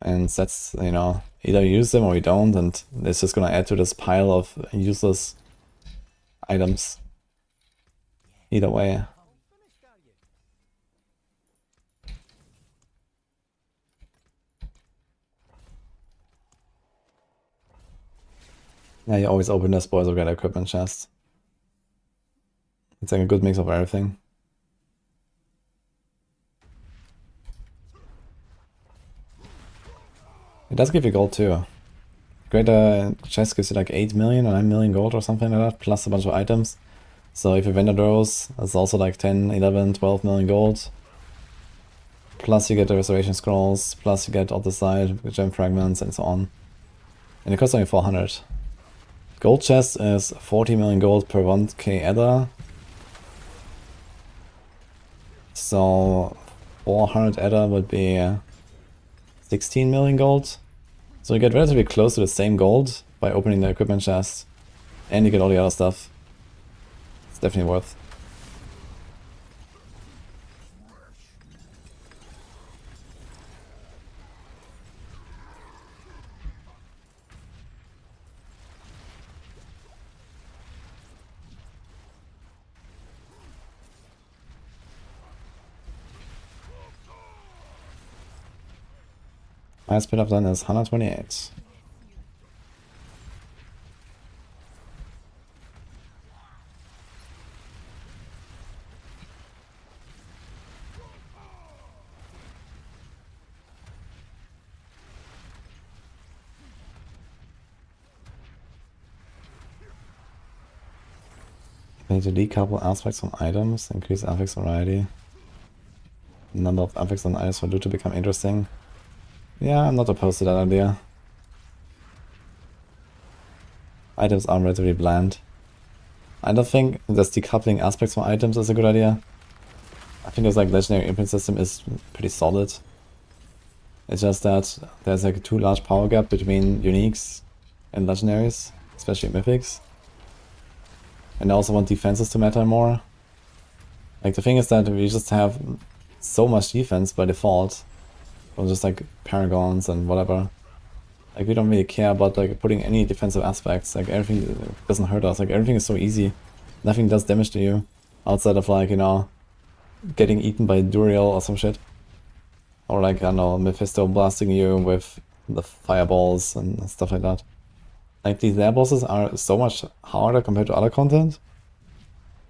And sets, you know, either you use them or you don't, and it's just gonna add to this pile of useless items. Either way. Yeah, you always open the spoils of great equipment chest. It's like a good mix of everything. It does give you gold too. Greater chest gives you like 8 million or 9 million gold or something like that, plus a bunch of items. So if you vendor those, it's also like 10, 11, 12 million gold. Plus you get the restoration scrolls, plus you get on the side gem fragments and so on. And it costs only 400. Gold chest is 40 million gold per 1k adder. So 400 adder would be 16 million gold. So you get relatively close to the same gold by opening the equipment chest. And you get all the other stuff. It's definitely worth. My speed I've done is 128. Need to decouple aspects from items, increase affix variety. Number of affix on items for loot to become interesting. Yeah, I'm not opposed to that idea. Items are relatively bland. I don't think this decoupling aspects from items is a good idea. I think this like legendary imprint system is pretty solid. It's just that there's like a too large power gap between uniques and legendaries, especially mythics. And I also want defenses to matter more. Like the thing is that we just have so much defense by default. Or just like paragons and whatever. Like we don't really care about like putting any defensive aspects. Like everything doesn't hurt us. Like everything is so easy. Nothing does damage to you outside of like, you know, getting eaten by Duriel or some shit. Or like, I don't know, Mephisto blasting you with the fireballs and stuff like that. Like these air bosses are so much harder compared to other content.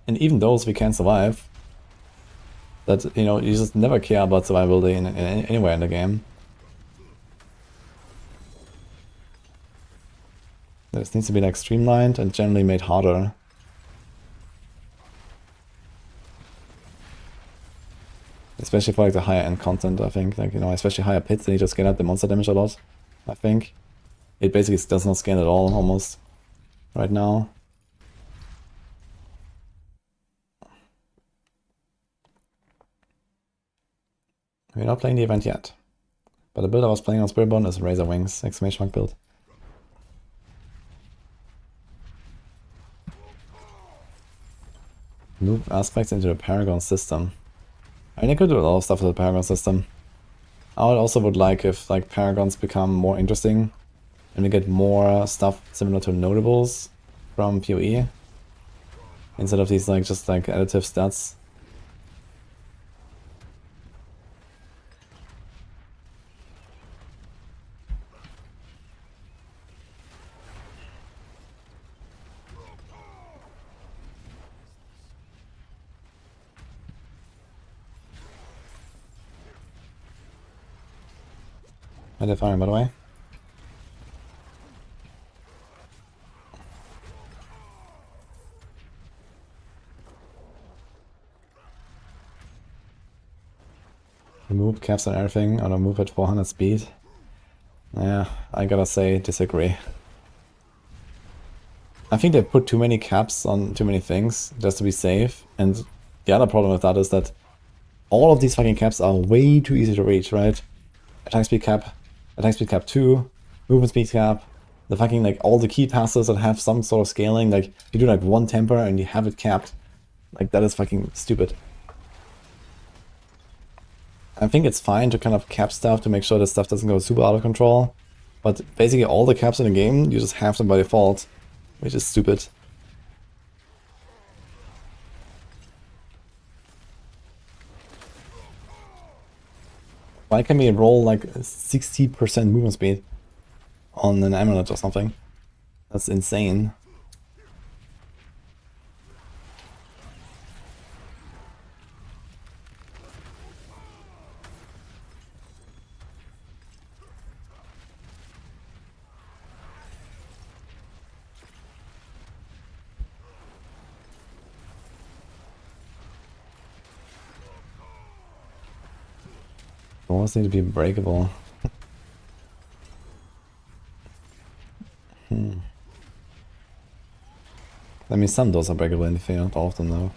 And even those we can survive. That, you know, you just never care about survivability in anywhere in the game. This needs to be like streamlined and generally made harder. Especially for like the higher end content, I think. Like, you know, especially higher pits, they need to scale out the monster damage a lot, I think. It basically does not scale at all, almost, right now. We're not playing the event yet. But the build I was playing on Spiritborn is Razor Wings, exclamation mark build. Move aspects into the Paragon system. I mean, I could do a lot of stuff with the Paragon system. I also would like if like Paragons become more interesting and we get more stuff similar to notables from PoE instead of these like just like additive stats. I did fine, by the way. Remove caps on everything, or move at 400 speed. Yeah, I gotta say, disagree. I think they put too many caps on too many things, just to be safe, and the other problem with that is that all of these fucking caps are way too easy to reach, right? Attack speed cap 2, movement speed cap, the fucking like all the key passes that have some sort of scaling, like you do like one temper and you have it capped. Like that is fucking stupid. I think it's fine to kind of cap stuff to make sure that stuff doesn't go super out of control. But basically all the caps in the game, you just have them by default, which is stupid. Why can we roll like 60% movement speed on an amulet or something? That's insane. Walls need to be breakable. I mean, some doors are breakable in the field, not all of them though.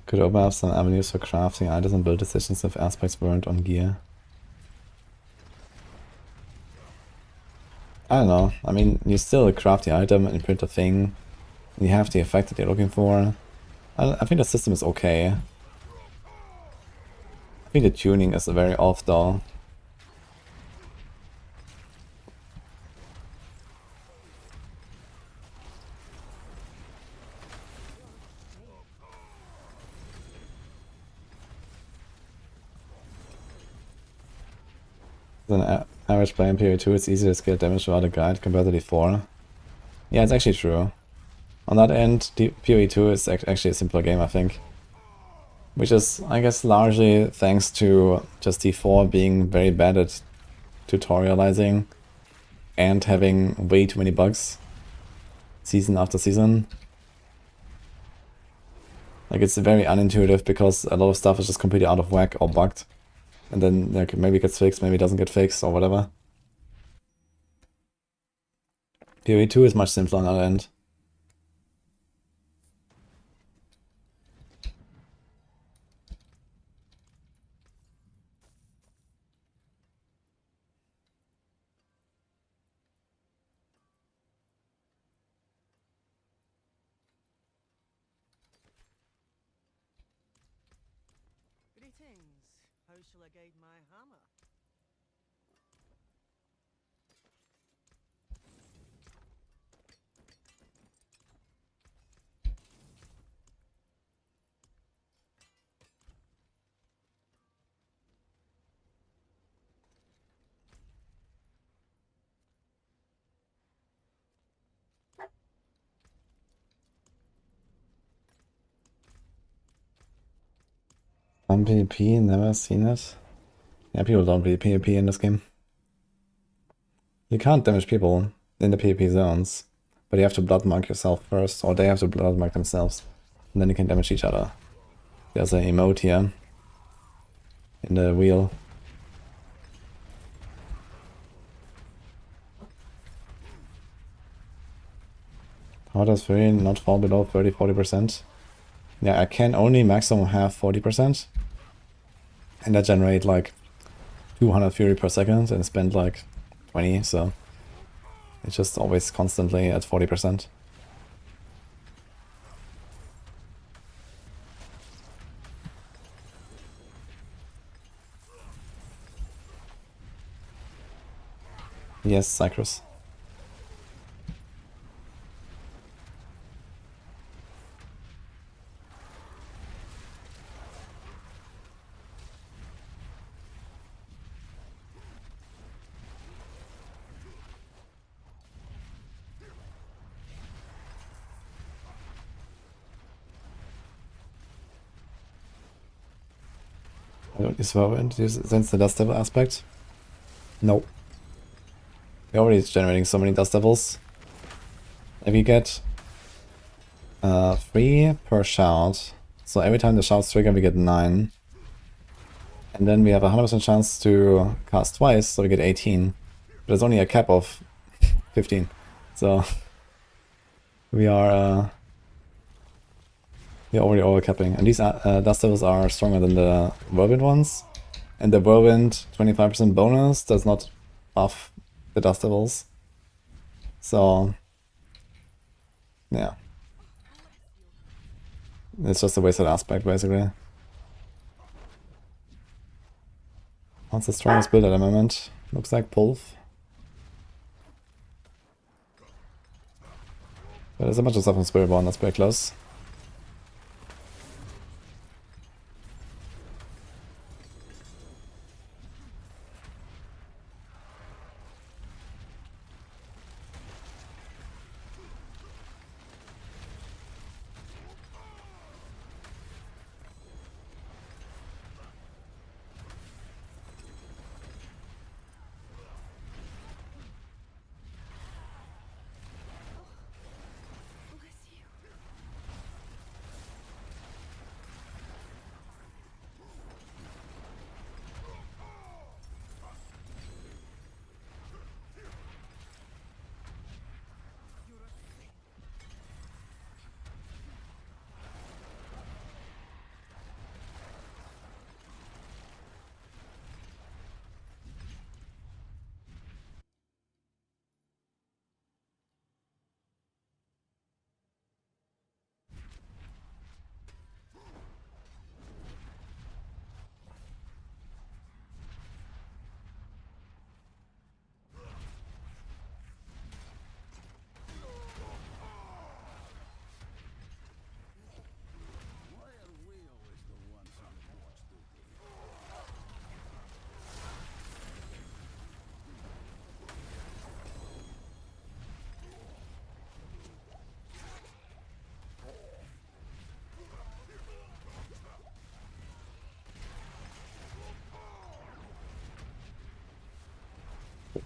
Could open up some avenues for crafting items and build decisions if aspects weren't on gear. I don't know. I mean, you still craft the item and print a thing. And you have the effect that you're looking for. I think the system is okay. I think the tuning is very off though. An average player in PoE2, it's easier to scale damage without a guide compared to D4. Yeah, it's actually true. On that end, PoE2 is actually a simpler game, I think. Which is, I guess, largely thanks to just D4 being very bad at tutorializing and having way too many bugs season after season. Like, it's very unintuitive because a lot of stuff is just completely out of whack or bugged. And then like, maybe it gets fixed, maybe it doesn't get fixed, or whatever. PoE2 is much simpler on the other end. Greetings. How shall I guide my hammer? On PvP, never seen it. Yeah, people don't really PvP in this game. You can't damage people in the PvP zones, but you have to blood mark yourself first, or they have to blood mark themselves, and then you can damage each other. There's an emote here in the wheel. How does 3 not fall below 30-40%? Yeah, I can only maximum have 40%, and I generate like 200 fury per second and spend like 20, so it's just always constantly at 40%. Yes, Cycrus. Is Whirlwind since the Dust Devil aspect? No. We're already generating so many Dust Devils. If you get 3 per shout, so every time the shouts trigger we get 9. And then we have a 100% chance to cast twice, so we get 18. But there's only a cap of 15. So we are already overcapping. And these Dust Devils are stronger than the Whirlwind ones. And the Whirlwind 25% bonus does not buff the Dust Devils. So yeah. It's just a wasted aspect basically. What's the strongest build at the moment? Looks like Pulf. But there's a bunch of stuff in Spiritborn that's pretty close.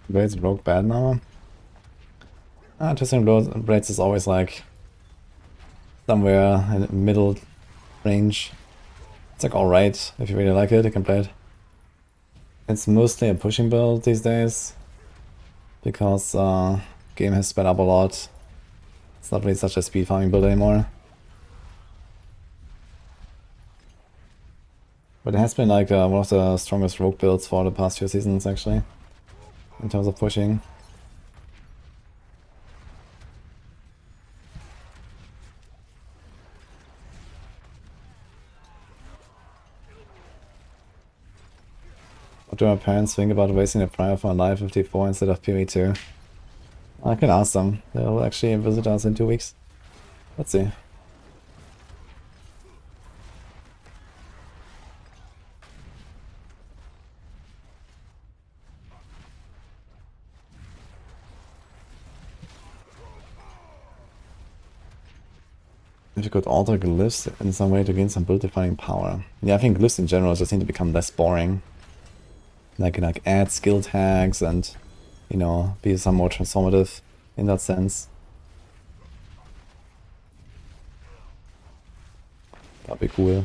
Blades broke bad now. Twisting Blades is always like somewhere in the middle range. It's like alright, if you really like it, you can play it. It's mostly a pushing build these days, because game has sped up a lot. It's not really such a speed farming build anymore. But it has been like one of the strongest rogue builds for the past few seasons actually, in terms of pushing. What do my parents think about wasting a prior for Live 54 instead of PV2? I can ask them. They'll actually visit us in 2 weeks. Let's see. If you could alter glyphs in some way to gain some build defining power. Yeah, I think glyphs in general just need to become less boring. Like add skill tags and, you know, be some more transformative in that sense. That'd be cool.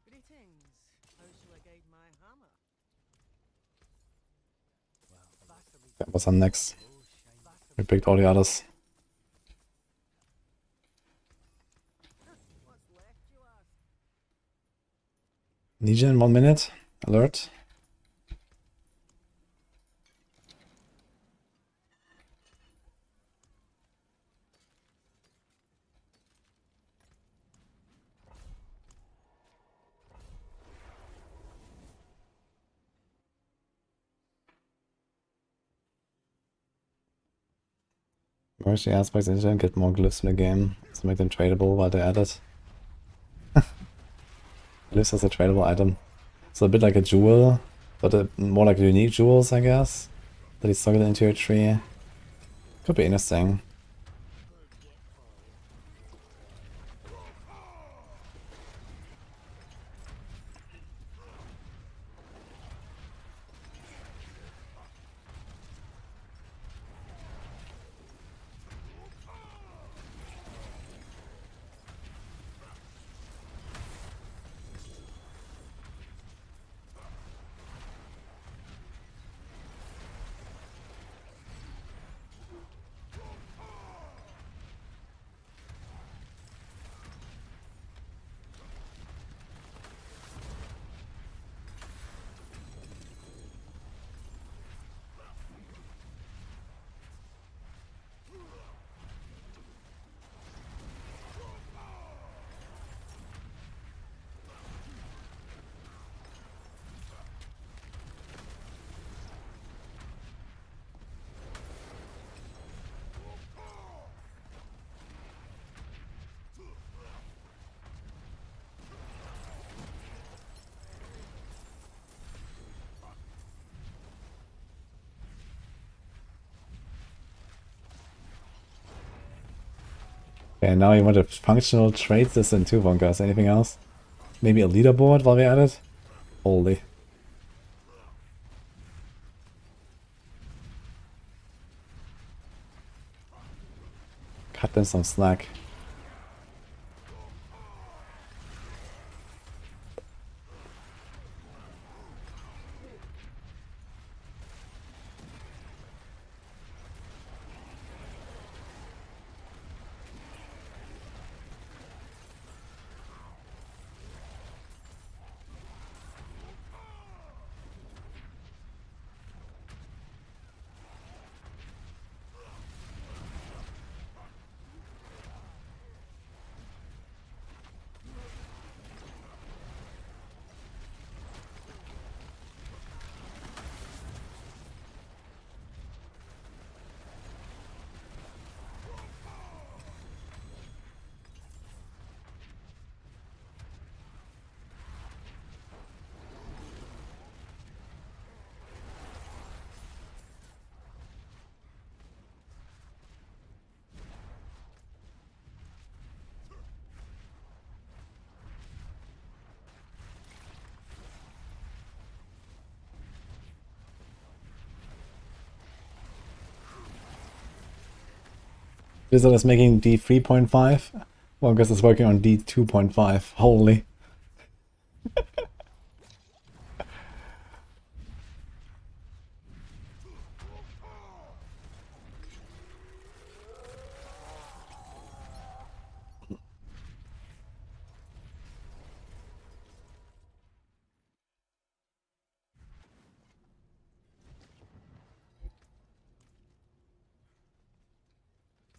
Greetings. How shall I guide my hammer? Yeah, what's on next? We picked all the others. What's left, you ask? Legion, 1 minute. Alert. Merge the aspects into and get more glyphs in the game. So make them tradable while they're at it. Glyphs as a tradable item. So a bit like a jewel, but more like unique jewels, I guess. That you stuck it into your tree. Could be interesting. Okay, now you want a functional trade system too, Bonkers. Anything else? Maybe a leaderboard while we're at it? Holy. Cut them some slack. Blizzard is making D 3.5. Well, I guess it's working on D 2.5. Holy.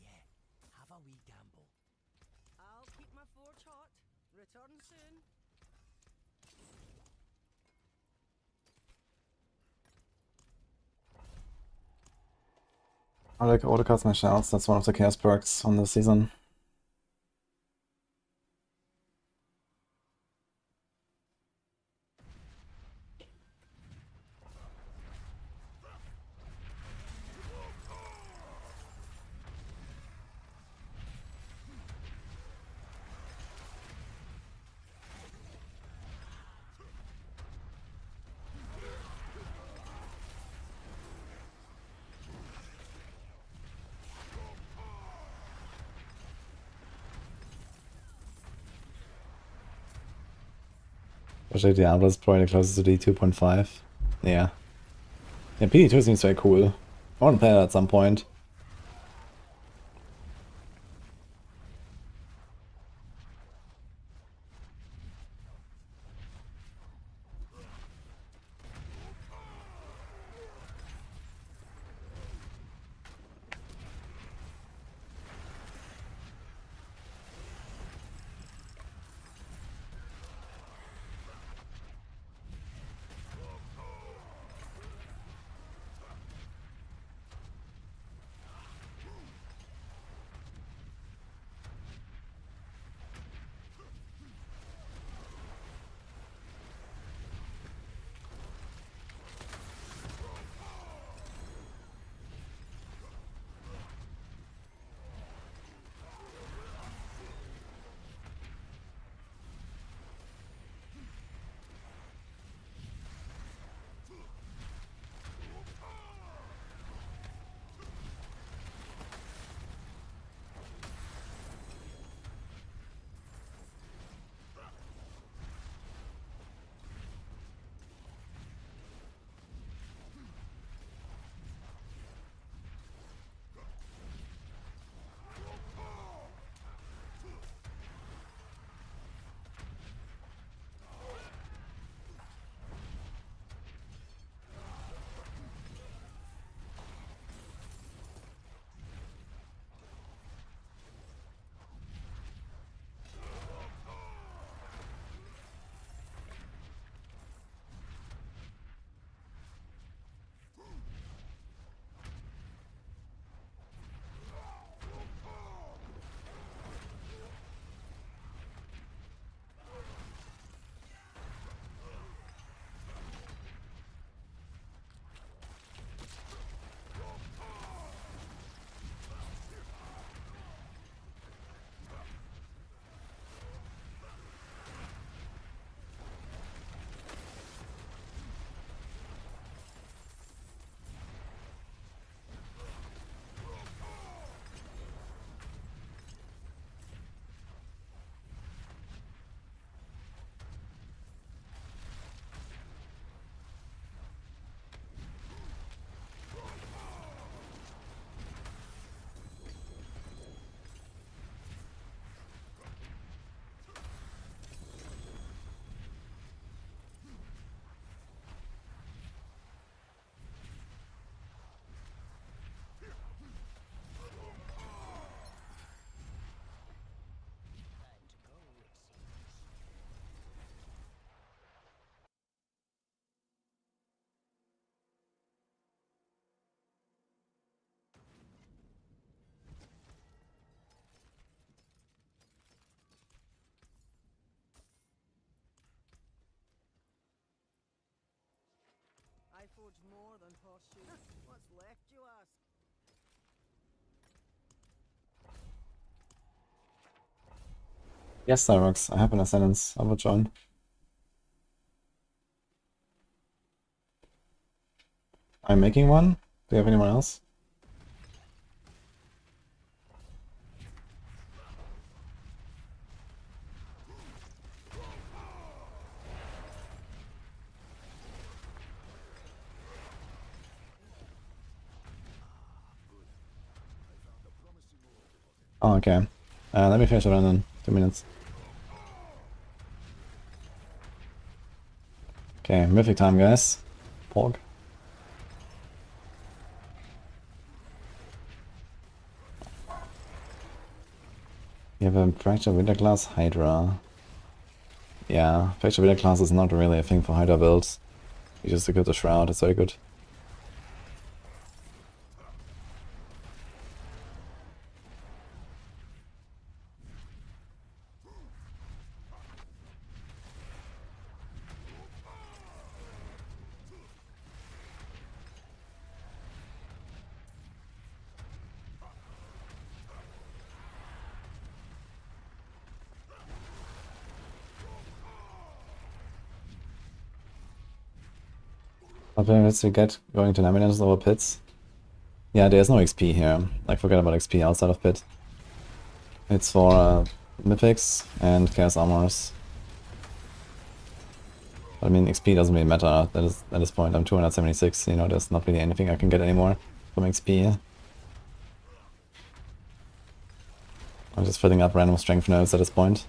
Yeah, have a wee gamble. I'll keep my forge hot. Return soon. I like autocast my shells. That's one of the chaos perks on this season. Actually, Diablo is probably the closest to D 2.5. Yeah. Yeah, PD2 seems very cool. I want to play that at some point. I forge more than horseshoes. What's left, you ask? Yes, Cyrox, I have an Ascendance. I will join. I'm making one. Do you have anyone else? Oh, okay. Let me finish it run in 2 minutes. Okay, mythic time, guys. Porg. You have a Fractured Winter Class Hydra. Yeah, Fractured Winter Class is not really a thing for Hydra builds. You just equip the Shroud, it's very good. What benefits we get going to Naminance over pits? Yeah, there's no XP here. Like, forget about XP outside of pit. It's for mythics and chaos armors. But, I mean, XP doesn't really matter at this point. I'm 276, you know, there's not really anything I can get anymore from XP. I'm just filling up random strength nodes at this point.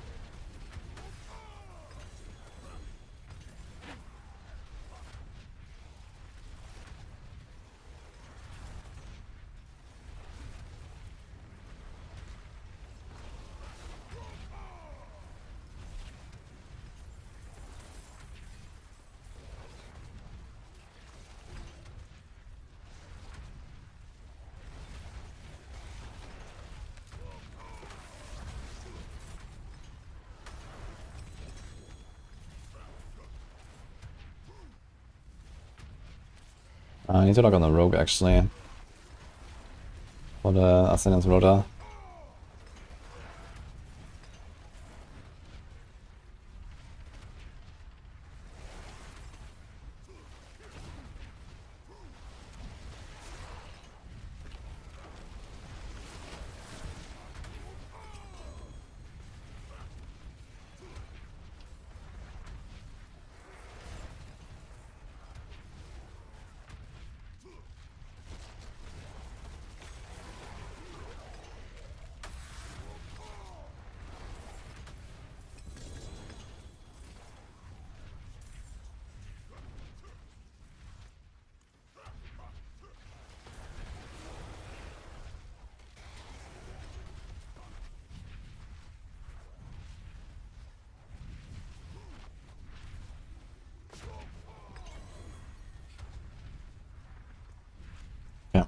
I need to log on the rogue actually. For the Ascendance Rota. Yeah.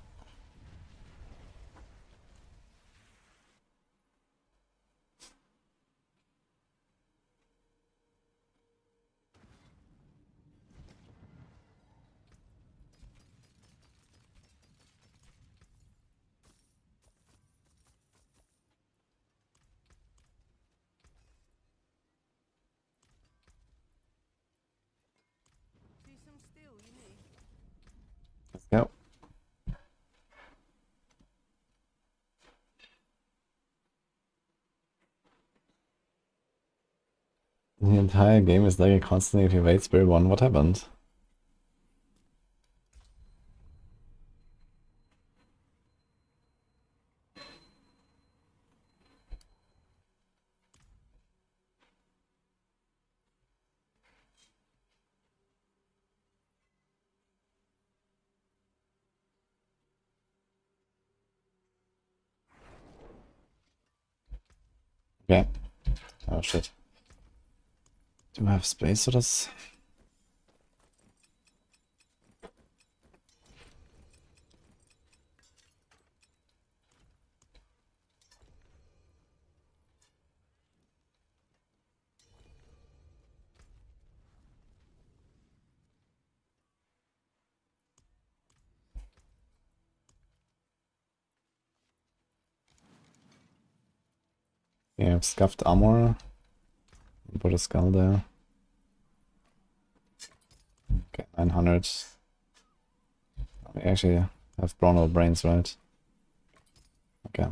See some steel, you need. Let's go. The entire game is like constantly if you wait Spiritborn. What happened? Okay. Oh shit. Do I have space for this? Yeah, I have scuffed armor. Put a skull there. Okay, 900. We actually have bronze brains, right? Okay.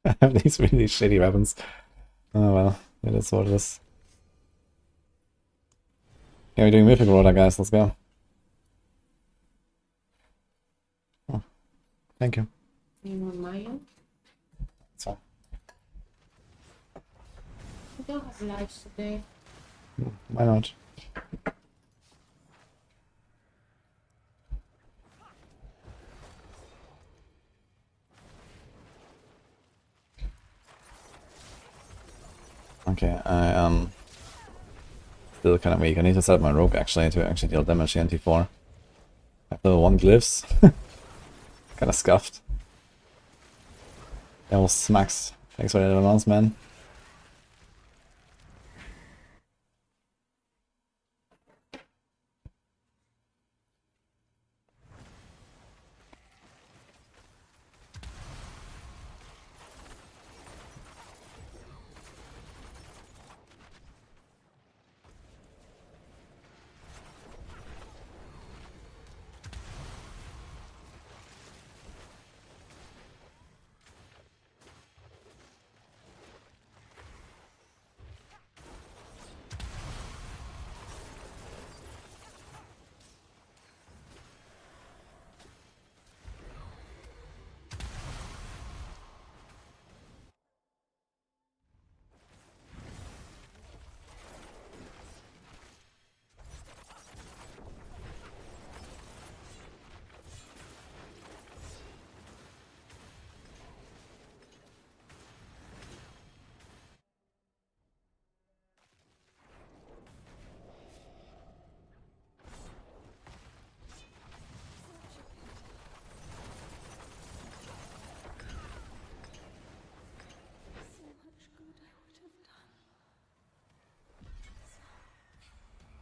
I have these really shitty weapons. Oh well, it is what it is. Yeah, we're doing Mythic Roller, guys. Let's go. Oh, thank you. You want Mayo? So, We don't have lives today. why not? Okay, I am still kind of weak. I need to set up my rogue actually to actually deal damage to NT4. I have level 1 glyphs. Kind of scuffed. That was Max. Thanks for the advance, man.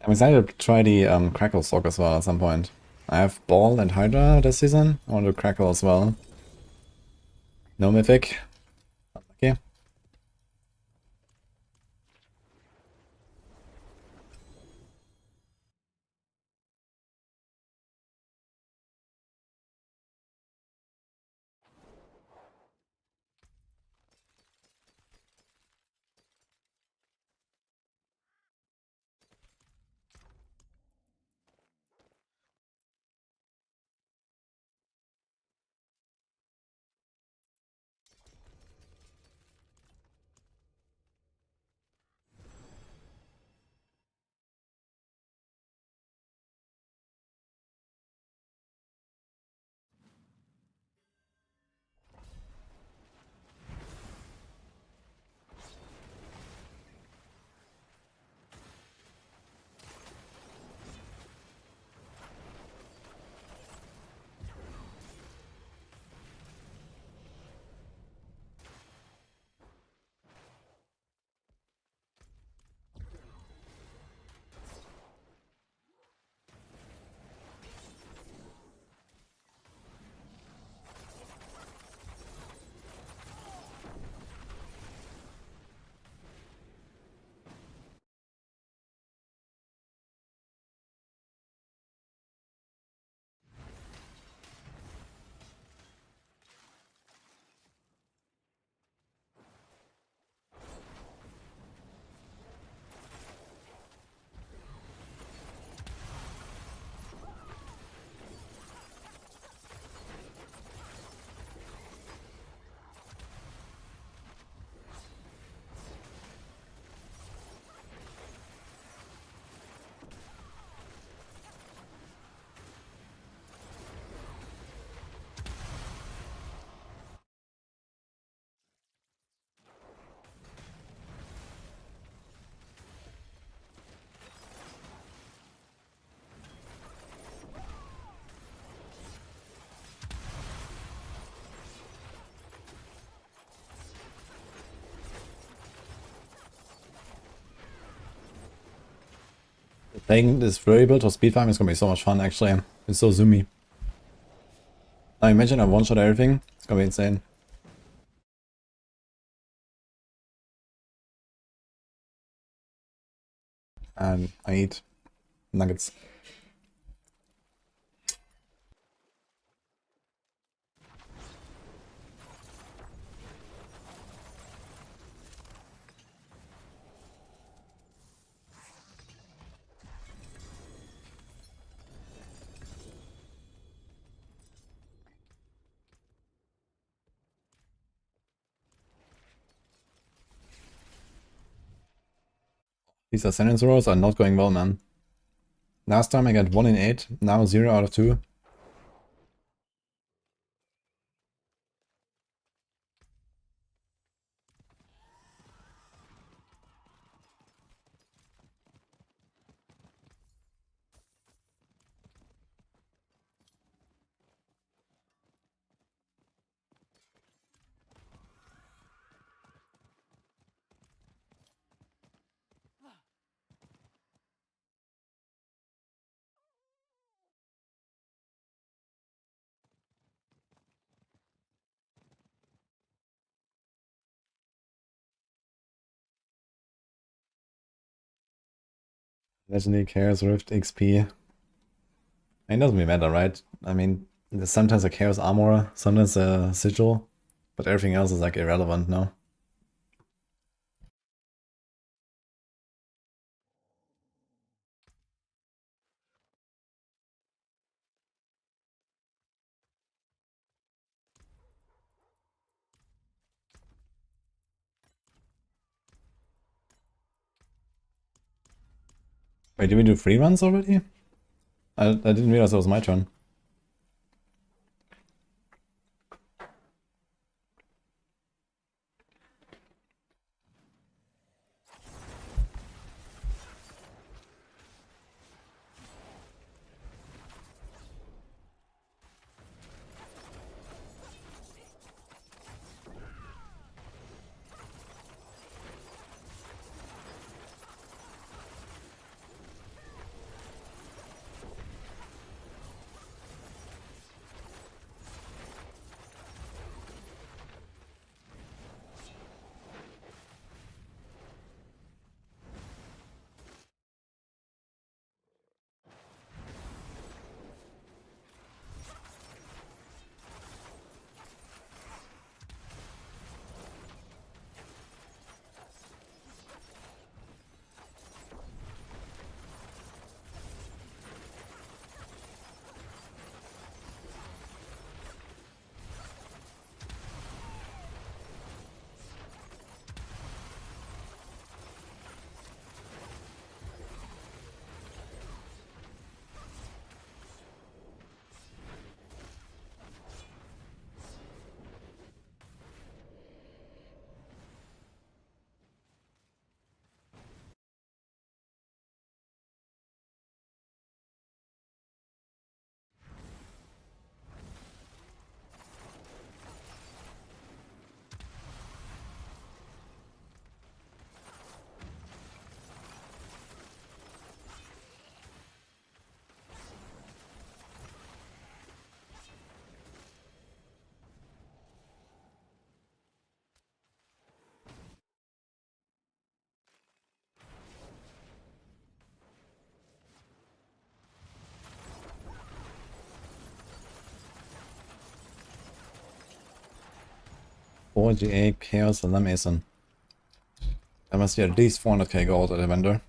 I'm excited to try the Crackle Sorc as well at some point. I have Ball and Hydra this season. I want to Crackle as well. No Mythic. Okay. Playing this variable to speed farm is gonna be so much fun actually. It's so zoomy. I imagine I one-shot everything. It's gonna be insane. And I eat nuggets. These Ascendance rolls are not going well, man. Last time I got 1 in 8, now 0 out of 2. Legendary Chaos Rift XP. It doesn't really matter, right? I mean, there's sometimes a Chaos Armor, sometimes a Sigil, but everything else is like irrelevant now. Wait, did we do 3 runs already? I didn't realize it was my turn. GA Chaos and Mason. There must be at least 400k gold at a vendor.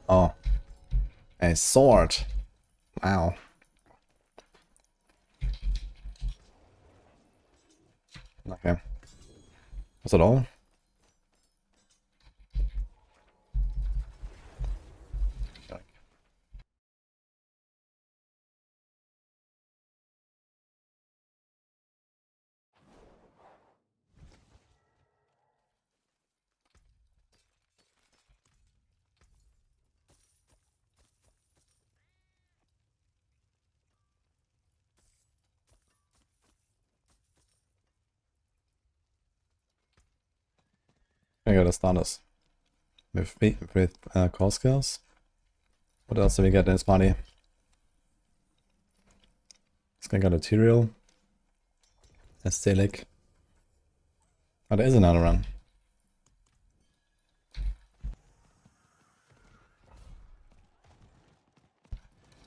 Oh. A sword. Wow. Okay. Was that all? I gotta start us with core skills. What else do we get in this party? This guy got a Tyrael. A Stelic. Oh, there is another run.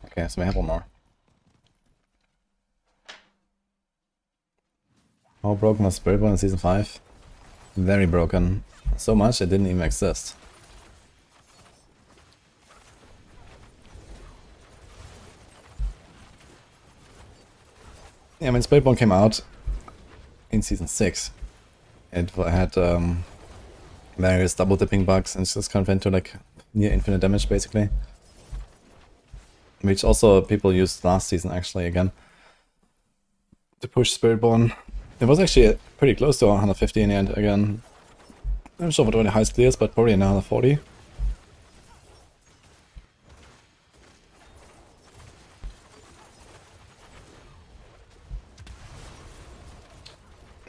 Okay, so we have one more. How broken was Spiritborn in Season 5? Very broken. So much it didn't even exist. Yeah, when Spiritborn came out, in Season 6. It had various double dipping bugs and just kind of went to like near infinite damage basically. Which also people used last season actually again to push Spiritborn. It was actually pretty close to 150 in the end again. I'm not sure what were the highest clears, but probably another 40.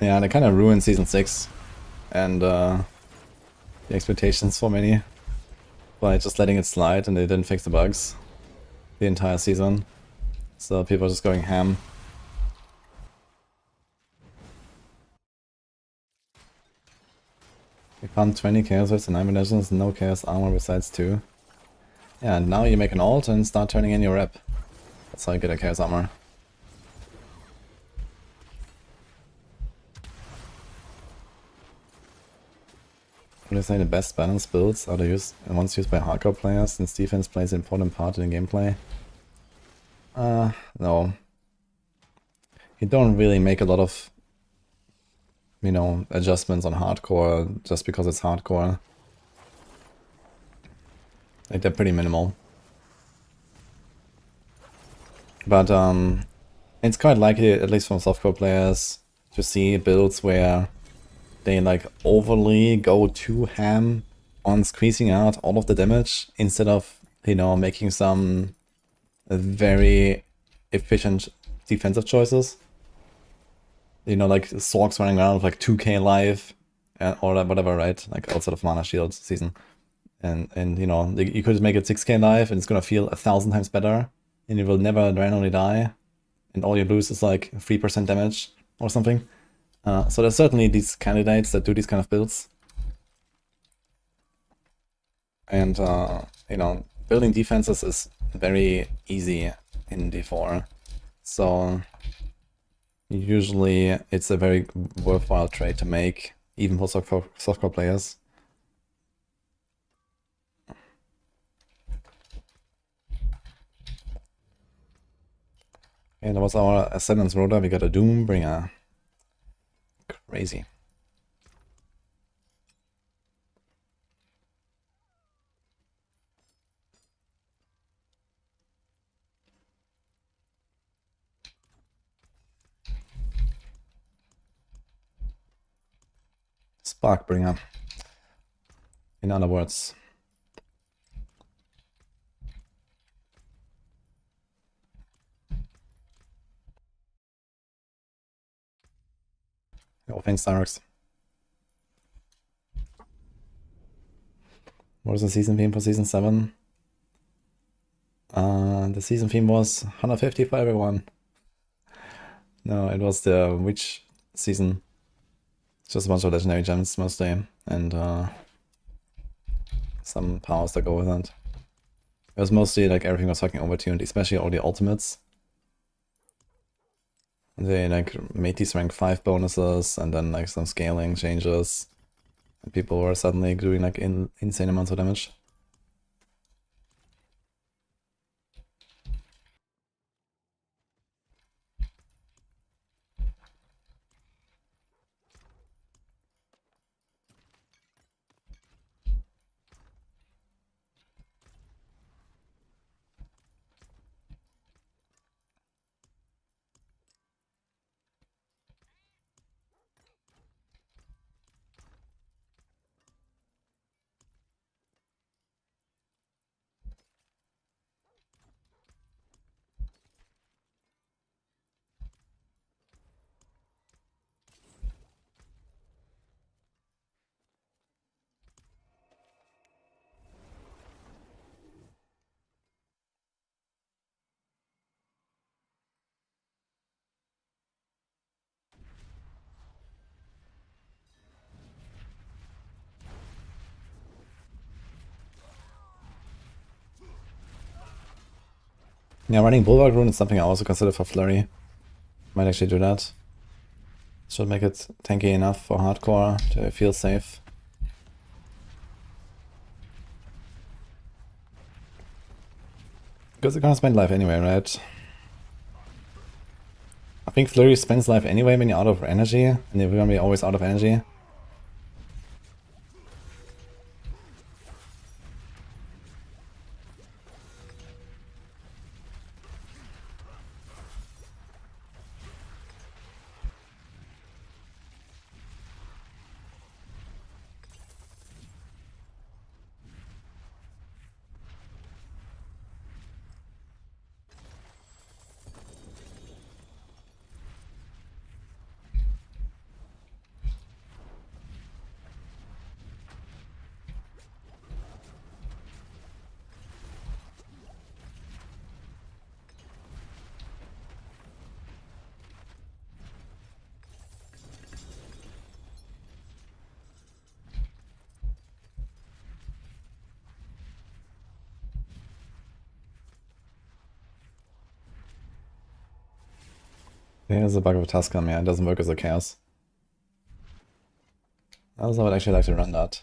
Yeah, they kind of ruined Season 6 and the expectations for many by just letting it slide, and they didn't fix the bugs the entire season. So people are just going ham. We found 20 chaos swords and 9 legends, no chaos armor besides 2. Yeah, and now you make an ult and start turning in your rep. That's how you get a chaos armor. Would you say the best balance builds are the ones used by hardcore players, since defense plays an important part in the gameplay? No. You don't really make a lot of, you know, adjustments on hardcore just because it's hardcore. Like, they're pretty minimal. But it's quite likely, at least from softcore players, to see builds where they like overly go too ham on squeezing out all of the damage instead of, you know, making some very efficient defensive choices. You know, like Sorcs running around with like 2k life or whatever, right? Like outside of mana shield season. And you know, you could make it 6k life and it's gonna feel 1,000 times better. And you will never randomly die. And all you lose is like 3% damage or something. So there's certainly these candidates that do these kind of builds. And, you know, building defenses is very easy in D4. So usually it's a very worthwhile trade to make, even for softcore players. And that was our Ascendance Rotor. We got a Doombringer. Crazy. Sparkbringer. In other words. Oh, thanks, Cyrex. What is the season theme for Season 7? The season theme was 150 for everyone. No, it was the Witch season. It's just a bunch of legendary gems mostly, and some powers that go with it. It was mostly like everything was fucking overtuned, especially all the ultimates. They like made these rank 5 bonuses and then like some scaling changes. And people were suddenly doing like insane amounts of damage. Yeah, running Bulwark Rune is something I also consider for Flurry. Might actually do that. Should make it tanky enough for hardcore to feel safe. Because they're gonna spend life anyway, right? think Flurry spends life anyway when you're out of energy, and you're gonna be always out of energy. Here's a bug of Tuscan, yeah, it doesn't work as a chaos. Else I would actually like to run that.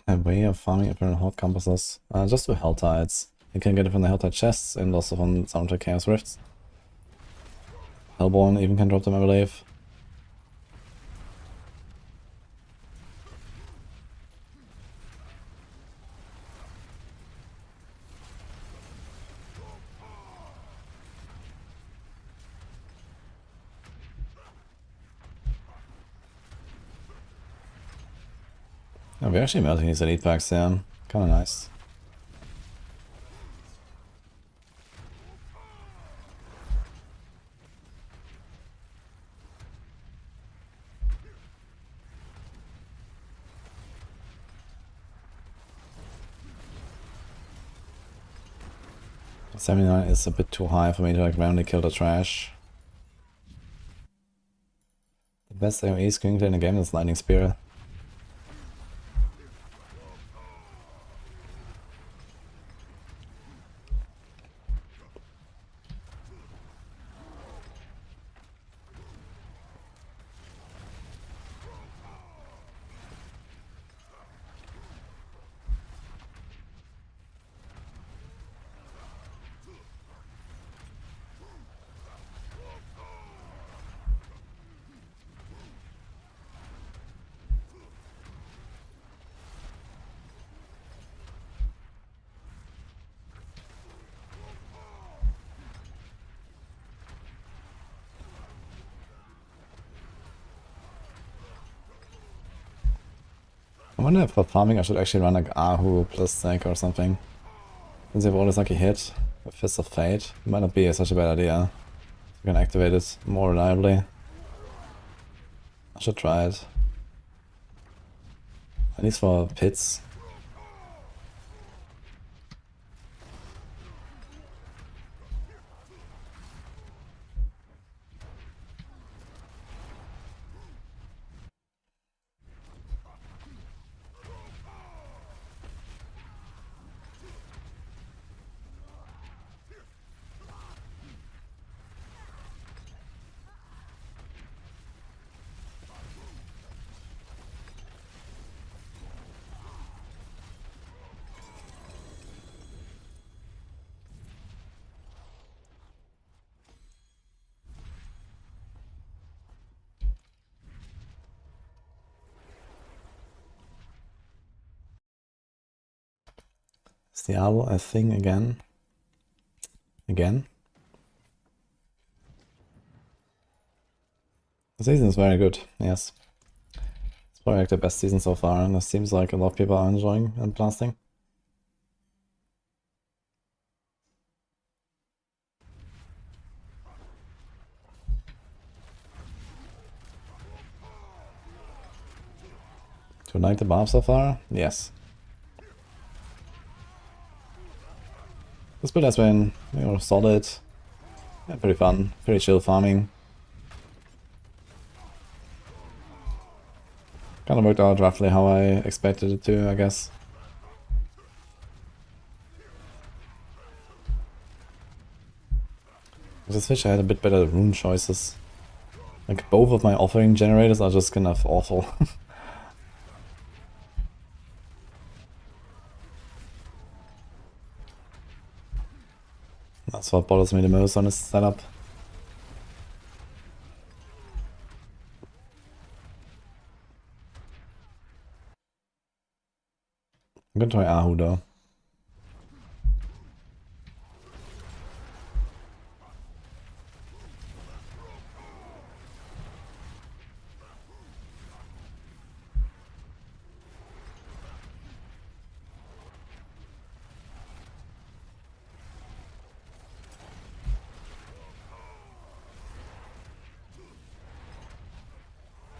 A way of farming apparent hot compasses. Just do Helltides. You can get it from the Helltide chests and also from some of the Chaos Rifts. Hellborn even can drop them, I believe. Oh, we're actually melting these elite packs, yeah. Kinda nice. $79 is a bit too high for me to like randomly kill the trash. The best AoE screen in the game is Lightning Spear. I wonder if for farming I should actually run like Ahu plus Snake or something. Since you have always like a hit with Fist of Fate, it might not be such a bad idea. You can activate it more reliably. I should try it. At least for pits. Is Diablo a thing again? Again? The season is very good, yes. It's probably like the best season so far, and it seems like a lot of people are enjoying and blasting. Do you like the Barb so far? Yes. This build has been, you know, solid, yeah, pretty fun, pretty chill farming. Kind of worked out roughly how I expected it to, I guess. I just wish I had a bit better rune choices. Like, both of my offering generators are just kind of awful. That's what bothers me the most on this setup. I'm gonna try Ahu though.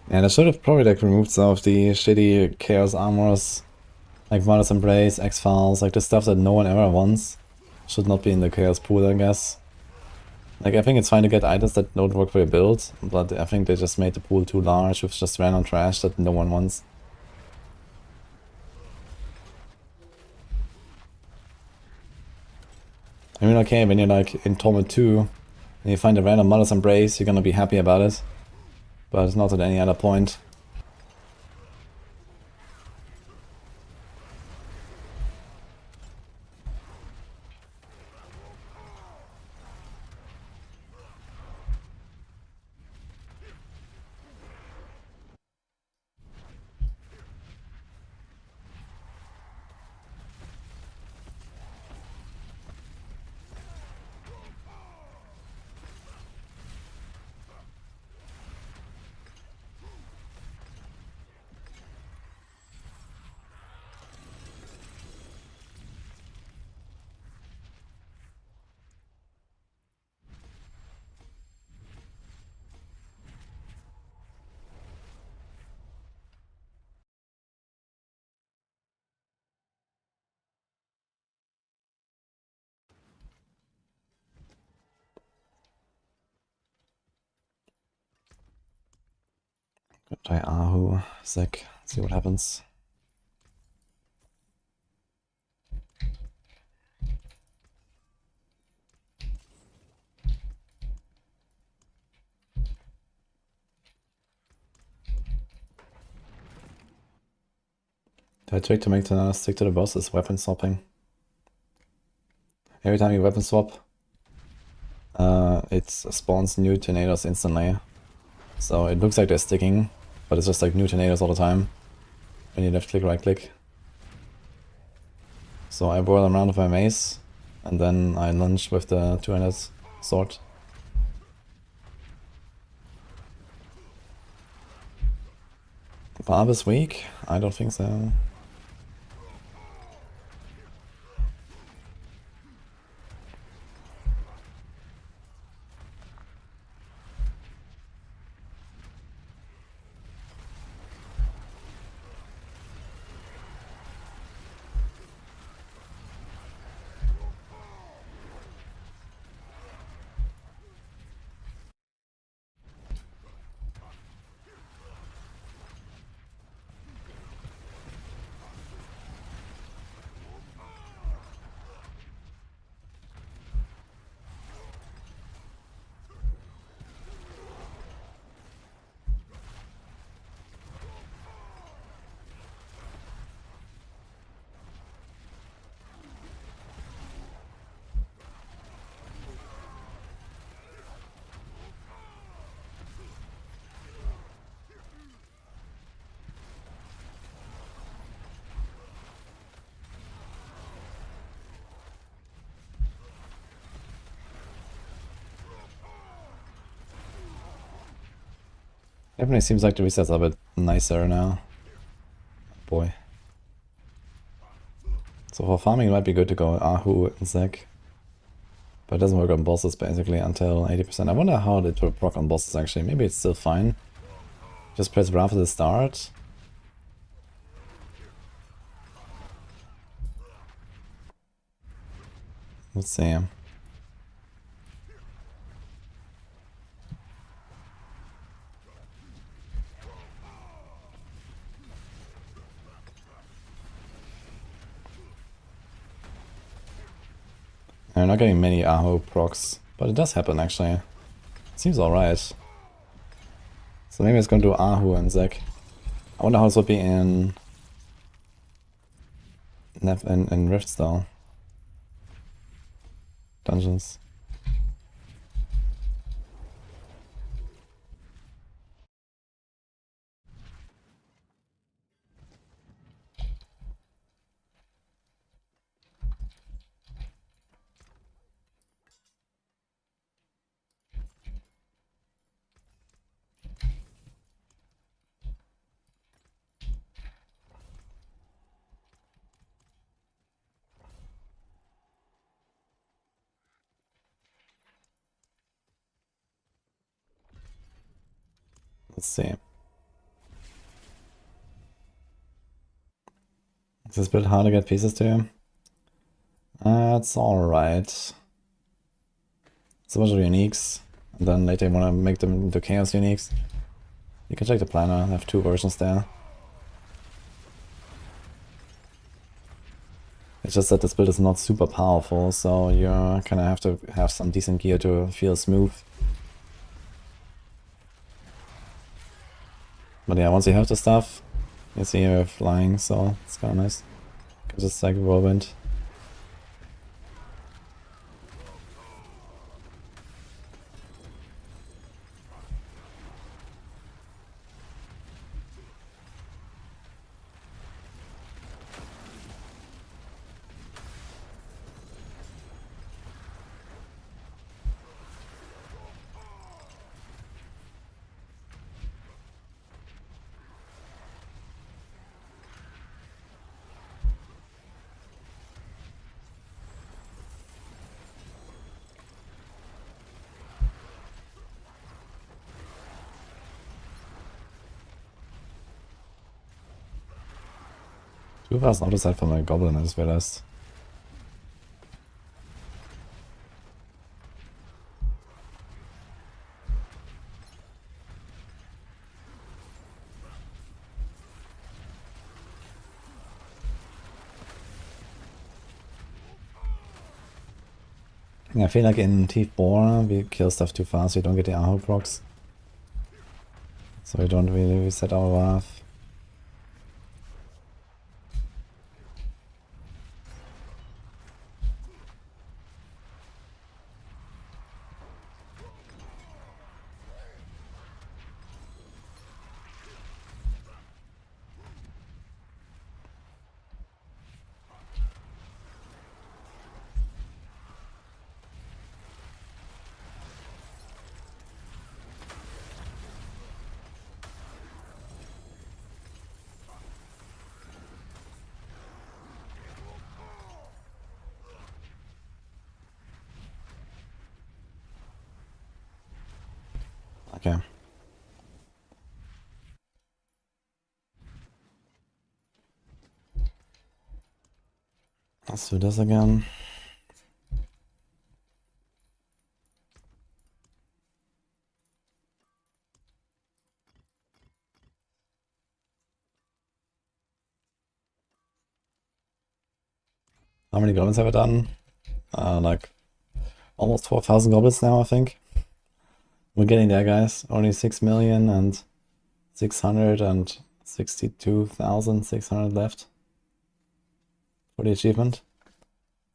And I should have probably like removed some of the shitty Chaos Armors, like Mother's Embrace, X-Files, like the stuff that no one ever wants. Should not be in the Chaos pool, I guess. Like, I think it's fine to get items that don't work for your build, but I think they just made the pool too large with just random trash that no one wants. I mean, okay, when you're like in Torment 2 and you find a random Mother's Embrace, you're gonna be happy about it. But it's not at any other point. Try Ahu, sec, see what happens. The trick to make the stick to the boss is weapon swapping. Every time you weapon swap, it spawns new tornadoes instantly. So it looks like they're sticking, but it's just like new tornadoes all the time. When you left click, right click. So I whirl around with my mace, and then I lunge with the two-handed sword. Barb is weak? I don't think so. Definitely seems like the resets are a bit nicer now. Boy. So for farming it might be good to go Ahu and Zek. But it doesn't work on bosses basically until 80%. I wonder how it will proc on bosses actually. Maybe it's still fine. Just press Wrath at the start. Let's see. I'm not getting many Aho procs, but it does happen actually. Seems alright. So maybe it's gonna do Ahu and Zek. I wonder how this would be in Rifts though. Dungeons. Let's see. Is this a bit hard to get pieces to? It's alright. It's a bunch of uniques, and then later you want to make them into chaos uniques. You can check the planner, I have 2 versions there. It's just that this build is not super powerful, so you kind of have to have some decent gear to feel smooth. But yeah, once you have the stuff, you see you're flying, so it's kind of nice. You can just like whirlwind. Du warst auch das halt von meinem Goblin, als wäre das. I feel like in T4 we kill stuff too fast, we don't get the Aho procs. So we don't really reset our wrath. Okay. Let's do this again. How many goblins have I done? Like almost 4,000 goblins now, I think. We're getting there, guys. Only 6,662,600 left for the achievement.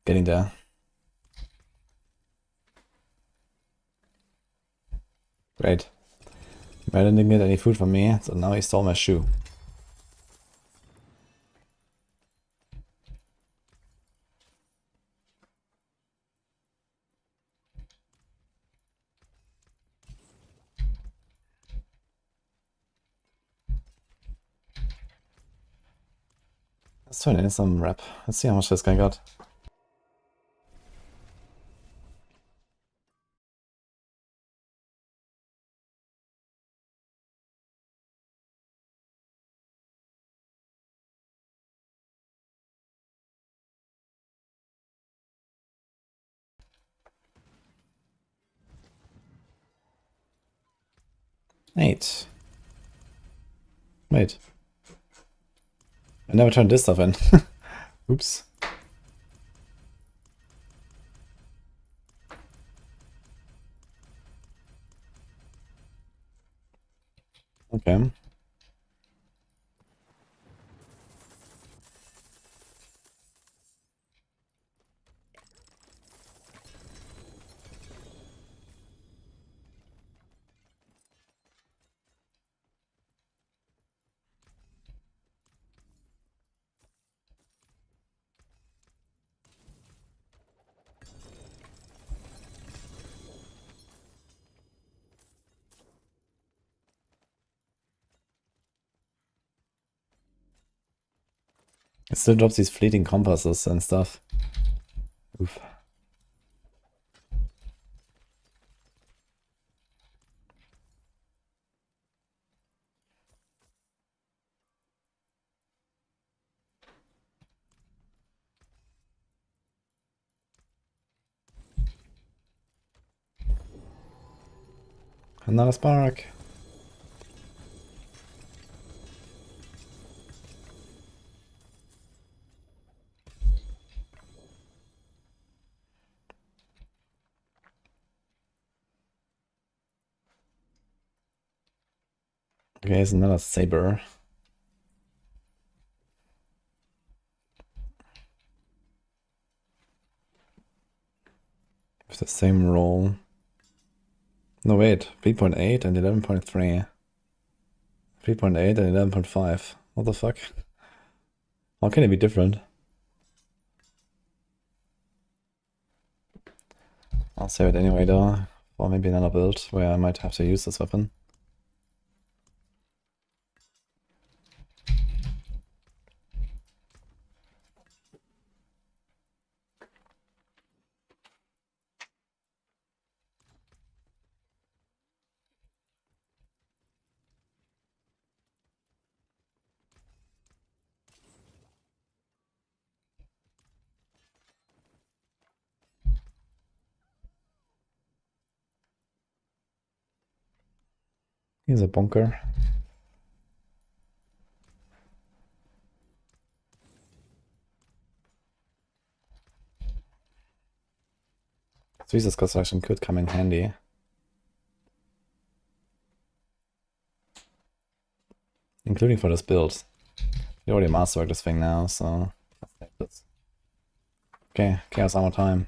Getting there. Great. I didn't get any food from me, so now he stole my shoe. Let's turn in some rep. Let's see how much this guy got. Eight. Wait. I never turned this stuff in. Oops. Okay. It still drops these fleeting compasses and stuff. Oof. Another spark. Okay, here's another saber. With the same roll. No, wait. 3.8 and 11.3. 3.8 and 11.5. What the fuck? How can it be different? I'll save it anyway though. Or maybe another build where I might have to use this weapon. Here's a bunker. Suicide construction could come in handy. Including for this build. You already masterworked this thing now, so let's take this. Okay, chaos armor time.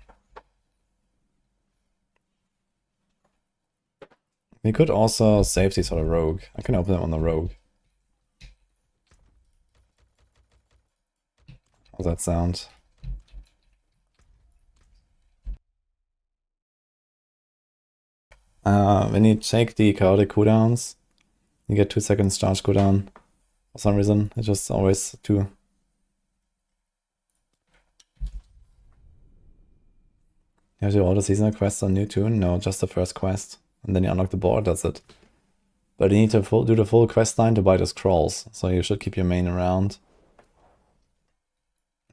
We could also save these for the rogue. I can open them on the rogue. How's that sound? When you take the chaotic cooldowns, you get 2 seconds charge cooldown. For some reason, it's just always 2. You have to do all the seasonal quests on new tune? No, just the first quest. And then you unlock the board, that's it. But you need to do the full quest line to buy the scrolls, so you should keep your main around.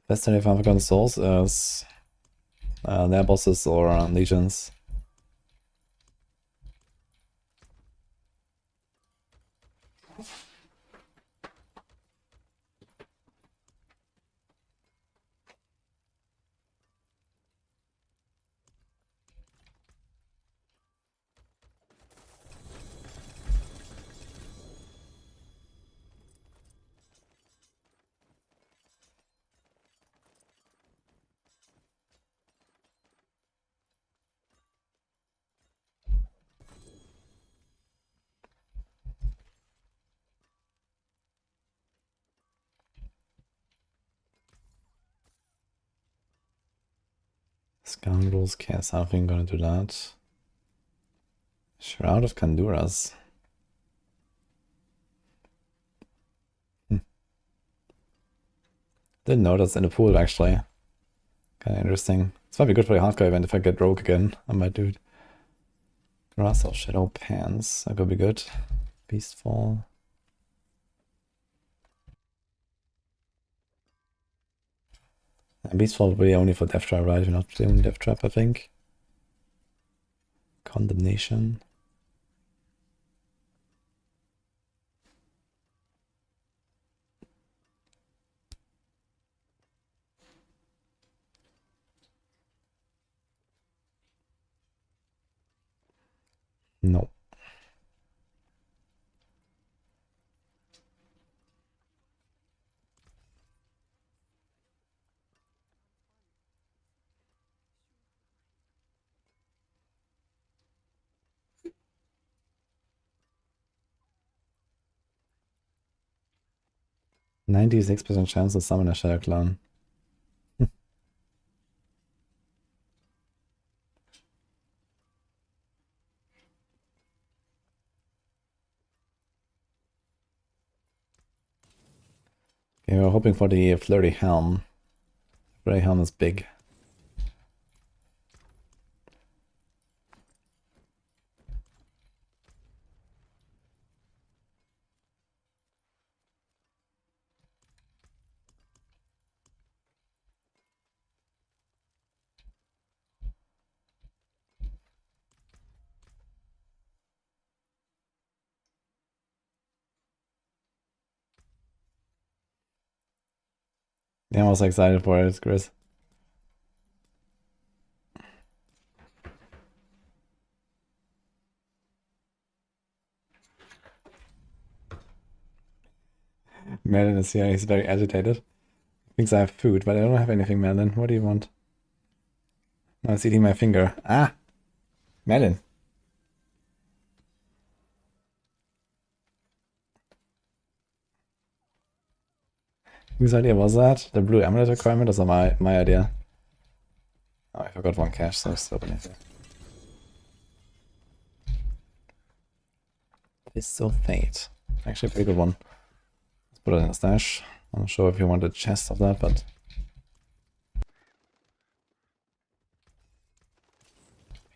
Best time if I've forgotten souls is their bosses or legions. Scoundrels, Chaos Halfling gonna do that. Shroud of Kanduras. Didn't know that's in the pool actually. Kinda interesting. This might be good for the hardcore event if I get rogue again. I might do it. Grass of Shadow Pants. That could be good. Beastfall. And Beastfall will be only for Death Trap, right? You're not doing Death Trap, I think. Condemnation. No. 96% chance to summon a Shadow Clone. Okay, we're hoping for the Flirty Helm. Flirty Helm is big. Yeah, I'm also excited for it, Chris. Merlin is here, he's very agitated. Thinks I have food, but I don't have anything, Merlin. What do you want? No, it's eating my finger. Ah! Merlin! Whose idea was that? The blue amulet requirement was my idea. Oh, I forgot one cache, so still beneath it. Fist of Fate. Actually a pretty good one. Let's put it in a stash. I'm not sure if you want a chest of that, but...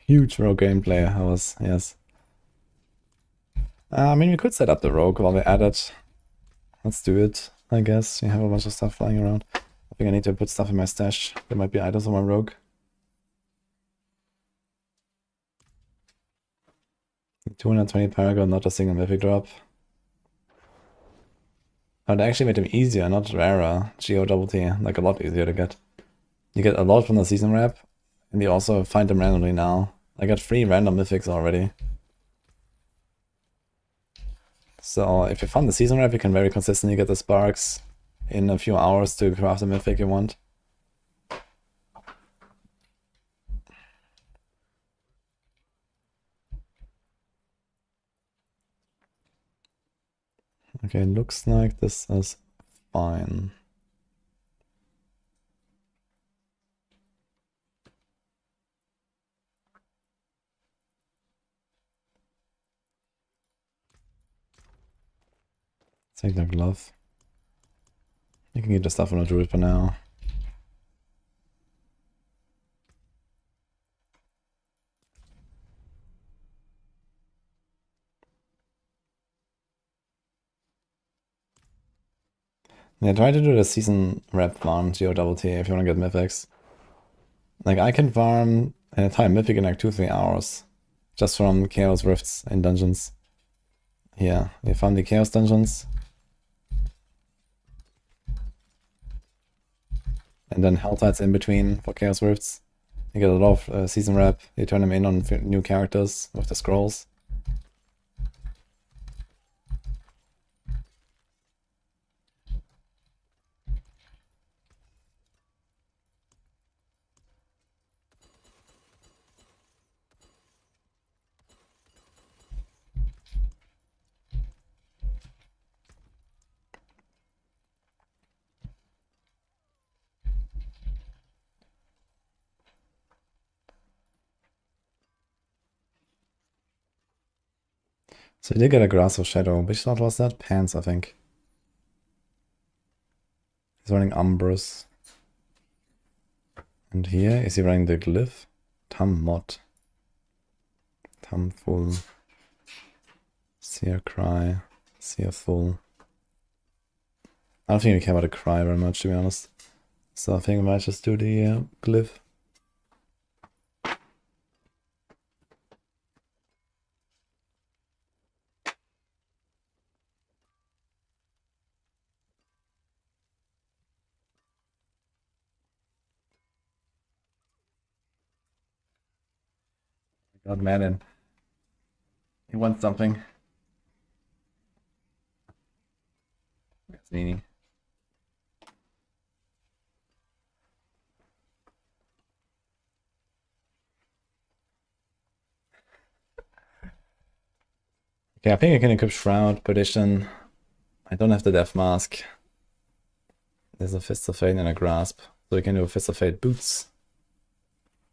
Huge rogue gameplay, I was, yes. I mean, we could set up the rogue while we add it. Let's do it, I guess. You have a bunch of stuff flying around. I think I need to put stuff in my stash. There might be items on my rogue. 220 Paragon, not a single mythic drop. Oh, they actually made them easier, not rarer. G-O-T-T, like a lot easier to get. You get a lot from the season wrap, and you also find them randomly now. I got 3 random mythics already. So if you find the season wrap, you can very consistently get the sparks in a few hours to craft the mythic you want. Okay, looks like this is fine. Take the glove. You can get the stuff on the Druid for now. Yeah, try to do the season rep farm, G-O-T-T, if you want to get mythics. Like, I can farm an entire mythic in like 2-3 hours. Just from Chaos Rifts in dungeons. Yeah, you found the Chaos dungeons. And then Helltides in between for Chaos Rifts. You get a lot of season rep. You turn them in on new characters with the scrolls. So you did get a Grass of Shadow. Which slot was that? Pants, I think. He's running Umbrus. And here, is he running the Glyph? Tam Mod. Tam Full. Seer Cry. Seer Full. I don't think we care about the Cry very much, to be honest. So I think I might just do the Glyph. God, Madden. He wants something. That's meaning. Okay, I think I can equip Shroud, Perdition. I don't have the Death Mask. There's a Fist of Fate and a Grasp. So we can do a Fist of Fate boots.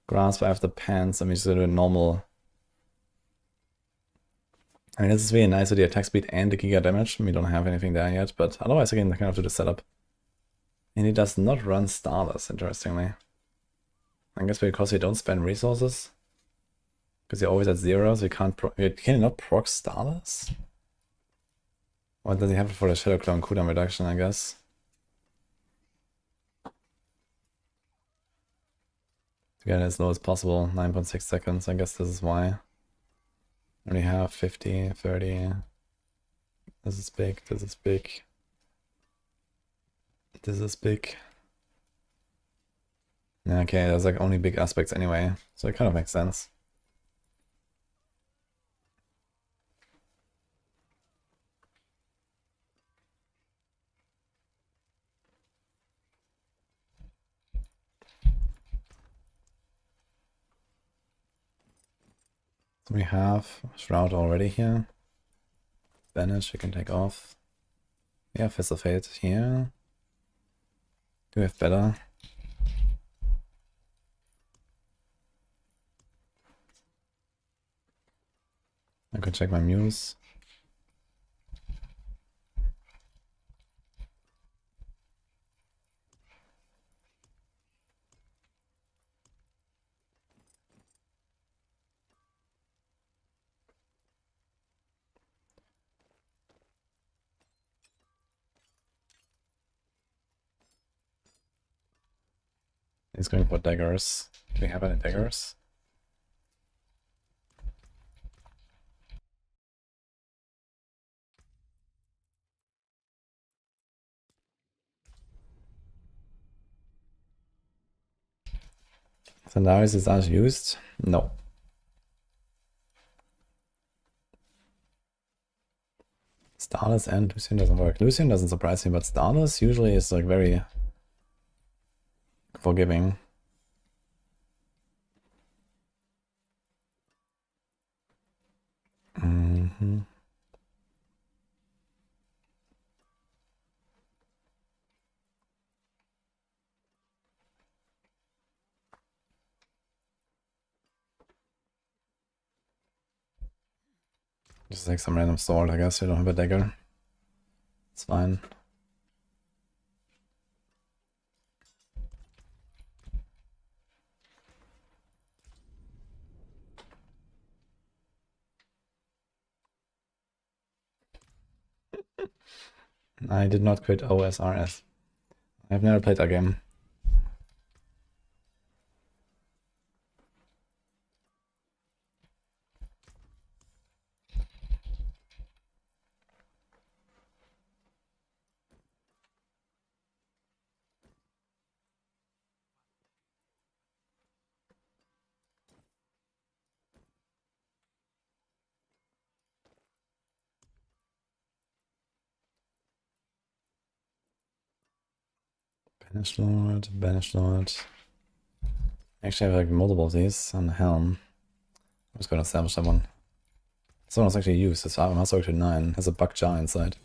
Grasp after pants, and we just do a normal. I mean, this is really nice with the attack speed and the giga damage. We don't have anything there yet, but otherwise I can kind of do the setup. And he does not run starters, interestingly. I guess because we don't spend resources. Because you're always at 0, so you cannot proc starters? Or does he have it for the Shadow Clone cooldown reduction, I guess? To get it as low as possible, 9.6 seconds, I guess this is why. Only have 50, 30. This is big, this is big. This is big. Okay, there's like only big aspects anyway, so it kind of makes sense. So we have Shroud already here. Banish we can take off. Yeah, Fist of Fate here. Do we have better? I could check my Muse. He's going for daggers. Do we have any daggers? So now is this as used? No. Starless and Lucian doesn't work. Lucian doesn't surprise me, but Starless usually is like very forgiving. Just like some random sword, I guess. We don't have a dagger. It's fine. I did not quit OSRS. I've never played that game. Banish Lord, Banish Lord. Actually, I have like multiple of these on the helm. I'm just gonna establish that one. This one was actually used. This Master to 9 has a buck jar inside.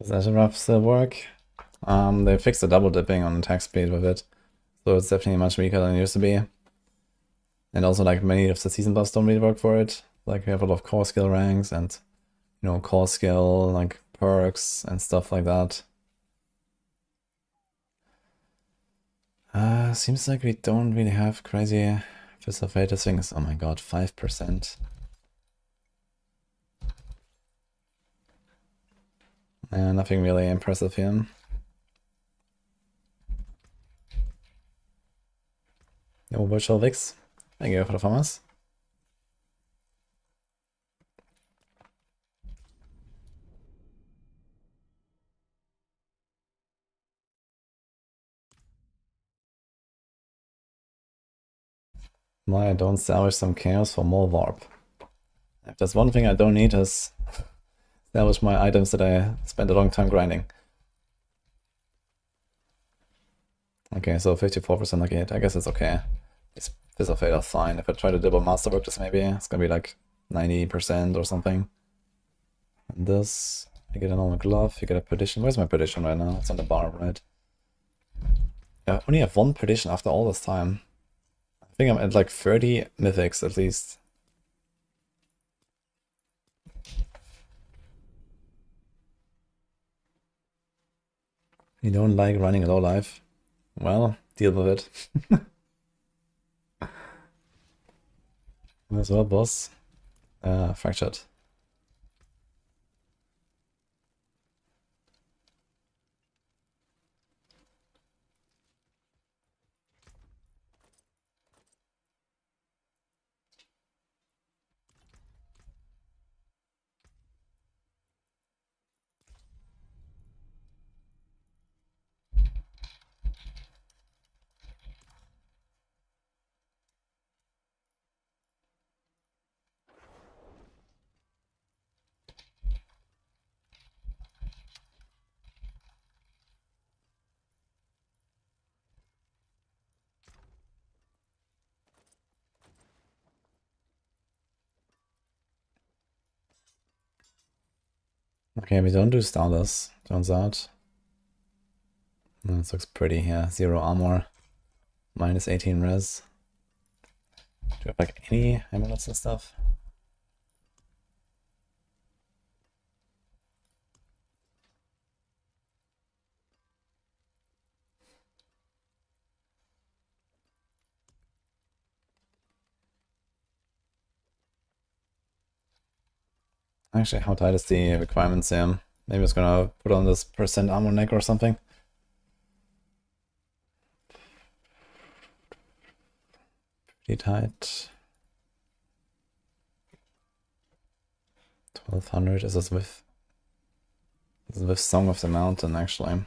Does Azurath still work? They fixed the double dipping on attack speed with it. So it's definitely much weaker than it used to be. And also like many of the season buffs don't really work for it. Like we have a lot of core skill ranks and, you know, core skill, like perks and stuff like that. Seems like we don't really have crazy Fist of Fate things. Oh my god, 5%. Nothing really impressive here. No virtual Vix. Thank you for the farmers. Why I don't salvage some chaos for more Barb. If there's one thing I don't need is salvage my items that I spent a long time grinding. Okay, so 54% lucky hit. I guess it's okay. These Fist of Fate are fine. If I try to double Masterwork this maybe, it's gonna be like 90% or something. And this, you get a normal glove, you get a perdition. Where's my perdition right now? It's on the Barb, right? I only have one perdition after all this time. I think I'm at like 30 mythics at least. You don't like running a low life? Well, deal with it. As well, boss. Fractured. Okay, we don't do Starless, turns out. No, this looks pretty here. 0 armor, minus 18 res. Do you have like any amulets and stuff? Actually, how tight is the requirements here? Maybe it's gonna put on this percent armor neck or something. Pretty tight. 1200. Is this with? This is with Song of the Mountain, actually.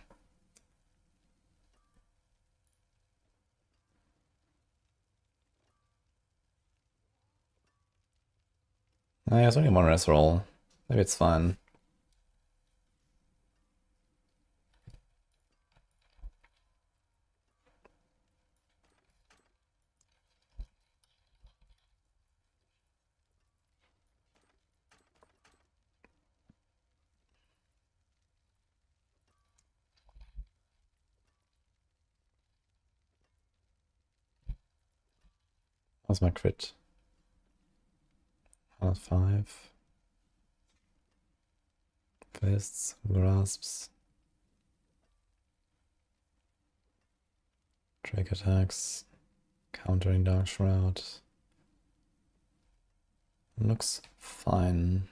Yeah, it's only one rest roll. Maybe it's fine. How's my crit? 5. Fists, grasps. Drake attacks. Countering Dark Shroud. Looks fine.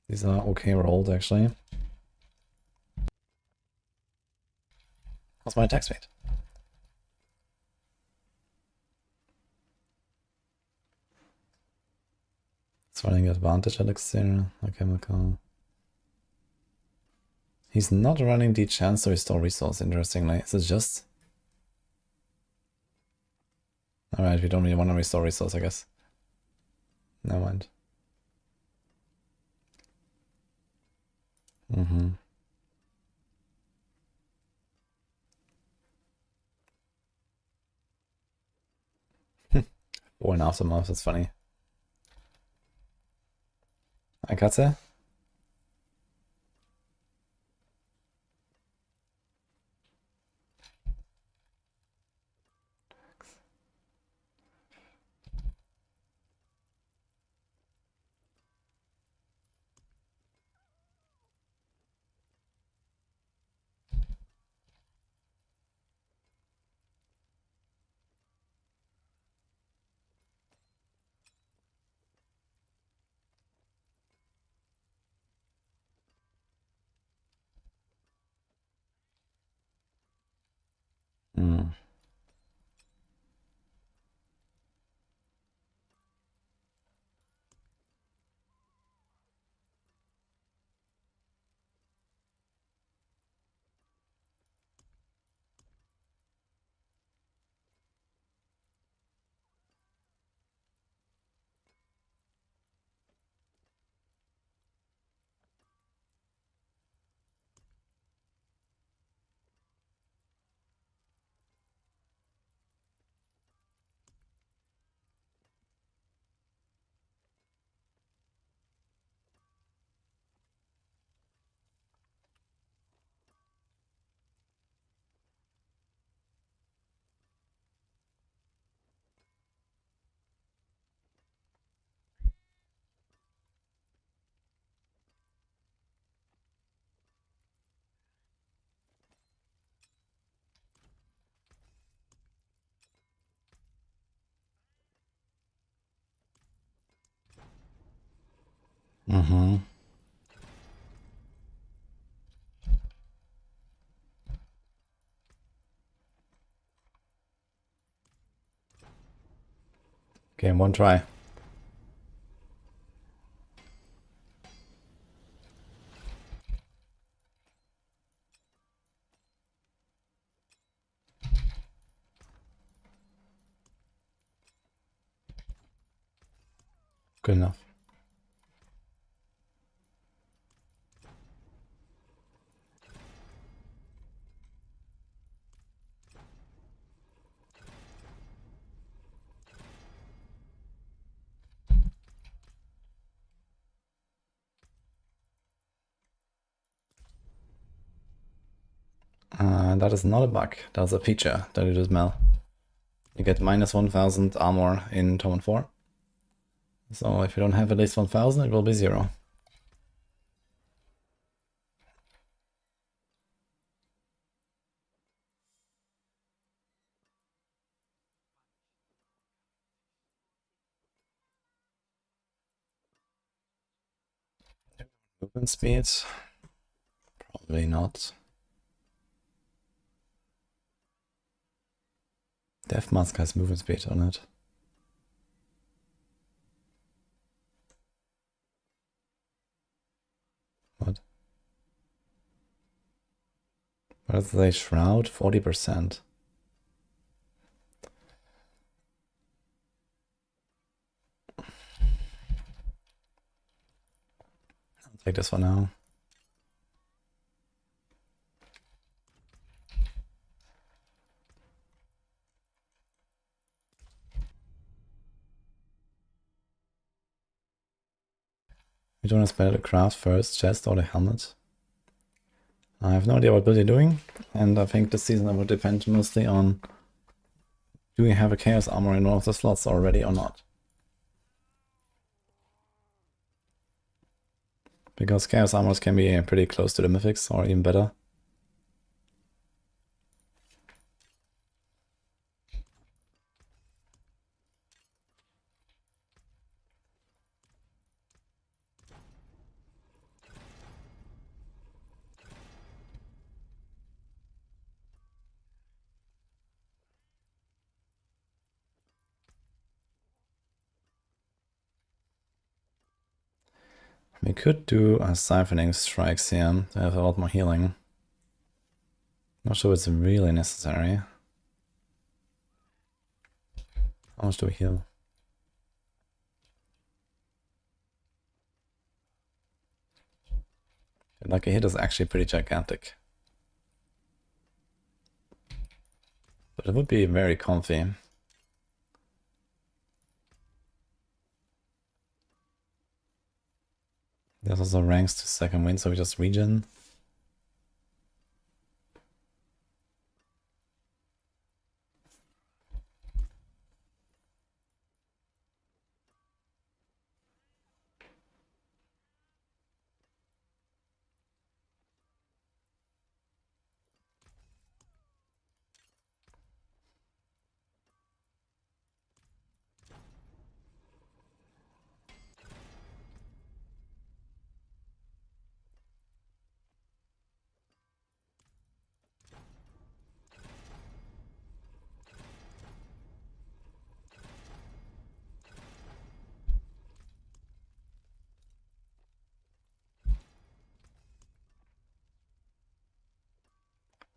These are okay rolled, actually. What's my attack speed? It's running advantage elixir. Okay, Chemical. He's not running the chance to restore resource, interestingly. Is it just? Alright, we don't really want to restore resource, I guess. Never mind. Or an aftermath, that's funny. Hi, Katze. Hmm. Mm-hmm. Okay, one try. Good enough. That is not a bug, that's a feature that you just mel. You get minus 1000 armor in Torment 4. So if you don't have at least 1000, it will be 0. Movement speed? Probably not. Death Mask has movement speed on it. What? What does they shroud? 40%. I'll take this for now. We don't want to spell the craft first, chest or the helmet. I have no idea what build you're doing, and I think this season it will depend mostly on do we have a chaos armor in one of the slots already or not. Because chaos armors can be pretty close to the mythics or even better. We could do a siphoning strikes here to have a lot more healing. Not sure it's really necessary. How much do we heal? Like a hit is actually pretty gigantic. But it would be very comfy. There's also ranks to second wind, so we just regen.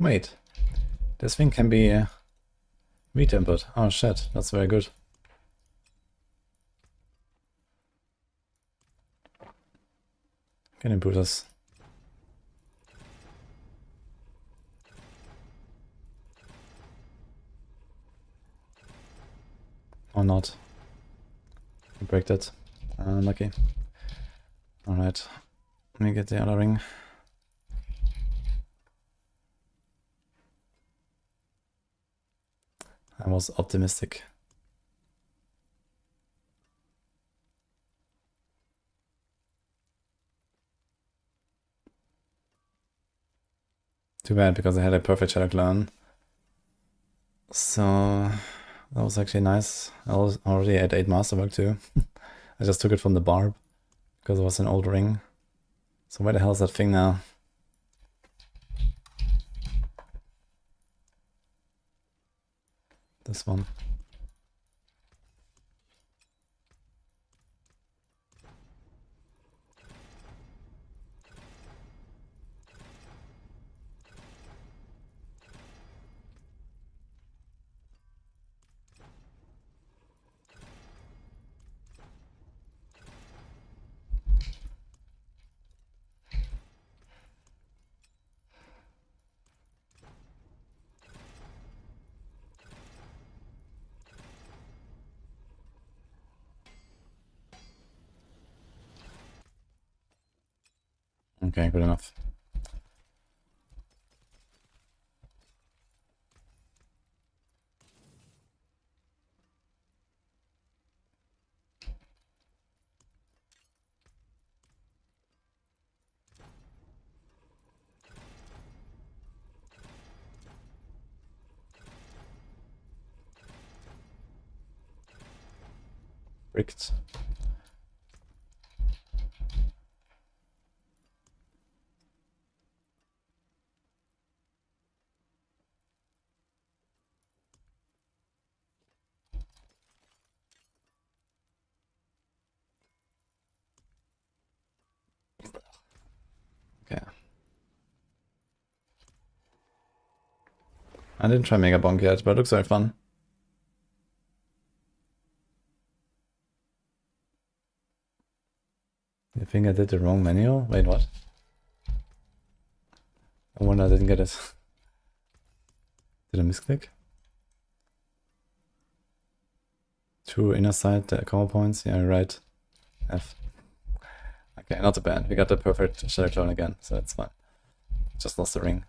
Wait, this thing can be retempered. Oh shit, that's very good. Can improve this. Or not. Break that. Unlucky. Alright. Let me get the other ring. I was optimistic. Too bad, because I had a perfect Shadow Clone. So that was actually nice. I was already at 8 Masterwork too. I just took it from the Barb, because it was an old ring. So where the hell is that thing now? This one. Okay, good enough. Bricked. Okay. I didn't try Mega Bonk yet, but it looks very fun. You think I did the wrong manual? Wait, what? I wonder I didn't get it. Did I misclick? 2 inner side combo points, yeah, right. F. Okay, not too bad. We got the perfect Shadow Clone again, so that's fine. Just lost the ring.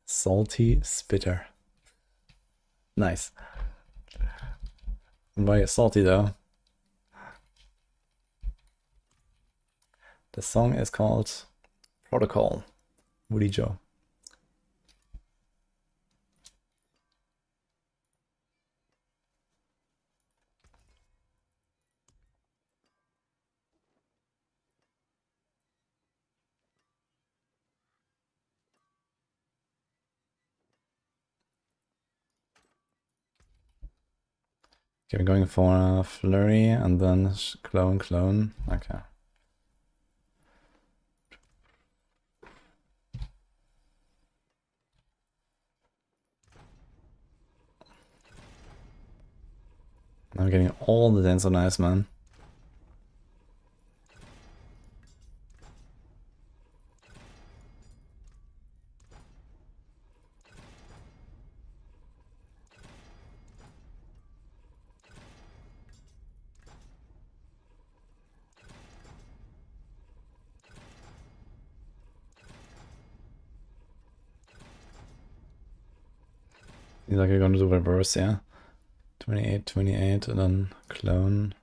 Salty Spitter. Nice. Very salty though. The song is called Protocol. Wudijo. Okay, we're going for a flurry and then clone. Okay. I'm getting all the dance on ice, man. He's like, you're gonna do reverse, yeah? 28, 28, and then clone.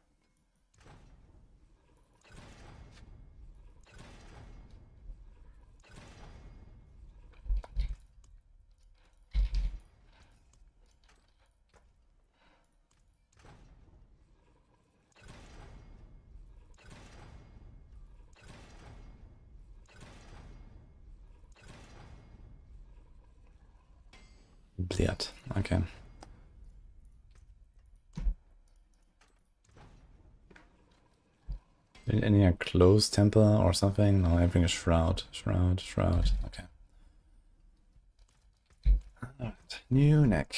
Bliat, okay. Any close temper or something? No, everything is shroud. Shroud. Okay. Alright, new neck.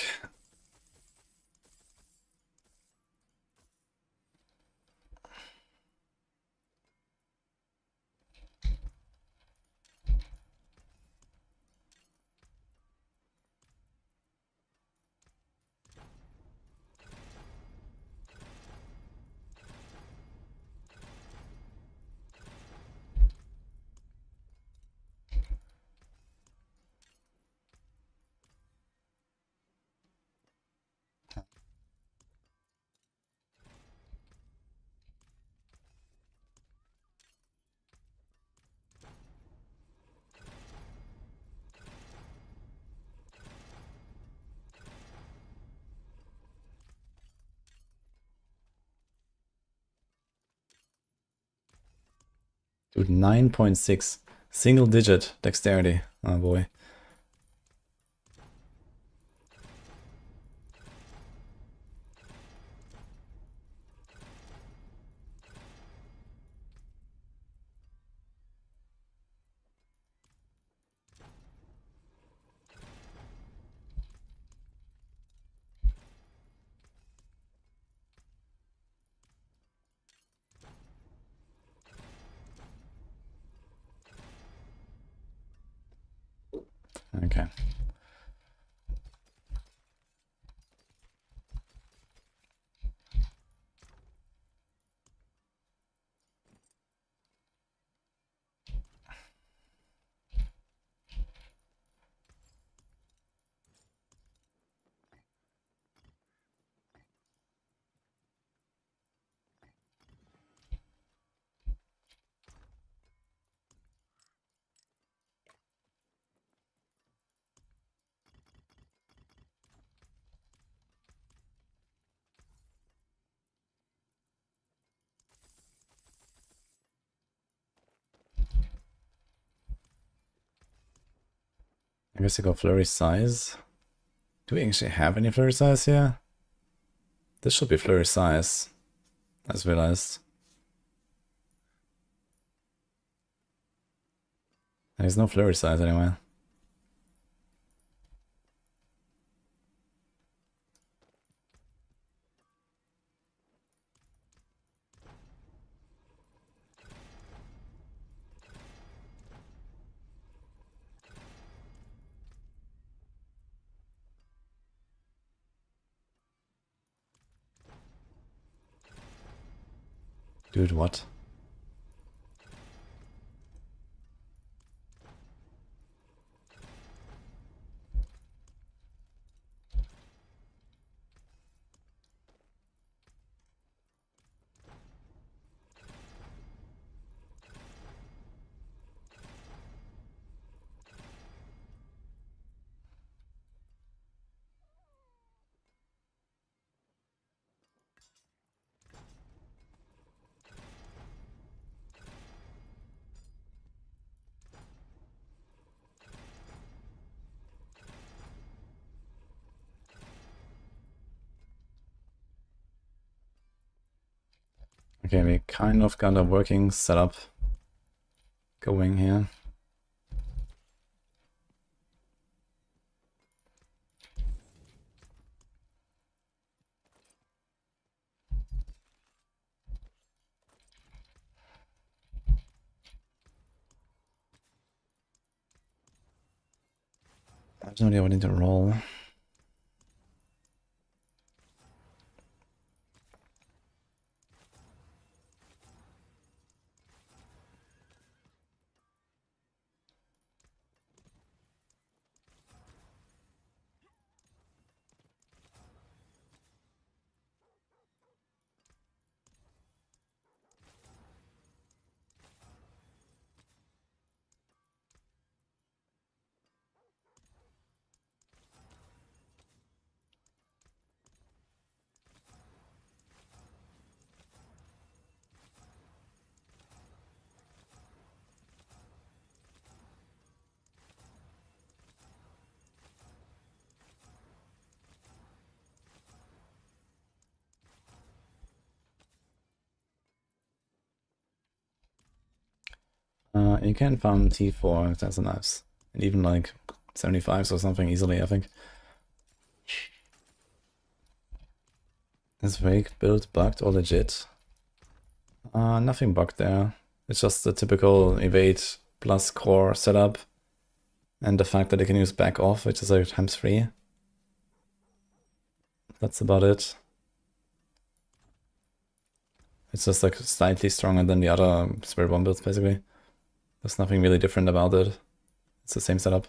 Dude, 9.6. Single digit dexterity. Oh boy. Okay. I guess I got flurry size. Do we actually have any flurry size here? This should be flurry size. I just realized. There's no flurry size anywhere. Dude, what? Okay, we kind of got a working setup going here. I have no idea what I need to roll. You can farm T4 if that's a knives. And even like 75s or something easily, I think. Is Wake build bugged or legit? Nothing bugged there. It's just the typical evade plus core setup. And the fact that you can use back off, which is like ×3. That's about it. It's just like slightly stronger than the other Spiritborn builds, basically. There's nothing really different about it. It's the same setup.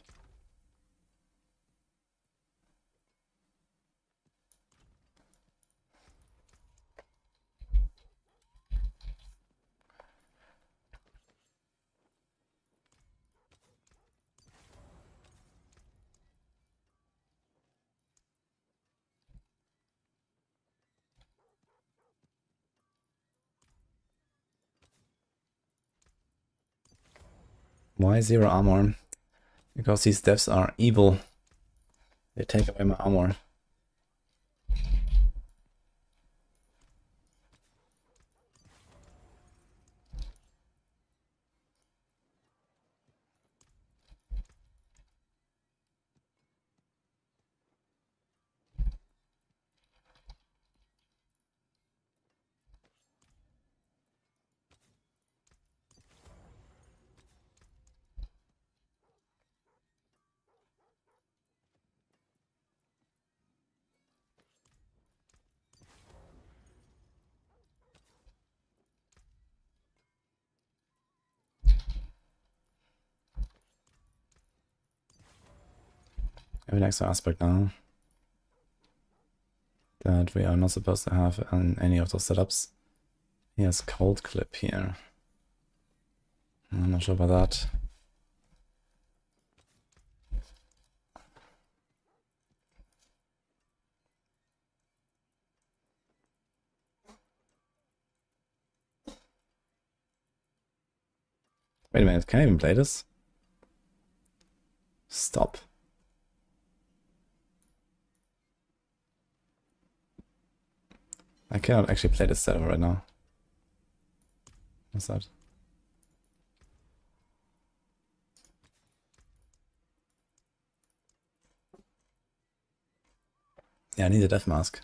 Why 0 armor? Because these devs are evil. They take away my armor. I have an extra aspect now that we are not supposed to have in any of those setups. He has cold clip here. I'm not sure about that. Wait a minute, can I even play this? Stop. I cannot actually play this setup right now. What's that? Yeah, I need a death mask.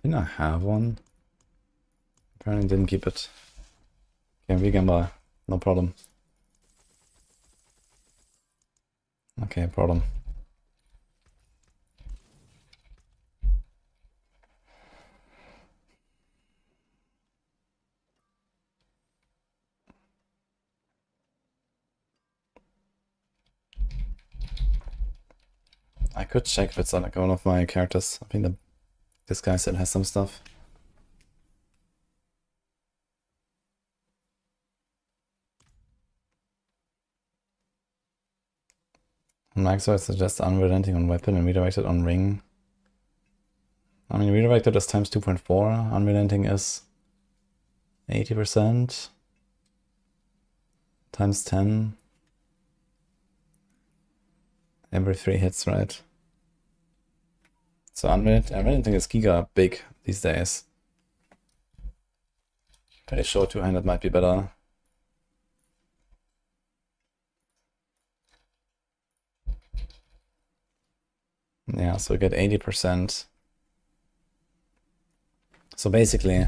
Didn't I have one? Apparently didn't keep it. Okay, we can buy. No problem. Okay, problem. I could check if it's on like one of my characters. I think that this guy still has some stuff. On Maxroll, suggest unrelenting on weapon and redirected on ring. I mean, redirected is times 2.4. Unrelenting is 80%. Times 10. Every 3 hits, right? So unrelenting is giga big these days. Pretty sure 200 might be better. Yeah, so we get 80%. So basically,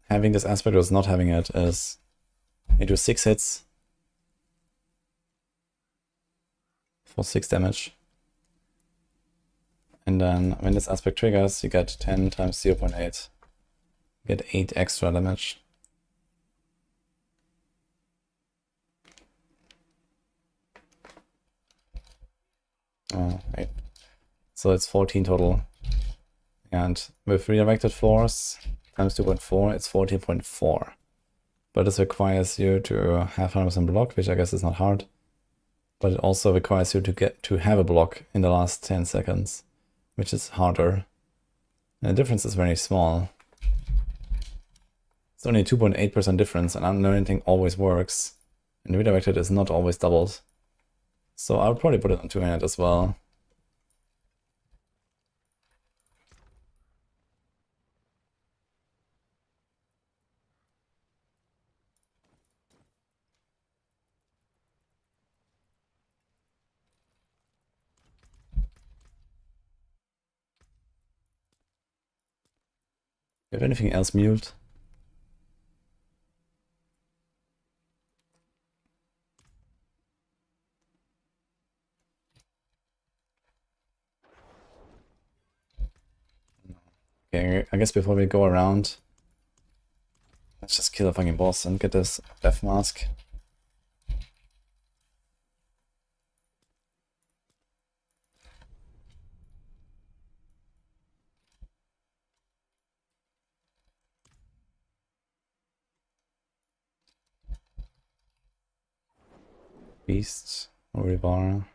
having this aspect versus not having it is you do 6 hits for 6 damage. And then when this aspect triggers, you get 10 times 0.8. You get 8 extra damage. Oh, 8. So it's 14 total. And with redirected force times 2.4, it's 14.4. But this requires you to have 100% block, which I guess is not hard. But it also requires you to have a block in the last 10 seconds, which is harder. And the difference is very small. It's only a 2.8% difference, and unrelenting always works. And redirected is not always doubled. So I'll probably put it on 200 as well. Do you have anything else muted? Okay, I guess before we go around, let's just kill a fucking boss and get this death mask. Beast or Rivara.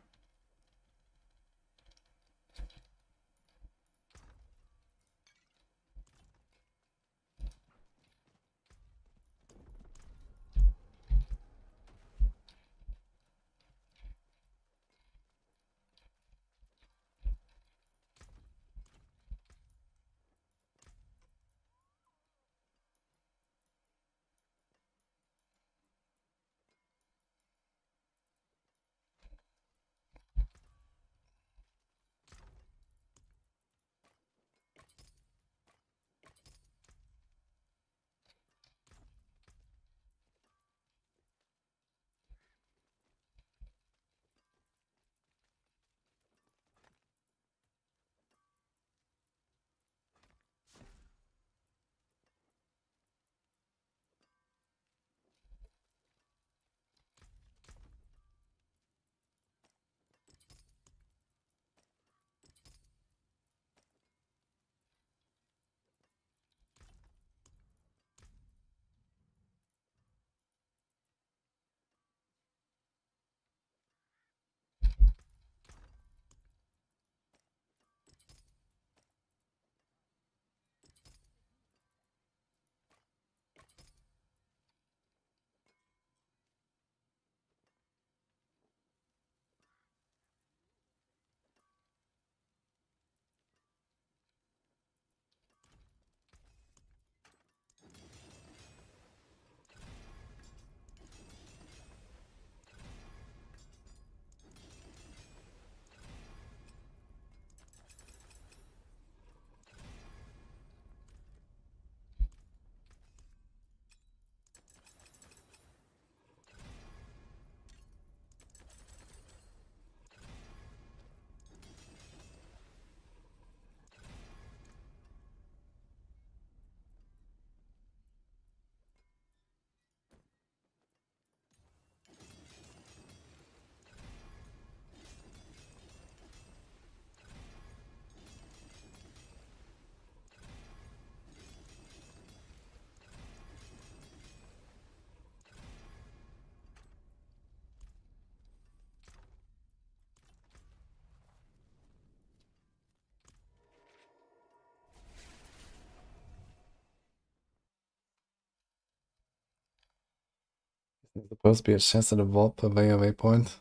There's supposed to be a chest at a vault per waypoint.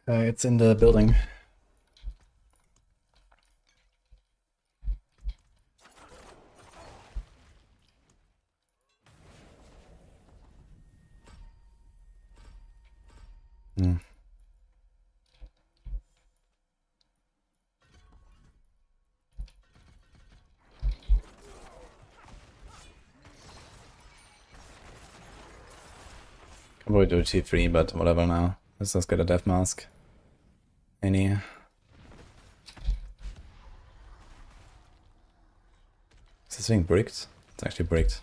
It's in the building. Hmm. Can probably do a T3, but whatever now. Let's just get a death mask. Any. Is this thing bricked? It's actually bricked.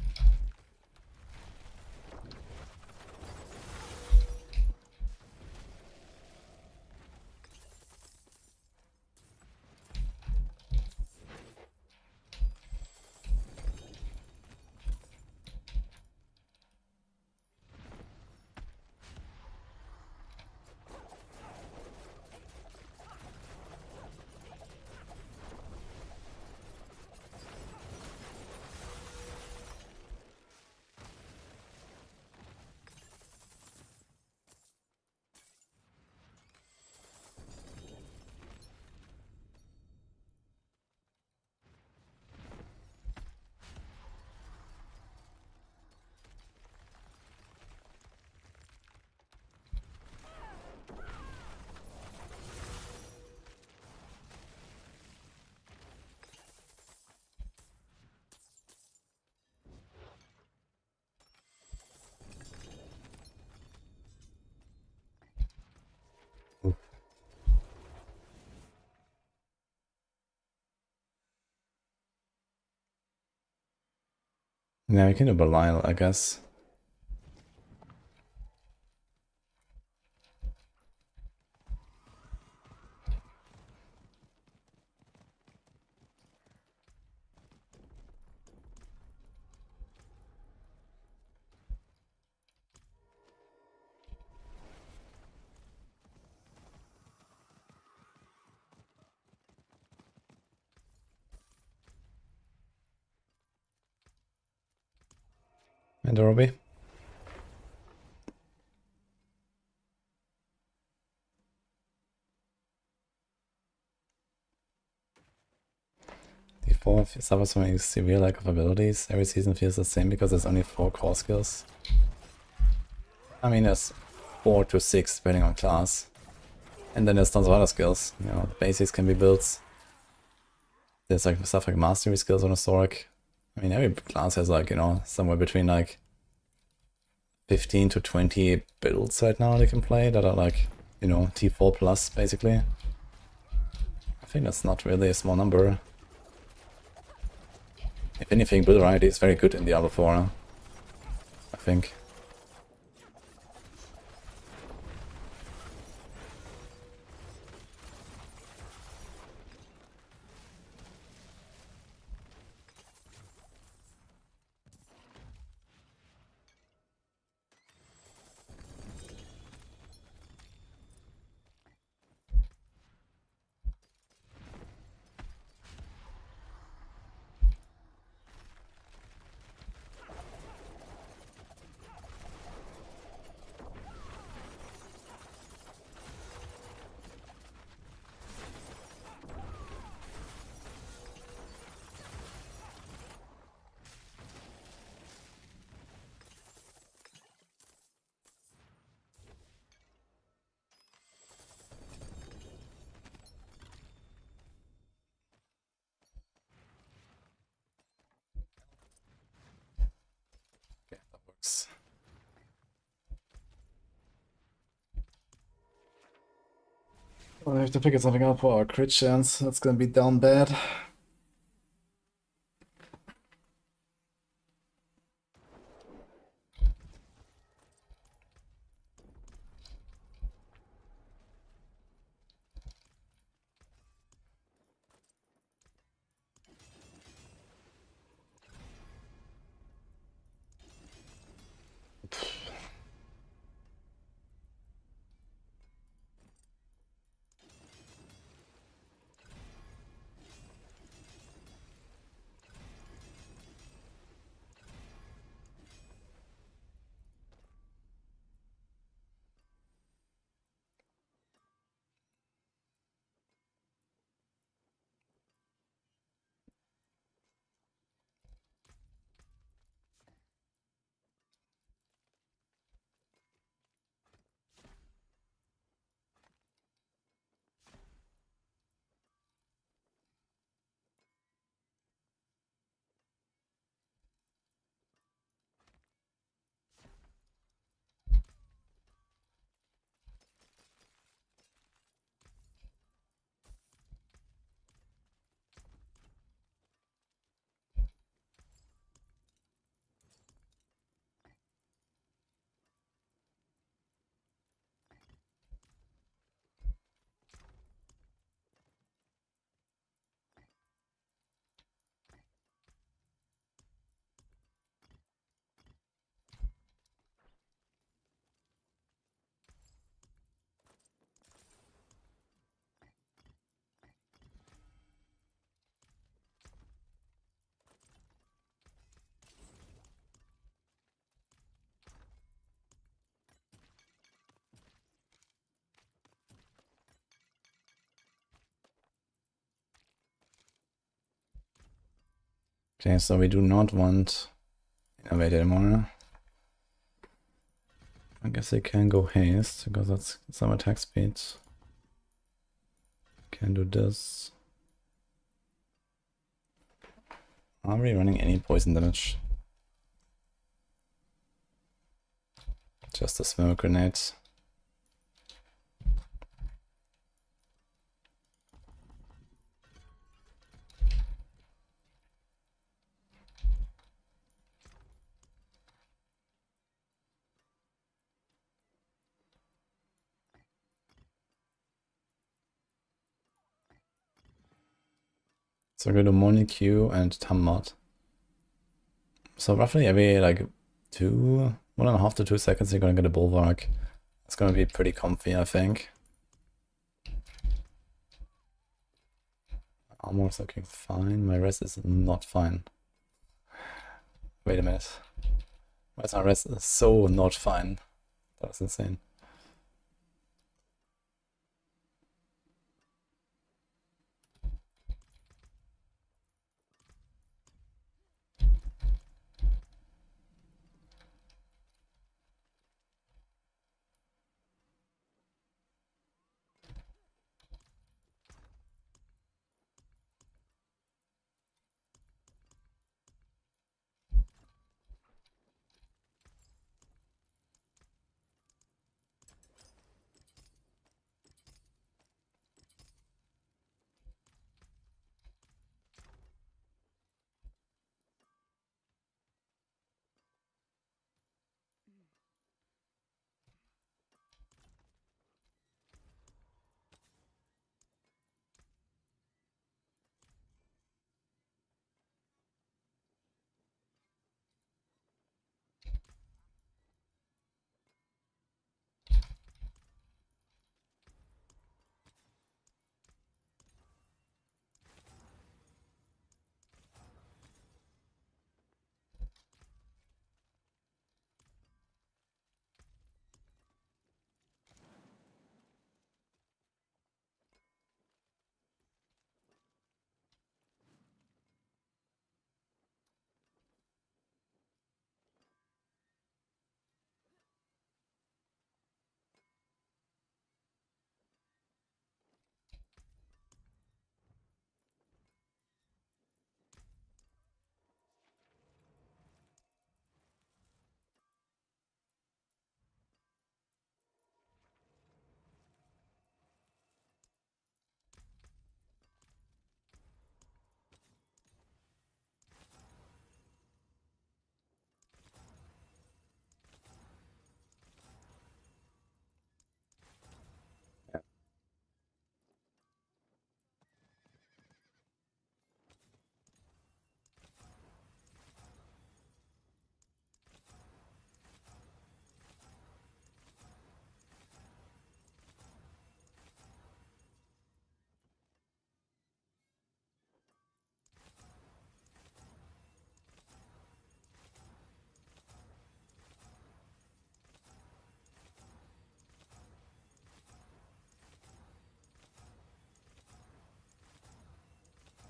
Yeah, we can do Belial, I guess. And Robbie. D4 suffers from a severe lack of abilities. Every season feels the same because there's only 4 core skills. I mean, there's 4 to 6 depending on class. And then there's tons of other skills. You know, the basics can be built. There's like stuff like mastery skills on a Sorc. I mean, every class has like, you know, somewhere between like 15 to 20 builds right now they can play that are like, you know, T4 plus basically. I think that's not really a small number. If anything, build variety is very good in Diablo 4, I think. Okay, that works. Well, I have to figure something out for our crit chance. That's gonna be down bad. Okay, so we do not want Innovate anymore. I guess I can go haste because that's some attack speed. Can do this. Are we running any poison damage? Just a smoke grenade. So go to Monicue and Tammot. So roughly every like 1.5 to 2 seconds you're gonna get a Bulwark. It's gonna be pretty comfy, I think. Armor's looking fine. My rest is not fine. Wait a minute. Why is my rest so not fine? That's insane.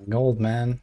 Gold, man.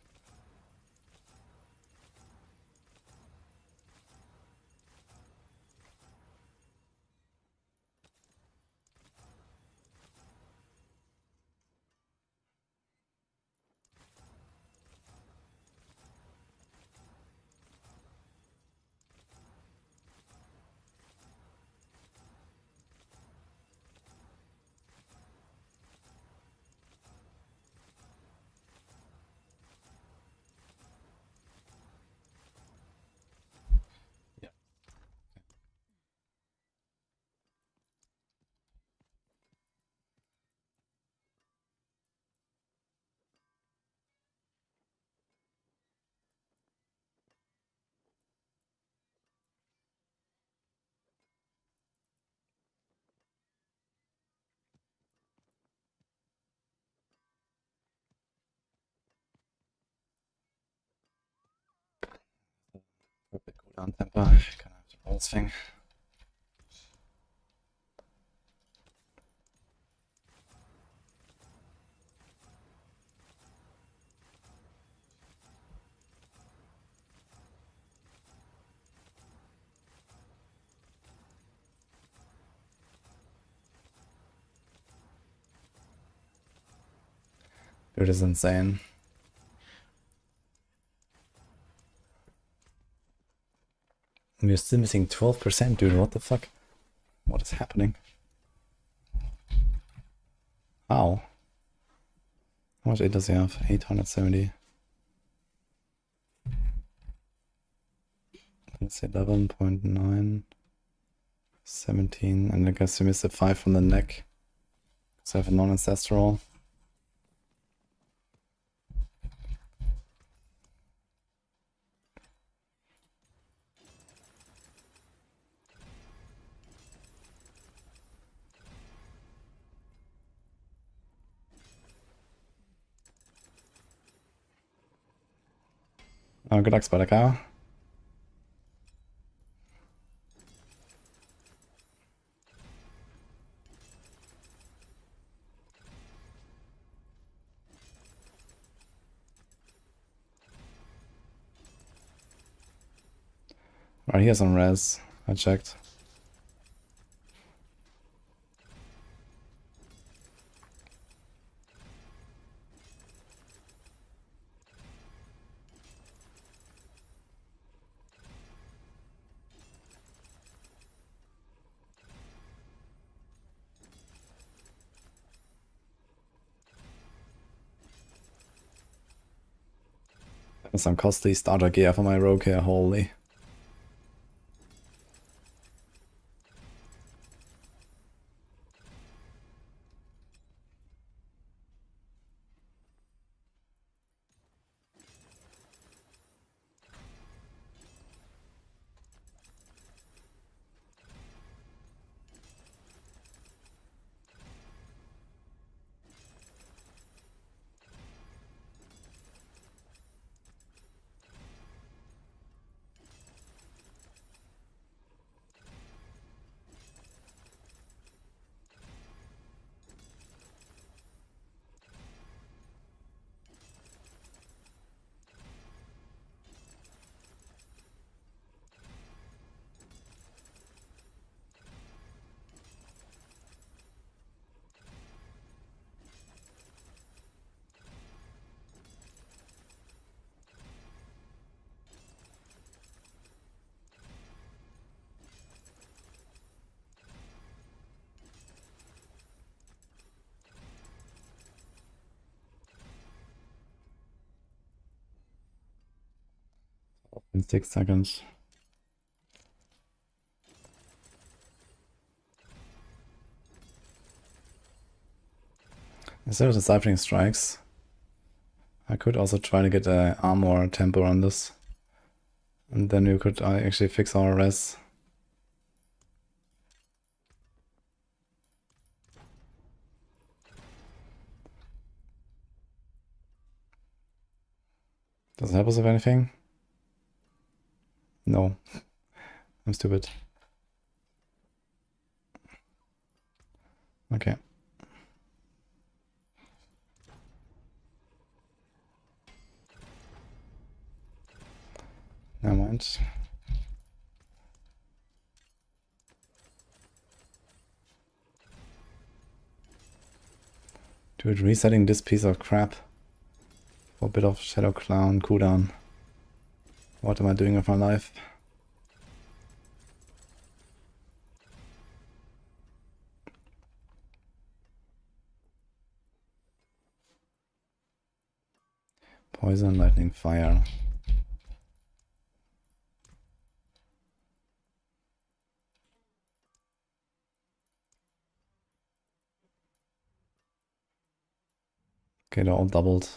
A bit cooldown tempo. Gonna have to roll this thing. Dude is insane. We're still missing 12%, dude. What the fuck? What is happening? How? How much aid does he have? 870. Let's say 11.9. 17. And I guess we missed a 5 from the neck. So I have a non-ancestral. Oh, good luck, Spider Cow. Right, here's some res. I checked. There's some costly starter gear for my rogue here, holy. In 6 seconds. Instead of deciphering strikes, I could also try to get a armor tempo on this. And then we could actually fix our res. Does it help us with anything? No. I'm stupid. Okay. Never mind. Dude, resetting this piece of crap for a bit of Shadow Clown cooldown. What am I doing with my life? Poison, lightning, fire. Okay, they're all doubled.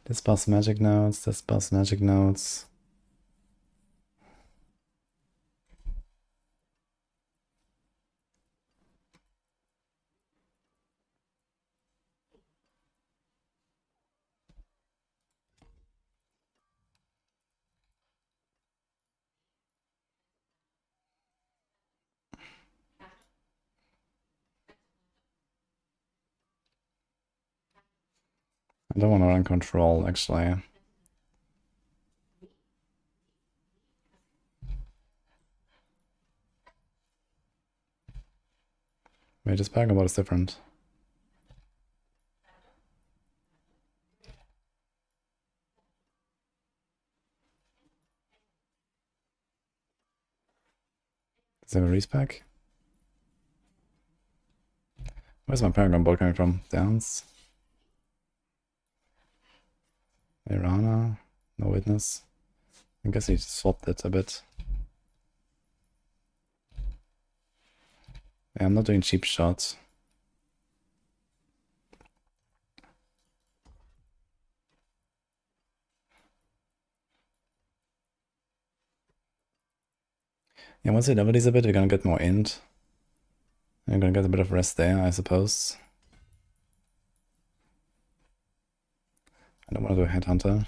This buffs magic nodes, this buffs magic nodes. I don't want to run control, actually. Wait, this Bergamot is different. Is there a respec? Where's my Paragon Bolt coming from? Downs? Irana? No witness? I guess he swapped it a bit. Yeah, I'm not doing cheap shots. Yeah, once we level these a bit, we're gonna get more int. I'm gonna get a bit of rest there, I suppose. I don't want to do a headhunter.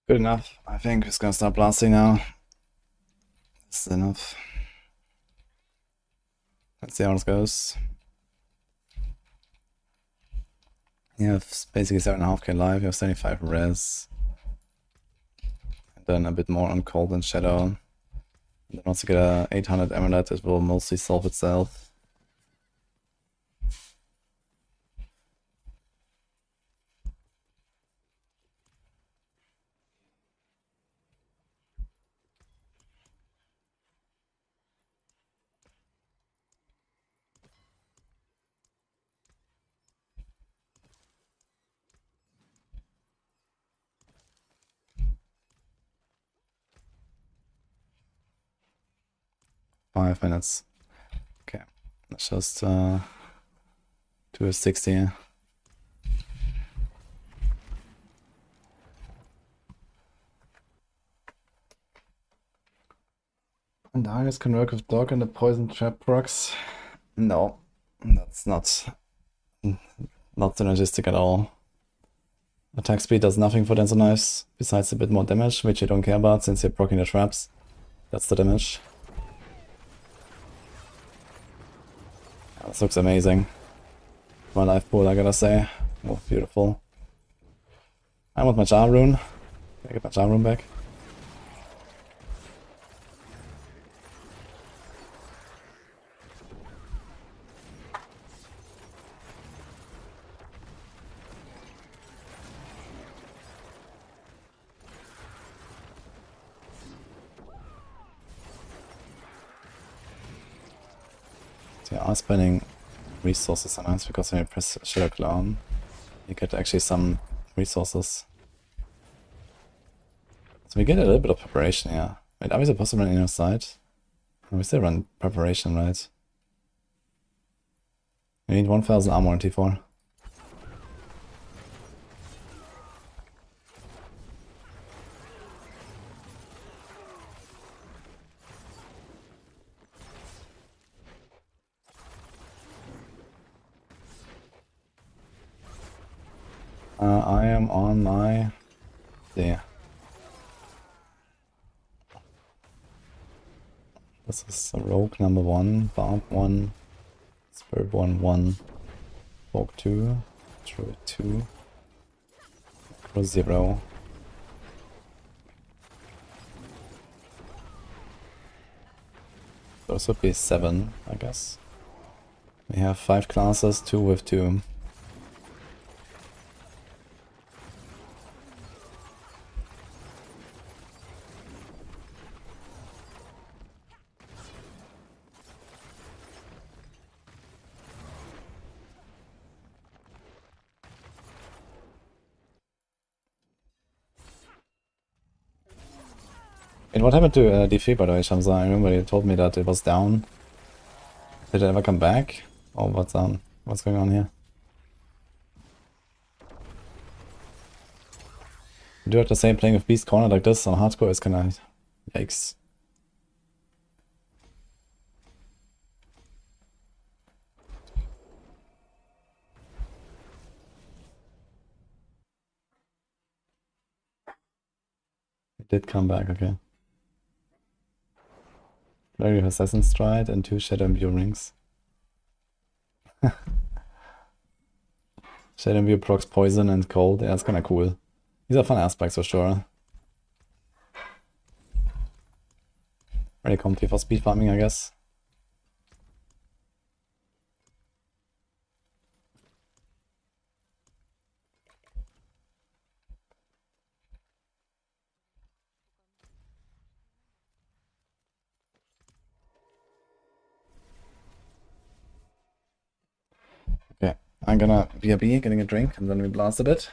Good enough. I think it's gonna start blasting now. This is enough. Let's see how it goes. You have basically 7.5k life, you have 75 res. And then a bit more on cold and shadow. And then once you get a 800 amulet, it will mostly solve itself. Five minutes. Okay, let's just do a 60. And Darius can work with dog and the poison trap procs. No, that's not synergistic at all. Attack speed does nothing for Denser Knives, besides a bit more damage, which you don't care about since you're proccing the traps. That's the damage. This looks amazing. My life pool, I gotta say. Oh, beautiful. I want my charm rune. Can I get my charm rune back? So you are spending resources sometimes because when you press Shadow Clown, you get actually some resources. So we get a little bit of preparation here. Wait, are we supposed to run inner side? No, we still run preparation, right? We need 1000 armor in T4. I am on my... there. This is Rogue number 1, Barb 1, Spiritborn 1, Vogue 2, Druid 2, Necro 0. Those would be 7, I guess. We have 5 classes, 2 with 2. And what happened to DF by the way, Shamsa? I remember you told me that it was down. Did it ever come back? Oh, what's going on here? You do have to say playing with Beast Corner like this on hardcore is kinda... Yikes. It did come back, okay. Very Assassin's Stride and 2 Shadow Imbue rings. Shadow Imbue procs poison and cold, yeah, that's kinda cool. These are fun aspects for sure. Very comfy for speed farming, I guess. Okay, I'm gonna BRB, getting a drink, and then we blast a bit.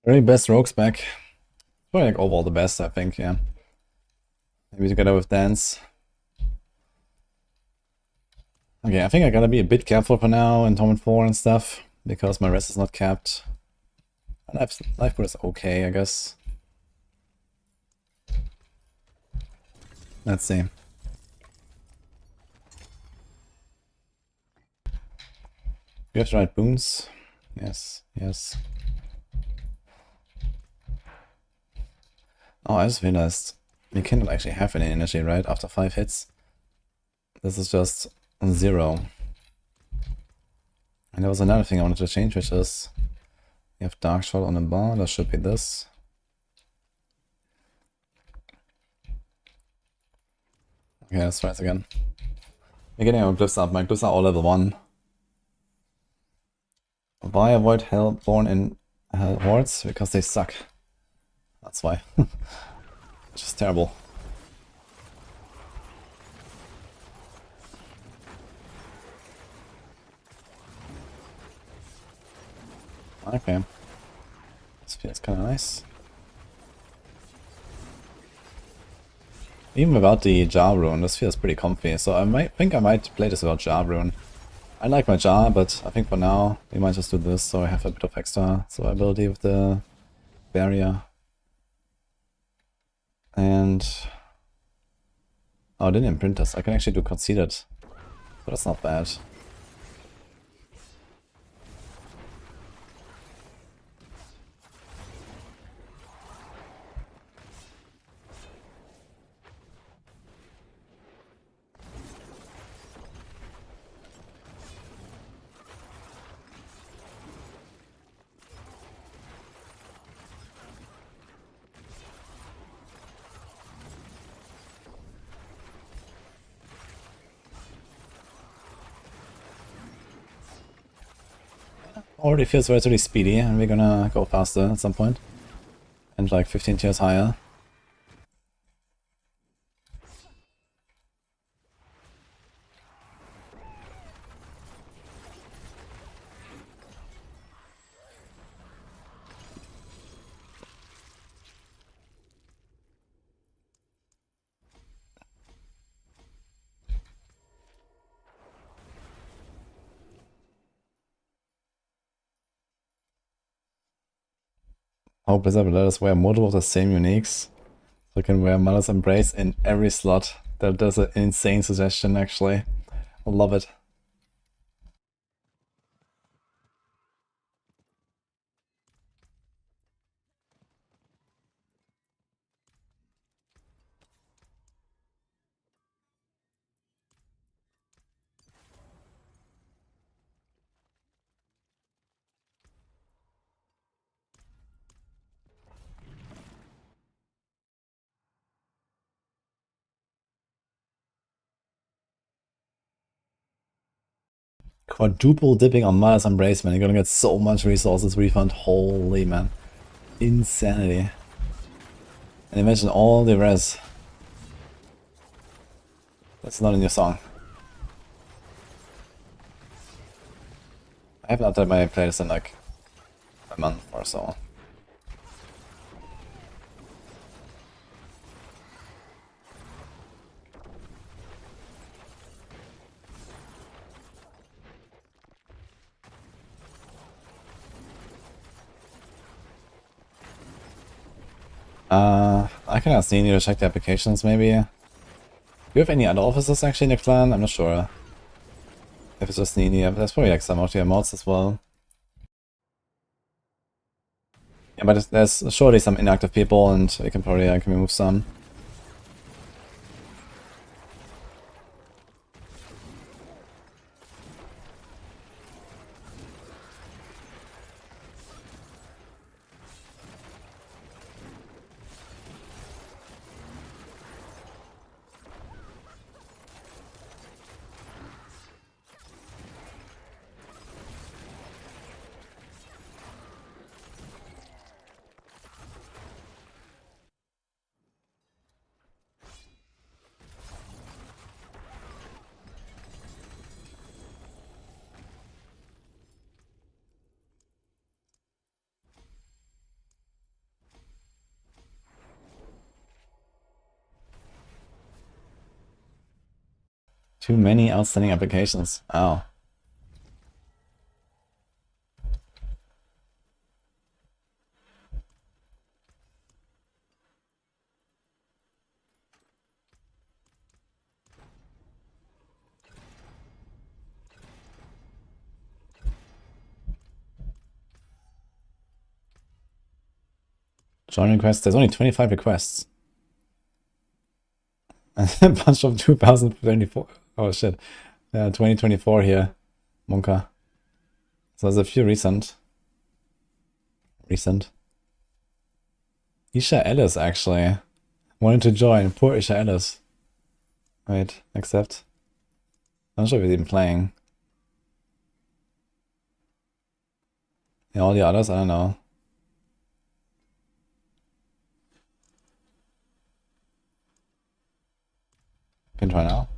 Very best rogues back. Probably like overall the best, I think, yeah. Maybe together with Dance. Okay, I think I gotta be a bit careful for now in Torment 4 and stuff, because my rest is not capped. And life pool is okay, I guess. Let's see. You have to write boons. Yes, yes. Oh, I just realized you cannot actually have any energy, right? After 5 hits. This is just 0. And there was another thing I wanted to change, which is you have Dark Shot on the bar. That should be this. Okay, let's try this again. We're getting our glyphs up. My glyphs are all level 1. Why avoid Hellborn in Hell Hordes? Because they suck. That's why. It's just terrible. Okay. This feels kind of nice. Even without the Jar rune, this feels pretty comfy. So I think I might play this without Jar rune. I like my Jar, but I think for now we might just do this so I have a bit of extra survivability with the barrier. And oh, I didn't imprint this. I can actually do conceded, but that's not bad. Already feels relatively speedy, and we're gonna go faster at some point. And like 15 tiers higher. Hope Blizzard will let us wear multiple of the same uniques. So we can wear Mother's Embrace in every slot. That's an insane suggestion, actually. I love it. Quadruple dipping on Mother's Embrace, man. You're gonna get so much resources refund. Holy man. Insanity. And imagine all the res. That's not in your song. I haven't updated my playlist in like a month or so. I can ask Nini to check the applications maybe. Do you have any other officers actually in the clan? I'm not sure. If it's just Nini, there's probably like some of the mods as well. Yeah, but there's surely some inactive people and we can probably like remove some. Too many outstanding applications. Oh. Join requests. There's only 25 requests. And a bunch of 2024. Oh shit. 2024 here. Monka. So there's a few recent. Isha Ellis actually. Wanted to join. Poor Isha Ellis. Wait, accept. I'm not sure if he's even playing. Yeah, all the others, I don't know. Can try now.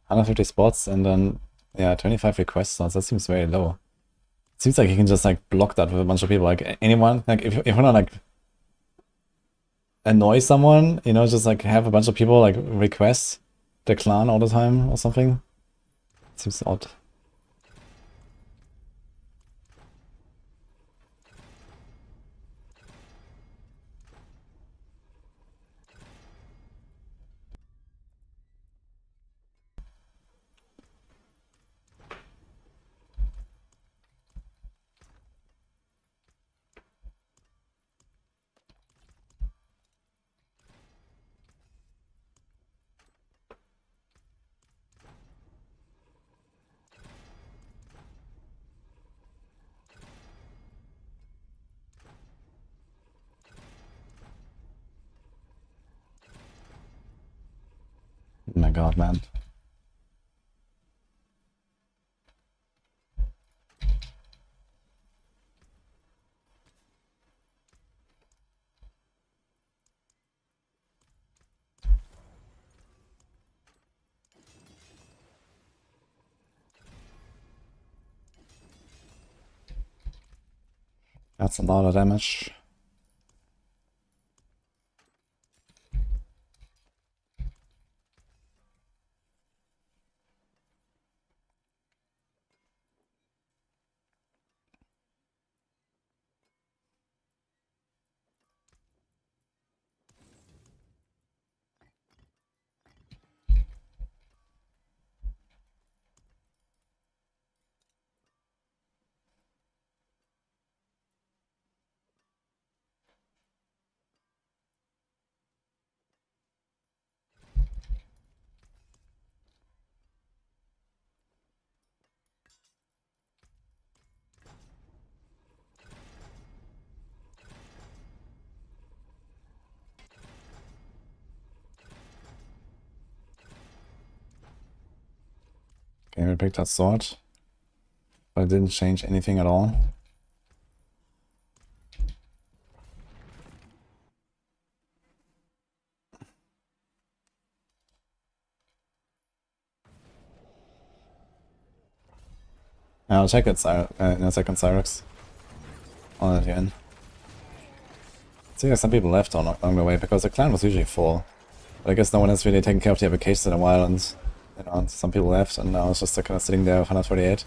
150 spots and then, yeah, 25 request slots. That seems very low. It seems like you can just like block that with a bunch of people. Like anyone, like if you wanna like annoy someone, you know, just like have a bunch of people like request the clan all the time or something. It seems odd. Oh my god, man. That's a lot of damage. Okay, we picked that sword, but it didn't change anything at all. I'll check it in a second, Cyrex. On it again. See, there's some people left along the way because the clan was usually full. But I guess no one has really taken care of the applications in a while, and you know, some people left, and now it's just kind of sitting there with 148.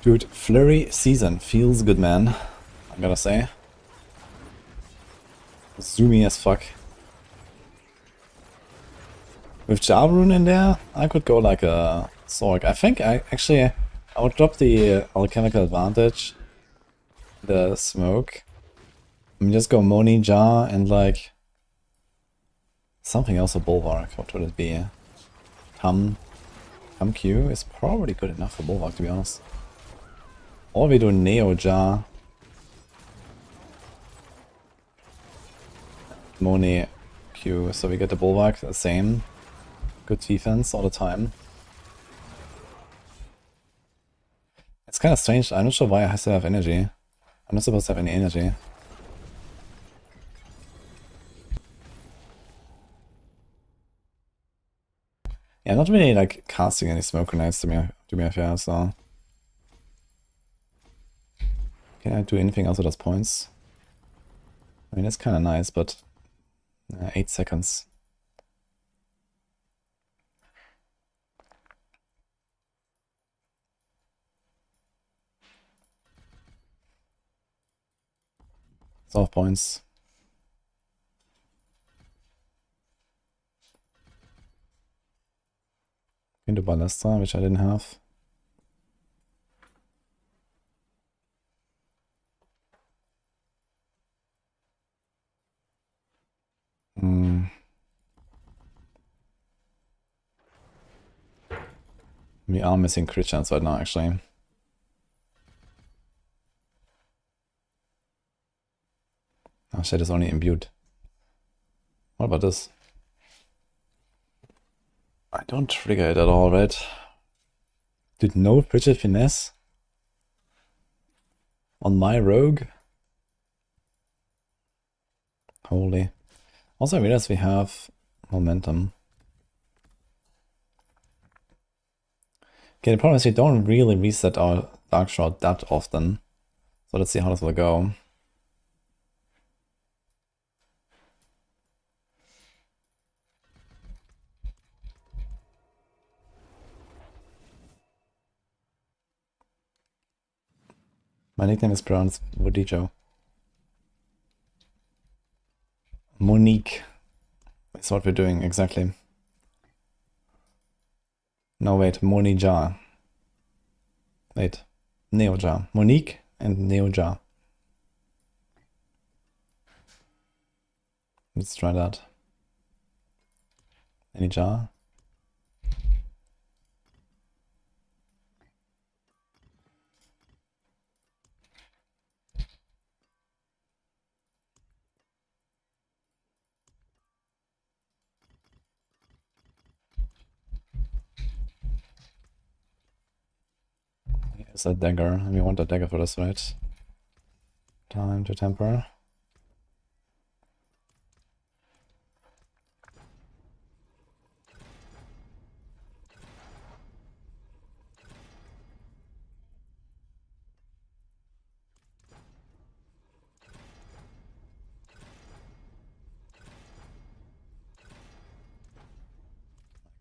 Dude, Flurry season feels good, man. I gotta say. Zoomy as fuck. With Javrun in there, I could go like a Sorc. I think I would drop the alchemical advantage, the smoke, and just go Moni, Jar, and like something else, a Bulwark. What would it be? Come Q is probably good enough for Bulwark, to be honest. Or we do Neo Jar, Moni Q, so we get the Bulwark the same. Good defense all the time. It's kind of strange. I'm not sure why I still have energy. I'm not supposed to have any energy. Yeah, I'm not really like casting any smoke grenades to be fair, so. Can I do anything else with those points? I mean, that's kind of nice, but 8 seconds. Solve points. Into ballista, which I didn't have. We are missing crit chance right now, actually. Oh shit, is only imbued. What about this? I don't trigger it at all, right? Dude, no frigid finesse? On my rogue? Holy. Also, I realize we have momentum. Okay, the problem is we don't really reset our Dark Shroud that often. So let's see how this will go. My nickname is pronounced wudijo. Monique. That's what we're doing, exactly. No, wait, Monija. Wait, Neoja. Monique and Neoja. Let's try that. Any jar? Here's a dagger, and we want a dagger for this, right? Time to temper.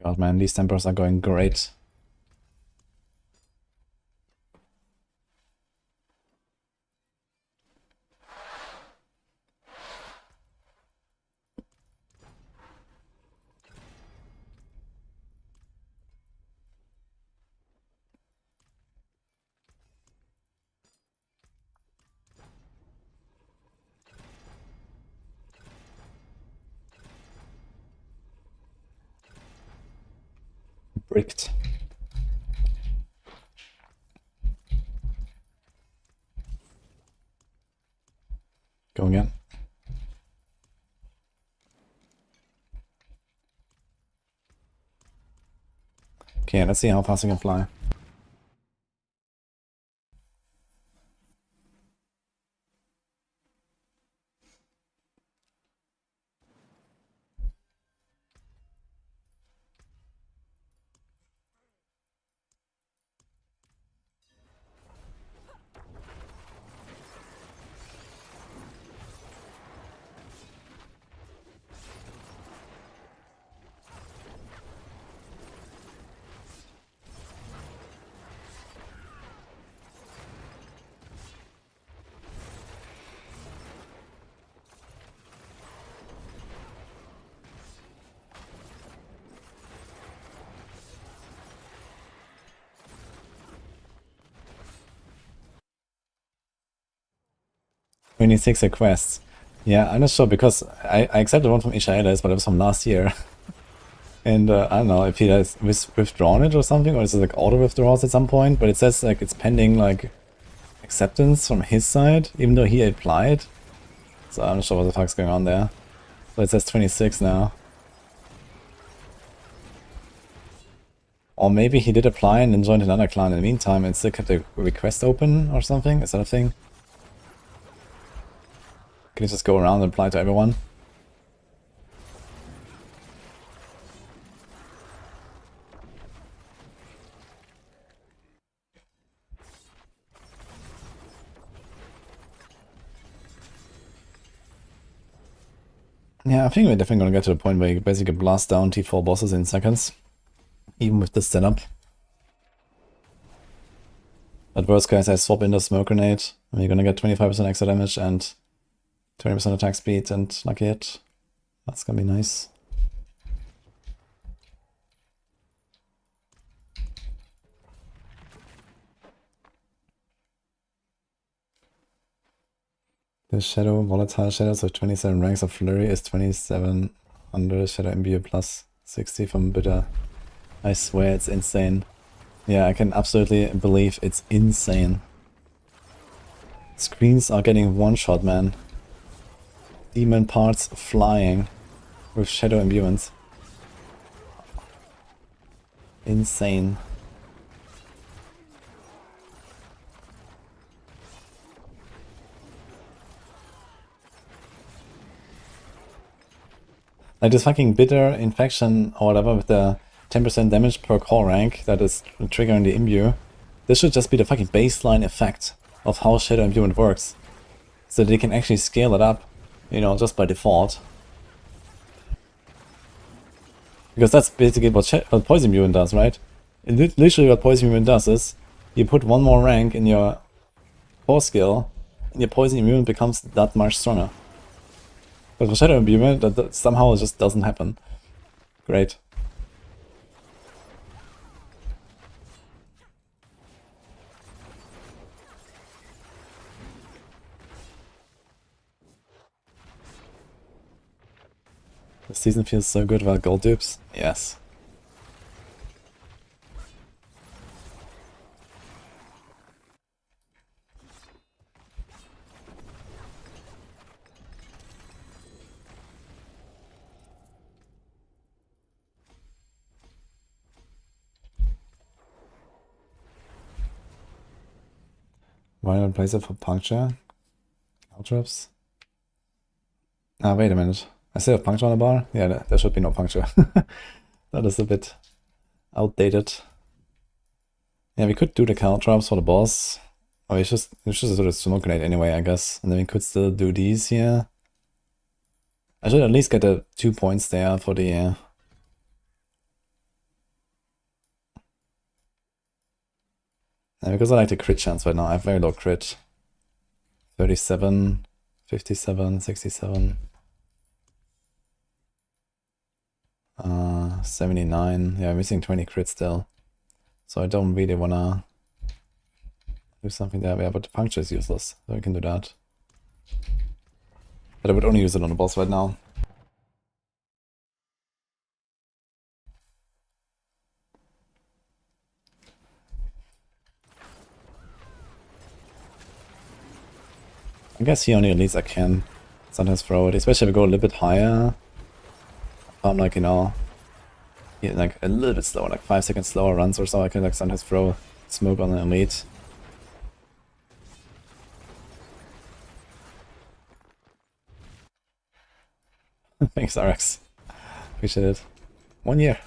God, man, these tempers are going great. Bricked. Go again. Okay, let's see how fast I can fly. We need 6 requests. Yeah, I'm not sure because I accepted one from Israelis, but it was from last year. And I don't know if he has withdrawn it or something, or is it like auto withdrawals at some point, but it says like it's pending like acceptance from his side, even though he applied. So I'm not sure what the fuck's going on there. So it says 26 now. Or maybe he did apply and then joined another clan in the meantime and still kept the request open or something. Is that a thing? Can you just go around and apply to everyone? Yeah, I think we're definitely gonna get to the point where you basically blast down T4 bosses in seconds. Even with this setup. At worst case, I swap in the smoke grenade, and you're gonna get 25% extra damage and 20% attack speed and lucky hit. That's gonna be nice. The shadow, volatile shadow, so 27 ranks of flurry is 2700 shadow imbue plus 60 from bitter. I swear it's insane. Yeah, I can absolutely believe it's insane. Screens are getting one shot, man. Demon parts flying with shadow imbuance. Insane. Like this fucking bitter infection or whatever with the 10% damage per core rank that is triggering the imbue. This should just be the fucking baseline effect of how Shadow Imbuement works. So they can actually scale it up, you know, just by default. Because that's basically what Poison Imbuement does, right? And literally what Poison Imbuement does is, you put one more rank in your core skill, and your Poison Imbuement becomes that much stronger. But for Shadow Imbuement, that somehow it just doesn't happen. Great. The season feels so good without gold dupes. Yes. Why not place it for puncture? Caltrops? Ah, wait a minute. I still have puncture on the bar? Yeah, there should be no puncture. That is a bit outdated. Yeah, we could do the caltrops for the boss. Oh, we should do the smoke grenade anyway, I guess. And then we could still do these here. I should at least get the 2 points there for the... because I like the crit chance right now. I have very low crit. 37, 57, 67. 79. Yeah, I'm missing 20 crits still. So I don't really wanna do something there. Yeah, but the puncture is useless, so I can do that. But I would only use it on the boss right now. I guess here only at least I can sometimes throw it, especially if I go a little bit higher. I'm like, you know, yeah, like a little bit slower, like 5 seconds slower runs or so, I can like sometimes throw smoke on the elite. Thanks, RX. Appreciate it. 1 year.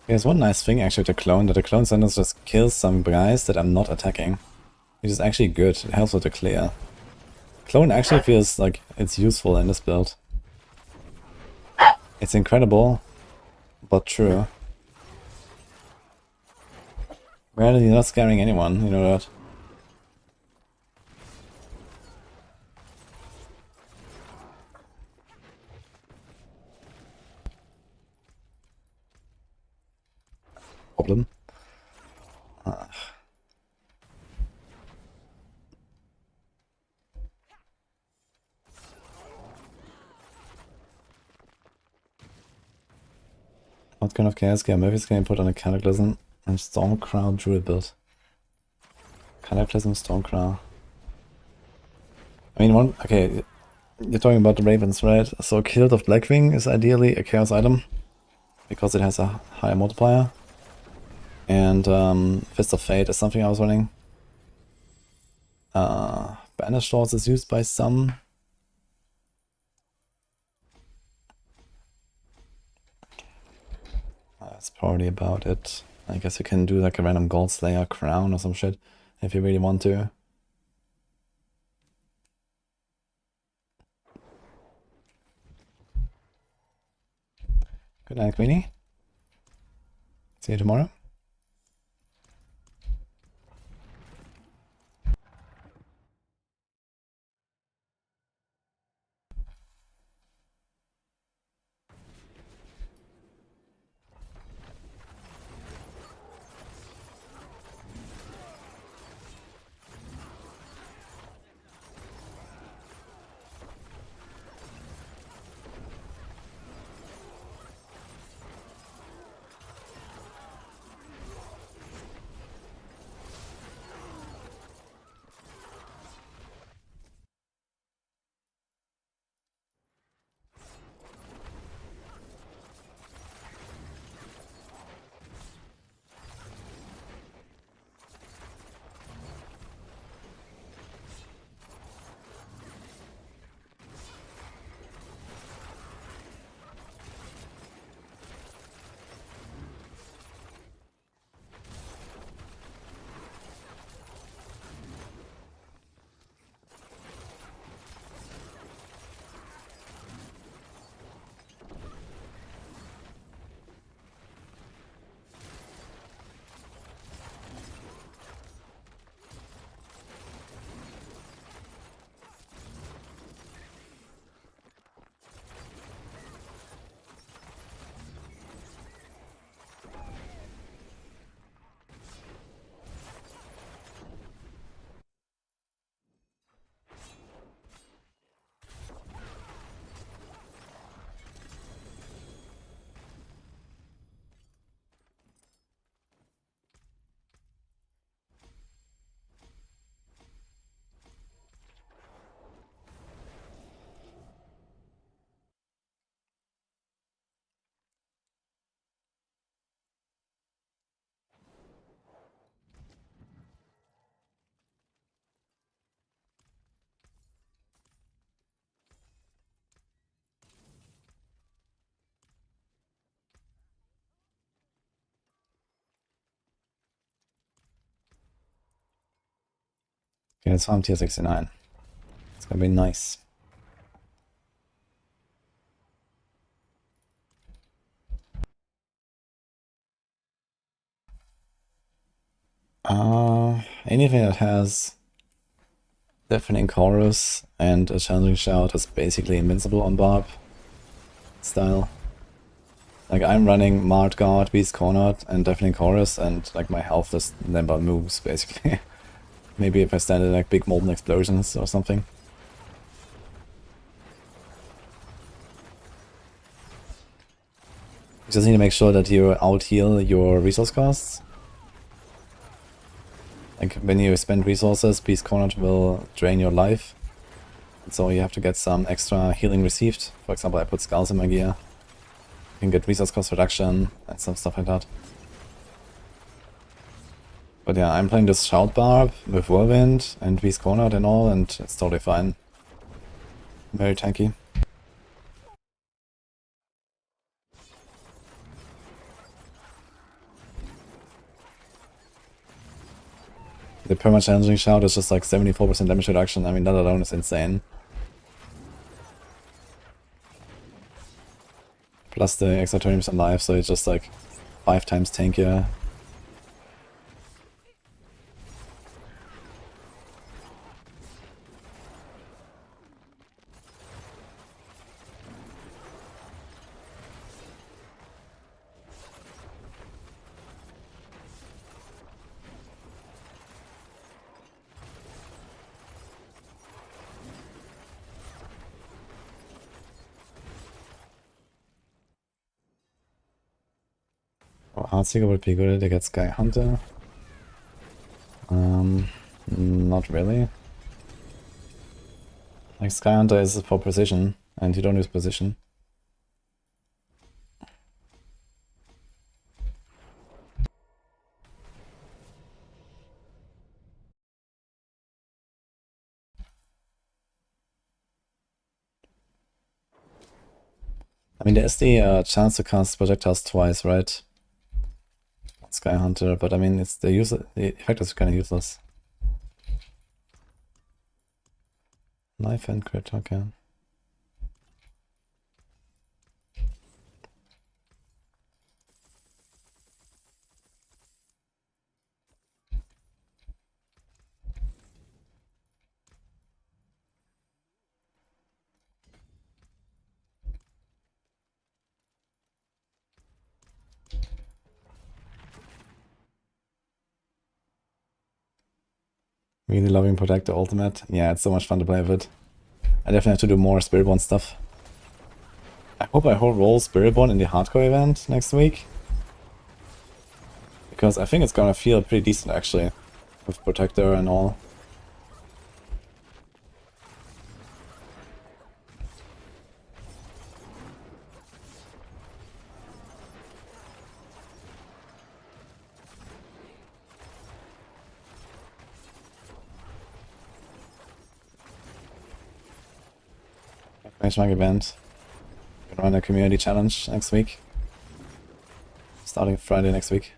There's one nice thing actually with the clone, that the clone sentence just kills some guys that I'm not attacking. Which is actually good, it helps with the clear. Clone actually feels like it's useful in this build. It's incredible, but true. Well, you're not scaring anyone, you know that. Problem. What kind of chaos gear Murphy's can you put on a Cataclysm and Stormcrow Druid build? Cataclysm, Stormcrow. I mean, okay, You're talking about the ravens, right? So Kilt of Blackwing is ideally a chaos item because it has a higher multiplier. And Fist of Fate is something I was running. Banished Swords is used by some. That's probably about it. I guess you can do like a random Gold Slayer crown or some shit if you really want to. Good night, Queenie. See you tomorrow. Okay, it's farm tier 69. It's gonna be nice. Anything that has Deafening Chorus and a Challenging Shout is basically invincible on Barb style. Like I'm running Mart Guard, Beast Cornered, and Deafening Chorus, and like my health just never moves basically. Maybe if I stand in like big molten explosions or something. You just need to make sure that you out heal your resource costs. Like when you spend resources, Beast Cornered will drain your life. So you have to get some extra healing received. For example, I put Skulls in my gear. You can get resource cost reduction and some stuff like that. But yeah, I'm playing this Shout Barb with Whirlwind and Beast Cornered and all, and it's totally fine. Very tanky. The perma challenging shout is just like 74% damage reduction. I mean, that alone is insane. Plus the extra 20% life, so it's just like 5 times tankier. Oh, Heartseeker would be good against Sky Hunter. Not really. Like Sky Hunter is for precision, and you don't use precision. I mean, there is the chance to cast projectiles twice, right? On Sky Hunter, but I mean, it's the effect is kind of useless. Knife and crit, okay. Really loving Protector Ultimate. Yeah, it's so much fun to play with it. I definitely have to do more Spiritborn stuff. I hope I roll Spiritborn in the hardcore event next week. Because I think it's gonna feel pretty decent actually. With Protector and all. Benchmark event. We're gonna run a community challenge next week. Starting Friday next week.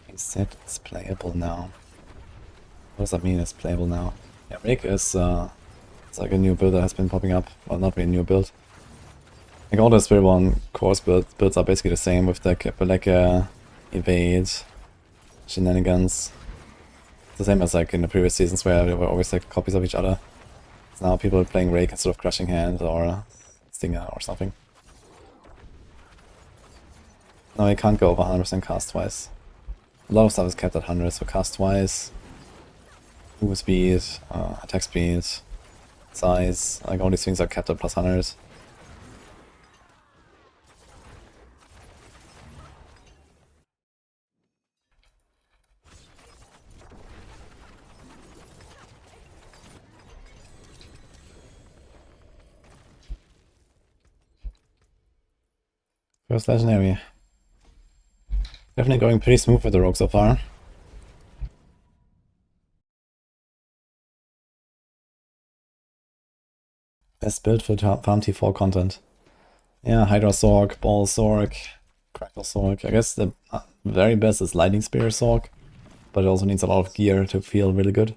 He said it's playable now. What does that mean, it's playable now? Yeah, Rake is, it's like a new build that has been popping up. Well, not really a new build. Like all the Spiritborn course builds are basically the same with the evade, shenanigans. It's the same as like in the previous seasons where they were always like copies of each other. So now people are playing Rake instead of Crushing Hand or Stinger or something. No, you can't go over 100% cast twice. A lot of stuff is kept at 100, so cast twice, move speed, attack speed, size, like all these things are kept at plus 100. First legendary. Definitely going pretty smooth with the rogue so far. Best build for farm T4 content. Yeah, Hydra Sorc, Ball Sorc, Crackle Sorc. I guess the very best is Lightning Spear Sorc, but it also needs a lot of gear to feel really good.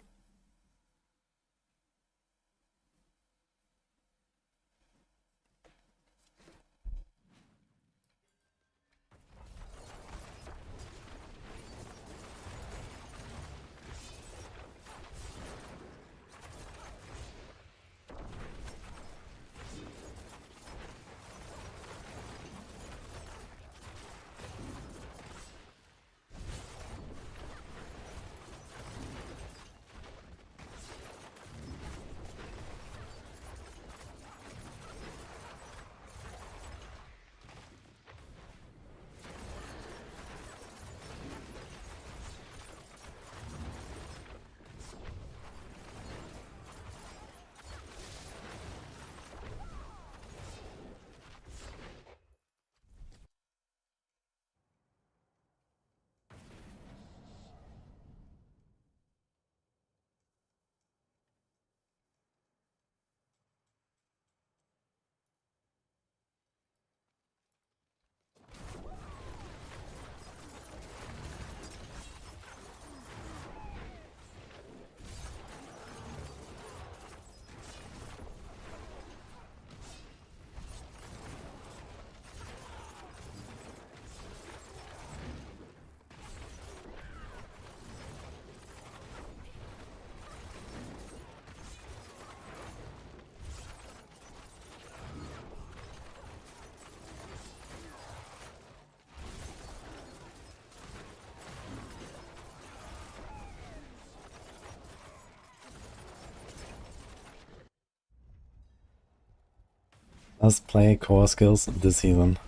Let's play core skills this season.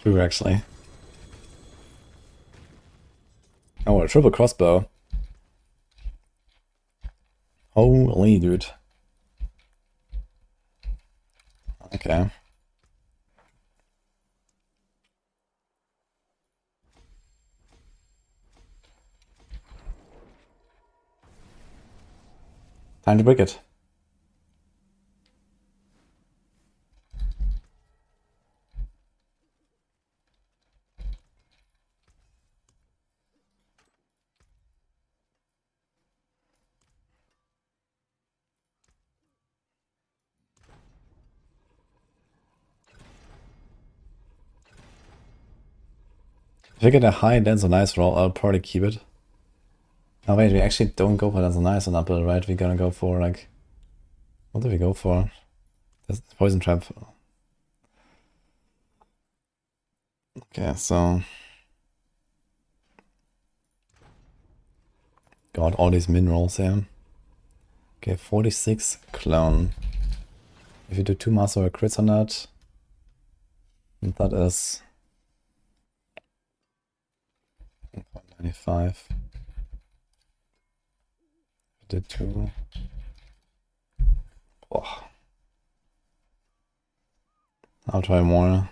True, actually. Oh, a triple crossbow. Holy dude. Okay. Time to break it. If I get a high Dance on Ice roll, I'll probably keep it. Oh wait, we actually don't go for Dance on Ice on that build, right? We're gonna go for like... What do we go for? There's Poison Trap. Okay, so... Got all these min rolls here. Okay, 46 clone. If you do 2 master or crits on that, that is 1.95. Did 2. Oh. I'll try more.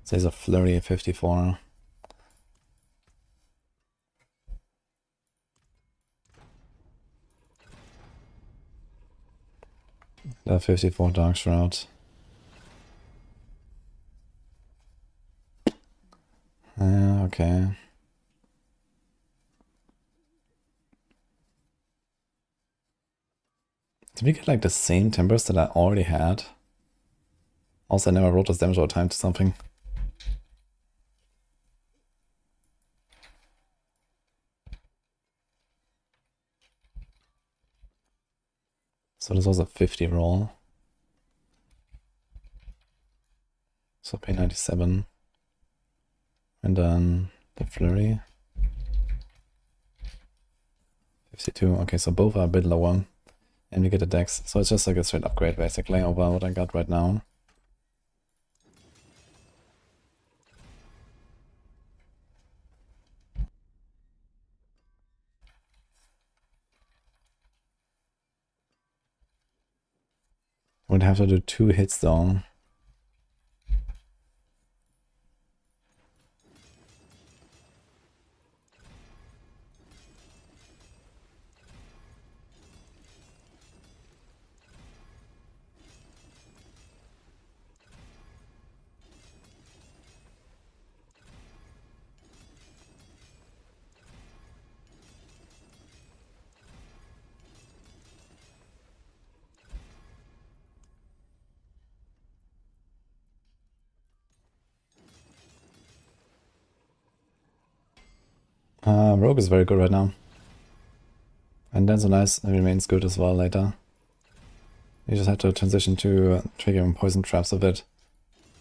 Says a flurry of 54. 54 Dark Shroud. Okay. Did we get like the same timbers that I already had? Also, I never wrote this damage over time to something. So this was a 50 roll. So pay 97. And then the flurry. 52. Okay, so both are a bit lower. And we get a dex. So it's just like a straight upgrade basically over what I got right now. Would have to do 2 hits though. Rogue is very good right now. And Dance on Ice remains good as well later. You just have to transition to triggering poison traps with it,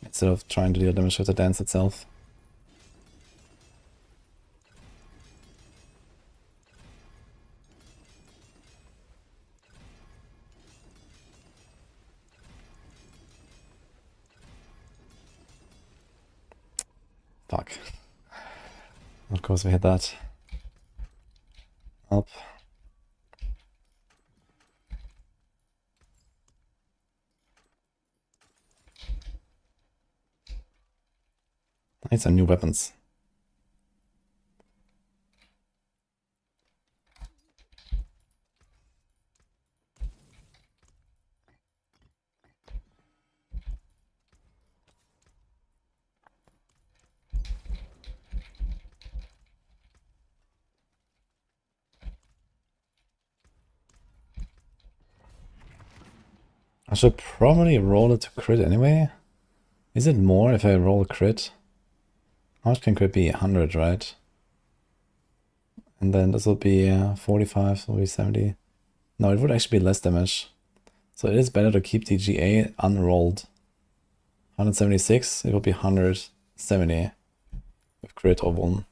instead of trying to deal damage with the dance itself. Fuck. Of course we hit that. Up. I need some new weapons. I should probably roll it to crit anyway. Is it more if I roll a crit? How much can crit be? 100, right? And then this will be 45, so will be 70. No, it would actually be less damage. So it is better to keep the GA unrolled. 176, it will be 170 with crit or 1.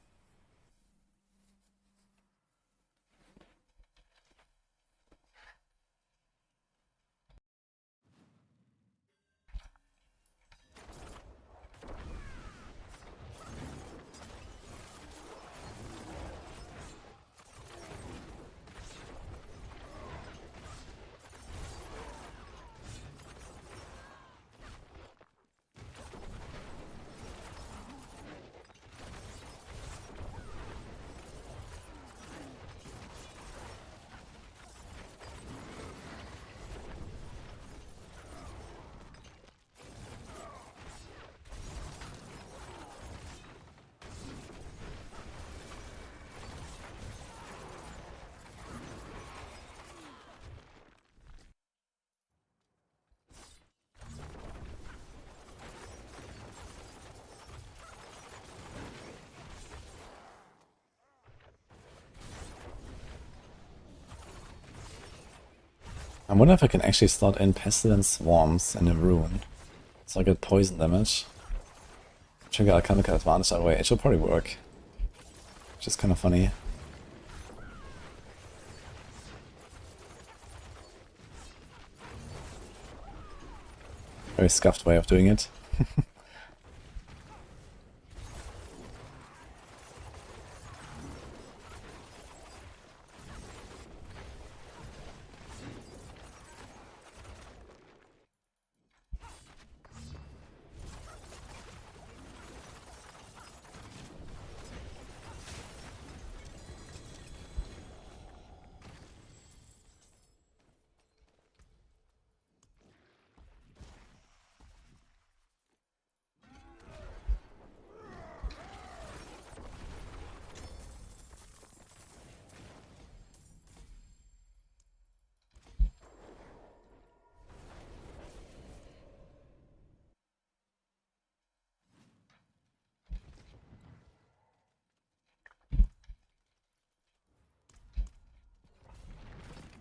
I wonder if I can actually slot in Pestilence Swarms in a rune, so I get poison damage. Trigger Alchemical Advantage that way. It should probably work. Which is kind of funny. Very scuffed way of doing it.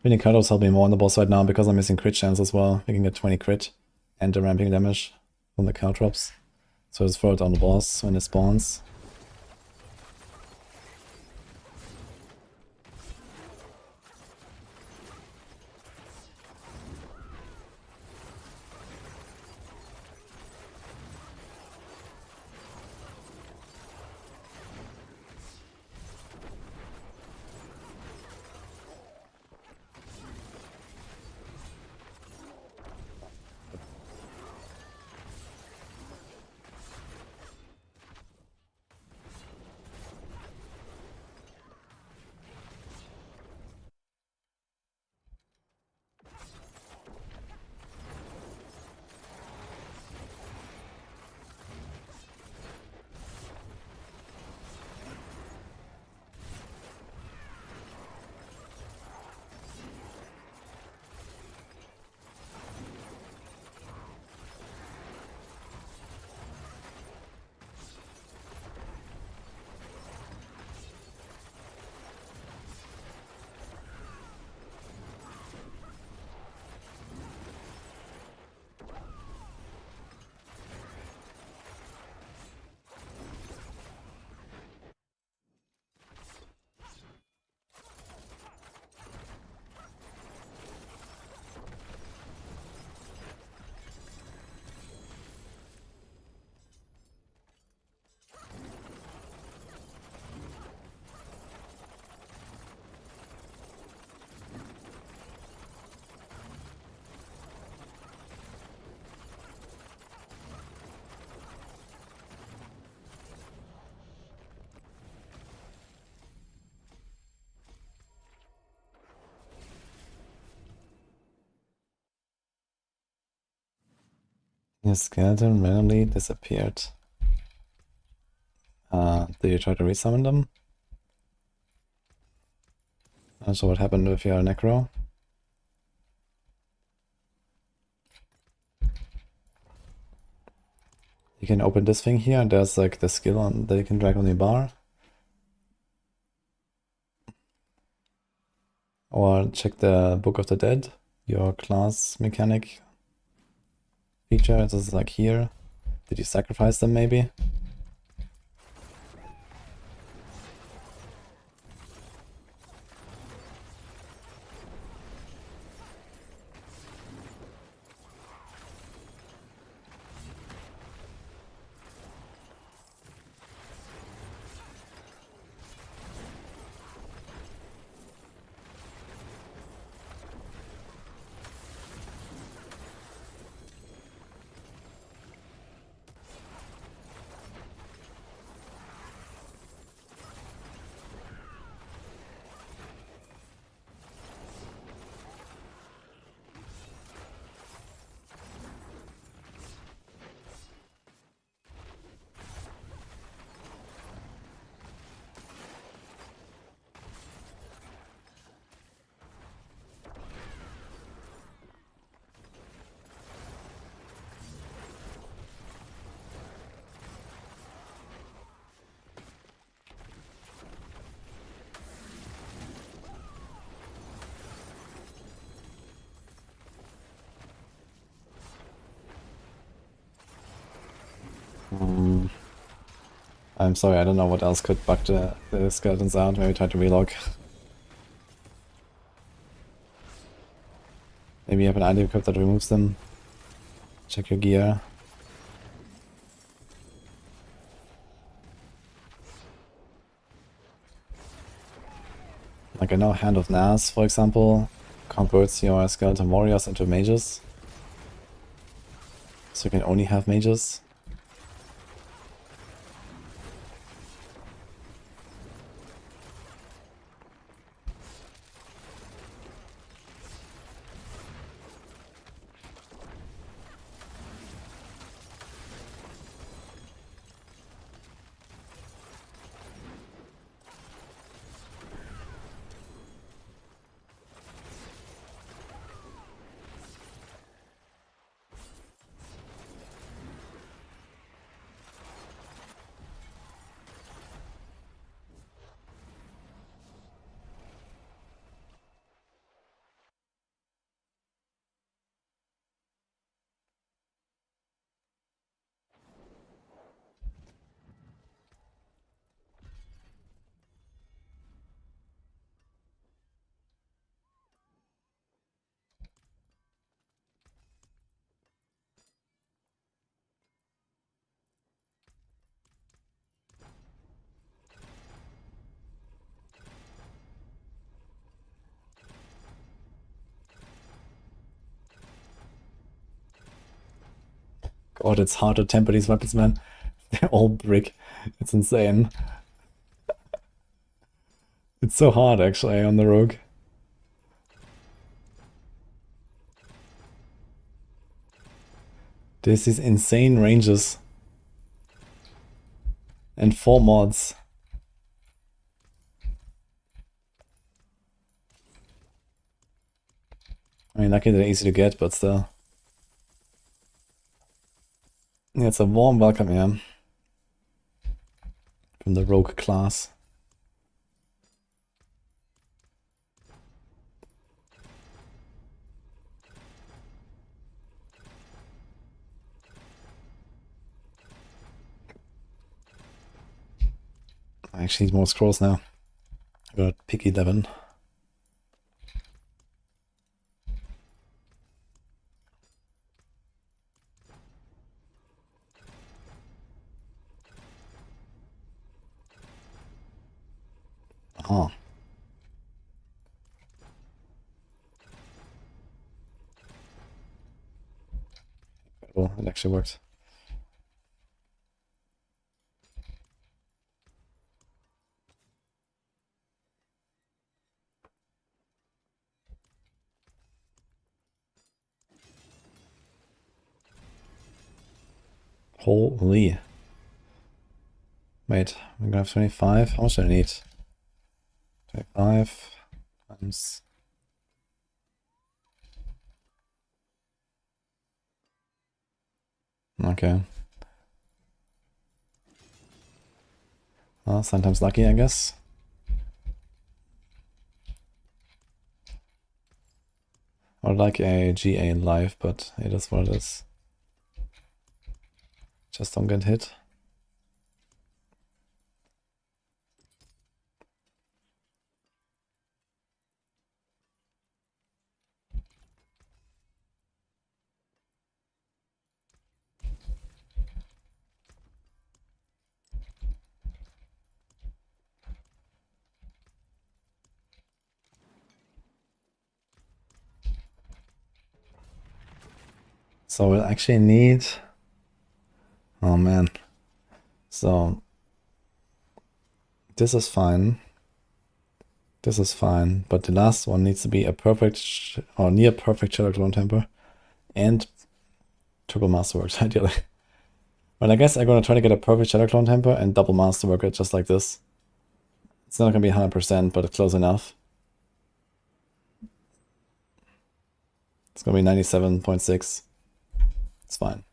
Winning Cardos help me more on the boss right now because I'm missing crit chance as well. We can get 20 crit and the ramping damage from the card drops. So just throw it on the boss when it spawns. Your skeleton randomly disappeared. Did you try to resummon them? Not sure what happened with your Necro. You can open this thing here, and there's like the skill on that you can drag on your bar. Or check the Book of the Dead, your class mechanic feature. This is like here. Did you sacrifice them maybe? I'm sorry, I don't know what else could bug the skeletons out. Maybe try to relog. Maybe you have an item equipped that removes them. Check your gear. Like I know Hand of Nas, for example, converts your skeleton warriors into mages. So you can only have mages. God, it's hard to temper these weapons, man. They're all brick. It's insane. It's so hard, actually, on the rogue. There's these insane ranges. And 4 mods. I mean, lucky they're easy to get, but still. Yeah, it's a warm welcome, yeah. From the rogue class. I actually need more scrolls now. I got pick 11. Oh. Well, it actually worked. Holy. Wait, I'm gonna have 25. How much do I need? 25 times. Okay. Well, sometimes lucky, I guess. Or like a GA live, but it is what it is. Just don't get hit. So we'll actually need... Oh man. So... This is fine. This is fine. But the last one needs to be a perfect or near perfect Shadow Clone Temper. And triple Masterworks, ideally. Well, I guess I'm gonna try to get a perfect Shadow Clone Temper and double Masterwork it just like this. It's not gonna be 100%, but it's close enough. It's gonna be 97.6. It's fine.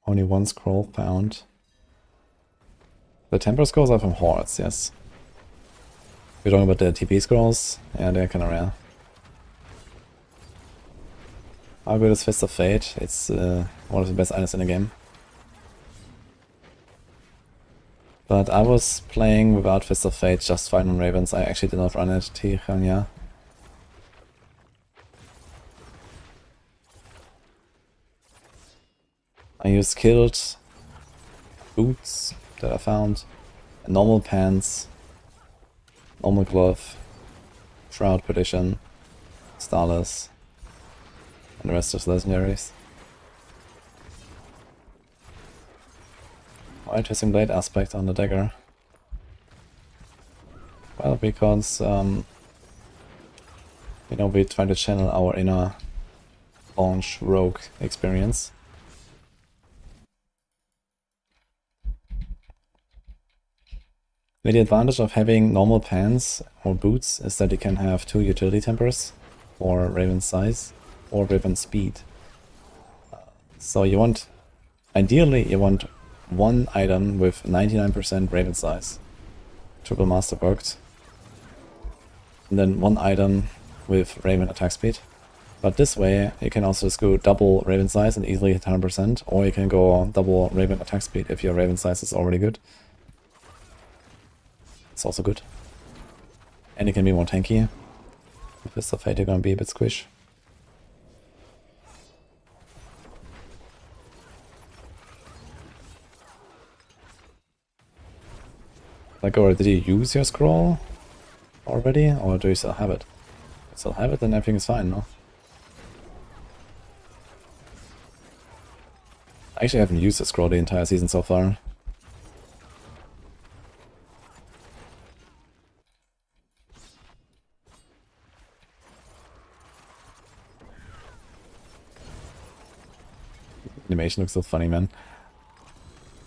Only one scroll found. The temper scrolls are from hordes, yes. We're talking about the TP scrolls. Yeah, they're kinda rare. How good is Fist of Fate? It's one of the best items in the game. But I was playing without Fist of Fate, just fine on Ravens. I actually did not run it, Tiranya. I used killed boots that I found, normal pants, normal glove, Shroud Perdition, Starless, and the rest is legendaries. Why interesting blade aspect on the dagger? Well, because you know, we try to channel our inner launch rogue experience. The advantage of having normal pants or boots is that you can have 2 utility tempers for Raven size or Raven speed. So you want, ideally you want one item with 99% Raven size, triple Masterworked, and then one item with Raven attack speed. But this way you can also just go double Raven size and easily hit 100%, or you can go double Raven attack speed if your Raven size is already good. It's also good. And it can be more tanky. With Fist of Fate you're gonna be a bit squish. Like, or did you use your scroll already? Or do you still have it? If you still have it, then everything is fine, no? I actually haven't used the scroll the entire season so far. Animation looks so funny, man.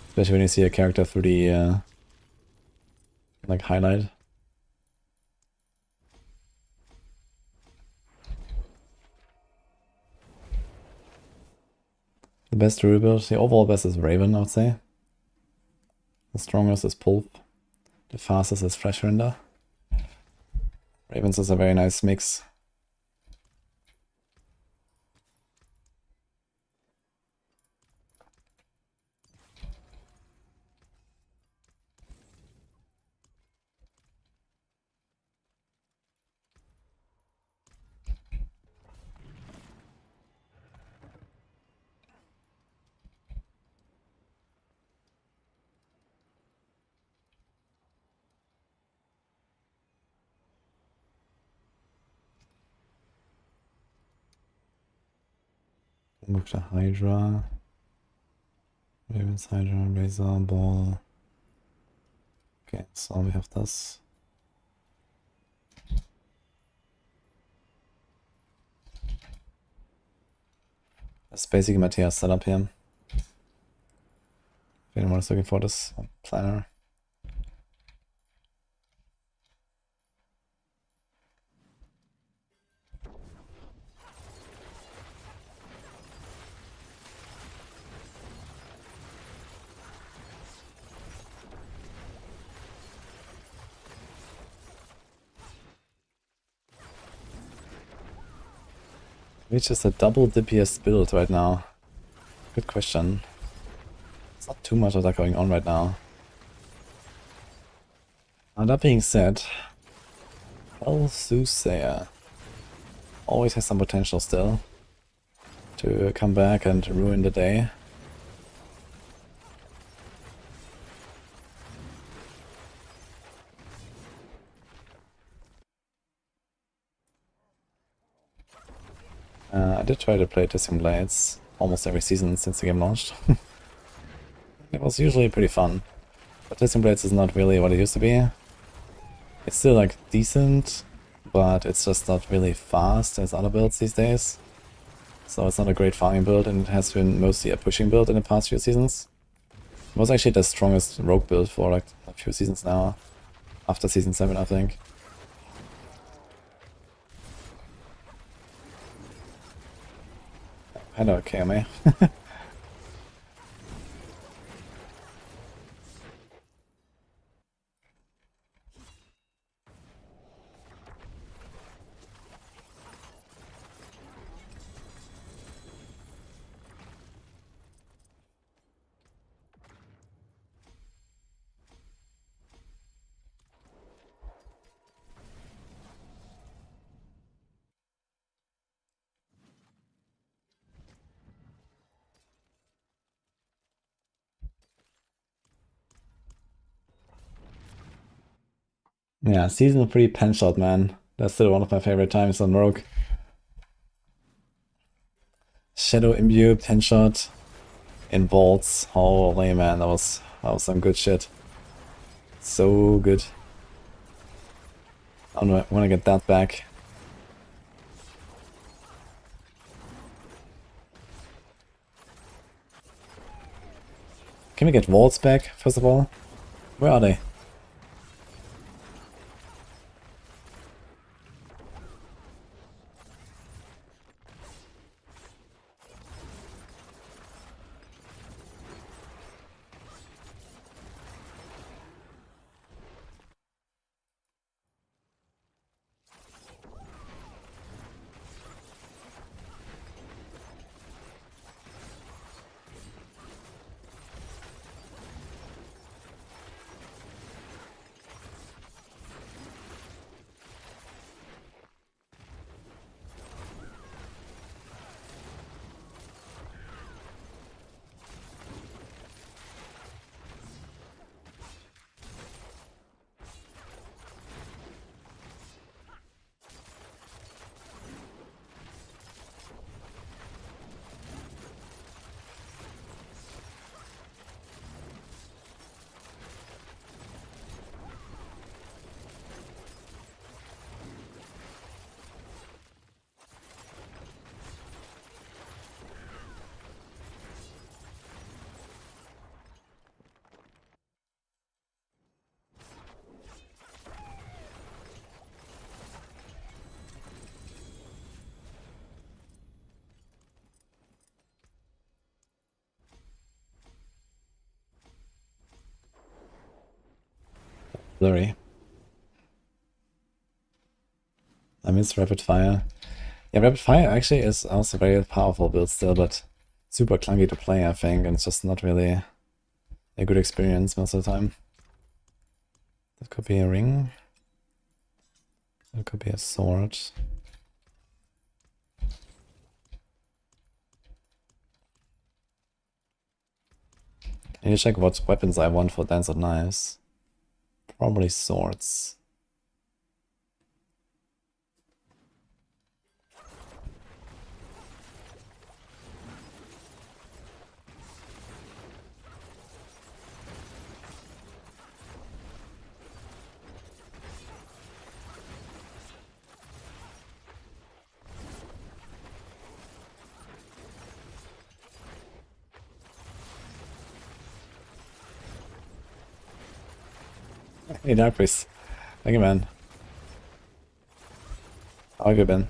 Especially when you see a character through the like highlight. The best Druid build, the overall best is Raven, I would say. The strongest is Pulp. The fastest is Fresh Render. Ravens is a very nice mix. Move to Hydra. Ravens, Hydra, Razor, Ball. Okay, so we have this. That's basically Matthias setup here. If anyone is looking for this planner. Which is the double DPS build right now? Good question. There's not too much of that going on right now. Now that being said, El Soothsayer always has some potential still to come back and ruin the day. I did try to play Tissing Blades almost every season since the game launched. It was usually pretty fun, but Tissing Blades is not really what it used to be. It's still like decent, but it's just not really fast as other builds these days. So it's not a great farming build, and it has been mostly a pushing build in the past few seasons. It was actually the strongest rogue build for like a few seasons now, after season 7 I think. Hello, KMA. Yeah, season 3 pen shot, man. That's still one of my favorite times on Rogue. Shadow Imbue, pen shot in vaults. Holy man, that was some good shit. So good. I want to get that back. Can we get vaults back, first of all? Where are they? Blurry. I miss Rapid Fire. Yeah, Rapid Fire actually is also a very powerful build still, but super clunky to play, I think, and it's just not really a good experience most of the time. That could be a ring. That could be a sword. I need to check what weapons I want for Dance of Knives. Probably swords. Hey, Dark Priest. Thank you, man. How have you been?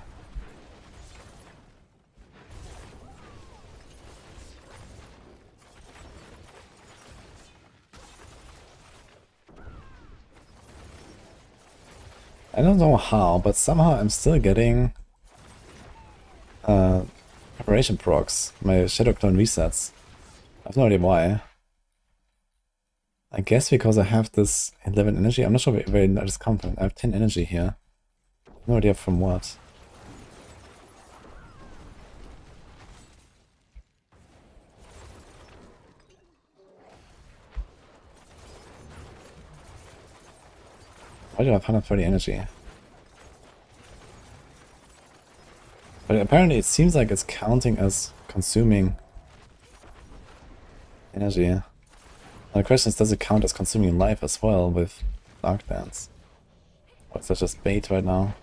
I don't know how, but somehow I'm still getting preparation procs. My Shadow Clone resets. I have no idea why. I guess because I have this 11 energy. I'm not sure where that is coming from. I have 10 energy here. No idea from what. Why do I have 130 energy? But apparently it seems like it's counting as consuming energy. Now the question is, does it count as consuming life as well with Dark Dance? Or is that just bait right now?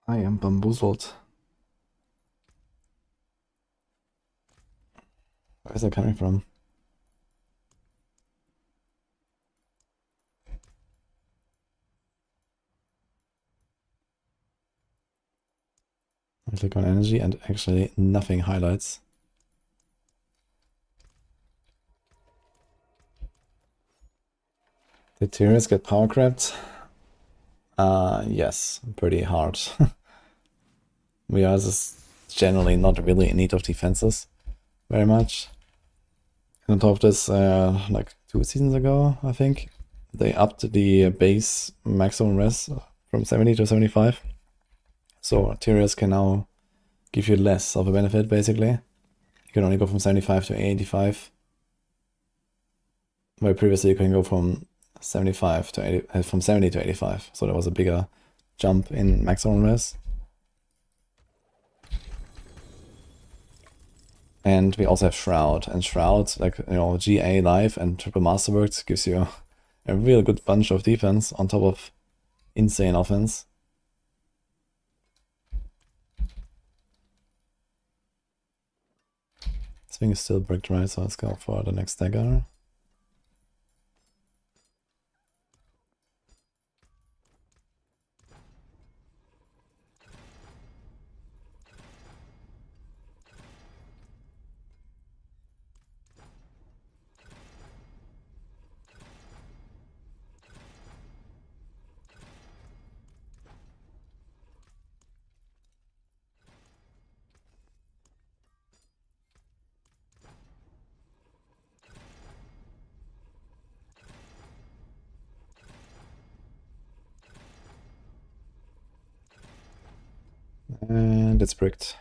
I am bamboozled. Where is that coming from? I click on energy and actually nothing highlights. Did Tyrius get power crept? Yes, pretty hard. We are just generally not really in need of defenses very much. And on top of this, like 2 seasons ago, I think, they upped the base maximum res from 70 to 75. So Tyrius can now give you less of a benefit, basically. You can only go from 75 to 85. Where previously you can go from 75 to 80, from 70 to 85. So there was a bigger jump in maximum res. And we also have Shroud, and Shroud, like, you know, GA life and triple masterworks gives you a real good bunch of defense on top of insane offense. This thing is still bricked, right? So let's go for the next dagger. And it's bricked.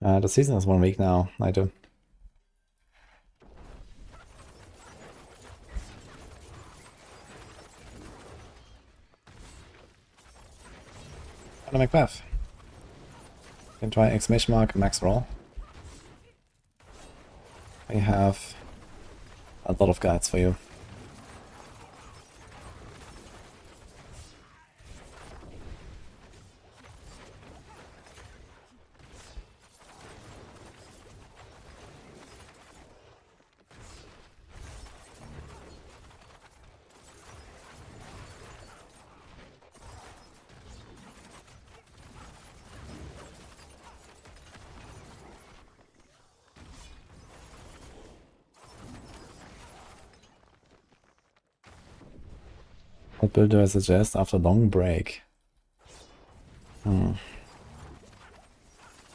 The season is 1 week now, I do. And a Macbeth. You can try exclamation mark Maxroll. I have a lot of guides for you. What build do I suggest after long break? If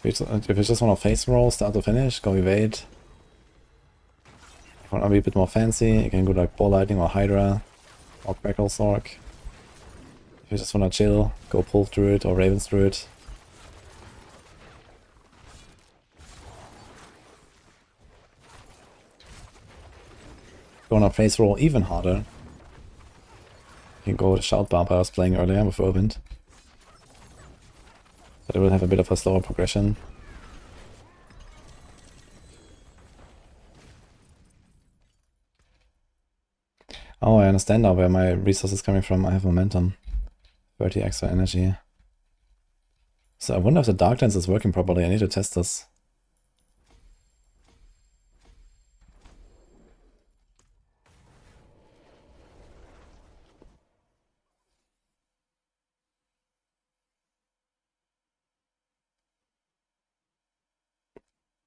you just want to face roll, start to finish, go evade. If you want to be a bit more fancy, you can go like Ball Lightning or Hydra or Crackle Sorc. If you just want to chill, go Pulse Druid or Raven's Druid. Gonna face roll even harder. You can go with Shout Barb I was playing earlier with Whirlwind. But it will have a bit of a slower progression. Oh, I understand now where my resource is coming from. I have momentum. 30 extra energy. So I wonder if the Dark Dance is working properly. I need to test this.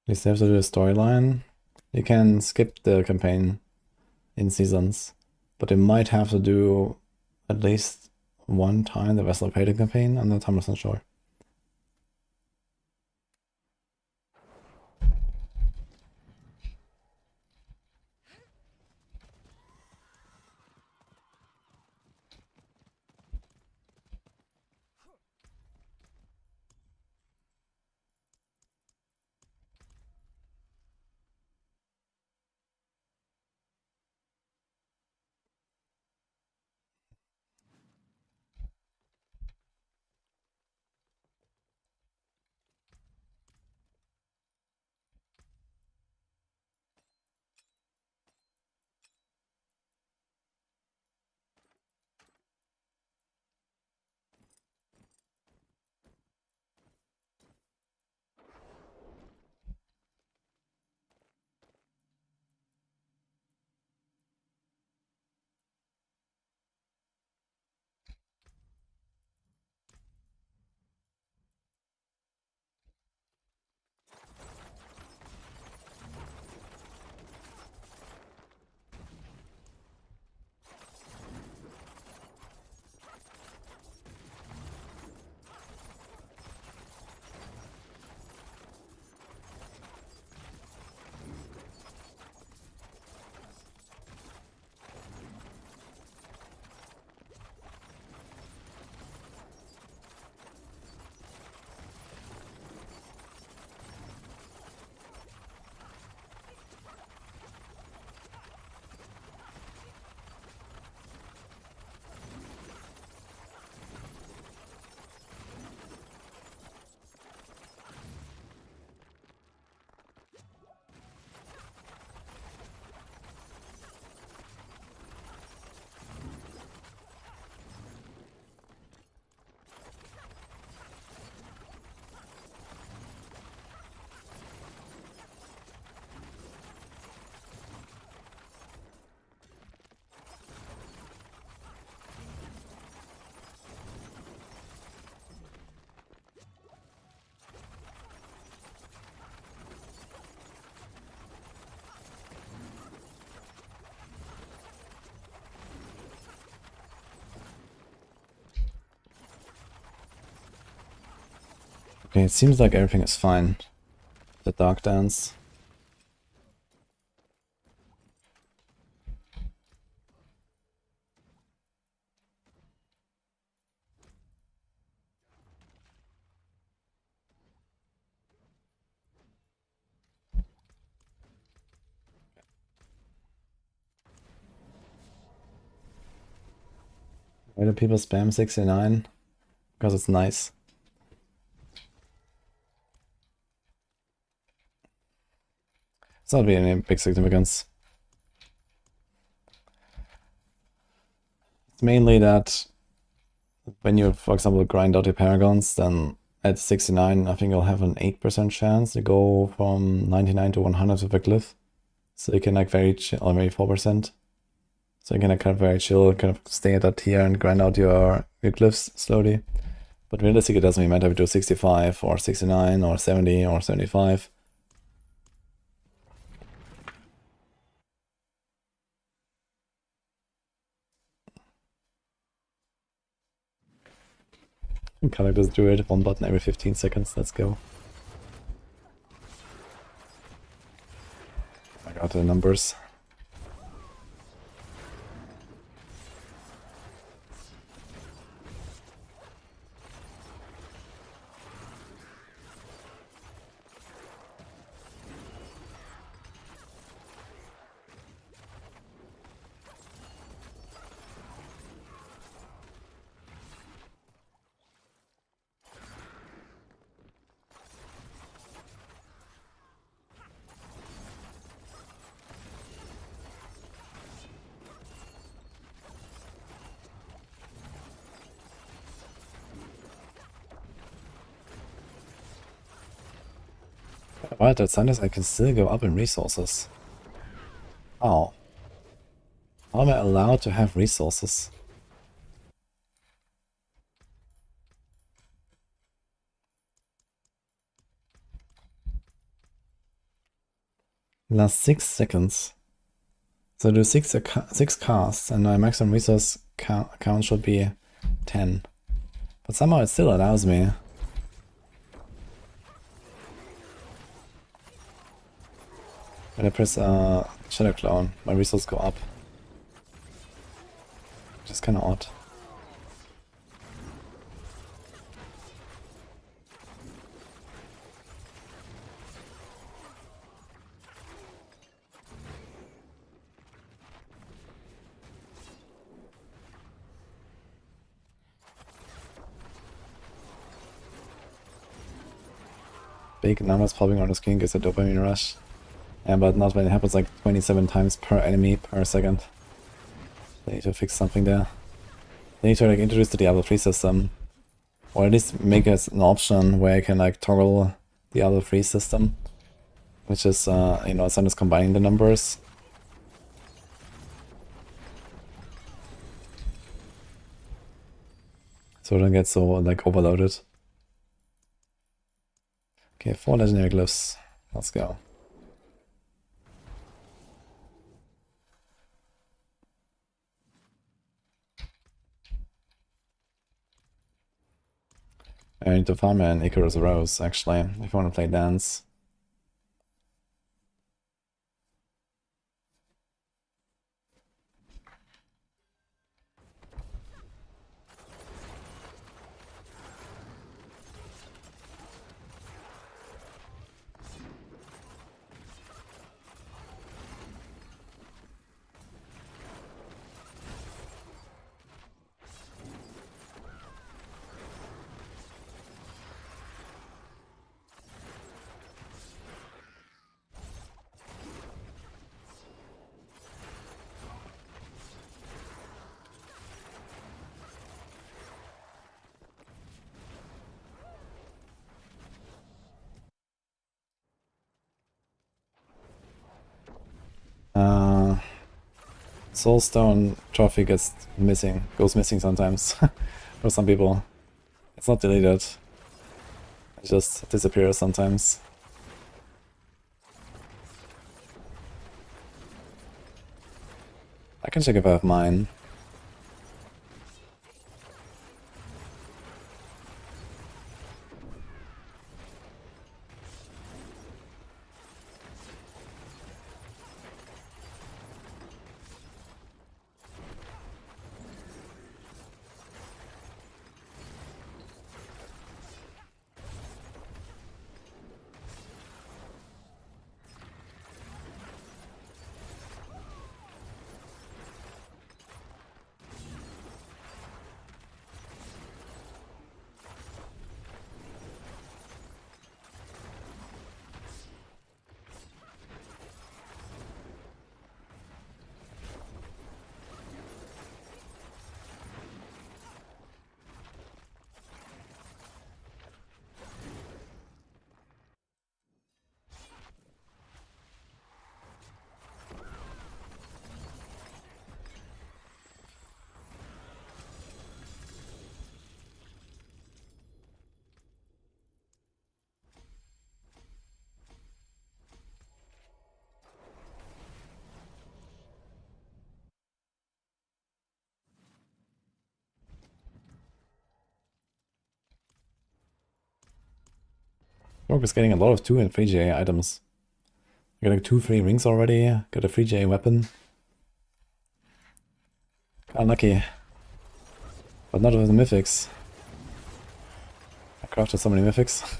You still have to do a storyline. You can skip the campaign in seasons, but you might have to do at least one time the Vessel Painting campaign. I'm not 100% sure. Okay, it seems like everything is fine. The Dark Dance. Why do people spam 69? Because it's nice. It's not really any big significance. It's mainly that when you, for example, grind out your Paragons, then at 69, I think you'll have an 8% chance to go from 99 to 100 with a glyph. So you can like very chill, or maybe 4%. So you can like kind of very chill, kind of stay at that tier and grind out your glyphs slowly. But realistically, it doesn't really matter if you do 65 or 69 or 70 or 75. Characters Druid, one button every 15 seconds, let's go. I got the numbers. Right, that Sundays I can still go up in resources. How? How am I allowed to have resources? Last 6 seconds. So I do 6 casts and my maximum resource count should be 10. But somehow it still allows me. When I press Shadow Clone, my resources go up. Which is kinda odd. Big numbers popping on the screen gives a dopamine rush. Yeah, but not when it happens like 27 times per enemy per second. They need to fix something there. They need to like introduce the Diablo 3 system. Or at least make it an option where I can like toggle the Diablo 3 system. Which is, you know, sometimes combining the numbers. So I don't get so like overloaded. Okay, 4 legendary glyphs. Let's go. I need to farm an Icarus Rose, actually, if I want to play dance. Soulstone trophy goes missing sometimes. For some people. It's not deleted. It just disappears sometimes. I can check if I have mine. Sorc is getting a lot of 2 and 3 GA items. I got like 2 free rings already, got a 3 GA weapon. Unlucky. But not with the mythics. I crafted so many mythics.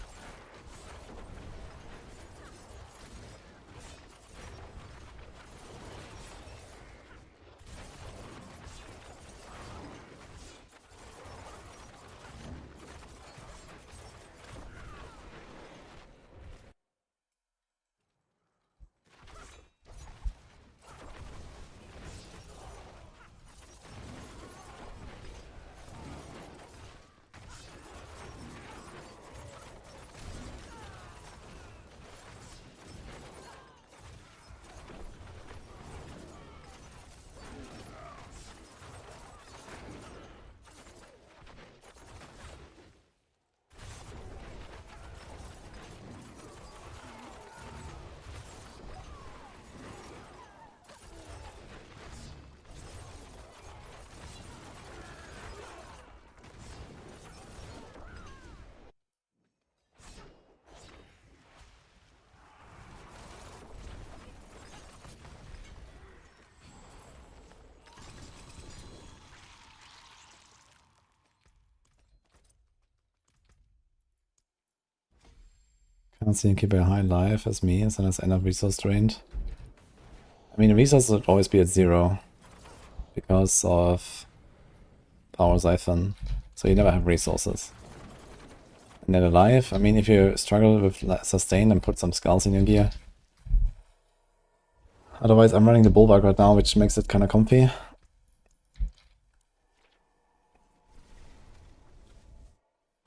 Once you keep a high life as me, as soon as end up resource drained. I mean, resources would always be at 0 because of power siphon, so you never have resources. And then alive, I mean, if you struggle with sustain, then put some skulls in your gear. Otherwise, I'm running the bulwark right now, which makes it kind of comfy.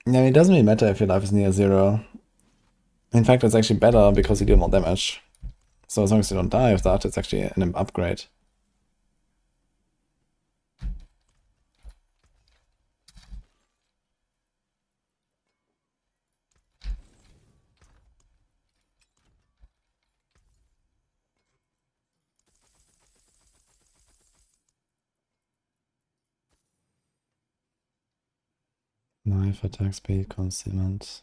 Yeah, it doesn't really matter if your life is near 0. In fact, it's actually better because you deal more damage. So as long as you don't die with that, it's actually an upgrade. Knife, attack speed, concealment.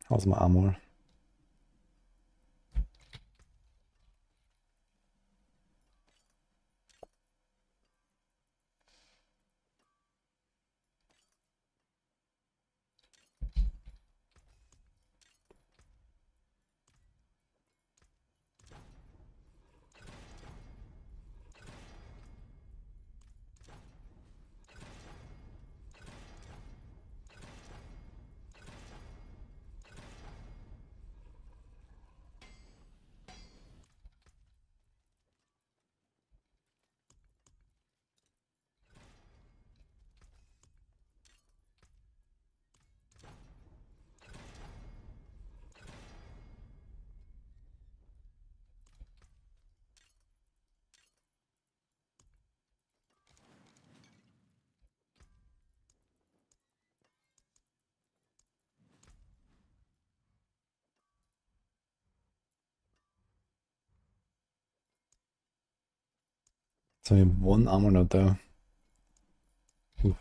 How's my armor? So we have 1 armor node though. Oof.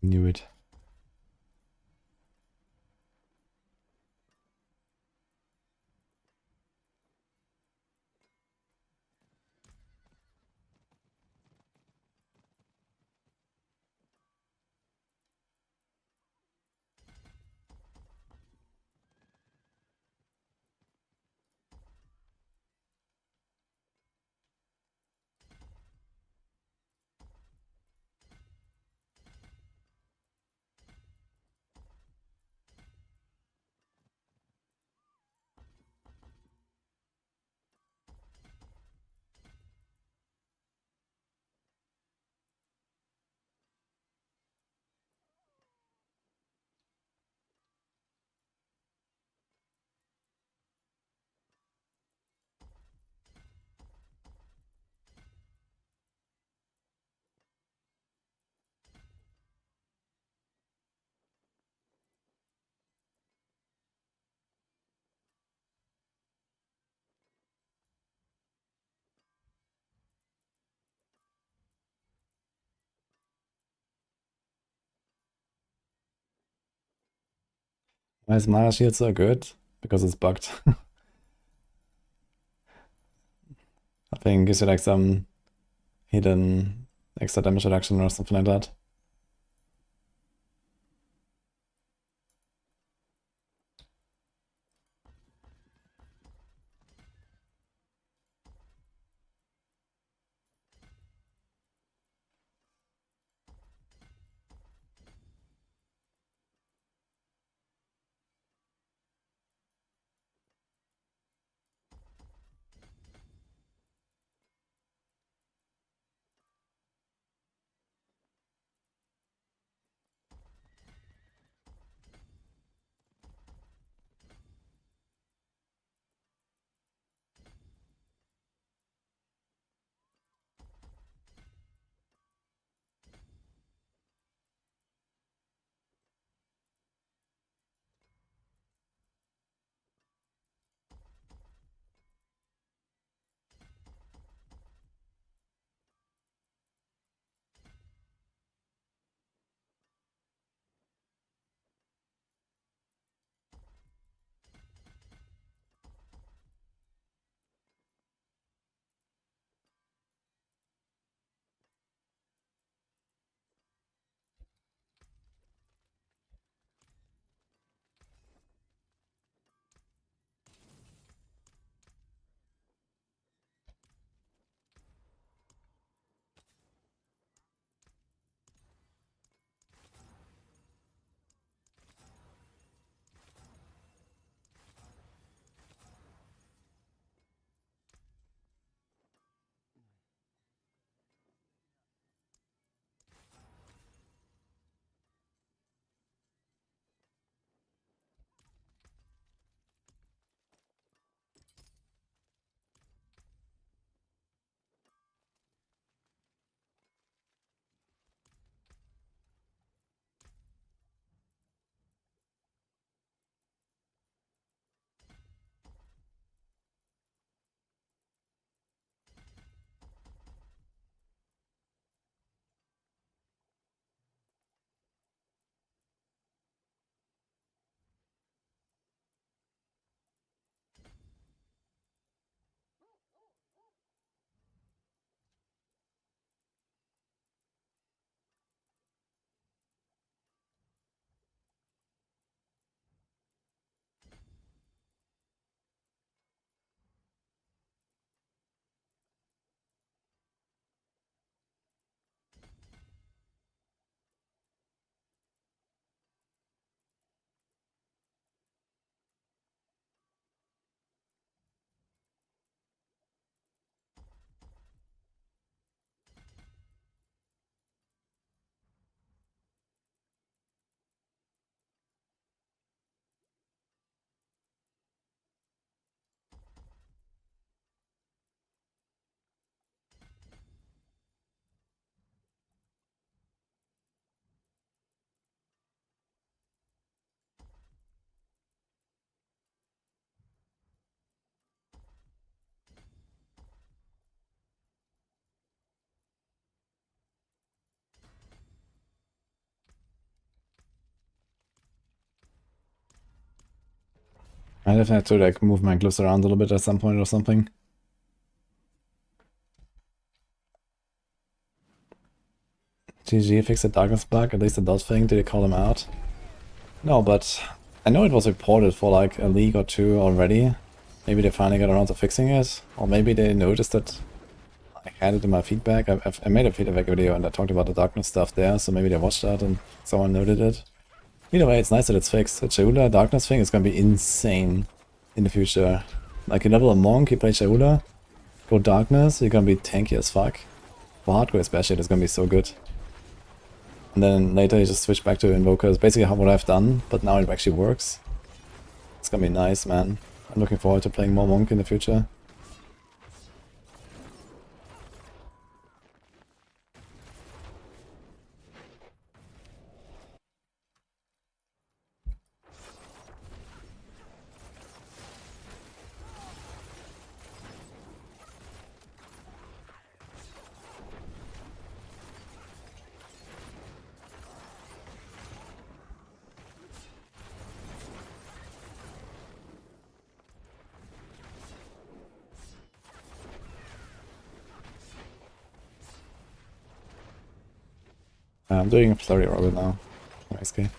Knew it. Why is mana shield so good? Because it's bugged. I think it gives you like some hidden extra damage reduction or something like that. I definitely have to like move my glyphs around a little bit at some point or something. GG fixed the darkness bug, at least the dot thing. Did they call him out? No, but I know it was reported for like a league or two already. Maybe they finally got around to fixing it, or maybe they noticed that I had it in my feedback. I made a feedback video and I talked about the darkness stuff there, so maybe they watched that and someone noted it. Either way, it's nice that it's fixed. The Shaula darkness thing is gonna be insane in the future. Like you level a monk, you play Shaula, go darkness, you're gonna be tanky as fuck. For hardcore especially, it's gonna be so good. And then later you just switch back to Invoker. It's basically what I've done, but now it actually works. It's gonna be nice, man. I'm looking forward to playing more Monk in the future. I'm doing a flurry robber now. Nice game.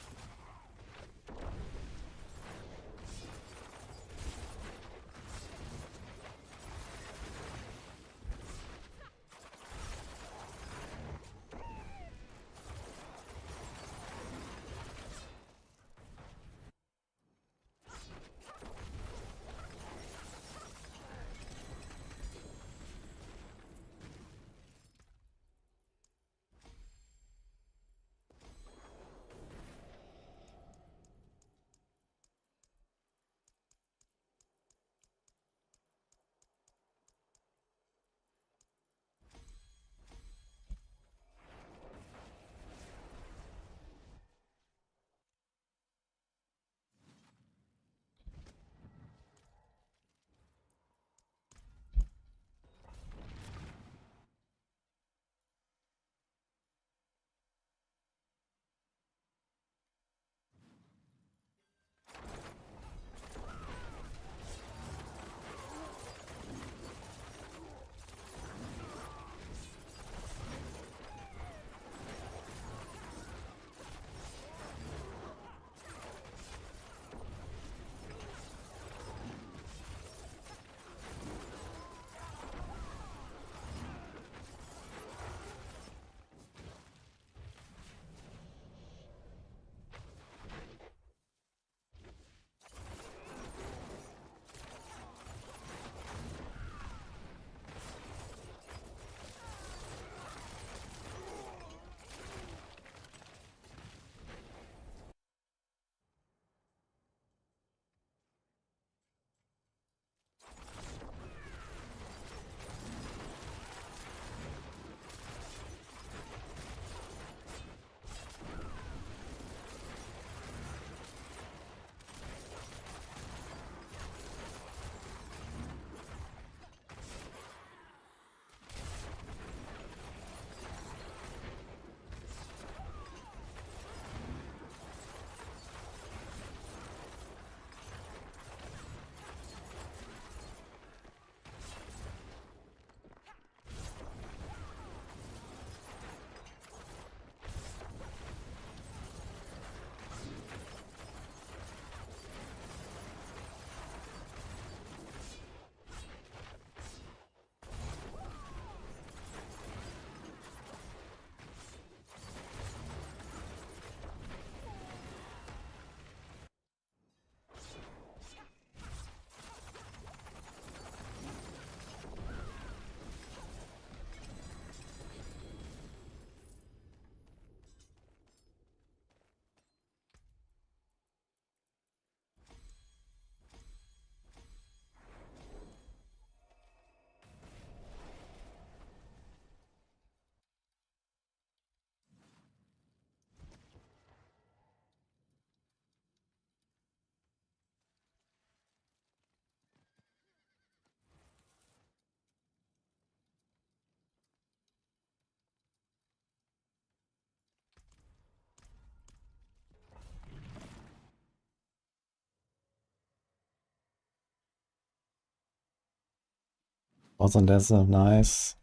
Wasn't that so nice?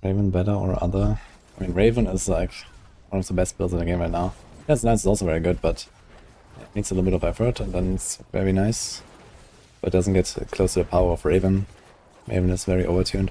Raven better or other? I mean, Raven is like one of the best builds in the game right now. That's nice, is also very good, but it needs a little bit of effort and then it's very nice. But doesn't get close to the power of Raven. Raven is very overtuned.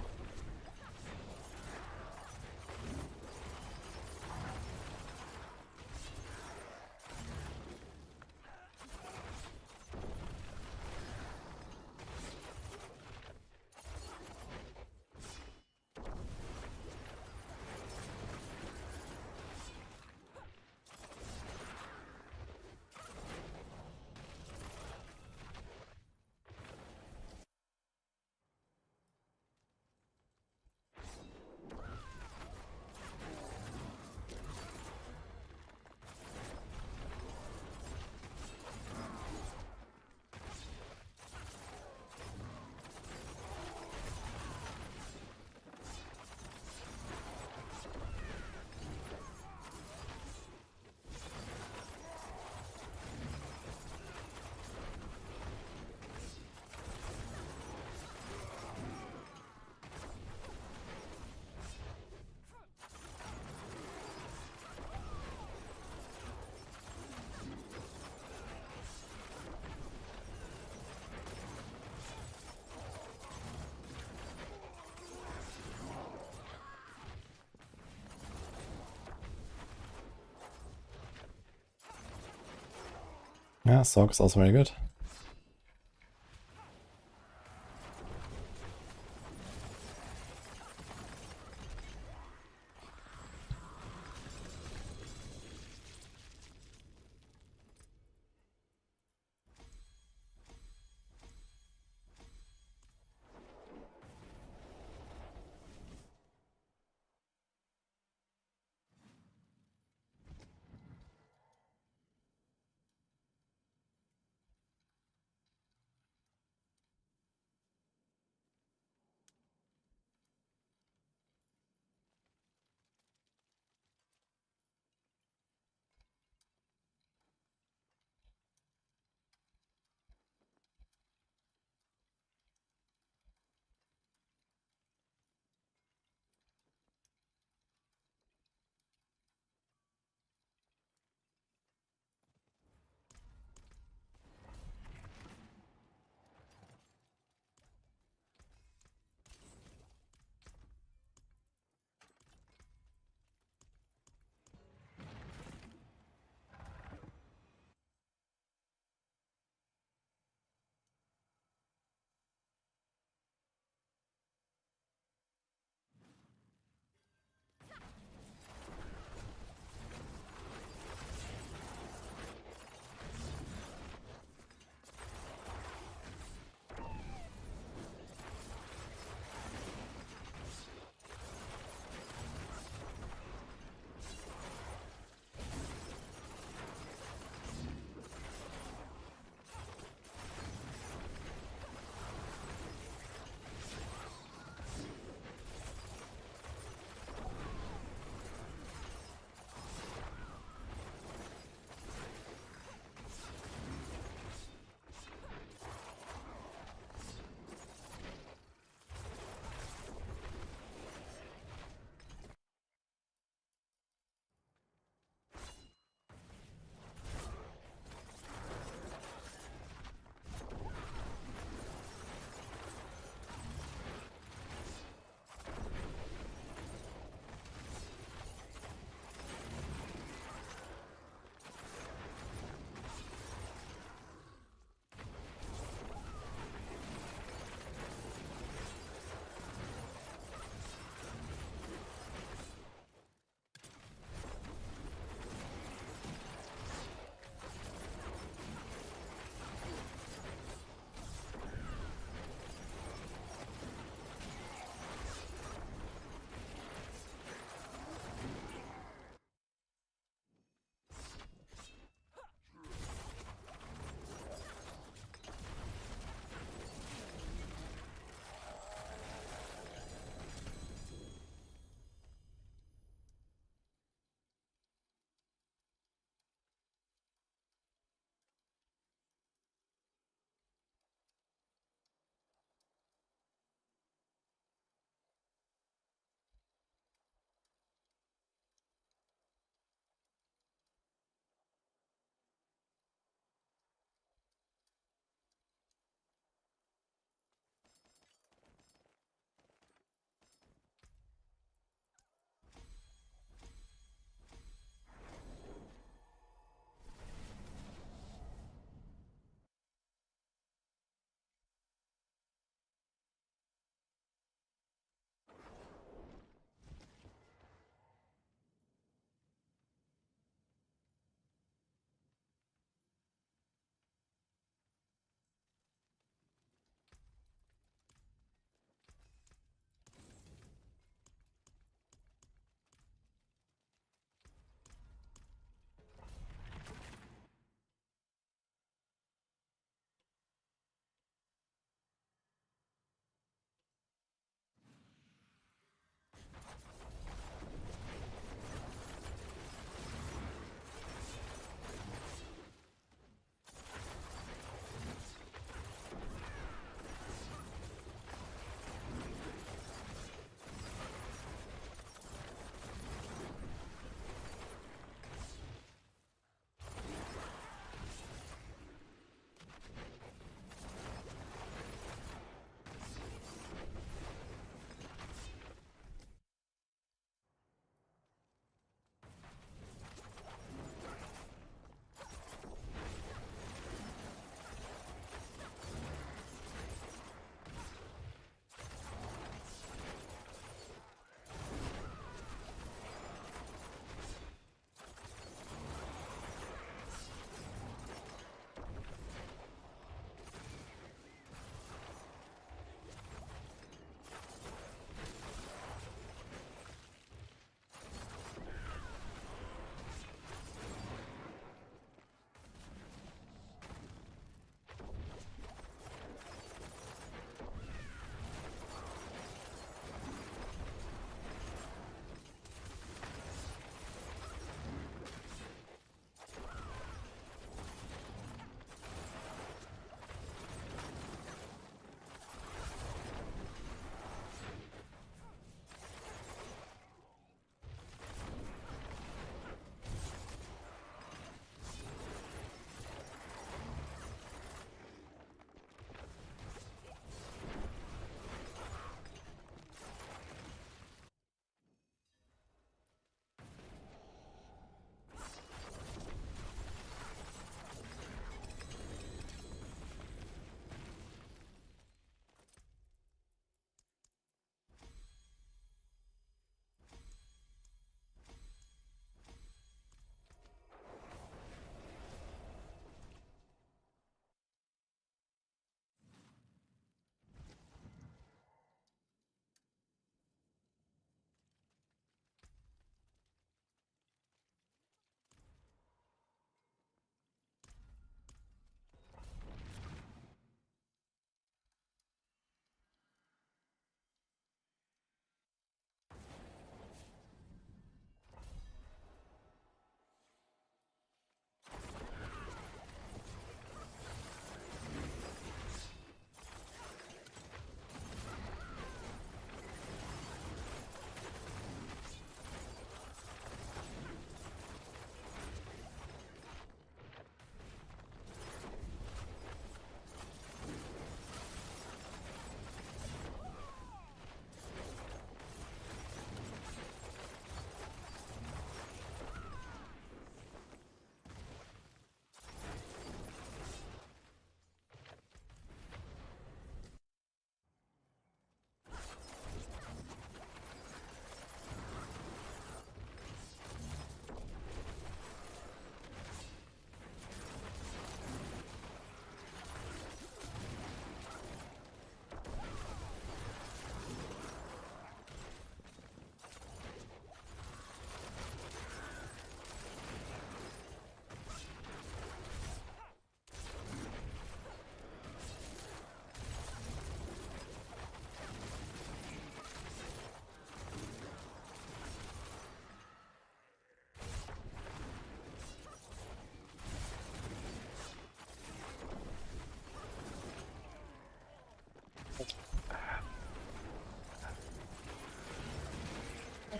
Yeah, Sorc is also very good.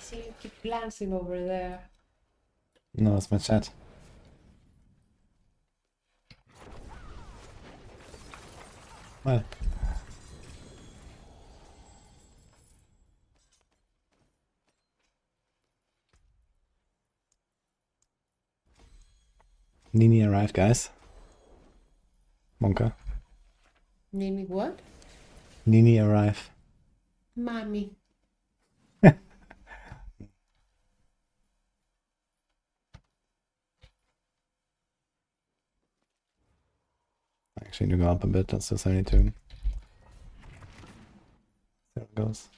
see you keep glancing over there. No, it's my chat. Well. Nini arrived, guys. Monka. Nini what? Nini arrived. Mommy. Actually, to go up a bit, that's to 72. There it goes.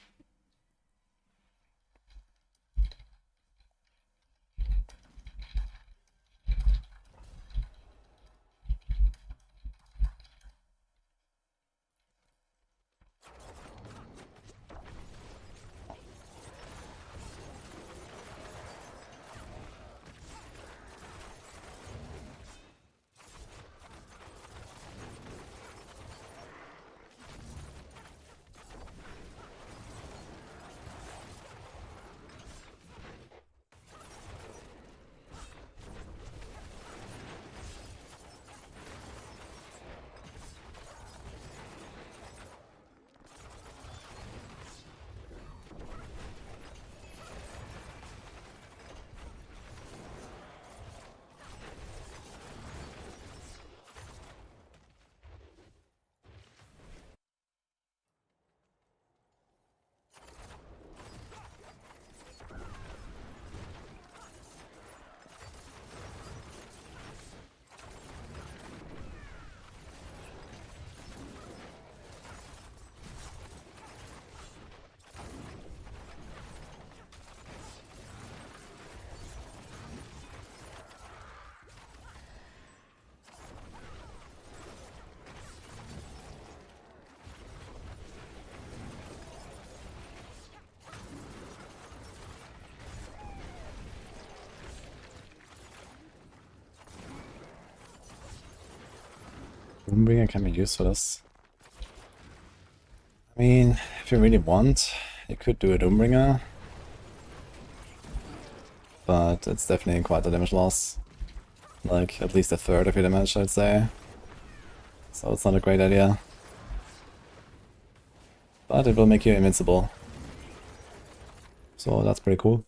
Doombringer can be used for this. I mean, if you really want, you could do a Doombringer. But it's definitely quite a damage loss. Like, at least a third of your damage, I'd say. So it's not a great idea. But it will make you invincible. So that's pretty cool.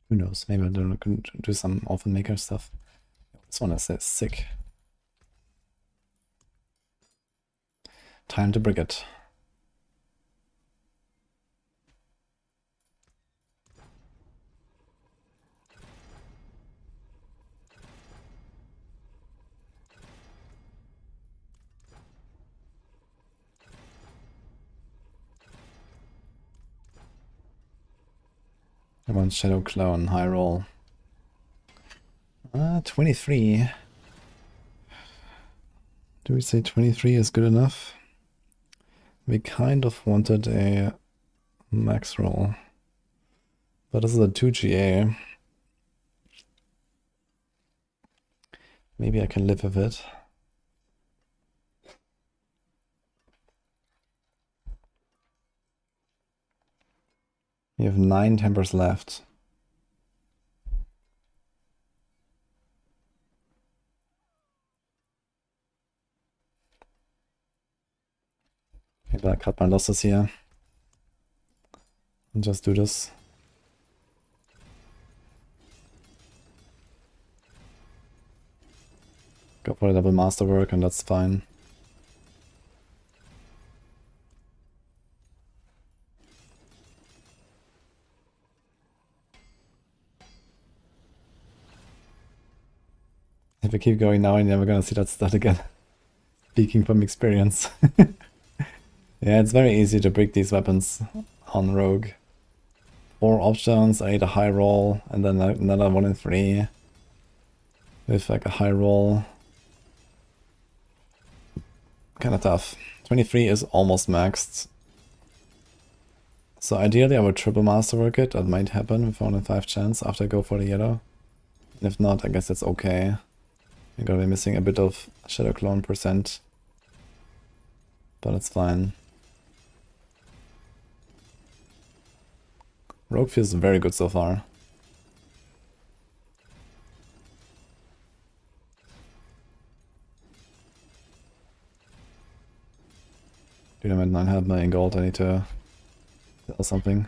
Who knows, maybe I can do some Orphan Maker stuff. This one is sick. Time to bring it. I want Shadow Claw and high roll. 23. Do we say 23 is good enough? We kind of wanted a Maxroll. But this is a 2 GA. Maybe I can live with it. You have 9 tempers left. Maybe I cut my losses here. And just do this. Go for a double masterwork and that's fine. If I keep going now, I'm never gonna see that stat again. Speaking from experience. Yeah, it's very easy to break these weapons on Rogue. 4 options, I need a high roll, and then another 1 in 3. With like a high roll. Kinda tough. 23 is almost maxed. So ideally I would triple masterwork it, that might happen with 1 in 5 chance after I go for the yellow. And if not, I guess it's okay. You're gonna be missing a bit of Shadow Clone %. But it's fine. Rogue feels very good so far. Dude, I'm at 900 million gold, I need to sell something.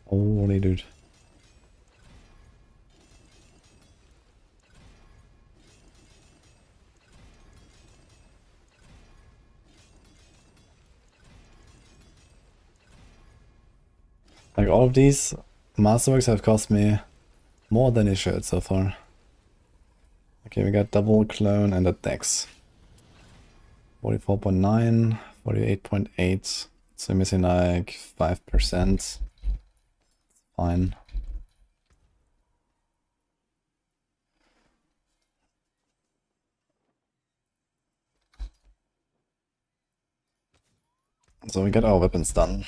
Holy dude. Like all of these masterworks have cost me more than it should so far. Okay, we got double clone and a dex. 44.9, 48.8. So missing like 5%. Fine. So we got our weapons done.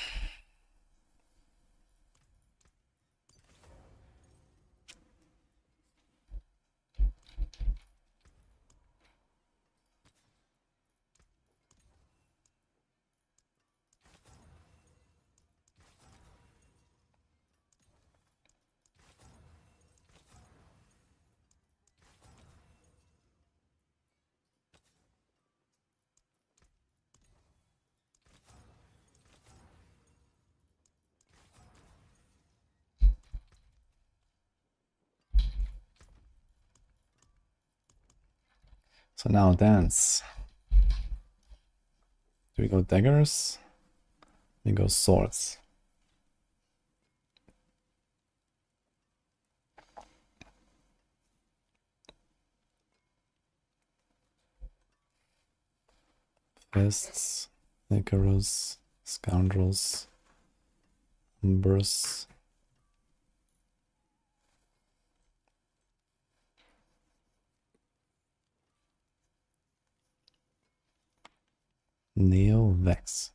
So now dance. Do we go daggers? We go swords. Fists, Icarus, Scoundrels, Umbers. Neo Vex.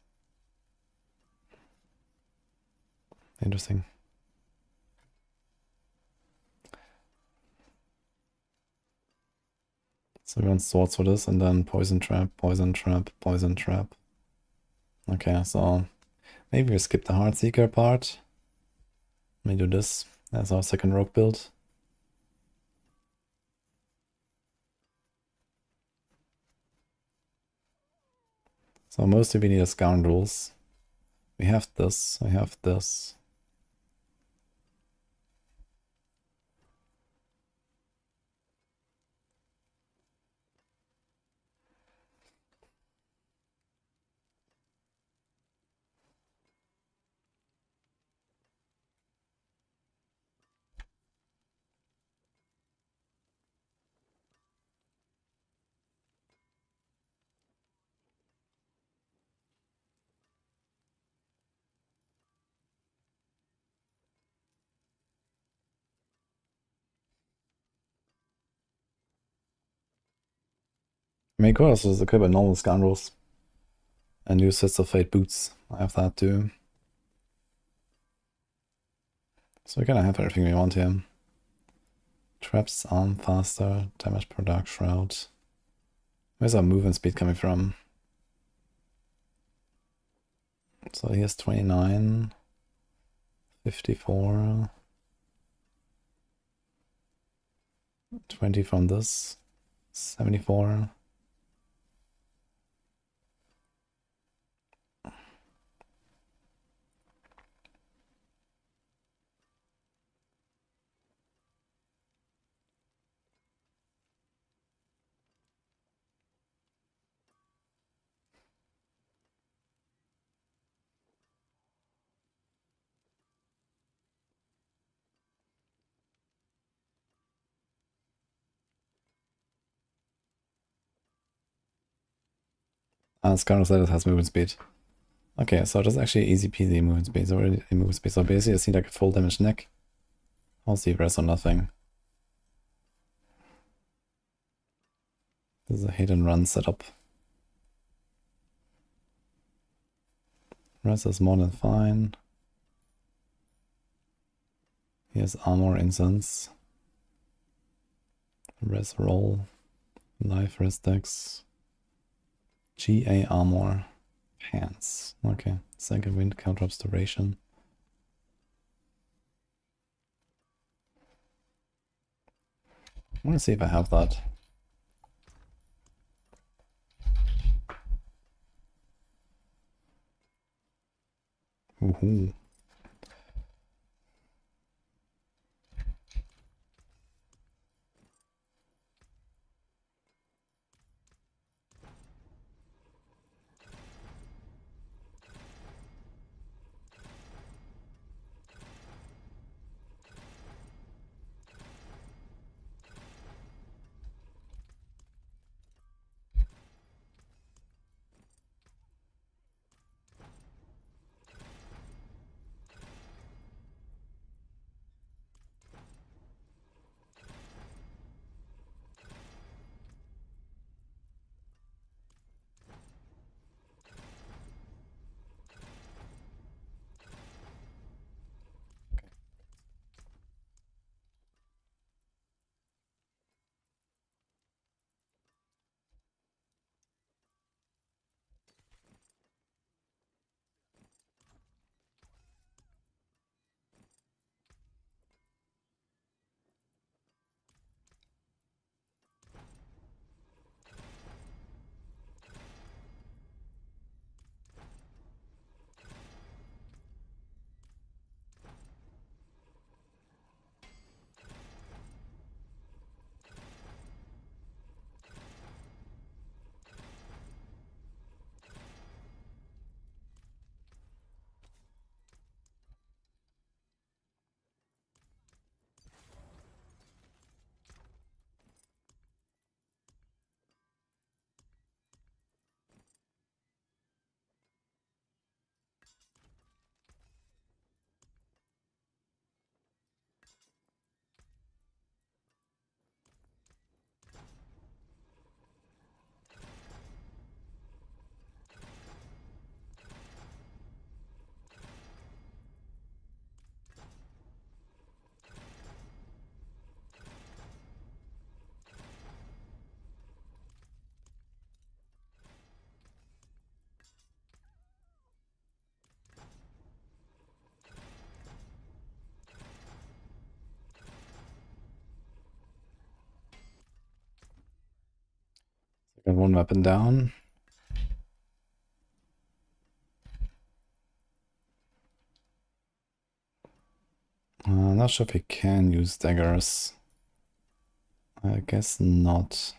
Interesting. So we want swords for this, and then poison trap, poison trap, poison trap. Okay, so maybe we skip the Heartseeker part. Let me do this as our second rogue build. So mostly we need a Scoundrels. We have this, we have this. I mean, Chorus is equipped with normal scoundrels. And new sets of fate boots. I have that too. So we kind of have everything we want here. Traps, arm faster, damage per dark shroud. Where's our movement speed coming from? So here's 29, 54, 20 from this, 74. Scoundrel status has movement speed. Okay, so that's actually easy peasy movement speed. It's already movement speed. So basically I see like a full damage neck. I'll see rest or nothing. This is a hit and run setup. Rest is more than fine. Here's armor incense. Res roll. Life rest dex. GA armor. Pants. Okay. Second wind counter obscuration. I want to see if I have that. Woohoo. Got one weapon down. Not sure if we can use daggers. I guess not.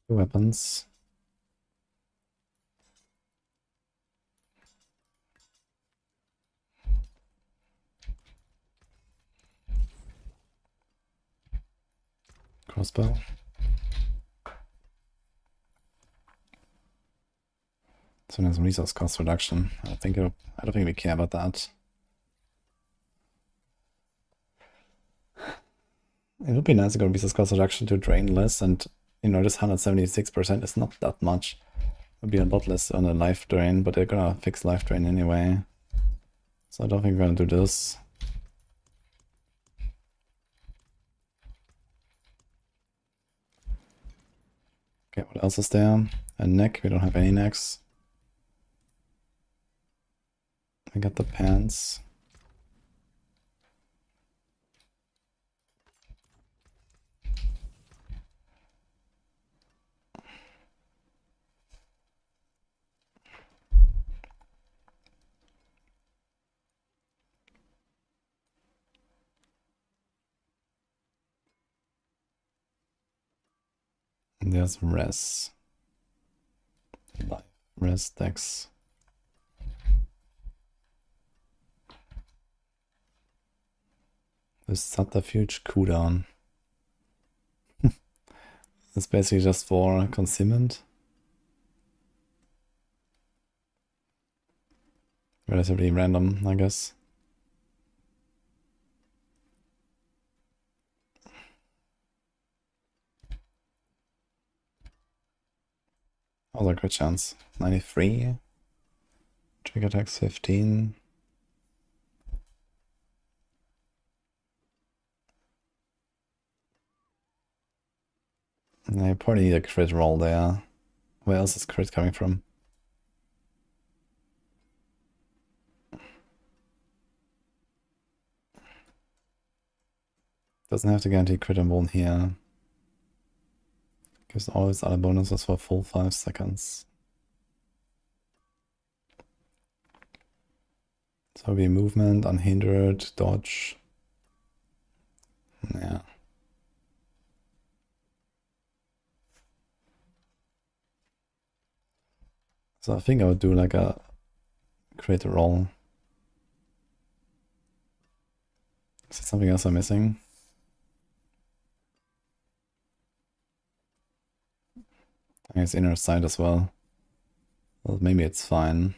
Two weapons. Crossbow. So there's resource cost reduction. I don't think we care about that. It would be nice to go resource cost reduction to drain less, and you know, this 176% is not that much. It would be a lot less on the life drain, but they're gonna fix life drain anyway. So I don't think we're gonna do this. Okay, what else is there? A neck, we don't have any necks. I got the pants. And there's res. Life, res, dex. This subterfuge cooldown. It's basically just for concealment. Relatively random, I guess. That was a good chance. 93. Trigger attacks 15. I probably need a crit roll there. Where else is crit coming from? Doesn't have to guarantee crit and wound here. Gives all its other bonuses for full 5 seconds. So it'll be movement, unhindered, dodge. Yeah. So I think I would do like a crit roll. Is there something else I'm missing? I think it's inner sight as well. Well, maybe it's fine.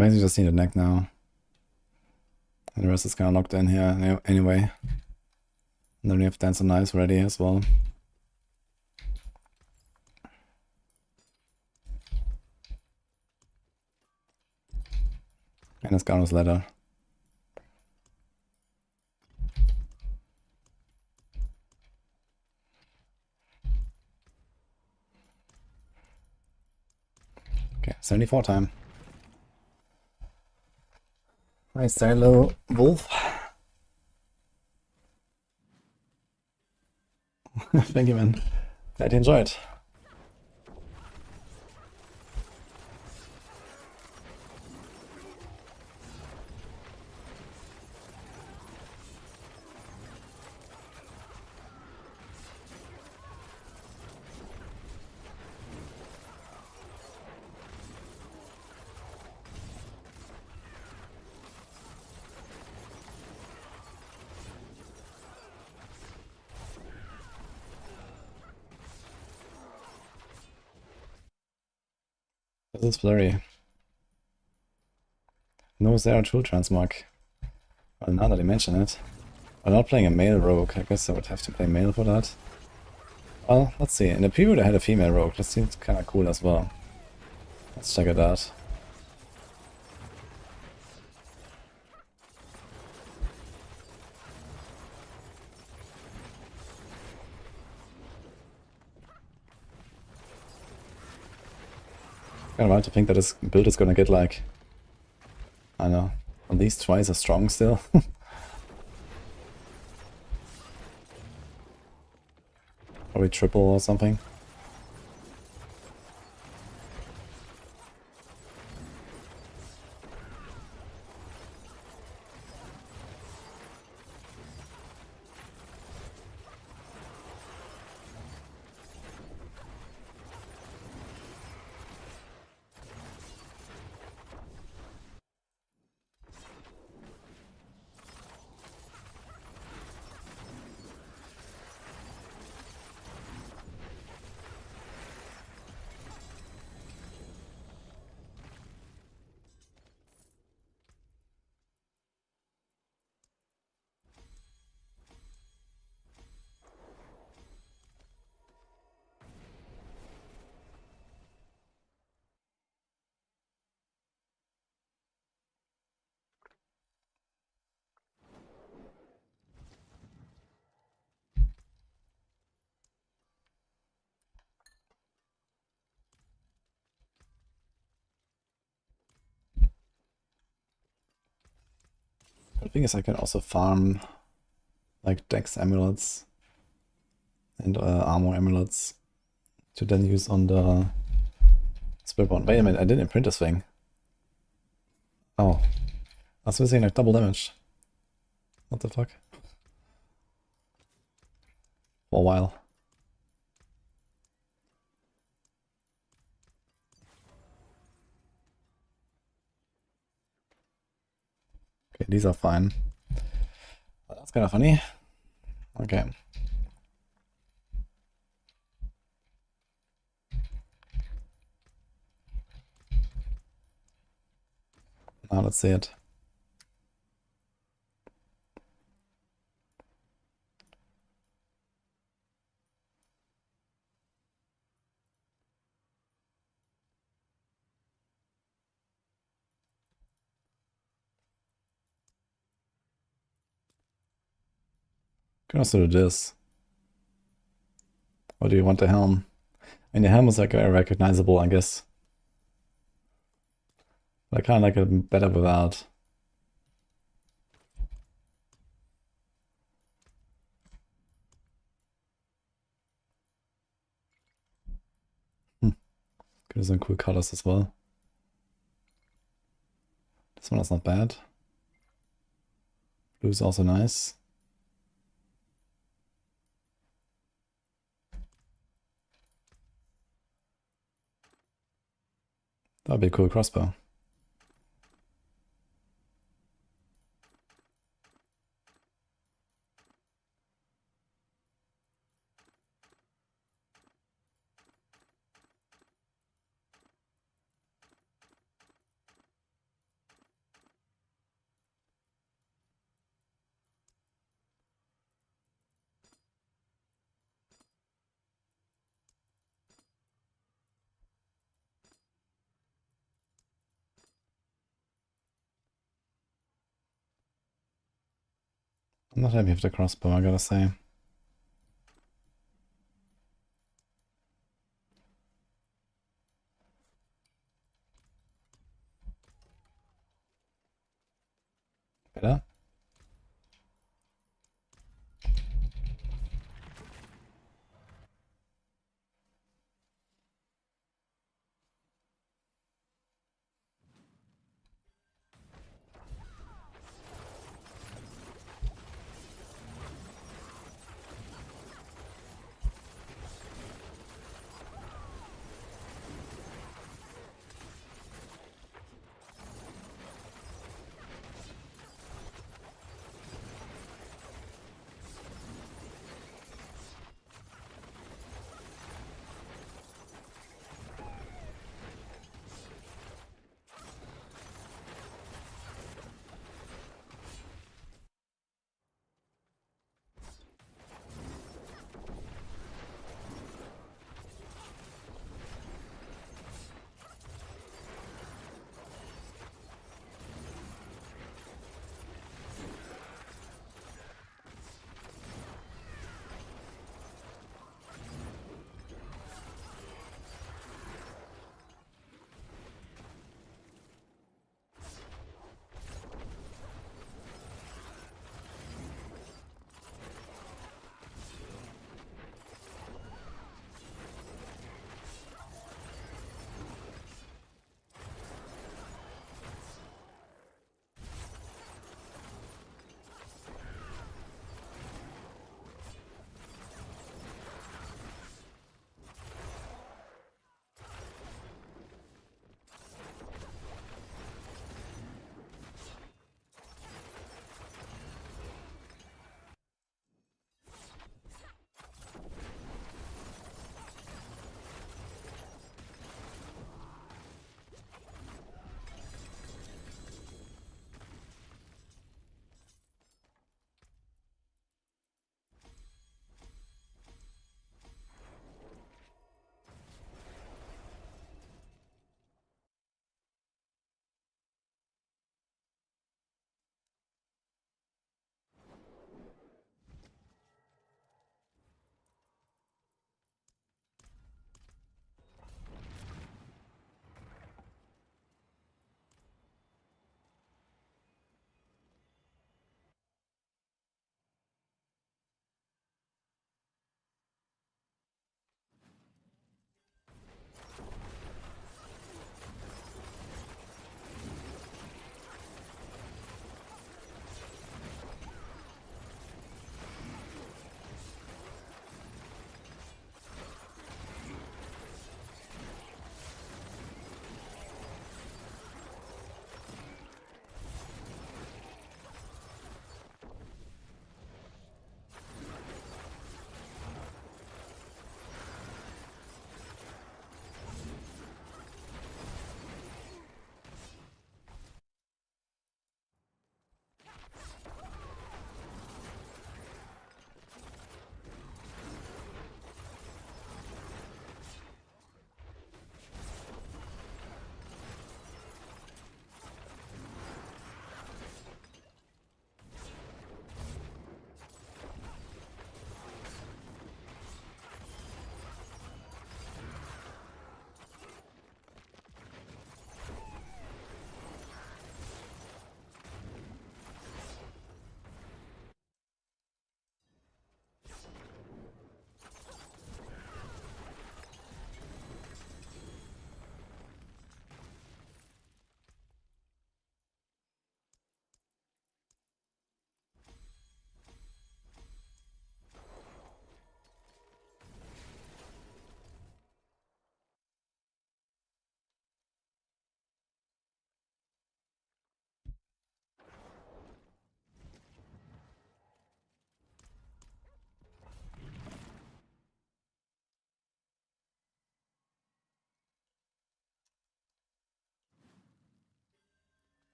Basically just need a neck now. And the rest is kind of locked in here anyway. And then we have Dance on Ice ready as well. And it's Garner's Ladder. Okay, 74 time. Nice, hello, Wolf. Thank you, man. Glad you enjoyed. This is blurry. No Zero True Transmog. Well, now that I mention it. I'm not playing a male rogue. I guess I would have to play male for that. Well, let's see. In the period I had a female rogue. That seems kind of cool as well. Let's check it out. Kind of hard to think that this build is gonna get like, I don't know, at least twice as strong still. Probably triple or something. The thing is I can also farm like Dex amulets and armor amulets to then use on the Spiritborn. Wait a minute, I didn't imprint this thing. Oh. I was missing like double damage. What the fuck? For a while. Okay, these are fine. Well, that's kind of funny. Okay. Now let's see it. Can also do this. Or do you want the helm? I mean, the helm is like recognizable, I guess. But I kind of like it better without. Could do some cool colors as well. This one is not bad. Blue is also nice. That'd be a cool crossbow. I'm not happy with the crossbow, I gotta say. Better?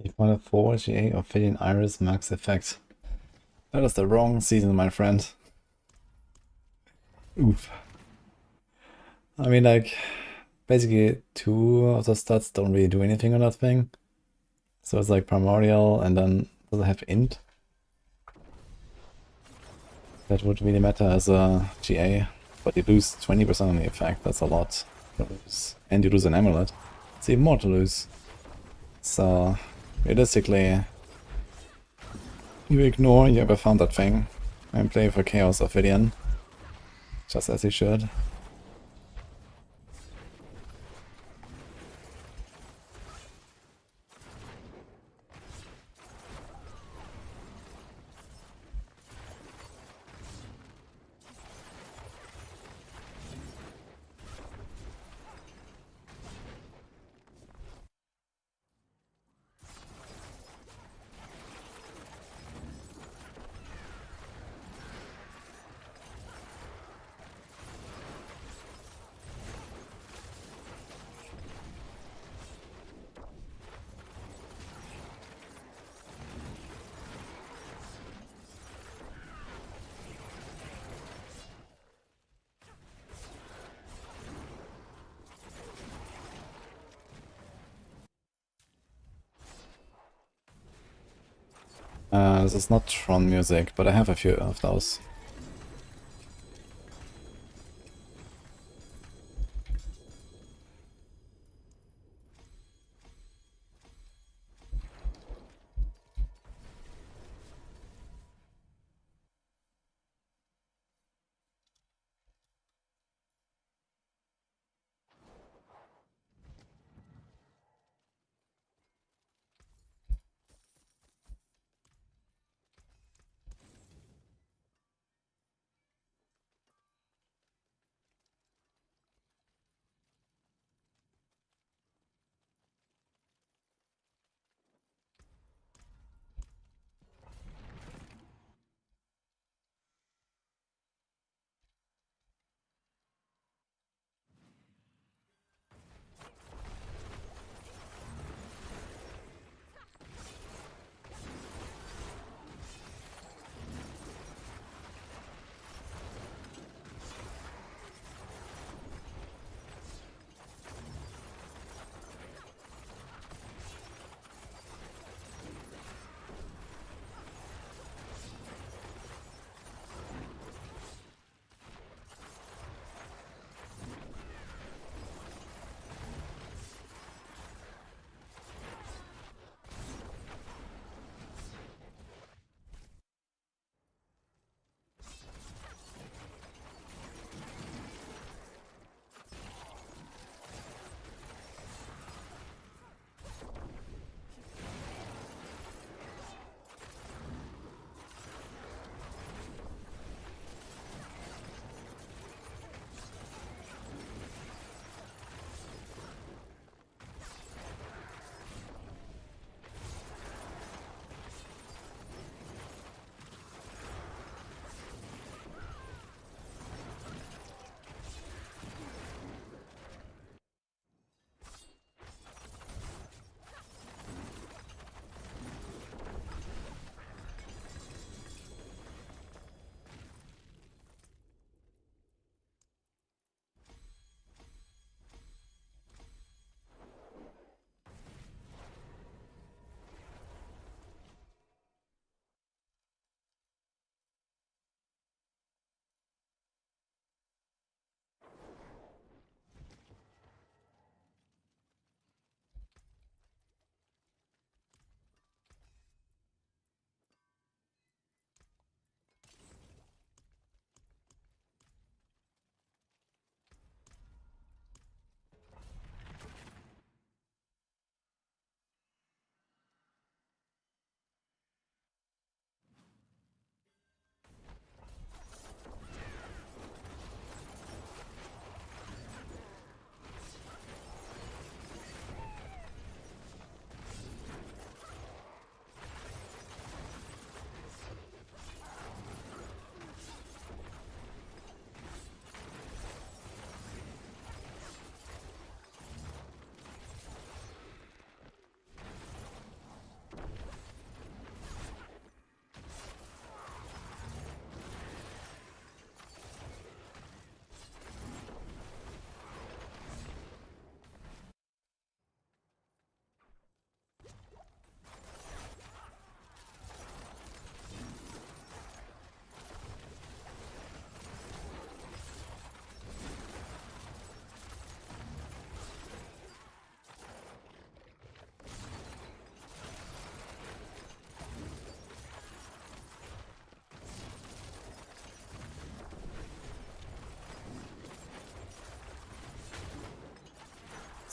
E 4 GA Ophidian Iris max effect. That is the wrong season, my friend. Oof. I mean, like, basically 2 of the stats don't really do anything on that thing. So it's like Primordial, and then does it have Int? That would really matter as a GA. But you lose 20% on the effect, that's a lot to lose. And you lose an amulet. It's even more to lose. So, realistically, you ignore you ever found that thing and play for Chaos Ophidian. Just as you should. This is not Tron music, but I have a few of those.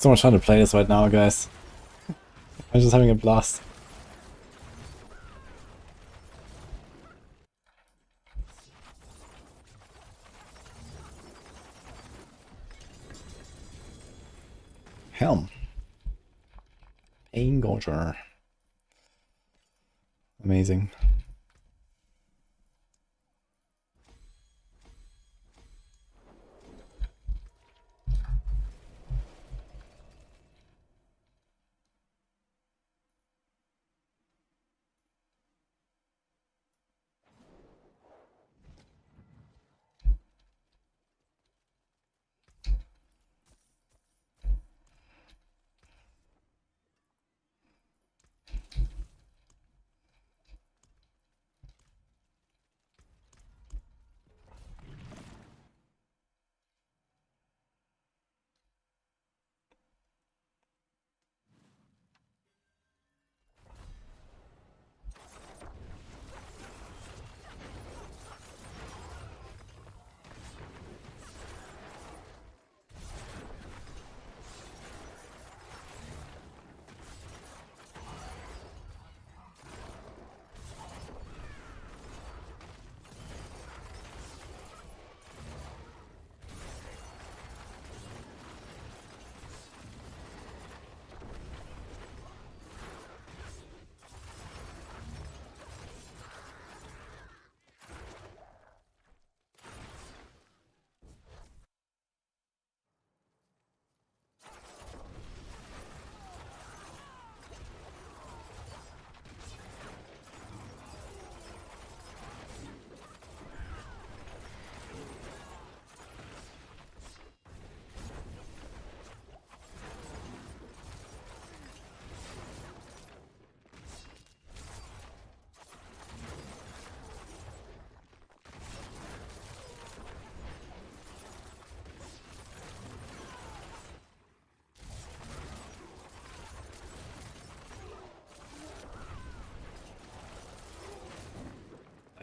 So much fun to play this right now, guys. I'm just having a blast. Helm. Engorger. Amazing.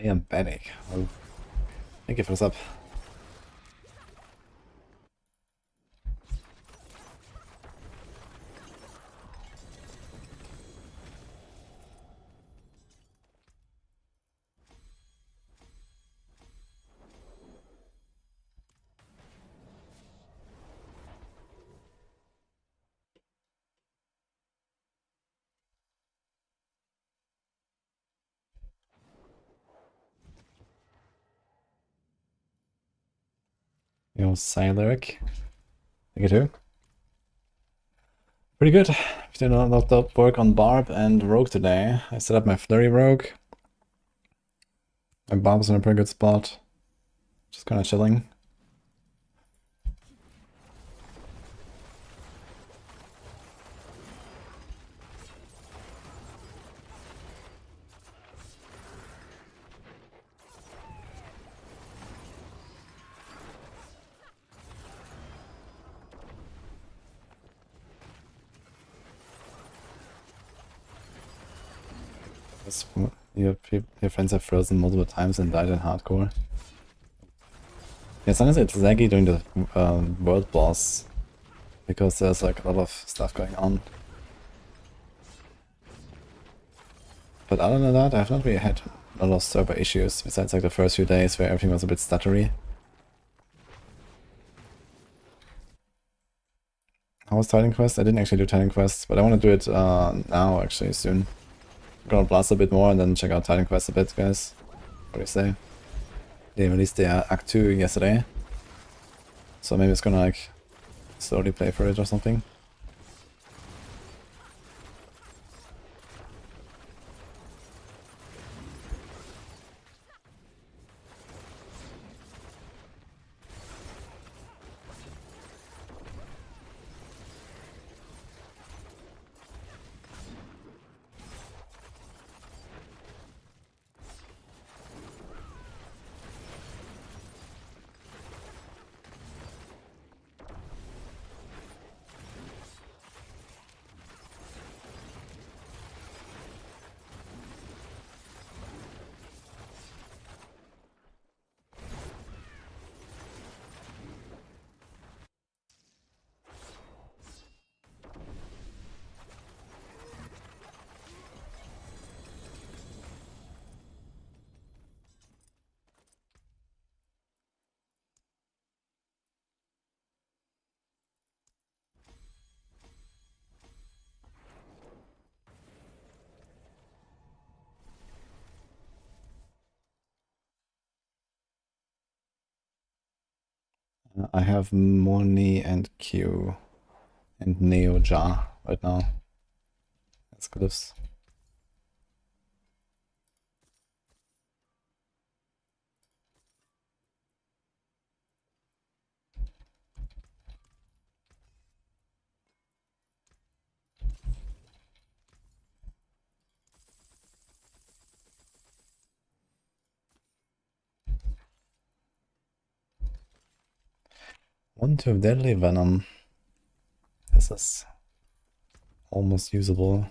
I am panic. Oh. Thank you for the sub. Yo, Sileric. Thank you too. Pretty good. We did a lot of work on Barb and Rogue today. I set up my Flurry Rogue. My Barb's in a pretty good spot. Just kind of chilling. Your friends have frozen multiple times and died in hardcore. Yeah, sometimes it's laggy during the world boss because there's like a lot of stuff going on. But other than that, I've not really had a lot of server issues besides like the first few days where everything was a bit stuttery. How was Titan Quest? I didn't actually do Titan Quest, but I want to do it now actually soon. I'm gonna blast a bit more and then check out Titan Quest a bit, guys. What do you say? They released the Act 2 yesterday. So maybe it's gonna like slowly play for it or something. I have Moni and Q and Neo Jar right now. That's glyphs. One to Deadly Venom. This is almost usable.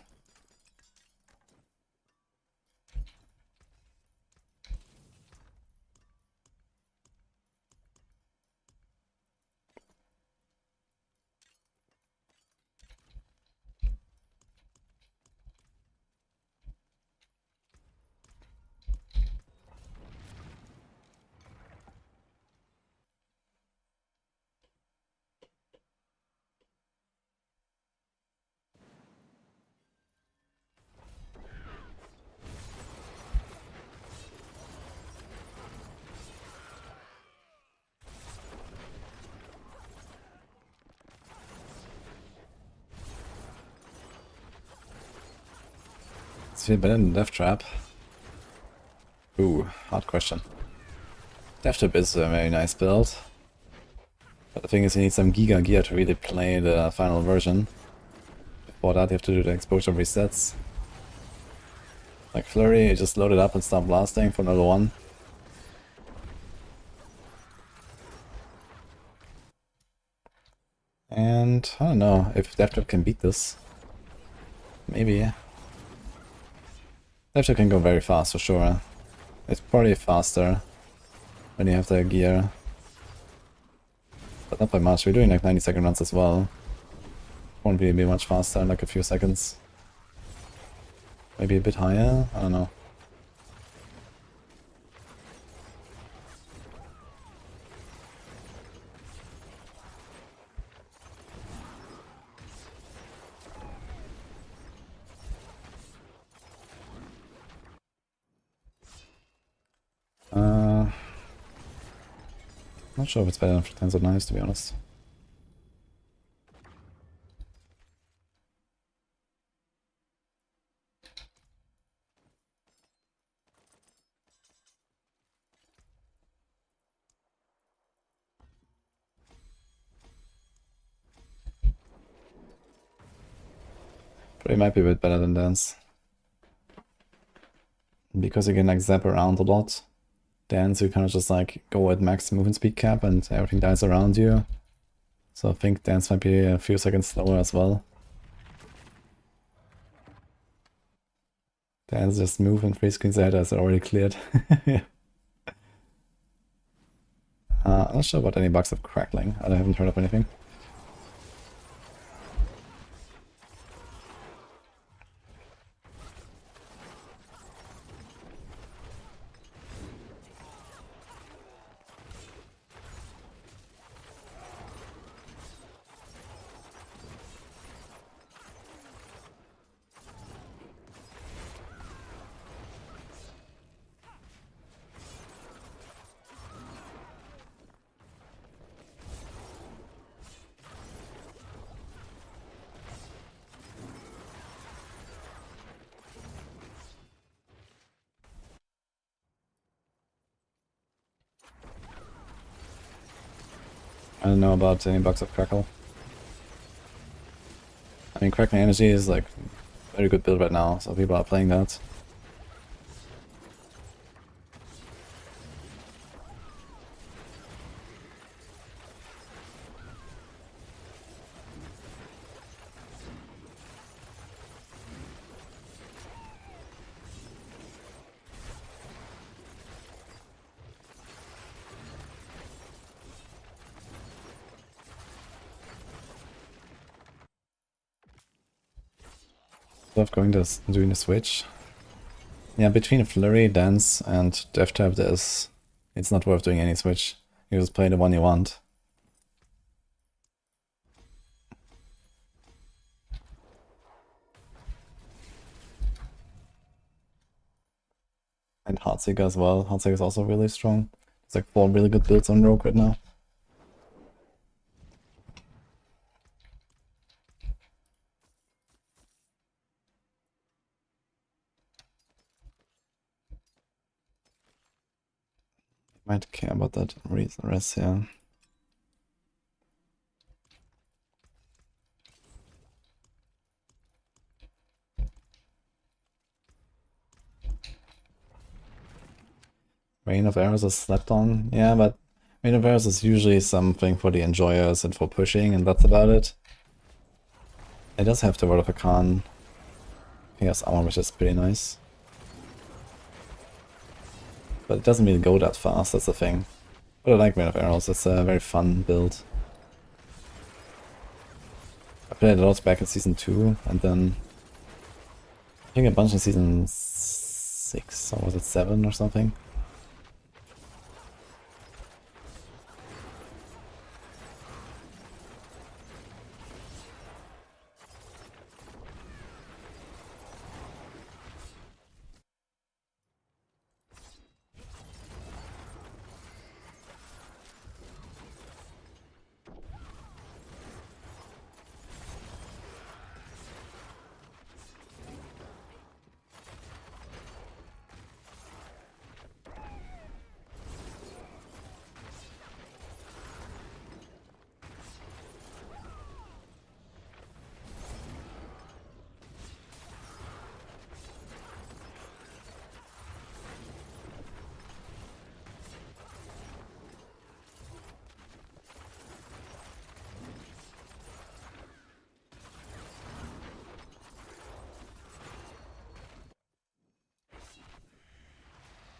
It's feel better than Death Trap. Ooh, hard question. Death Trap is a very nice build. But the thing is, you need some Giga gear to really play the final version. Before that, you have to do the exposure resets. Like Flurry, you just load it up and start blasting for another one. And I don't know if Death Trap can beat this. Maybe. Death Trap can go very fast for sure. It's probably faster when you have the gear. But not by much, we're doing like 90-second runs as well. Won't really be much faster in like a few seconds. Maybe a bit higher? I don't know. Not sure if it's better than 10s of knives, to be honest. But it might be a bit better than dance. Because you can like zap around a lot. Dance, you kind of just like go at max movement speed cap and everything dies around you. So I think dance might be a few seconds slower as well. Dance just move and 3 screens ahead as already cleared. Yeah. I'm not sure about any bugs of crackling. I haven't heard of anything. I don't know about any bugs of Crackle. I mean, Crackling Energy is like a very good build right now, so people are playing that. Of doing the switch. Yeah, between Flurry, Dance, and Death Trap, it's not worth doing any switch. You just play the one you want. And Heartseeker as well. Heartseeker is also really strong. It's like 4 really good builds on Rogue right now. Might care about that rest here. Rain of Arrows is slept on. Yeah, but Rain of Arrows is usually something for the enjoyers and for pushing, and that's about it. It does have the Word of Khan. He has armor, which is pretty nice. But it doesn't really go that fast, that's the thing. But I like Rain of Arrows, it's a very fun build. I played a lot back in Season 2, and then I think a bunch in Season 6, or was it 7 or something?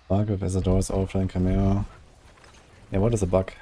Bug with Isidore's overflowing cameo. Yeah, what is a bug?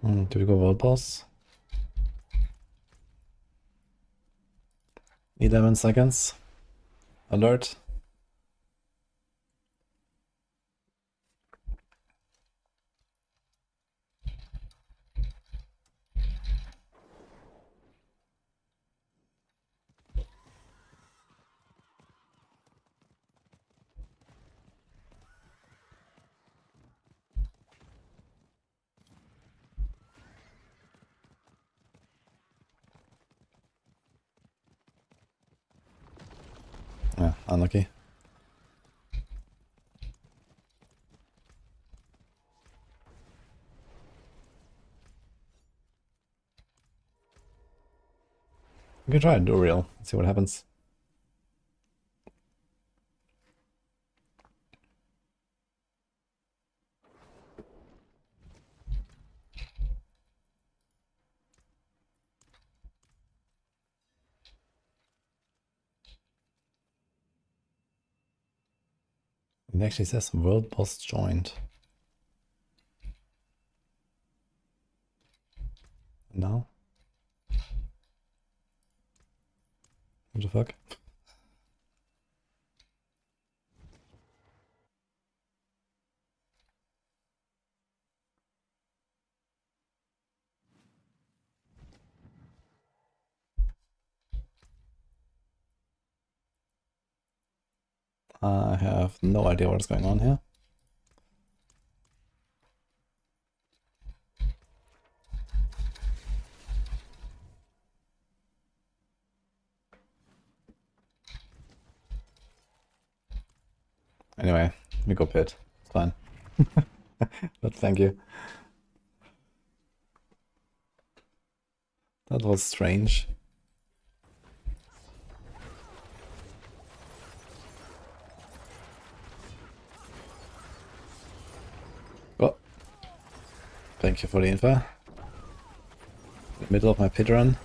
Do we go World Boss? 11 seconds. Alert. Yeah, unlucky. We can try and do real. See what happens. It actually says World Boss joined. Now? What the fuck? I have no idea what is going on here. Anyway, we go pit. It's fine. But thank you. That was strange. Oh. Thank you for the info. In the middle of my pit run.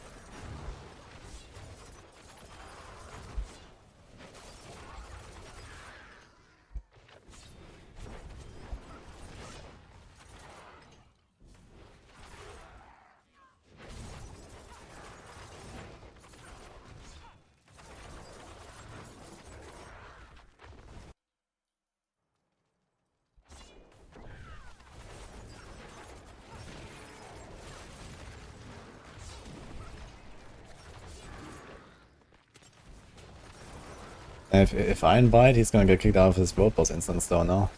If I invite, he's gonna get kicked out of his world boss instance though, no?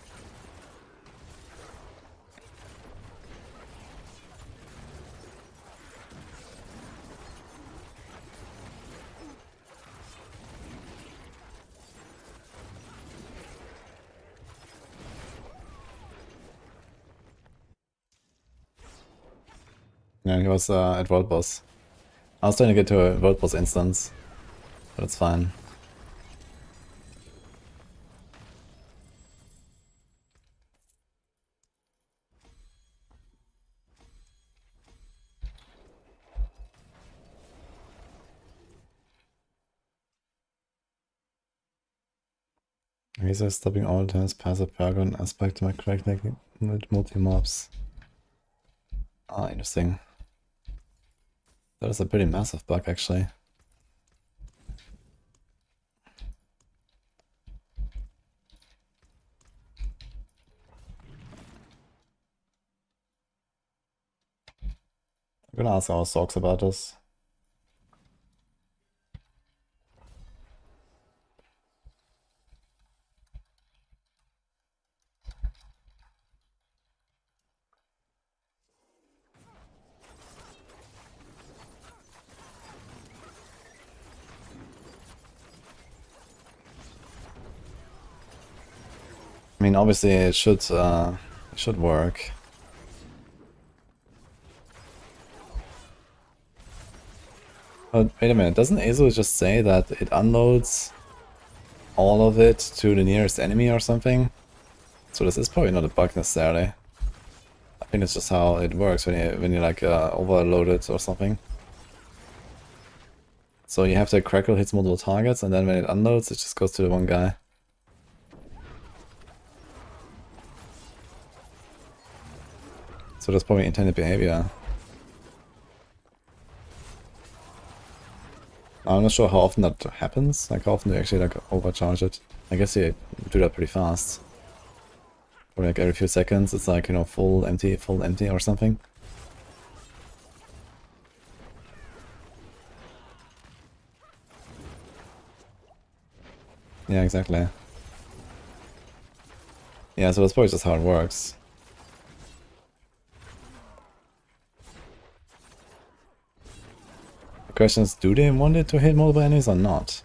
Yeah, he was at world boss. I was trying to get to a world boss instance, but it's fine. He's stopping all times passive paragon aspect to my crack with multi-mobs. Ah, interesting. That is a pretty massive bug actually. I'm gonna ask our Sorcs about this. I mean, obviously it should work. But wait a minute, doesn't Exile just say that it unloads all of it to the nearest enemy or something? So this is probably not a bug necessarily. I think it's just how it works when you like overload it or something. So you have to crackle hits multiple targets, and then when it unloads, it just goes to the one guy. So that's probably intended behavior. I'm not sure how often that happens. Like how often do you actually like overcharge it? I guess you do that pretty fast. Or like every few seconds, it's like, you know, full empty or something. Yeah, exactly. Yeah, so that's probably just how it works. The question is, do they want it to hit multiple enemies or not?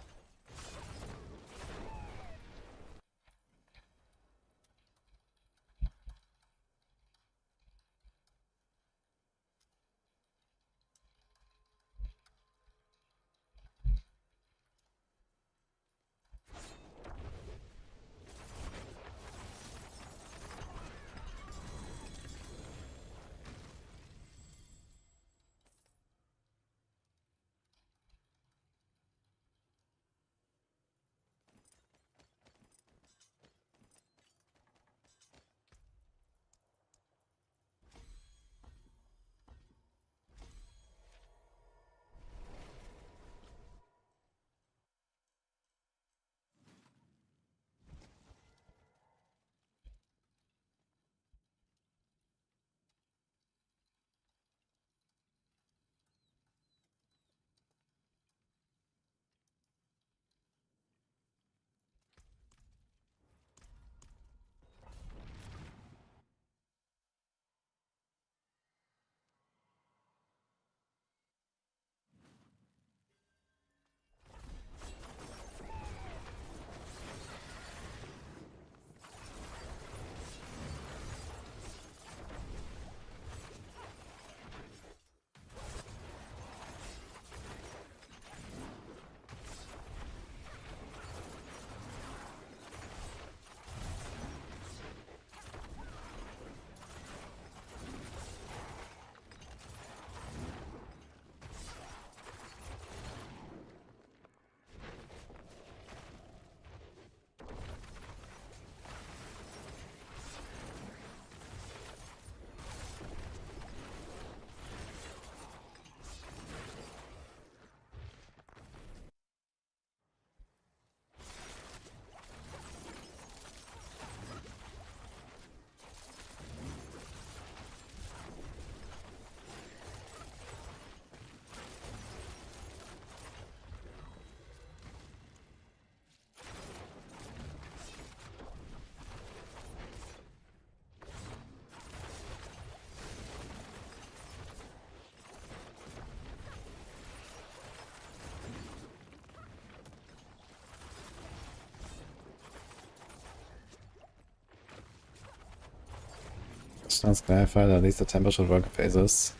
Sounds clarified, at least the temper should work phases.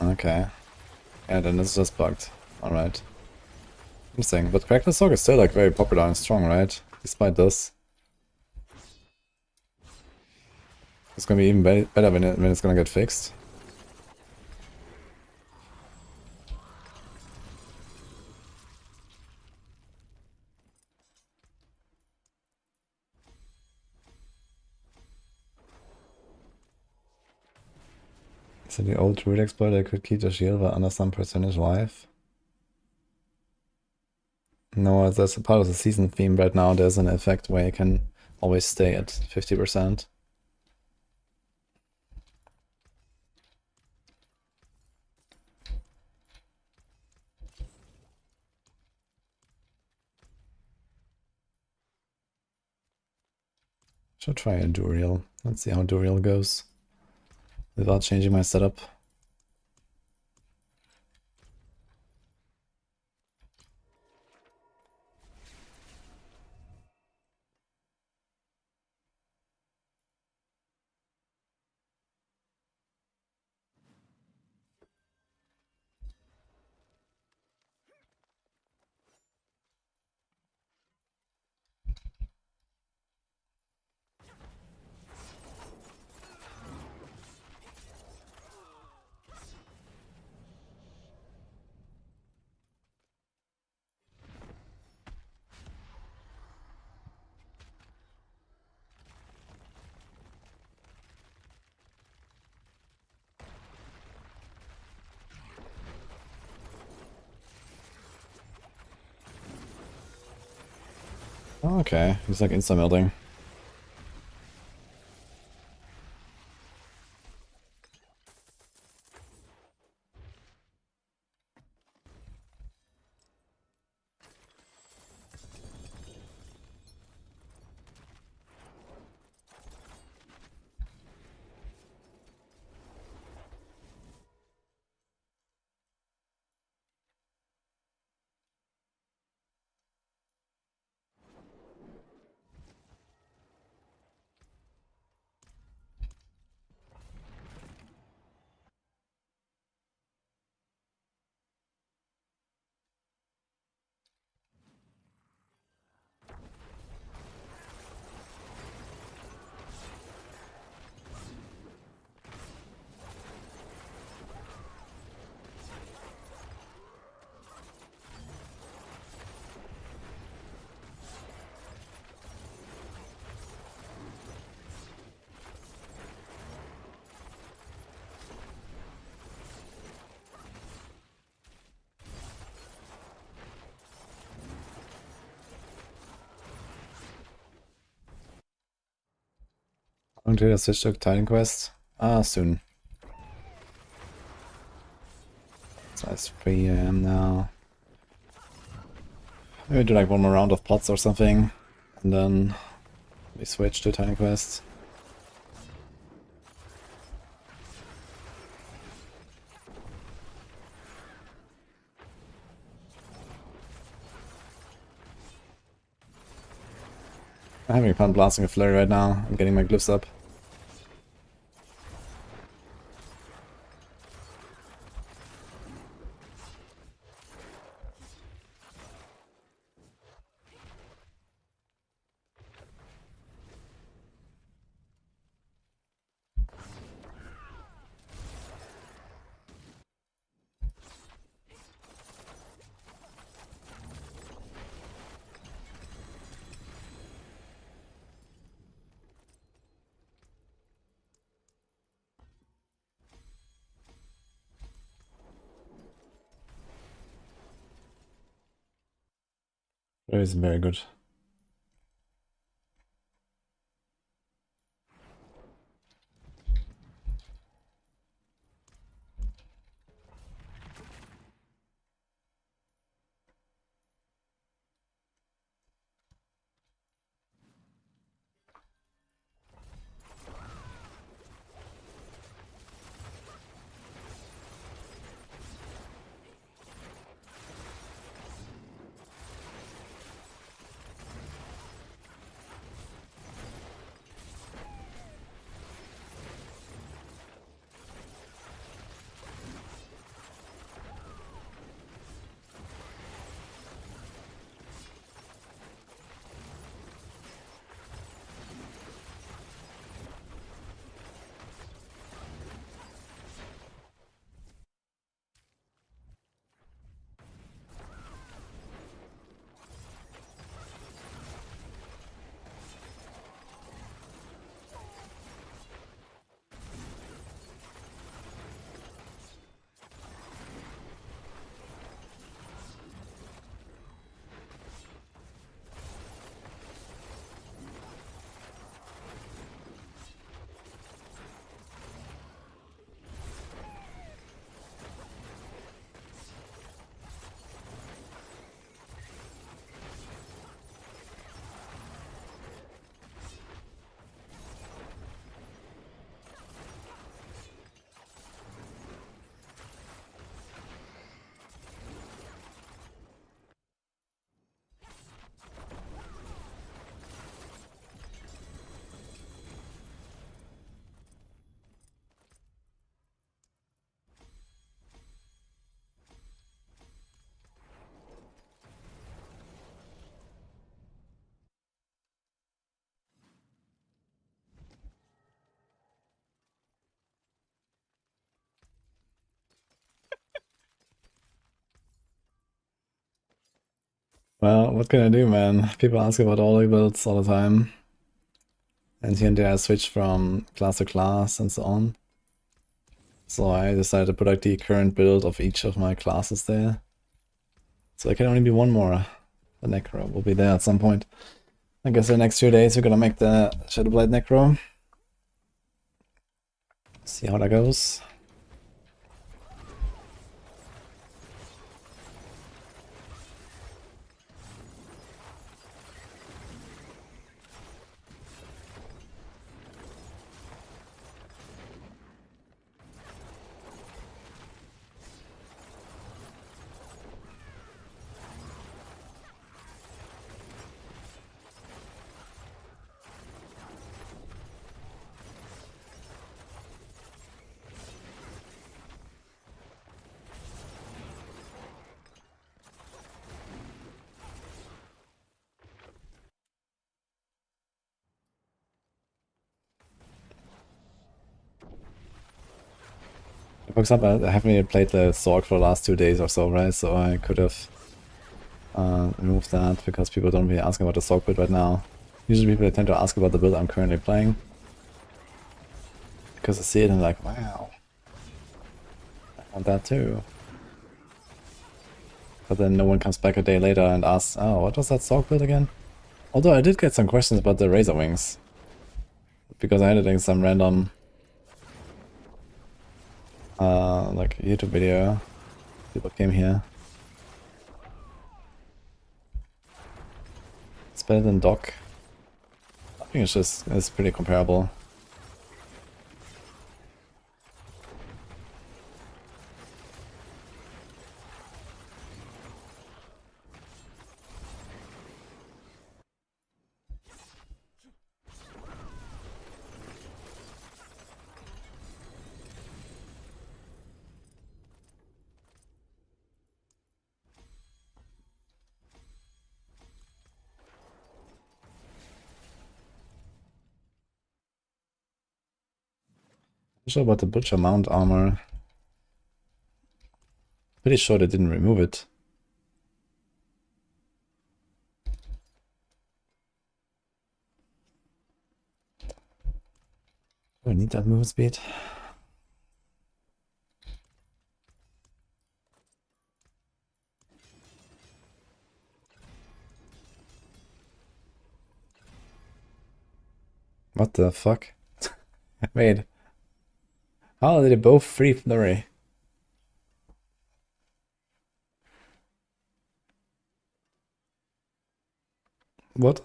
Okay. Yeah, then it's just bugged. Alright. Interesting. But Cracked Sorc is still like very popular and strong, right? Despite this. It's gonna be even better when it's gonna get fixed. Is it the old Druid exploit that could keep the shield but under some percentage life? No, that's a part of the season theme right now. There's an effect where you can always stay at 50%. Should try a Duriel. Let's see how Duriel goes. Without changing my setup. Okay, he's like insta-melting. When did I switch to Titan Quest? Soon. So it's 3 AM now. Maybe do like one more round of pots or something, and then we switch to Titan Quest. I'm having fun blasting a flurry right now. I'm getting my glyphs up. That is very good. Well, what can I do, man? People ask about all the builds all the time. And here and there I switch from class to class and so on. So I decided to put like the current build of each of my classes there. So there can only be one more. The Necro will be there at some point. I guess the next few days we're gonna make the Shadowblade Necro. See how that goes. For example, I haven't even played the Sorc for the last 2 days or so, right? So I could have removed that because people don't really ask about the Sorc build right now. Usually people tend to ask about the build I'm currently playing. Because I see it and like, wow, I want that too. But then no one comes back a day later and asks, oh, what was that Sorc build again? Although I did get some questions about the Razor Wings. Because I ended in some random like YouTube video. People came here. It's better than Doc. I think it's pretty comparable. Not sure about the Butcher Mount armor. Pretty sure they didn't remove it. Do I need that movement speed? What the fuck? Wait. How are they both free flurry? What?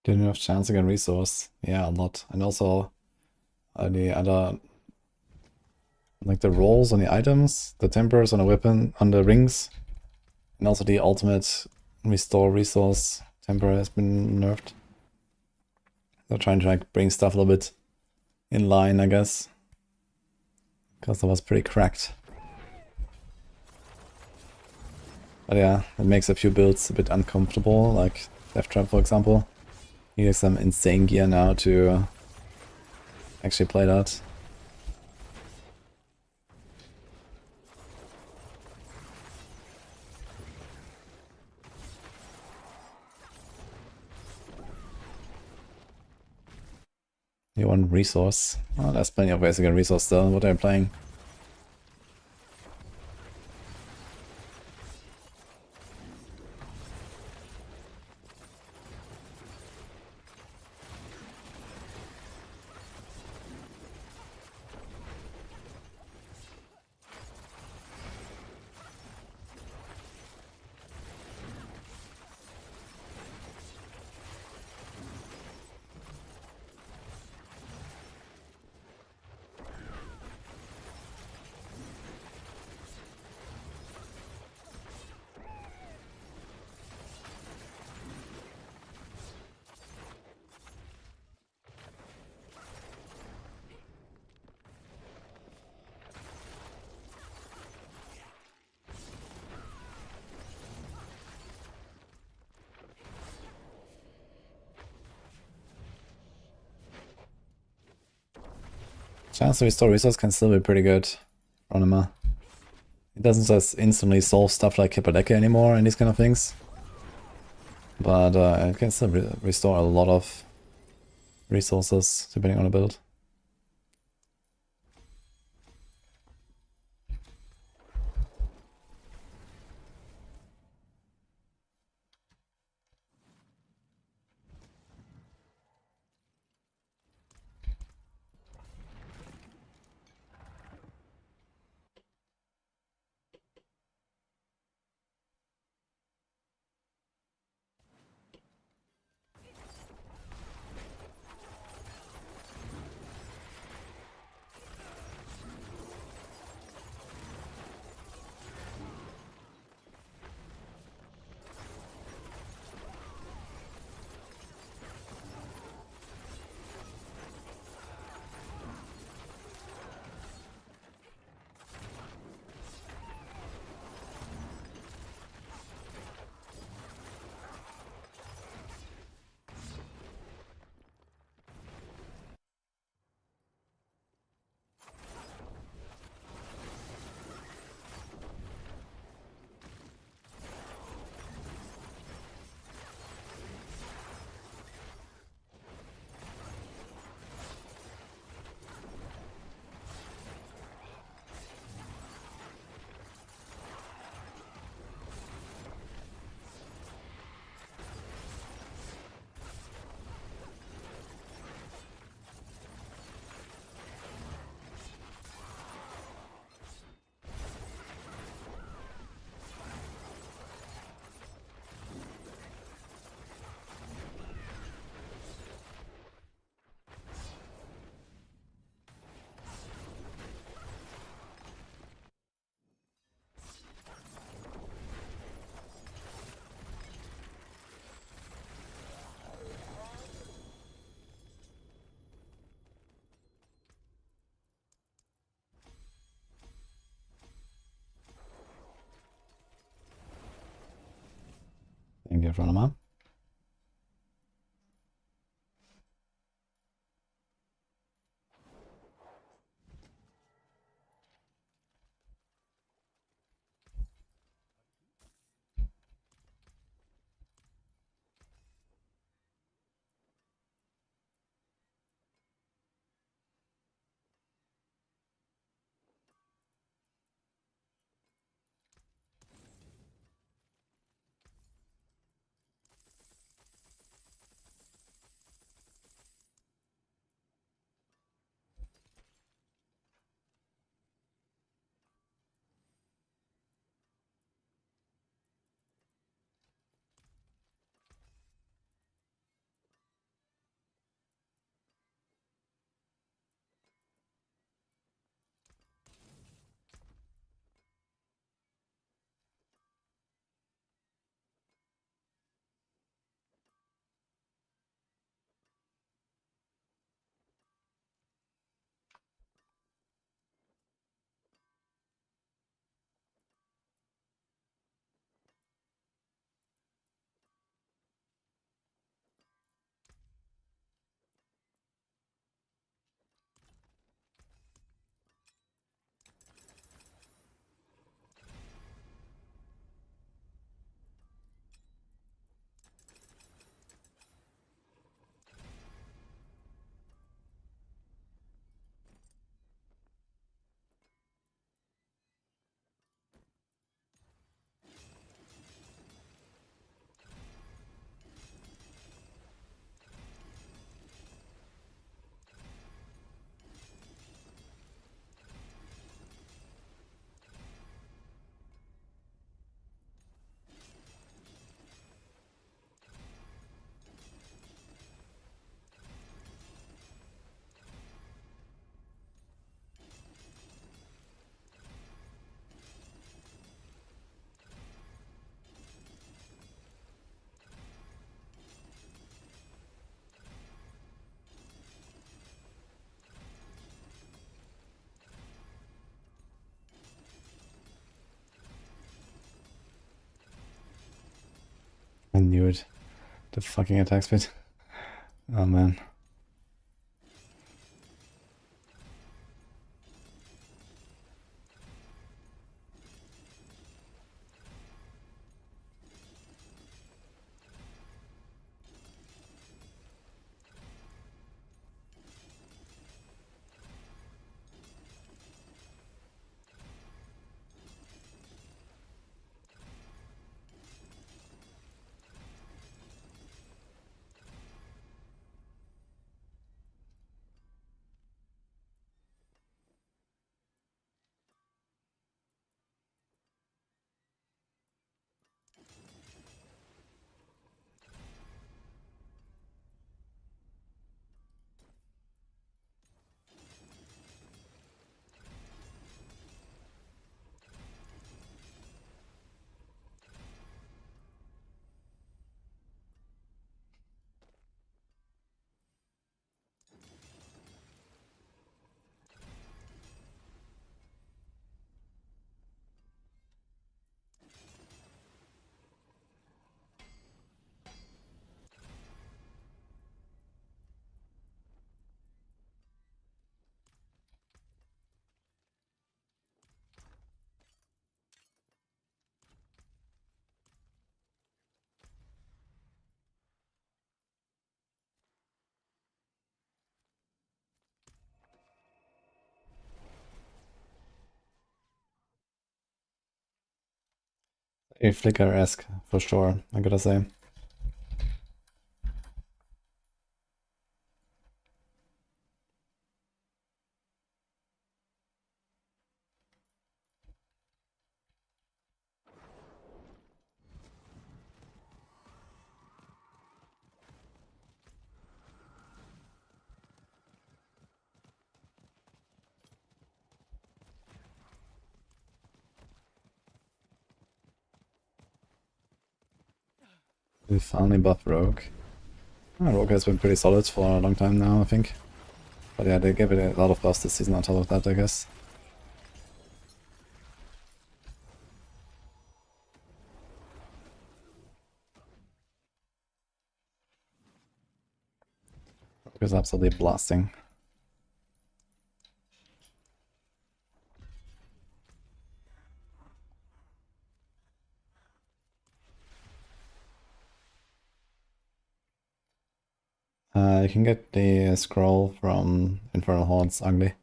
Didn't have chance against resource. Yeah, a lot. And also the other, like the rolls on the items, the tempers on the weapon, on the rings, and also the ultimate restore resource temper has been nerfed. They're trying to like bring stuff a little bit in line, I guess, because that was pretty cracked. But yeah, it makes a few builds a bit uncomfortable, like Death Trap for example. You need some insane gear now to actually play that. You want resource? Oh, there's plenty of ways to get resource still. What are you playing? Chance to restore resource can still be pretty good, Ronima. It doesn't just instantly solve stuff like Hippodeka anymore and these kind of things. But it can still restore a lot of resources depending on the build. Thank you, Ronima. knew it. The fucking attack speed. Oh man. A Flicker-esque for sure, I gotta say. We finally buffed Rogue. Rogue has been pretty solid for a long time now, I think. But yeah, they gave it a lot of buffs this season on top of that, I guess. Rogue is absolutely blasting. You can get the scroll from Infernal Horde's ugly.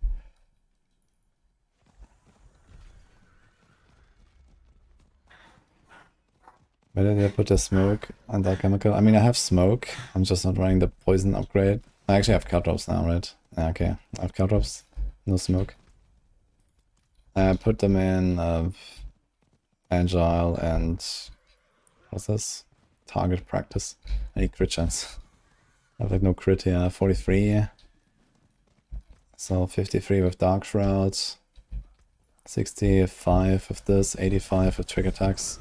Where did I put the smoke and alchemical? I mean, I have smoke. I'm just not running the poison upgrade. I actually have caltrops now, right? Yeah, okay, I have caltrops. No smoke. I put them in Agile and what's this? Target practice. I need crit chance. I have like no crit here. 43. So 53 with Dark Shroud. 65 with this. 85 with trick attacks.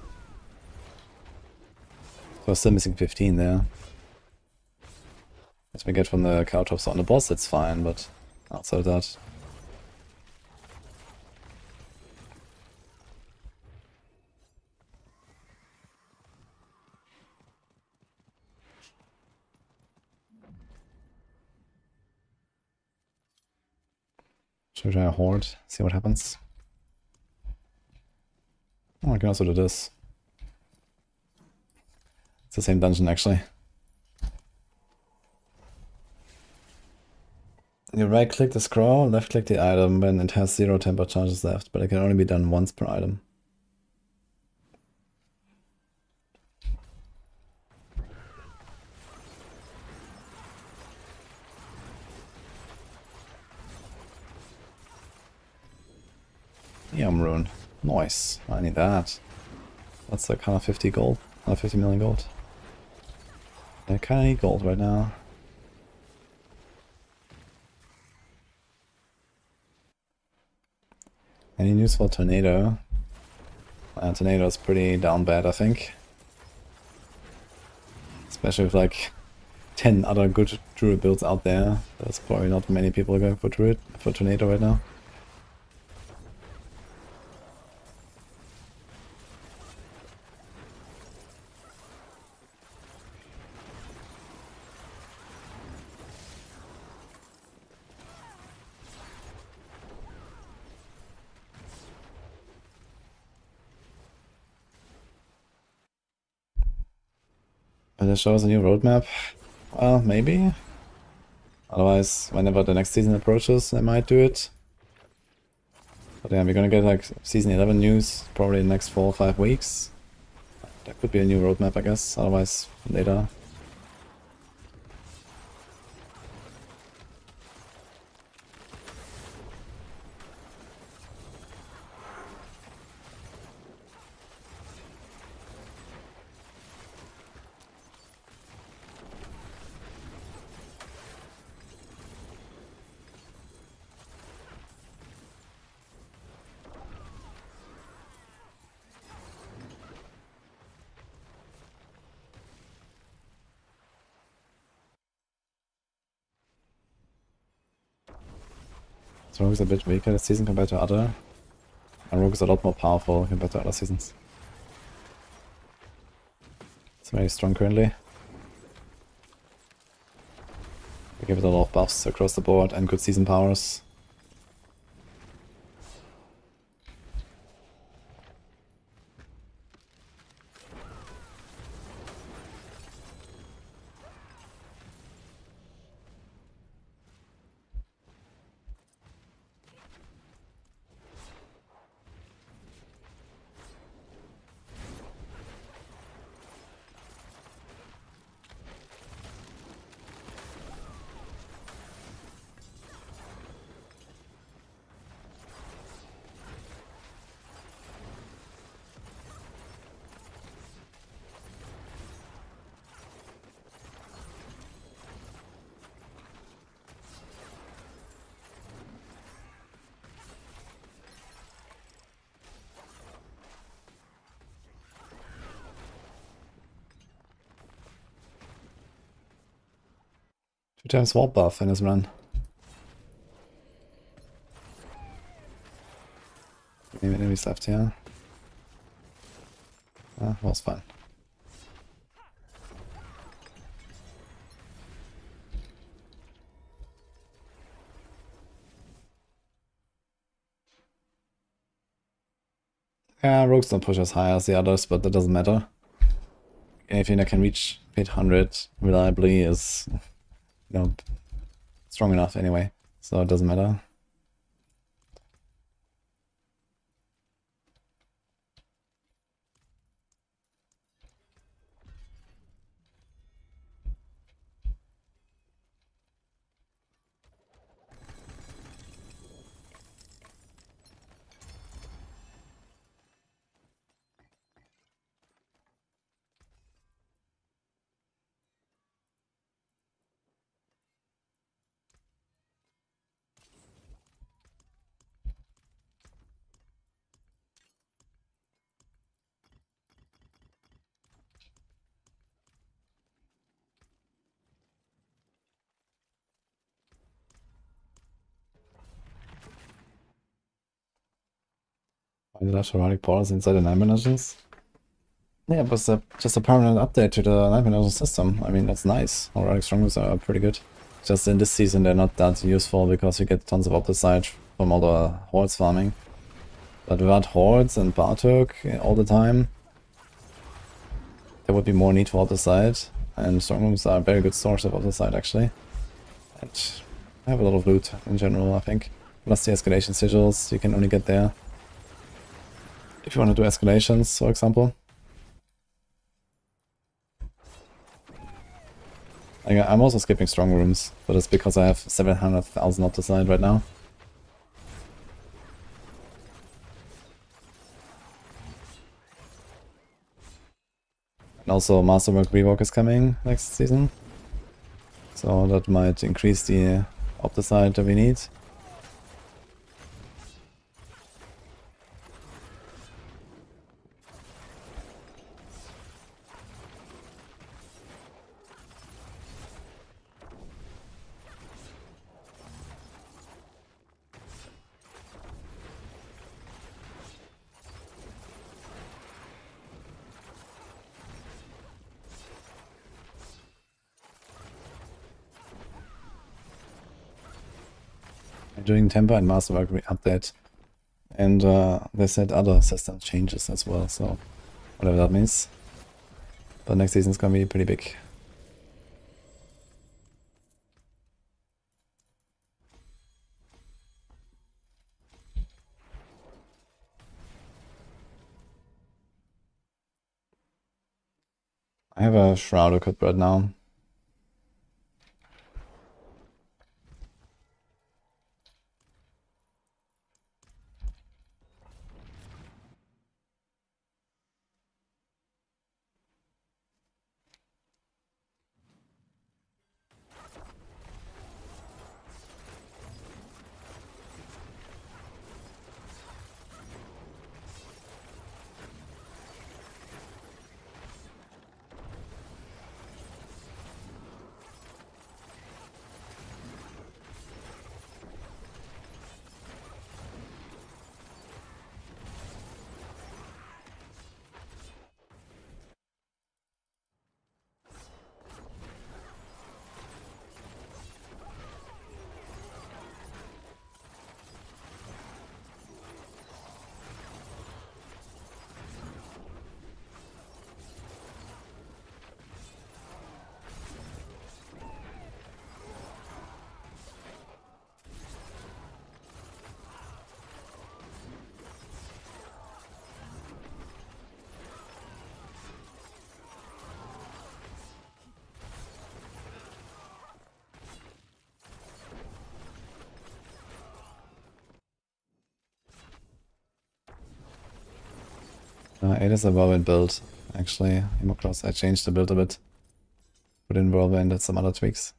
So I'm still missing 15 there. As we get from the caltrops on the boss, it's fine, but outside of that. Should we try a horde? See what happens. Oh, I can also do this. It's the same dungeon actually. You right click the scroll, left click the item when it has 0 temper charges left, but it can only be done once per item. Rune. Nice. I need that. That's like 150 gold. 150 million gold. I kinda need gold right now. Any news for Tornado? Tornado is pretty down bad, I think. Especially with like 10 other good Druid builds out there. There's probably not many people going for Druid, for Tornado right now. Will they show us a new roadmap? Well, maybe. Otherwise, whenever the next season approaches, they might do it. But yeah, we're gonna get like season 11 news probably in the next 4 or 5 weeks. That could be a new roadmap, I guess. Otherwise, later. So Rogue is a bit weaker this season compared to other. And Rogue is a lot more powerful compared to other seasons. It's very strong currently. We give it a lot of buffs across the board and good season powers. Two times warp buff in his run. Maybe enemies left here. Ah, was fine. Yeah, rogues don't push as high as the others, but that doesn't matter. Anything that can reach 800 reliably is, you know, strong enough anyway, so it doesn't matter. Why did I have Heraldic Portals inside the Nightmare Dungeons? Yeah, it was just a permanent update to the Nightmare Dungeon system. I mean, that's nice. Heraldic Strongholds are pretty good. Just in this season they're not that useful because you get tons of Opticite from all the Hordes farming. But without Hordes and Bartok all the time, there would be more need for Opticite. And Strongholds are a very good source of Opticite actually. And I have a lot of loot in general, I think. Plus the escalation sigils you can only get there. If you want to do escalations, for example. I'm also skipping strong rooms, but it's because I have 700,000 Opticite right now. And also Masterwork Rework is coming next season. So that might increase the Opticite that we need. Doing Temper and Masterwork update, and they said other system changes as well, so whatever that means. But next season's gonna be pretty big. I have a Shroud equipped right now. It is a whirlwind build, actually. Hemocross, I changed the build a bit. Put in whirlwind and some other tweaks.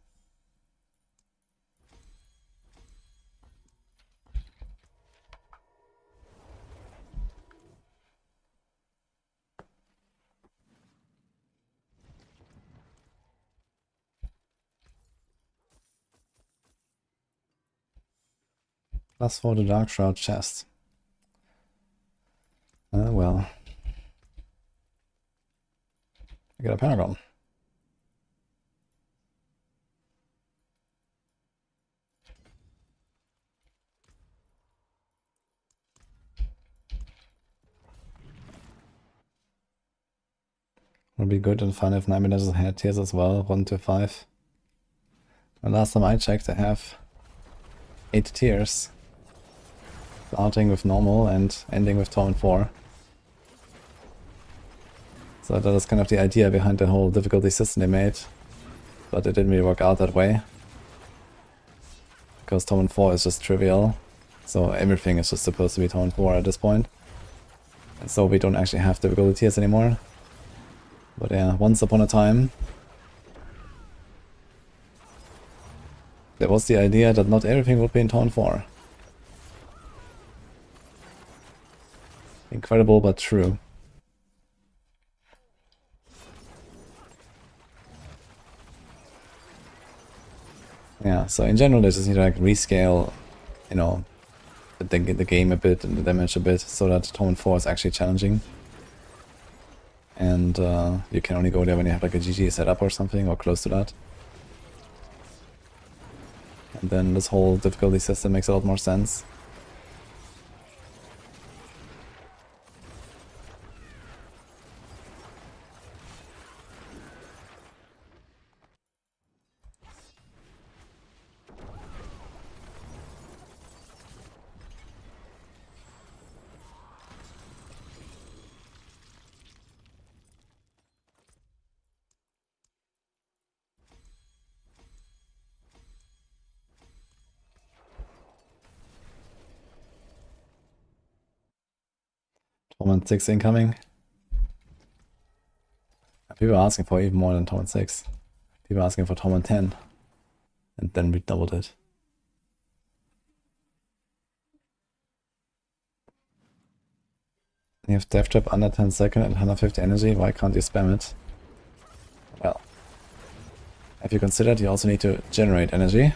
Plus for the Dark Shroud chest. Well. I got a Paragon. Would be good and fun if Nightmares had tiers as well, 1 to 5. And last time I checked, I have 8 tiers. Starting with normal and ending with Torment 4. So that is kind of the idea behind the whole difficulty system they made. But it didn't really work out that way. Because Torment 4 is just trivial. So everything is just supposed to be Torment 4 at this point. And so we don't actually have difficulty tiers anymore. But yeah, once upon a time, there was the idea that not everything would be in Torment 4. Incredible but true. Yeah, so in general they just need to like rescale, you know, the game a bit and the damage a bit so that Torment 4 is actually challenging. And you can only go there when you have like a GG set up or something, or close to that. And then this whole difficulty system makes a lot more sense. Torment 6 incoming. People are asking for even more than Torment 6. People are asking for Torment 10. And then we doubled it. You have Death Trap under 10 seconds and 150 energy, why can't you spam it? Well, have you considered you also need to generate energy?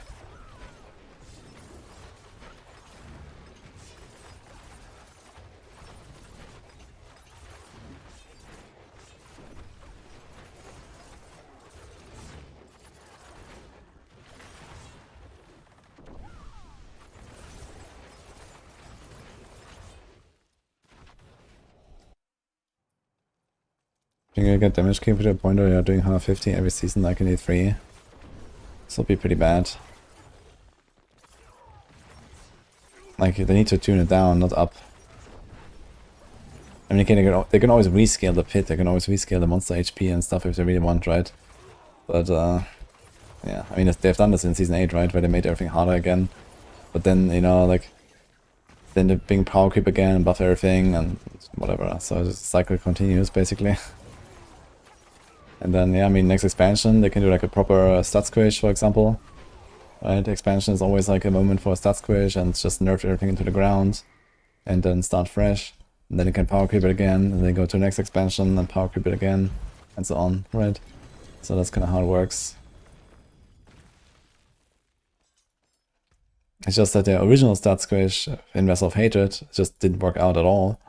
think you get damage king to the point where you're doing 150 every season like in E3. This will be pretty bad. Like, they need to tune it down, not up. I mean, they can always rescale the pit, they can always rescale the monster HP and stuff if they really want, right? But, yeah, I mean, they've done this in Season 8, right? Where they made everything harder again. But then, you know, like, then the big power creep again, buff everything, and whatever. So the cycle continues, basically. And then, yeah, I mean, next expansion, they can do like a proper stat squish, for example. Right, expansion is always like a moment for a stat squish and just nerf everything into the ground. And then start fresh. And then you can power creep it again, and then go to the next expansion and power creep it again. And so on, right? So that's kind of how it works. It's just that the original stat squish in Vessel of Hatred just didn't work out at all.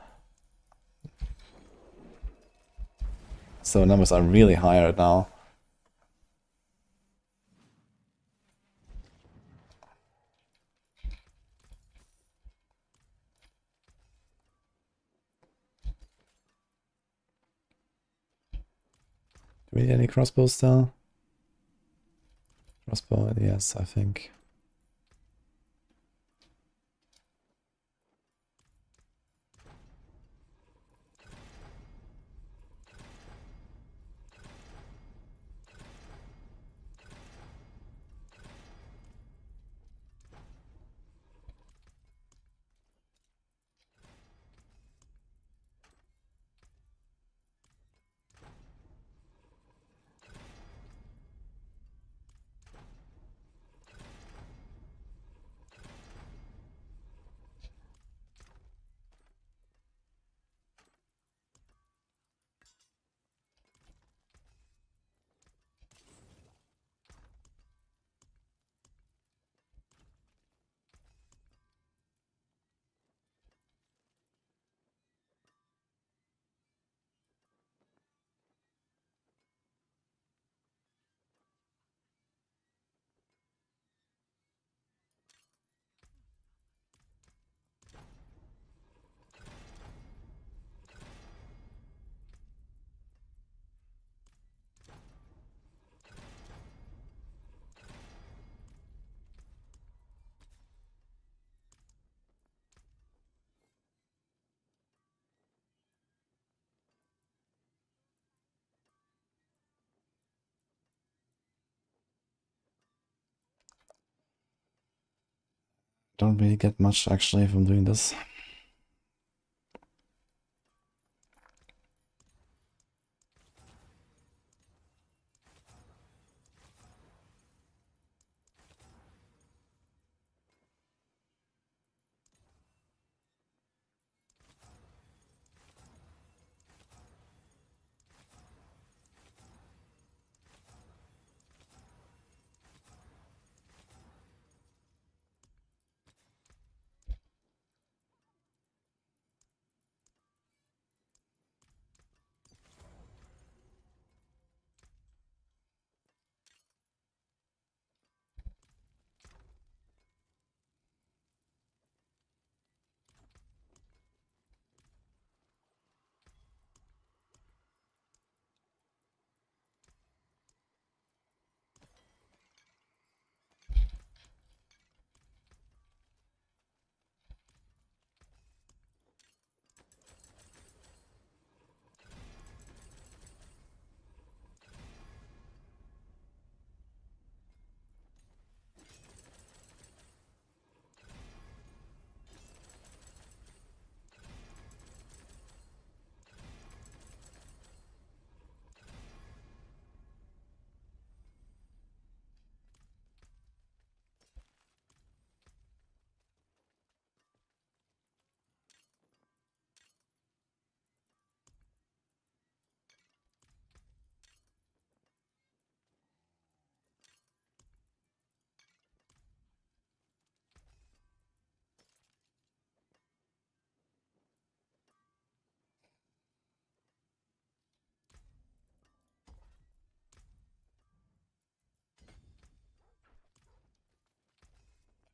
So numbers are really high right now. Do we need any crossbows still? Crossbow, yes, I think. Don't really get much actually from doing this.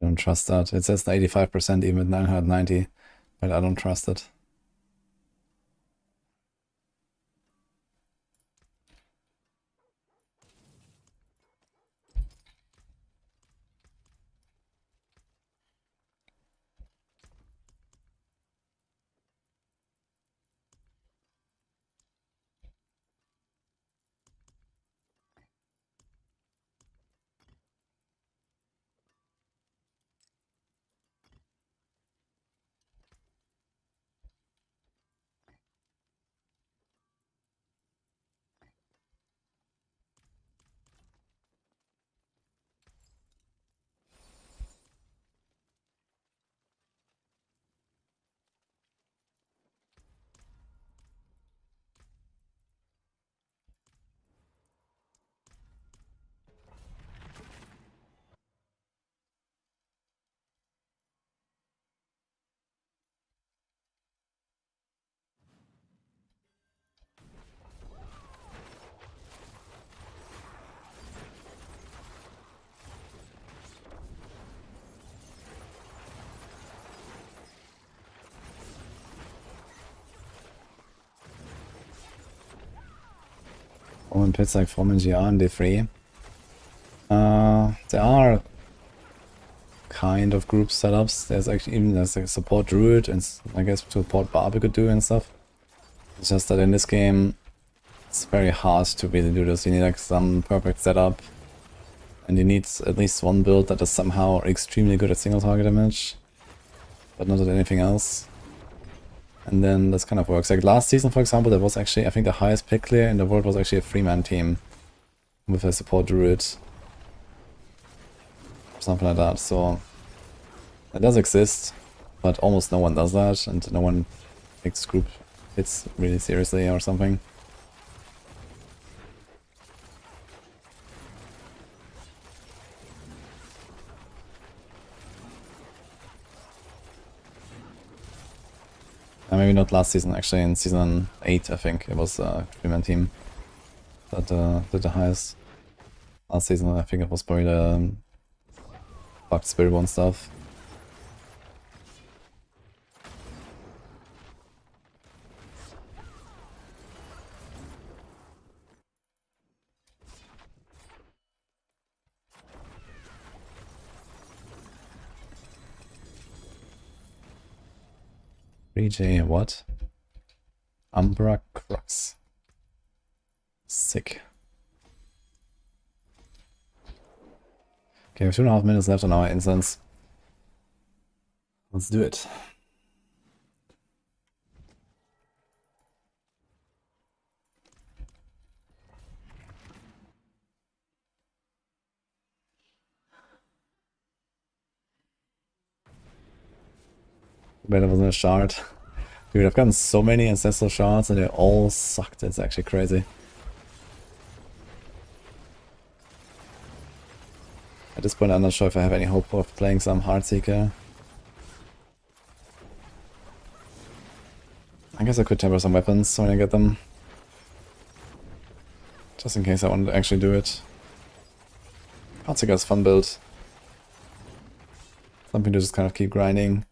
I don't trust that. It says 85% even at 990, but I don't trust it. Form pits like Form and GR and D3. There are kind of group setups. There's actually even there's a support Druid and I guess support Barb you could do and stuff. It's just that in this game it's very hard to really do this. You need like some perfect setup and you need at least one build that is somehow extremely good at single target damage, but not at anything else. And then this kind of works. Like last season, for example, there was actually, I think the highest pick clear in the world was actually a 3-man team with a support Druid. Or something like that. So it does exist, but almost no one does that, and no one takes group hits really seriously or something. Maybe not last season, actually in season 8 I think it was a 3-man team that did the highest. Last season I think it was probably the bugged Spiritborn stuff. J what? Umbra Crux. Sick. Okay, we have 2.5 minutes left on our instance. Let's do it. Better wasn't a shard. Dude, I've gotten so many ancestral shards and they all sucked. It's actually crazy. At this point I'm not sure if I have any hope of playing some Heartseeker. I guess I could temper some weapons when I get them. Just in case I want to actually do it. Heartseeker is fun build. Something to just kind of keep grinding.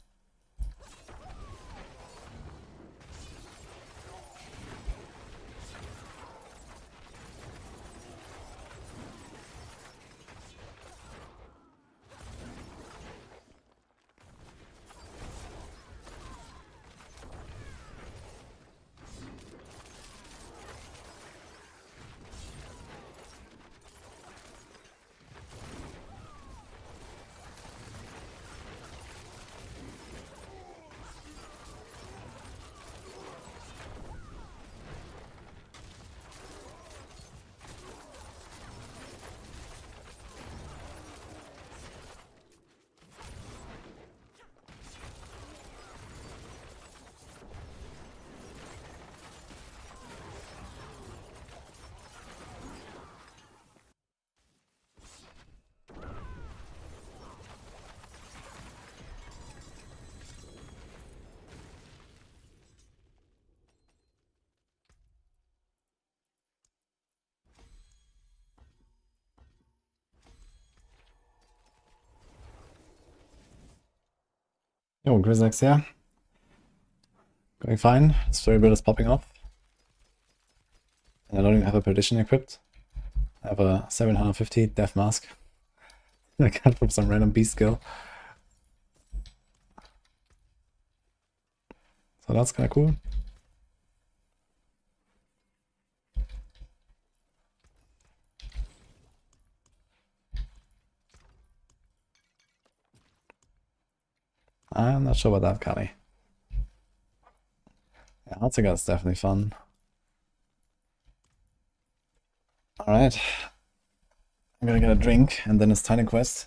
Yo, Grizzlex here. Going fine. Story build is popping off. And I don't even have a Perdition equipped. I have a 750 Death Mask. I got from some random beast skill. So that's kinda cool. I'm not sure about that, Kali. Yeah, Heartseeker is definitely fun. Alright. I'm gonna get a drink and then it's Tiny Quest.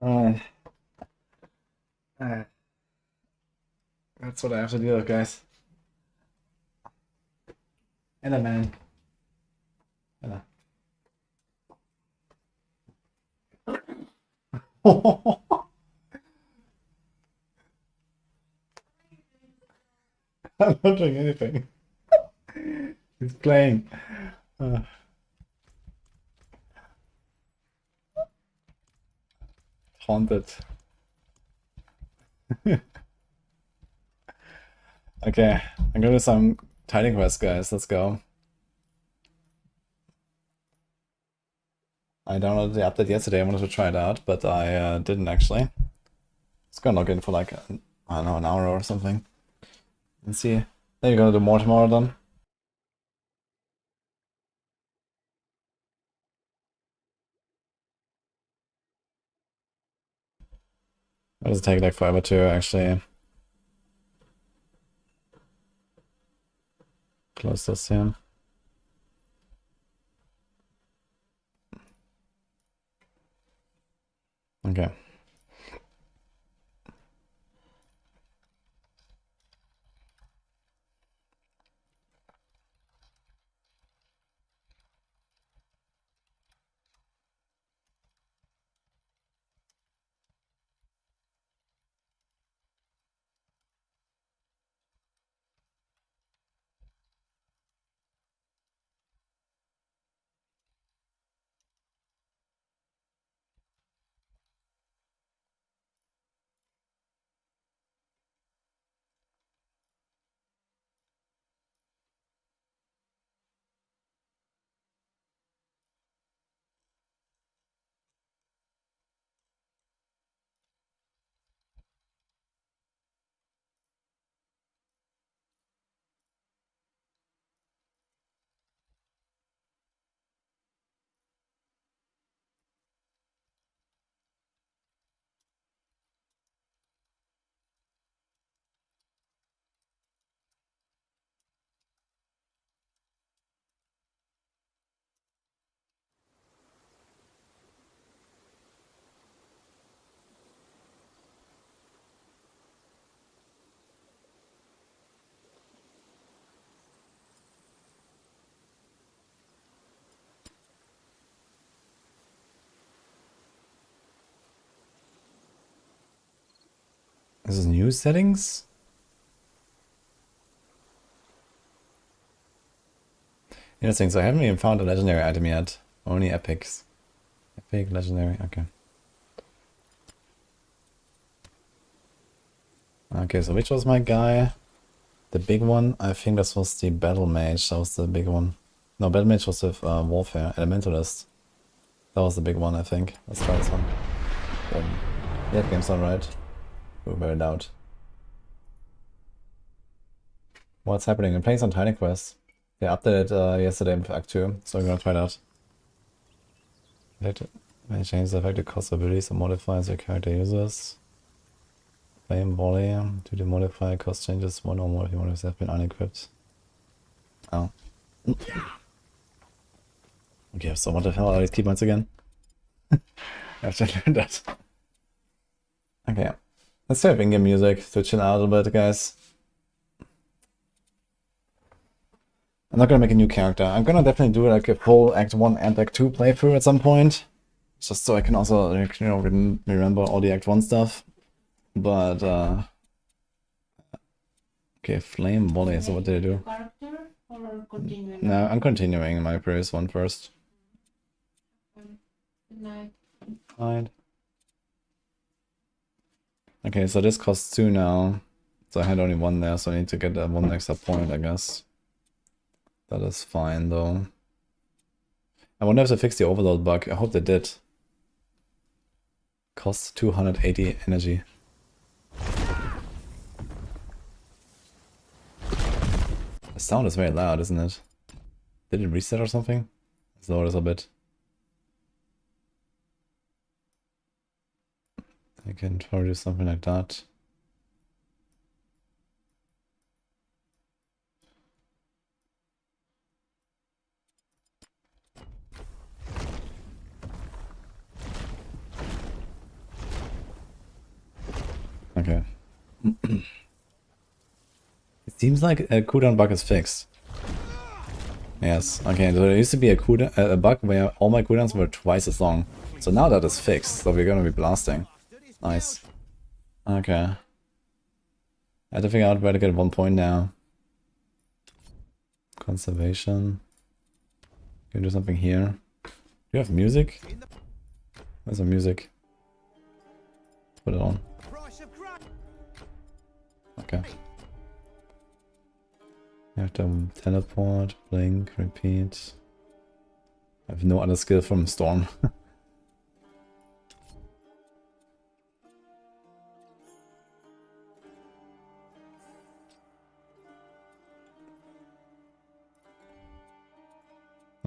Alright. That's what I have to deal with, guys. Hello, man. Hello. I'm not doing anything. He's playing. Haunted. Okay, I'm gonna do some tidying quests, guys. Let's go. I downloaded the update yesterday. I wanted to try it out, but I didn't actually. It's gonna log in for like, I don't know, an hour or something. And see. Then you're gonna do more tomorrow then? Or does it take like forever to actually close this here? Okay. This is new settings? Interesting, so I haven't even found a legendary item yet. Only epics. Epic, legendary, okay. Okay, so which was my guy? The big one? I think this was the Battle Mage, that was the big one. No, Battle Mage was with Warfare, Elementalist. That was the big one, I think. Let's try this one. Boom. Yeah, game's alright. Ooh, very loud. What's happening? I'm playing some Tiny Quest. They updated yesterday in Act 2, so I'm gonna try it out. May change the effective cost of release and modifies your character users. Flame volley. Do the modifier cost changes one or more if your modifiers have been unequipped. Oh. Okay, so what the hell are these keypoints again? I have to learn that. Okay. Let's have in-game music to chill out a little bit, guys. I'm not gonna make a new character. I'm gonna definitely do like a full Act 1 and Act 2 playthrough at some point. Just so I can also, you know, remember all the Act 1 stuff. But, okay, Flame Volley, so what did I do? Character or continuing? No, I'm continuing my previous one first. Good night. Fine. Okay, so this costs 2 now. So I had only 1 there, so I need to get that 1 extra point, I guess. That is fine, though. I wonder if they fixed the overload bug. I hope they did. Costs 280 energy. The sound is very loud, isn't it? Did it reset or something? Let's lower this a bit. I can try to do something like that. Okay. It seems like a cooldown bug is fixed. Yes, okay, so there used to be a cooldown, a bug where all my cooldowns were twice as long. So now that is fixed, so we're gonna be blasting. Nice. Okay. I have to figure out where to get 1 point now. Conservation. Can we do something here? Do you have music? Where's the music? Put it on. Okay. You have to teleport, blink, repeat. I have no other skill from Storm.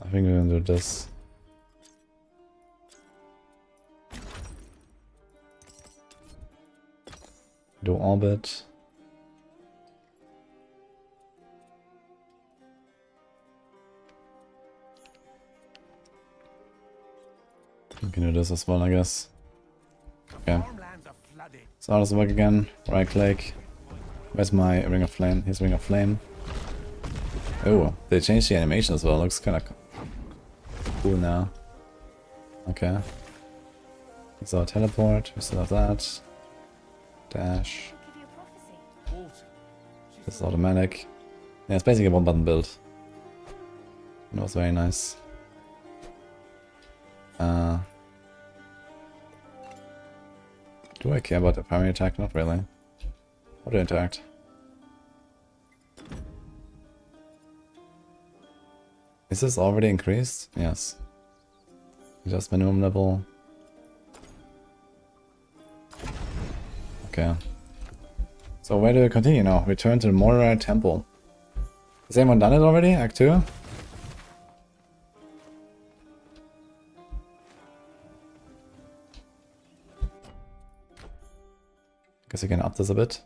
I think we're gonna do this. Do orbit. We can do this as well, I guess. Okay. So how does it work again? Right click. Where's my Ring of Flame? Here's Ring of Flame. Oh, they changed the animation as well. Looks kind of cool now. Okay. So teleport. We still have that. Dash. This is automatic. Yeah, it's basically a one-button build. It was very nice. Do I care about the primary attack? Not really. How do I interact? Is this already increased? Yes. Just minimum level. Okay. So where do we continue now? Return to the Moira Temple. Has anyone done it already? Act 2? Guess you can up this a bit.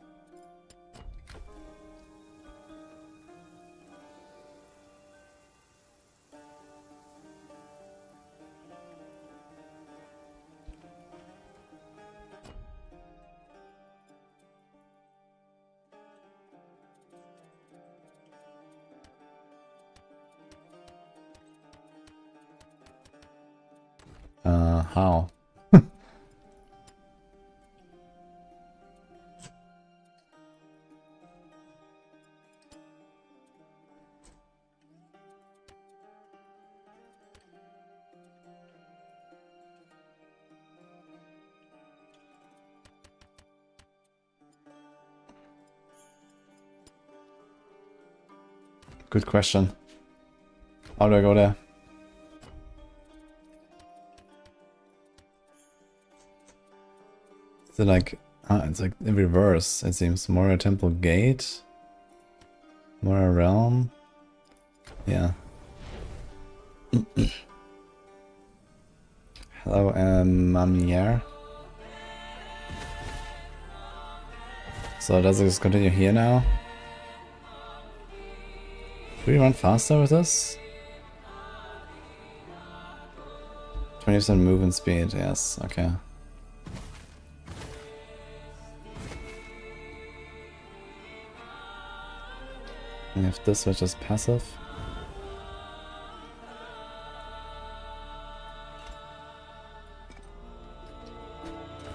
How? Good question. How do I go there? Is it like... it's like in reverse, it seems. Moira Temple Gate. Moira Realm. Yeah. Hello, Mamier. So does it just continue here now? Do we run faster with this? 20% movement speed, yes, okay. We have this, which is passive.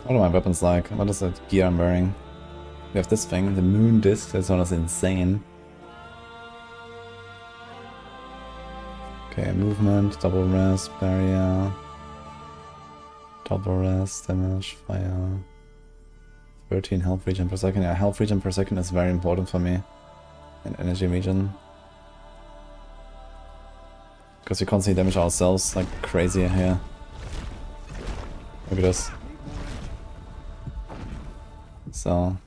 What are my weapons like? What is that gear I'm wearing? We have this thing, the moon disc, that's one is insane. Okay, movement, double rest, barrier, double rest, damage, fire, 13 health regen per second. Yeah, health regen per second is very important for me. And energy regen. Because we constantly damage ourselves like crazy here. Look at this. So...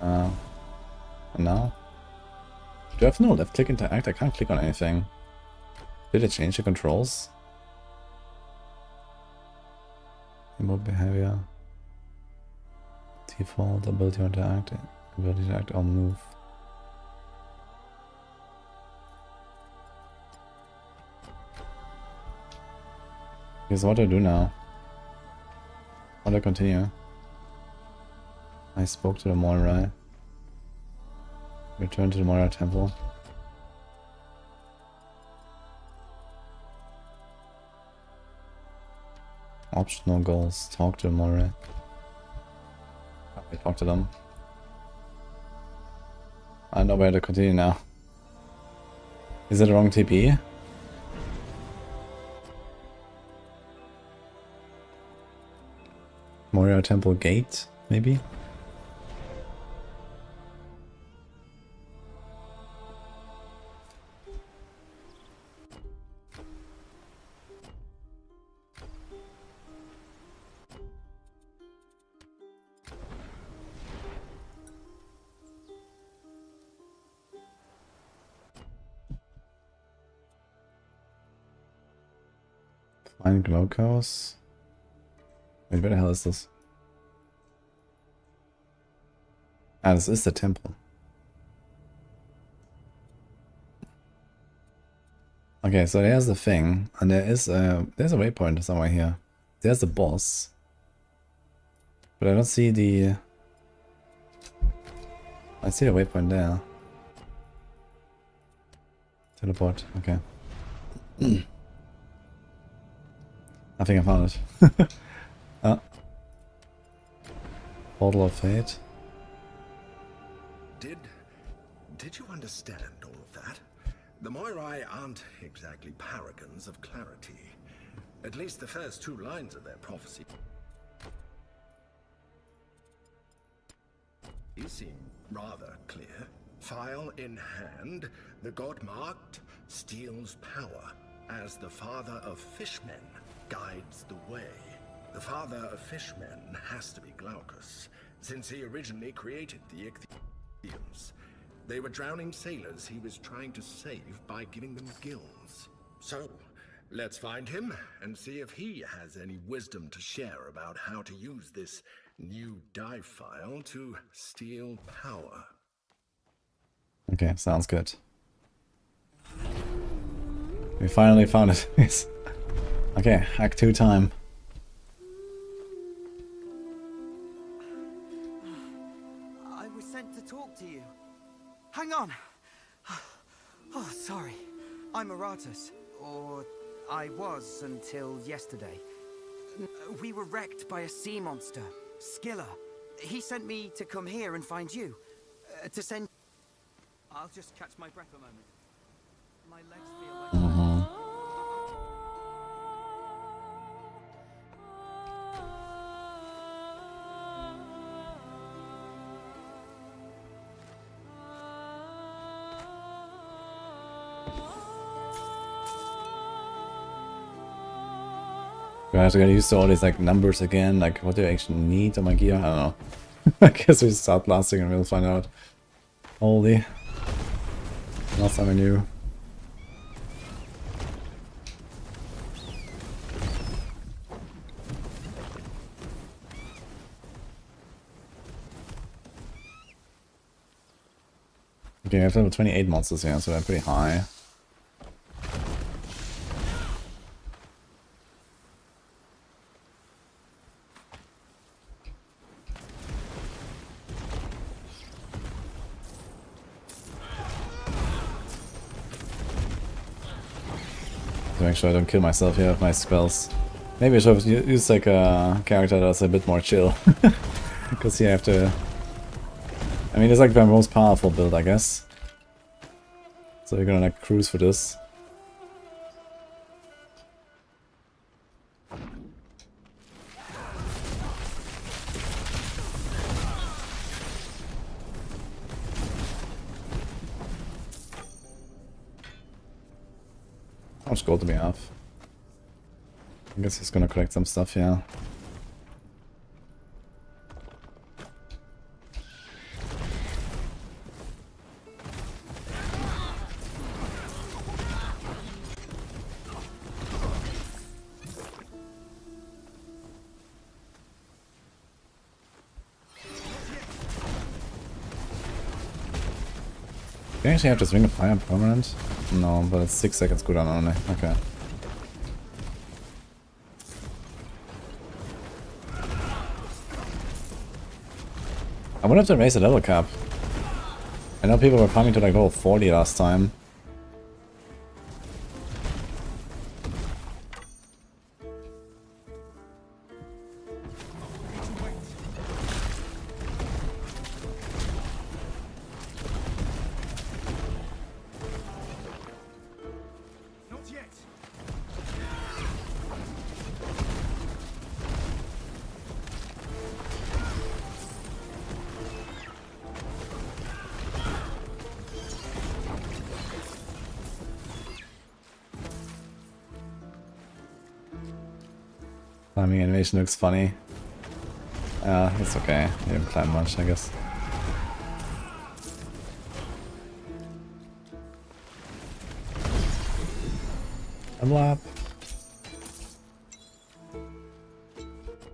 and now? Do I have no left click interact? I can't click on anything. Did it change the controls? Remote behavior. Default, ability to interact, ability to act or move. Okay, so what do I do now? How do I continue? I spoke to the Moirai. Return to the Moirai temple. Optional goals. Talk to the Moirai. I talk to them. I don't know where to continue now. Is it the wrong TP? Moirai Temple Gate, maybe? Find Glowcows. Wait, where the hell is this? Ah, this is the temple. Okay, so there's the thing, and there's a waypoint somewhere here. There's the boss, but I don't see the. I see the waypoint there. Teleport. Okay. I think I found it. Portal of Fate. Did you understand all of that? The Moirai aren't exactly paragons of clarity. At least the first 2 lines of their prophecy. You seem rather clear. File in hand, the god marked steals power as the father of fishmen guides the way. The father of fishmen has to be Glaucus, since he originally created the Ichthyans. They were drowning sailors he was trying to save by giving them gills. So, let's find him and see if he has any wisdom to share about how to use this new dive file to steal power. Okay, sounds good. We finally found it. Yes. Okay, Act 2 time. I was sent to talk to you. Hang on. Oh, sorry. I'm Aratus. Or I was until yesterday. We were wrecked by a sea monster, Skilla. He sent me to come here and find you. To send... I'll just catch my breath a moment. My legs feel like... Do I have to get used to all these like numbers again? Like what do I actually need on my gear? I don't know. I guess we start blasting and we'll find out. Holy. Last time I knew. Okay, I have level 28 monsters here, so they're pretty high. To make sure I don't kill myself here with my spells. Maybe I should have used like a character that's a bit more chill. Because here I have to... I mean, it's like the most powerful build, I guess. So we're gonna like cruise for this. How much gold do we have? I guess he's gonna collect some stuff, yeah. Do you actually have to swing a fire permanent? No, but it's 6 seconds cooldown only. Okay. I wonder if they raised the level cap. I know people were coming to like level 40 last time. Climbing animation looks funny. It's okay. You didn't climb much, I guess. Level up.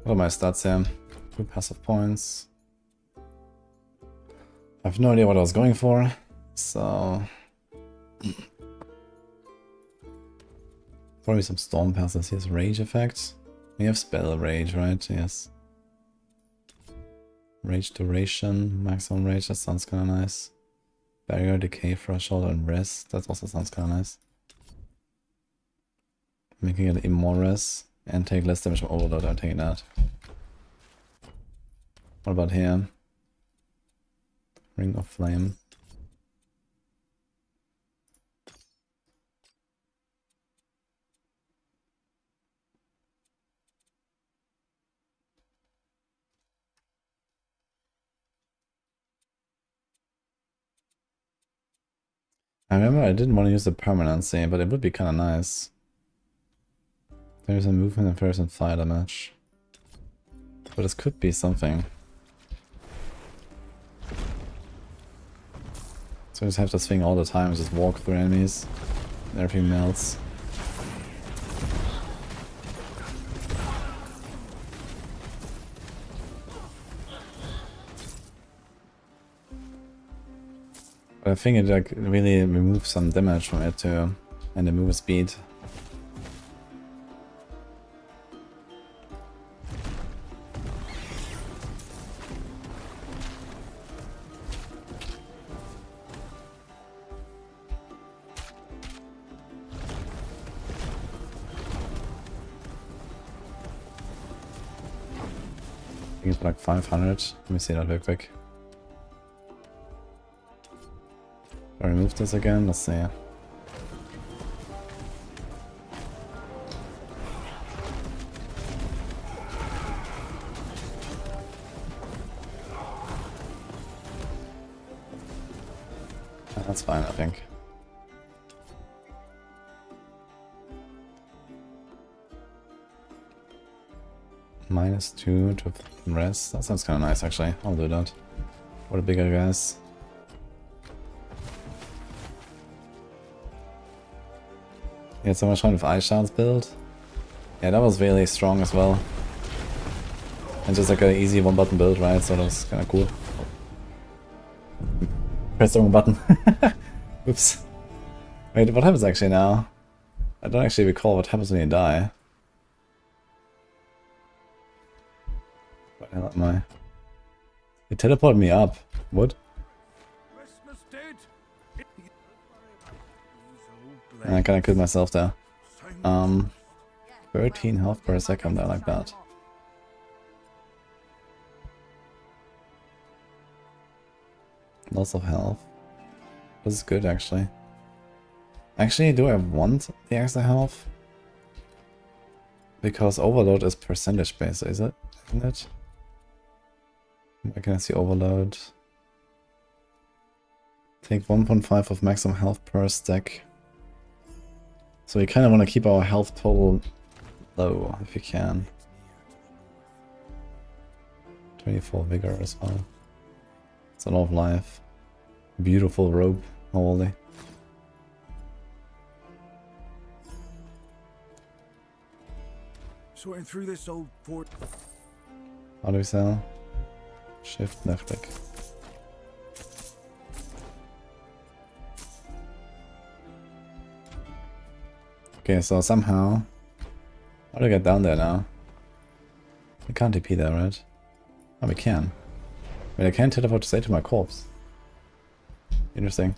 What are my stats here? 2 passive points. I have no idea what I was going for, so... Probably some storm passes. Here's rage effect. We have spell rage, right? Yes. Rage duration, maximum rage, that sounds kinda nice. Barrier, decay, threshold, and rest, that also sounds kinda nice. Making it immorous and take less damage from overload, I'm taking that. What about here? Ring of Flame. I remember I didn't want to use the permanency, but it would be kind of nice. There's a movement and first and fire damage. But this could be something. So I just have to swing all the time, just walk through enemies, and everything melts. But I think it like really removes some damage from it too, and the move speed. I think it's like 500. Let me see that real quick. I remove this again, let's see. That's fine, I think. -2 to rest. That sounds kind of nice, actually. I'll do that. What a bigger guys. You had so much fun with Eyeshard's build. Yeah, that was really strong as well. And just like an easy one button build, right? So that was kind of cool. Press the wrong button. Oops. Wait, what happens actually now? I don't actually recall what happens when you die. What the hell am I? It teleported me up. What? I kinda killed myself there. 13 health per second, I like that. Lots of health. This is good actually. Actually, do I want the extra health? Because overload is percentage based, is it? Isn't it? Where can I see overload? Take 1.5 of maximum health per stack. So we kind of want to keep our health total low, if you can. 24 vigor as well. It's a lot of life. Beautiful robe, holy. Sorting through this old fort. How do we sell? Shift, left click. Okay, so somehow... How do we get down there now? We can't TP there, right? Oh, we can. I mean, I can't teleport to say to my corpse. Interesting.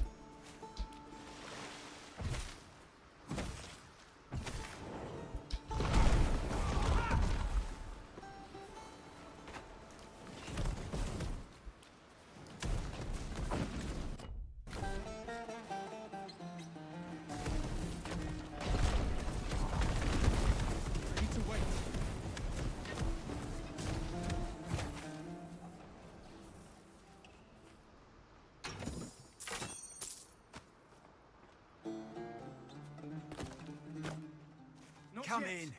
Come in.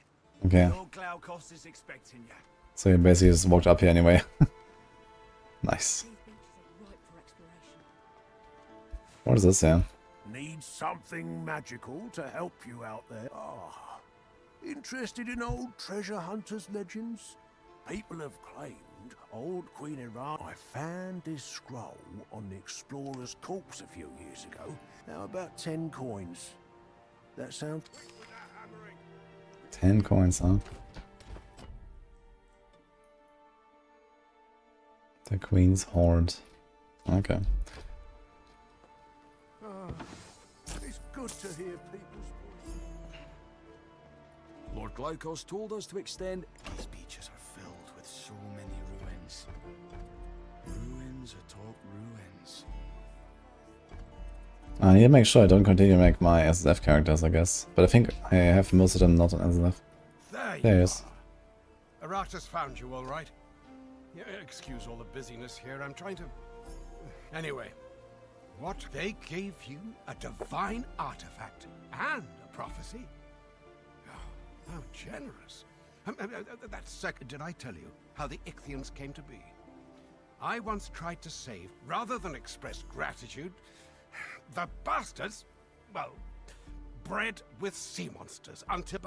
Okay. Lord Glaukos is expecting you. So he basically just walked up here anyway. Nice. What is this here? Need something magical to help you out there? Ah, interested in old treasure hunters' legends? People have claimed old Queen Iran. I found this scroll on the explorer's corpse a few years ago. Now about 10 coins. That sounds... 10 coins, huh? The Queen's Hoard. Okay. It's good to hear people's voices. Lord Glaukos told us to extend... These beaches are filled with so many ruins. Ruins atop ruins. I need to make sure I don't continue to make my SSF characters, I guess. But I think I have most of them not on SSF. There he is. Aratus found you, all right? Yeah, excuse all the busyness here. I'm trying to... Anyway, what? They gave you a divine artifact and a prophecy? Oh, how generous. That second, did I tell you how the Ichthians came to be? I once tried to save, rather than express gratitude, the bastards, well, bred with sea monsters until...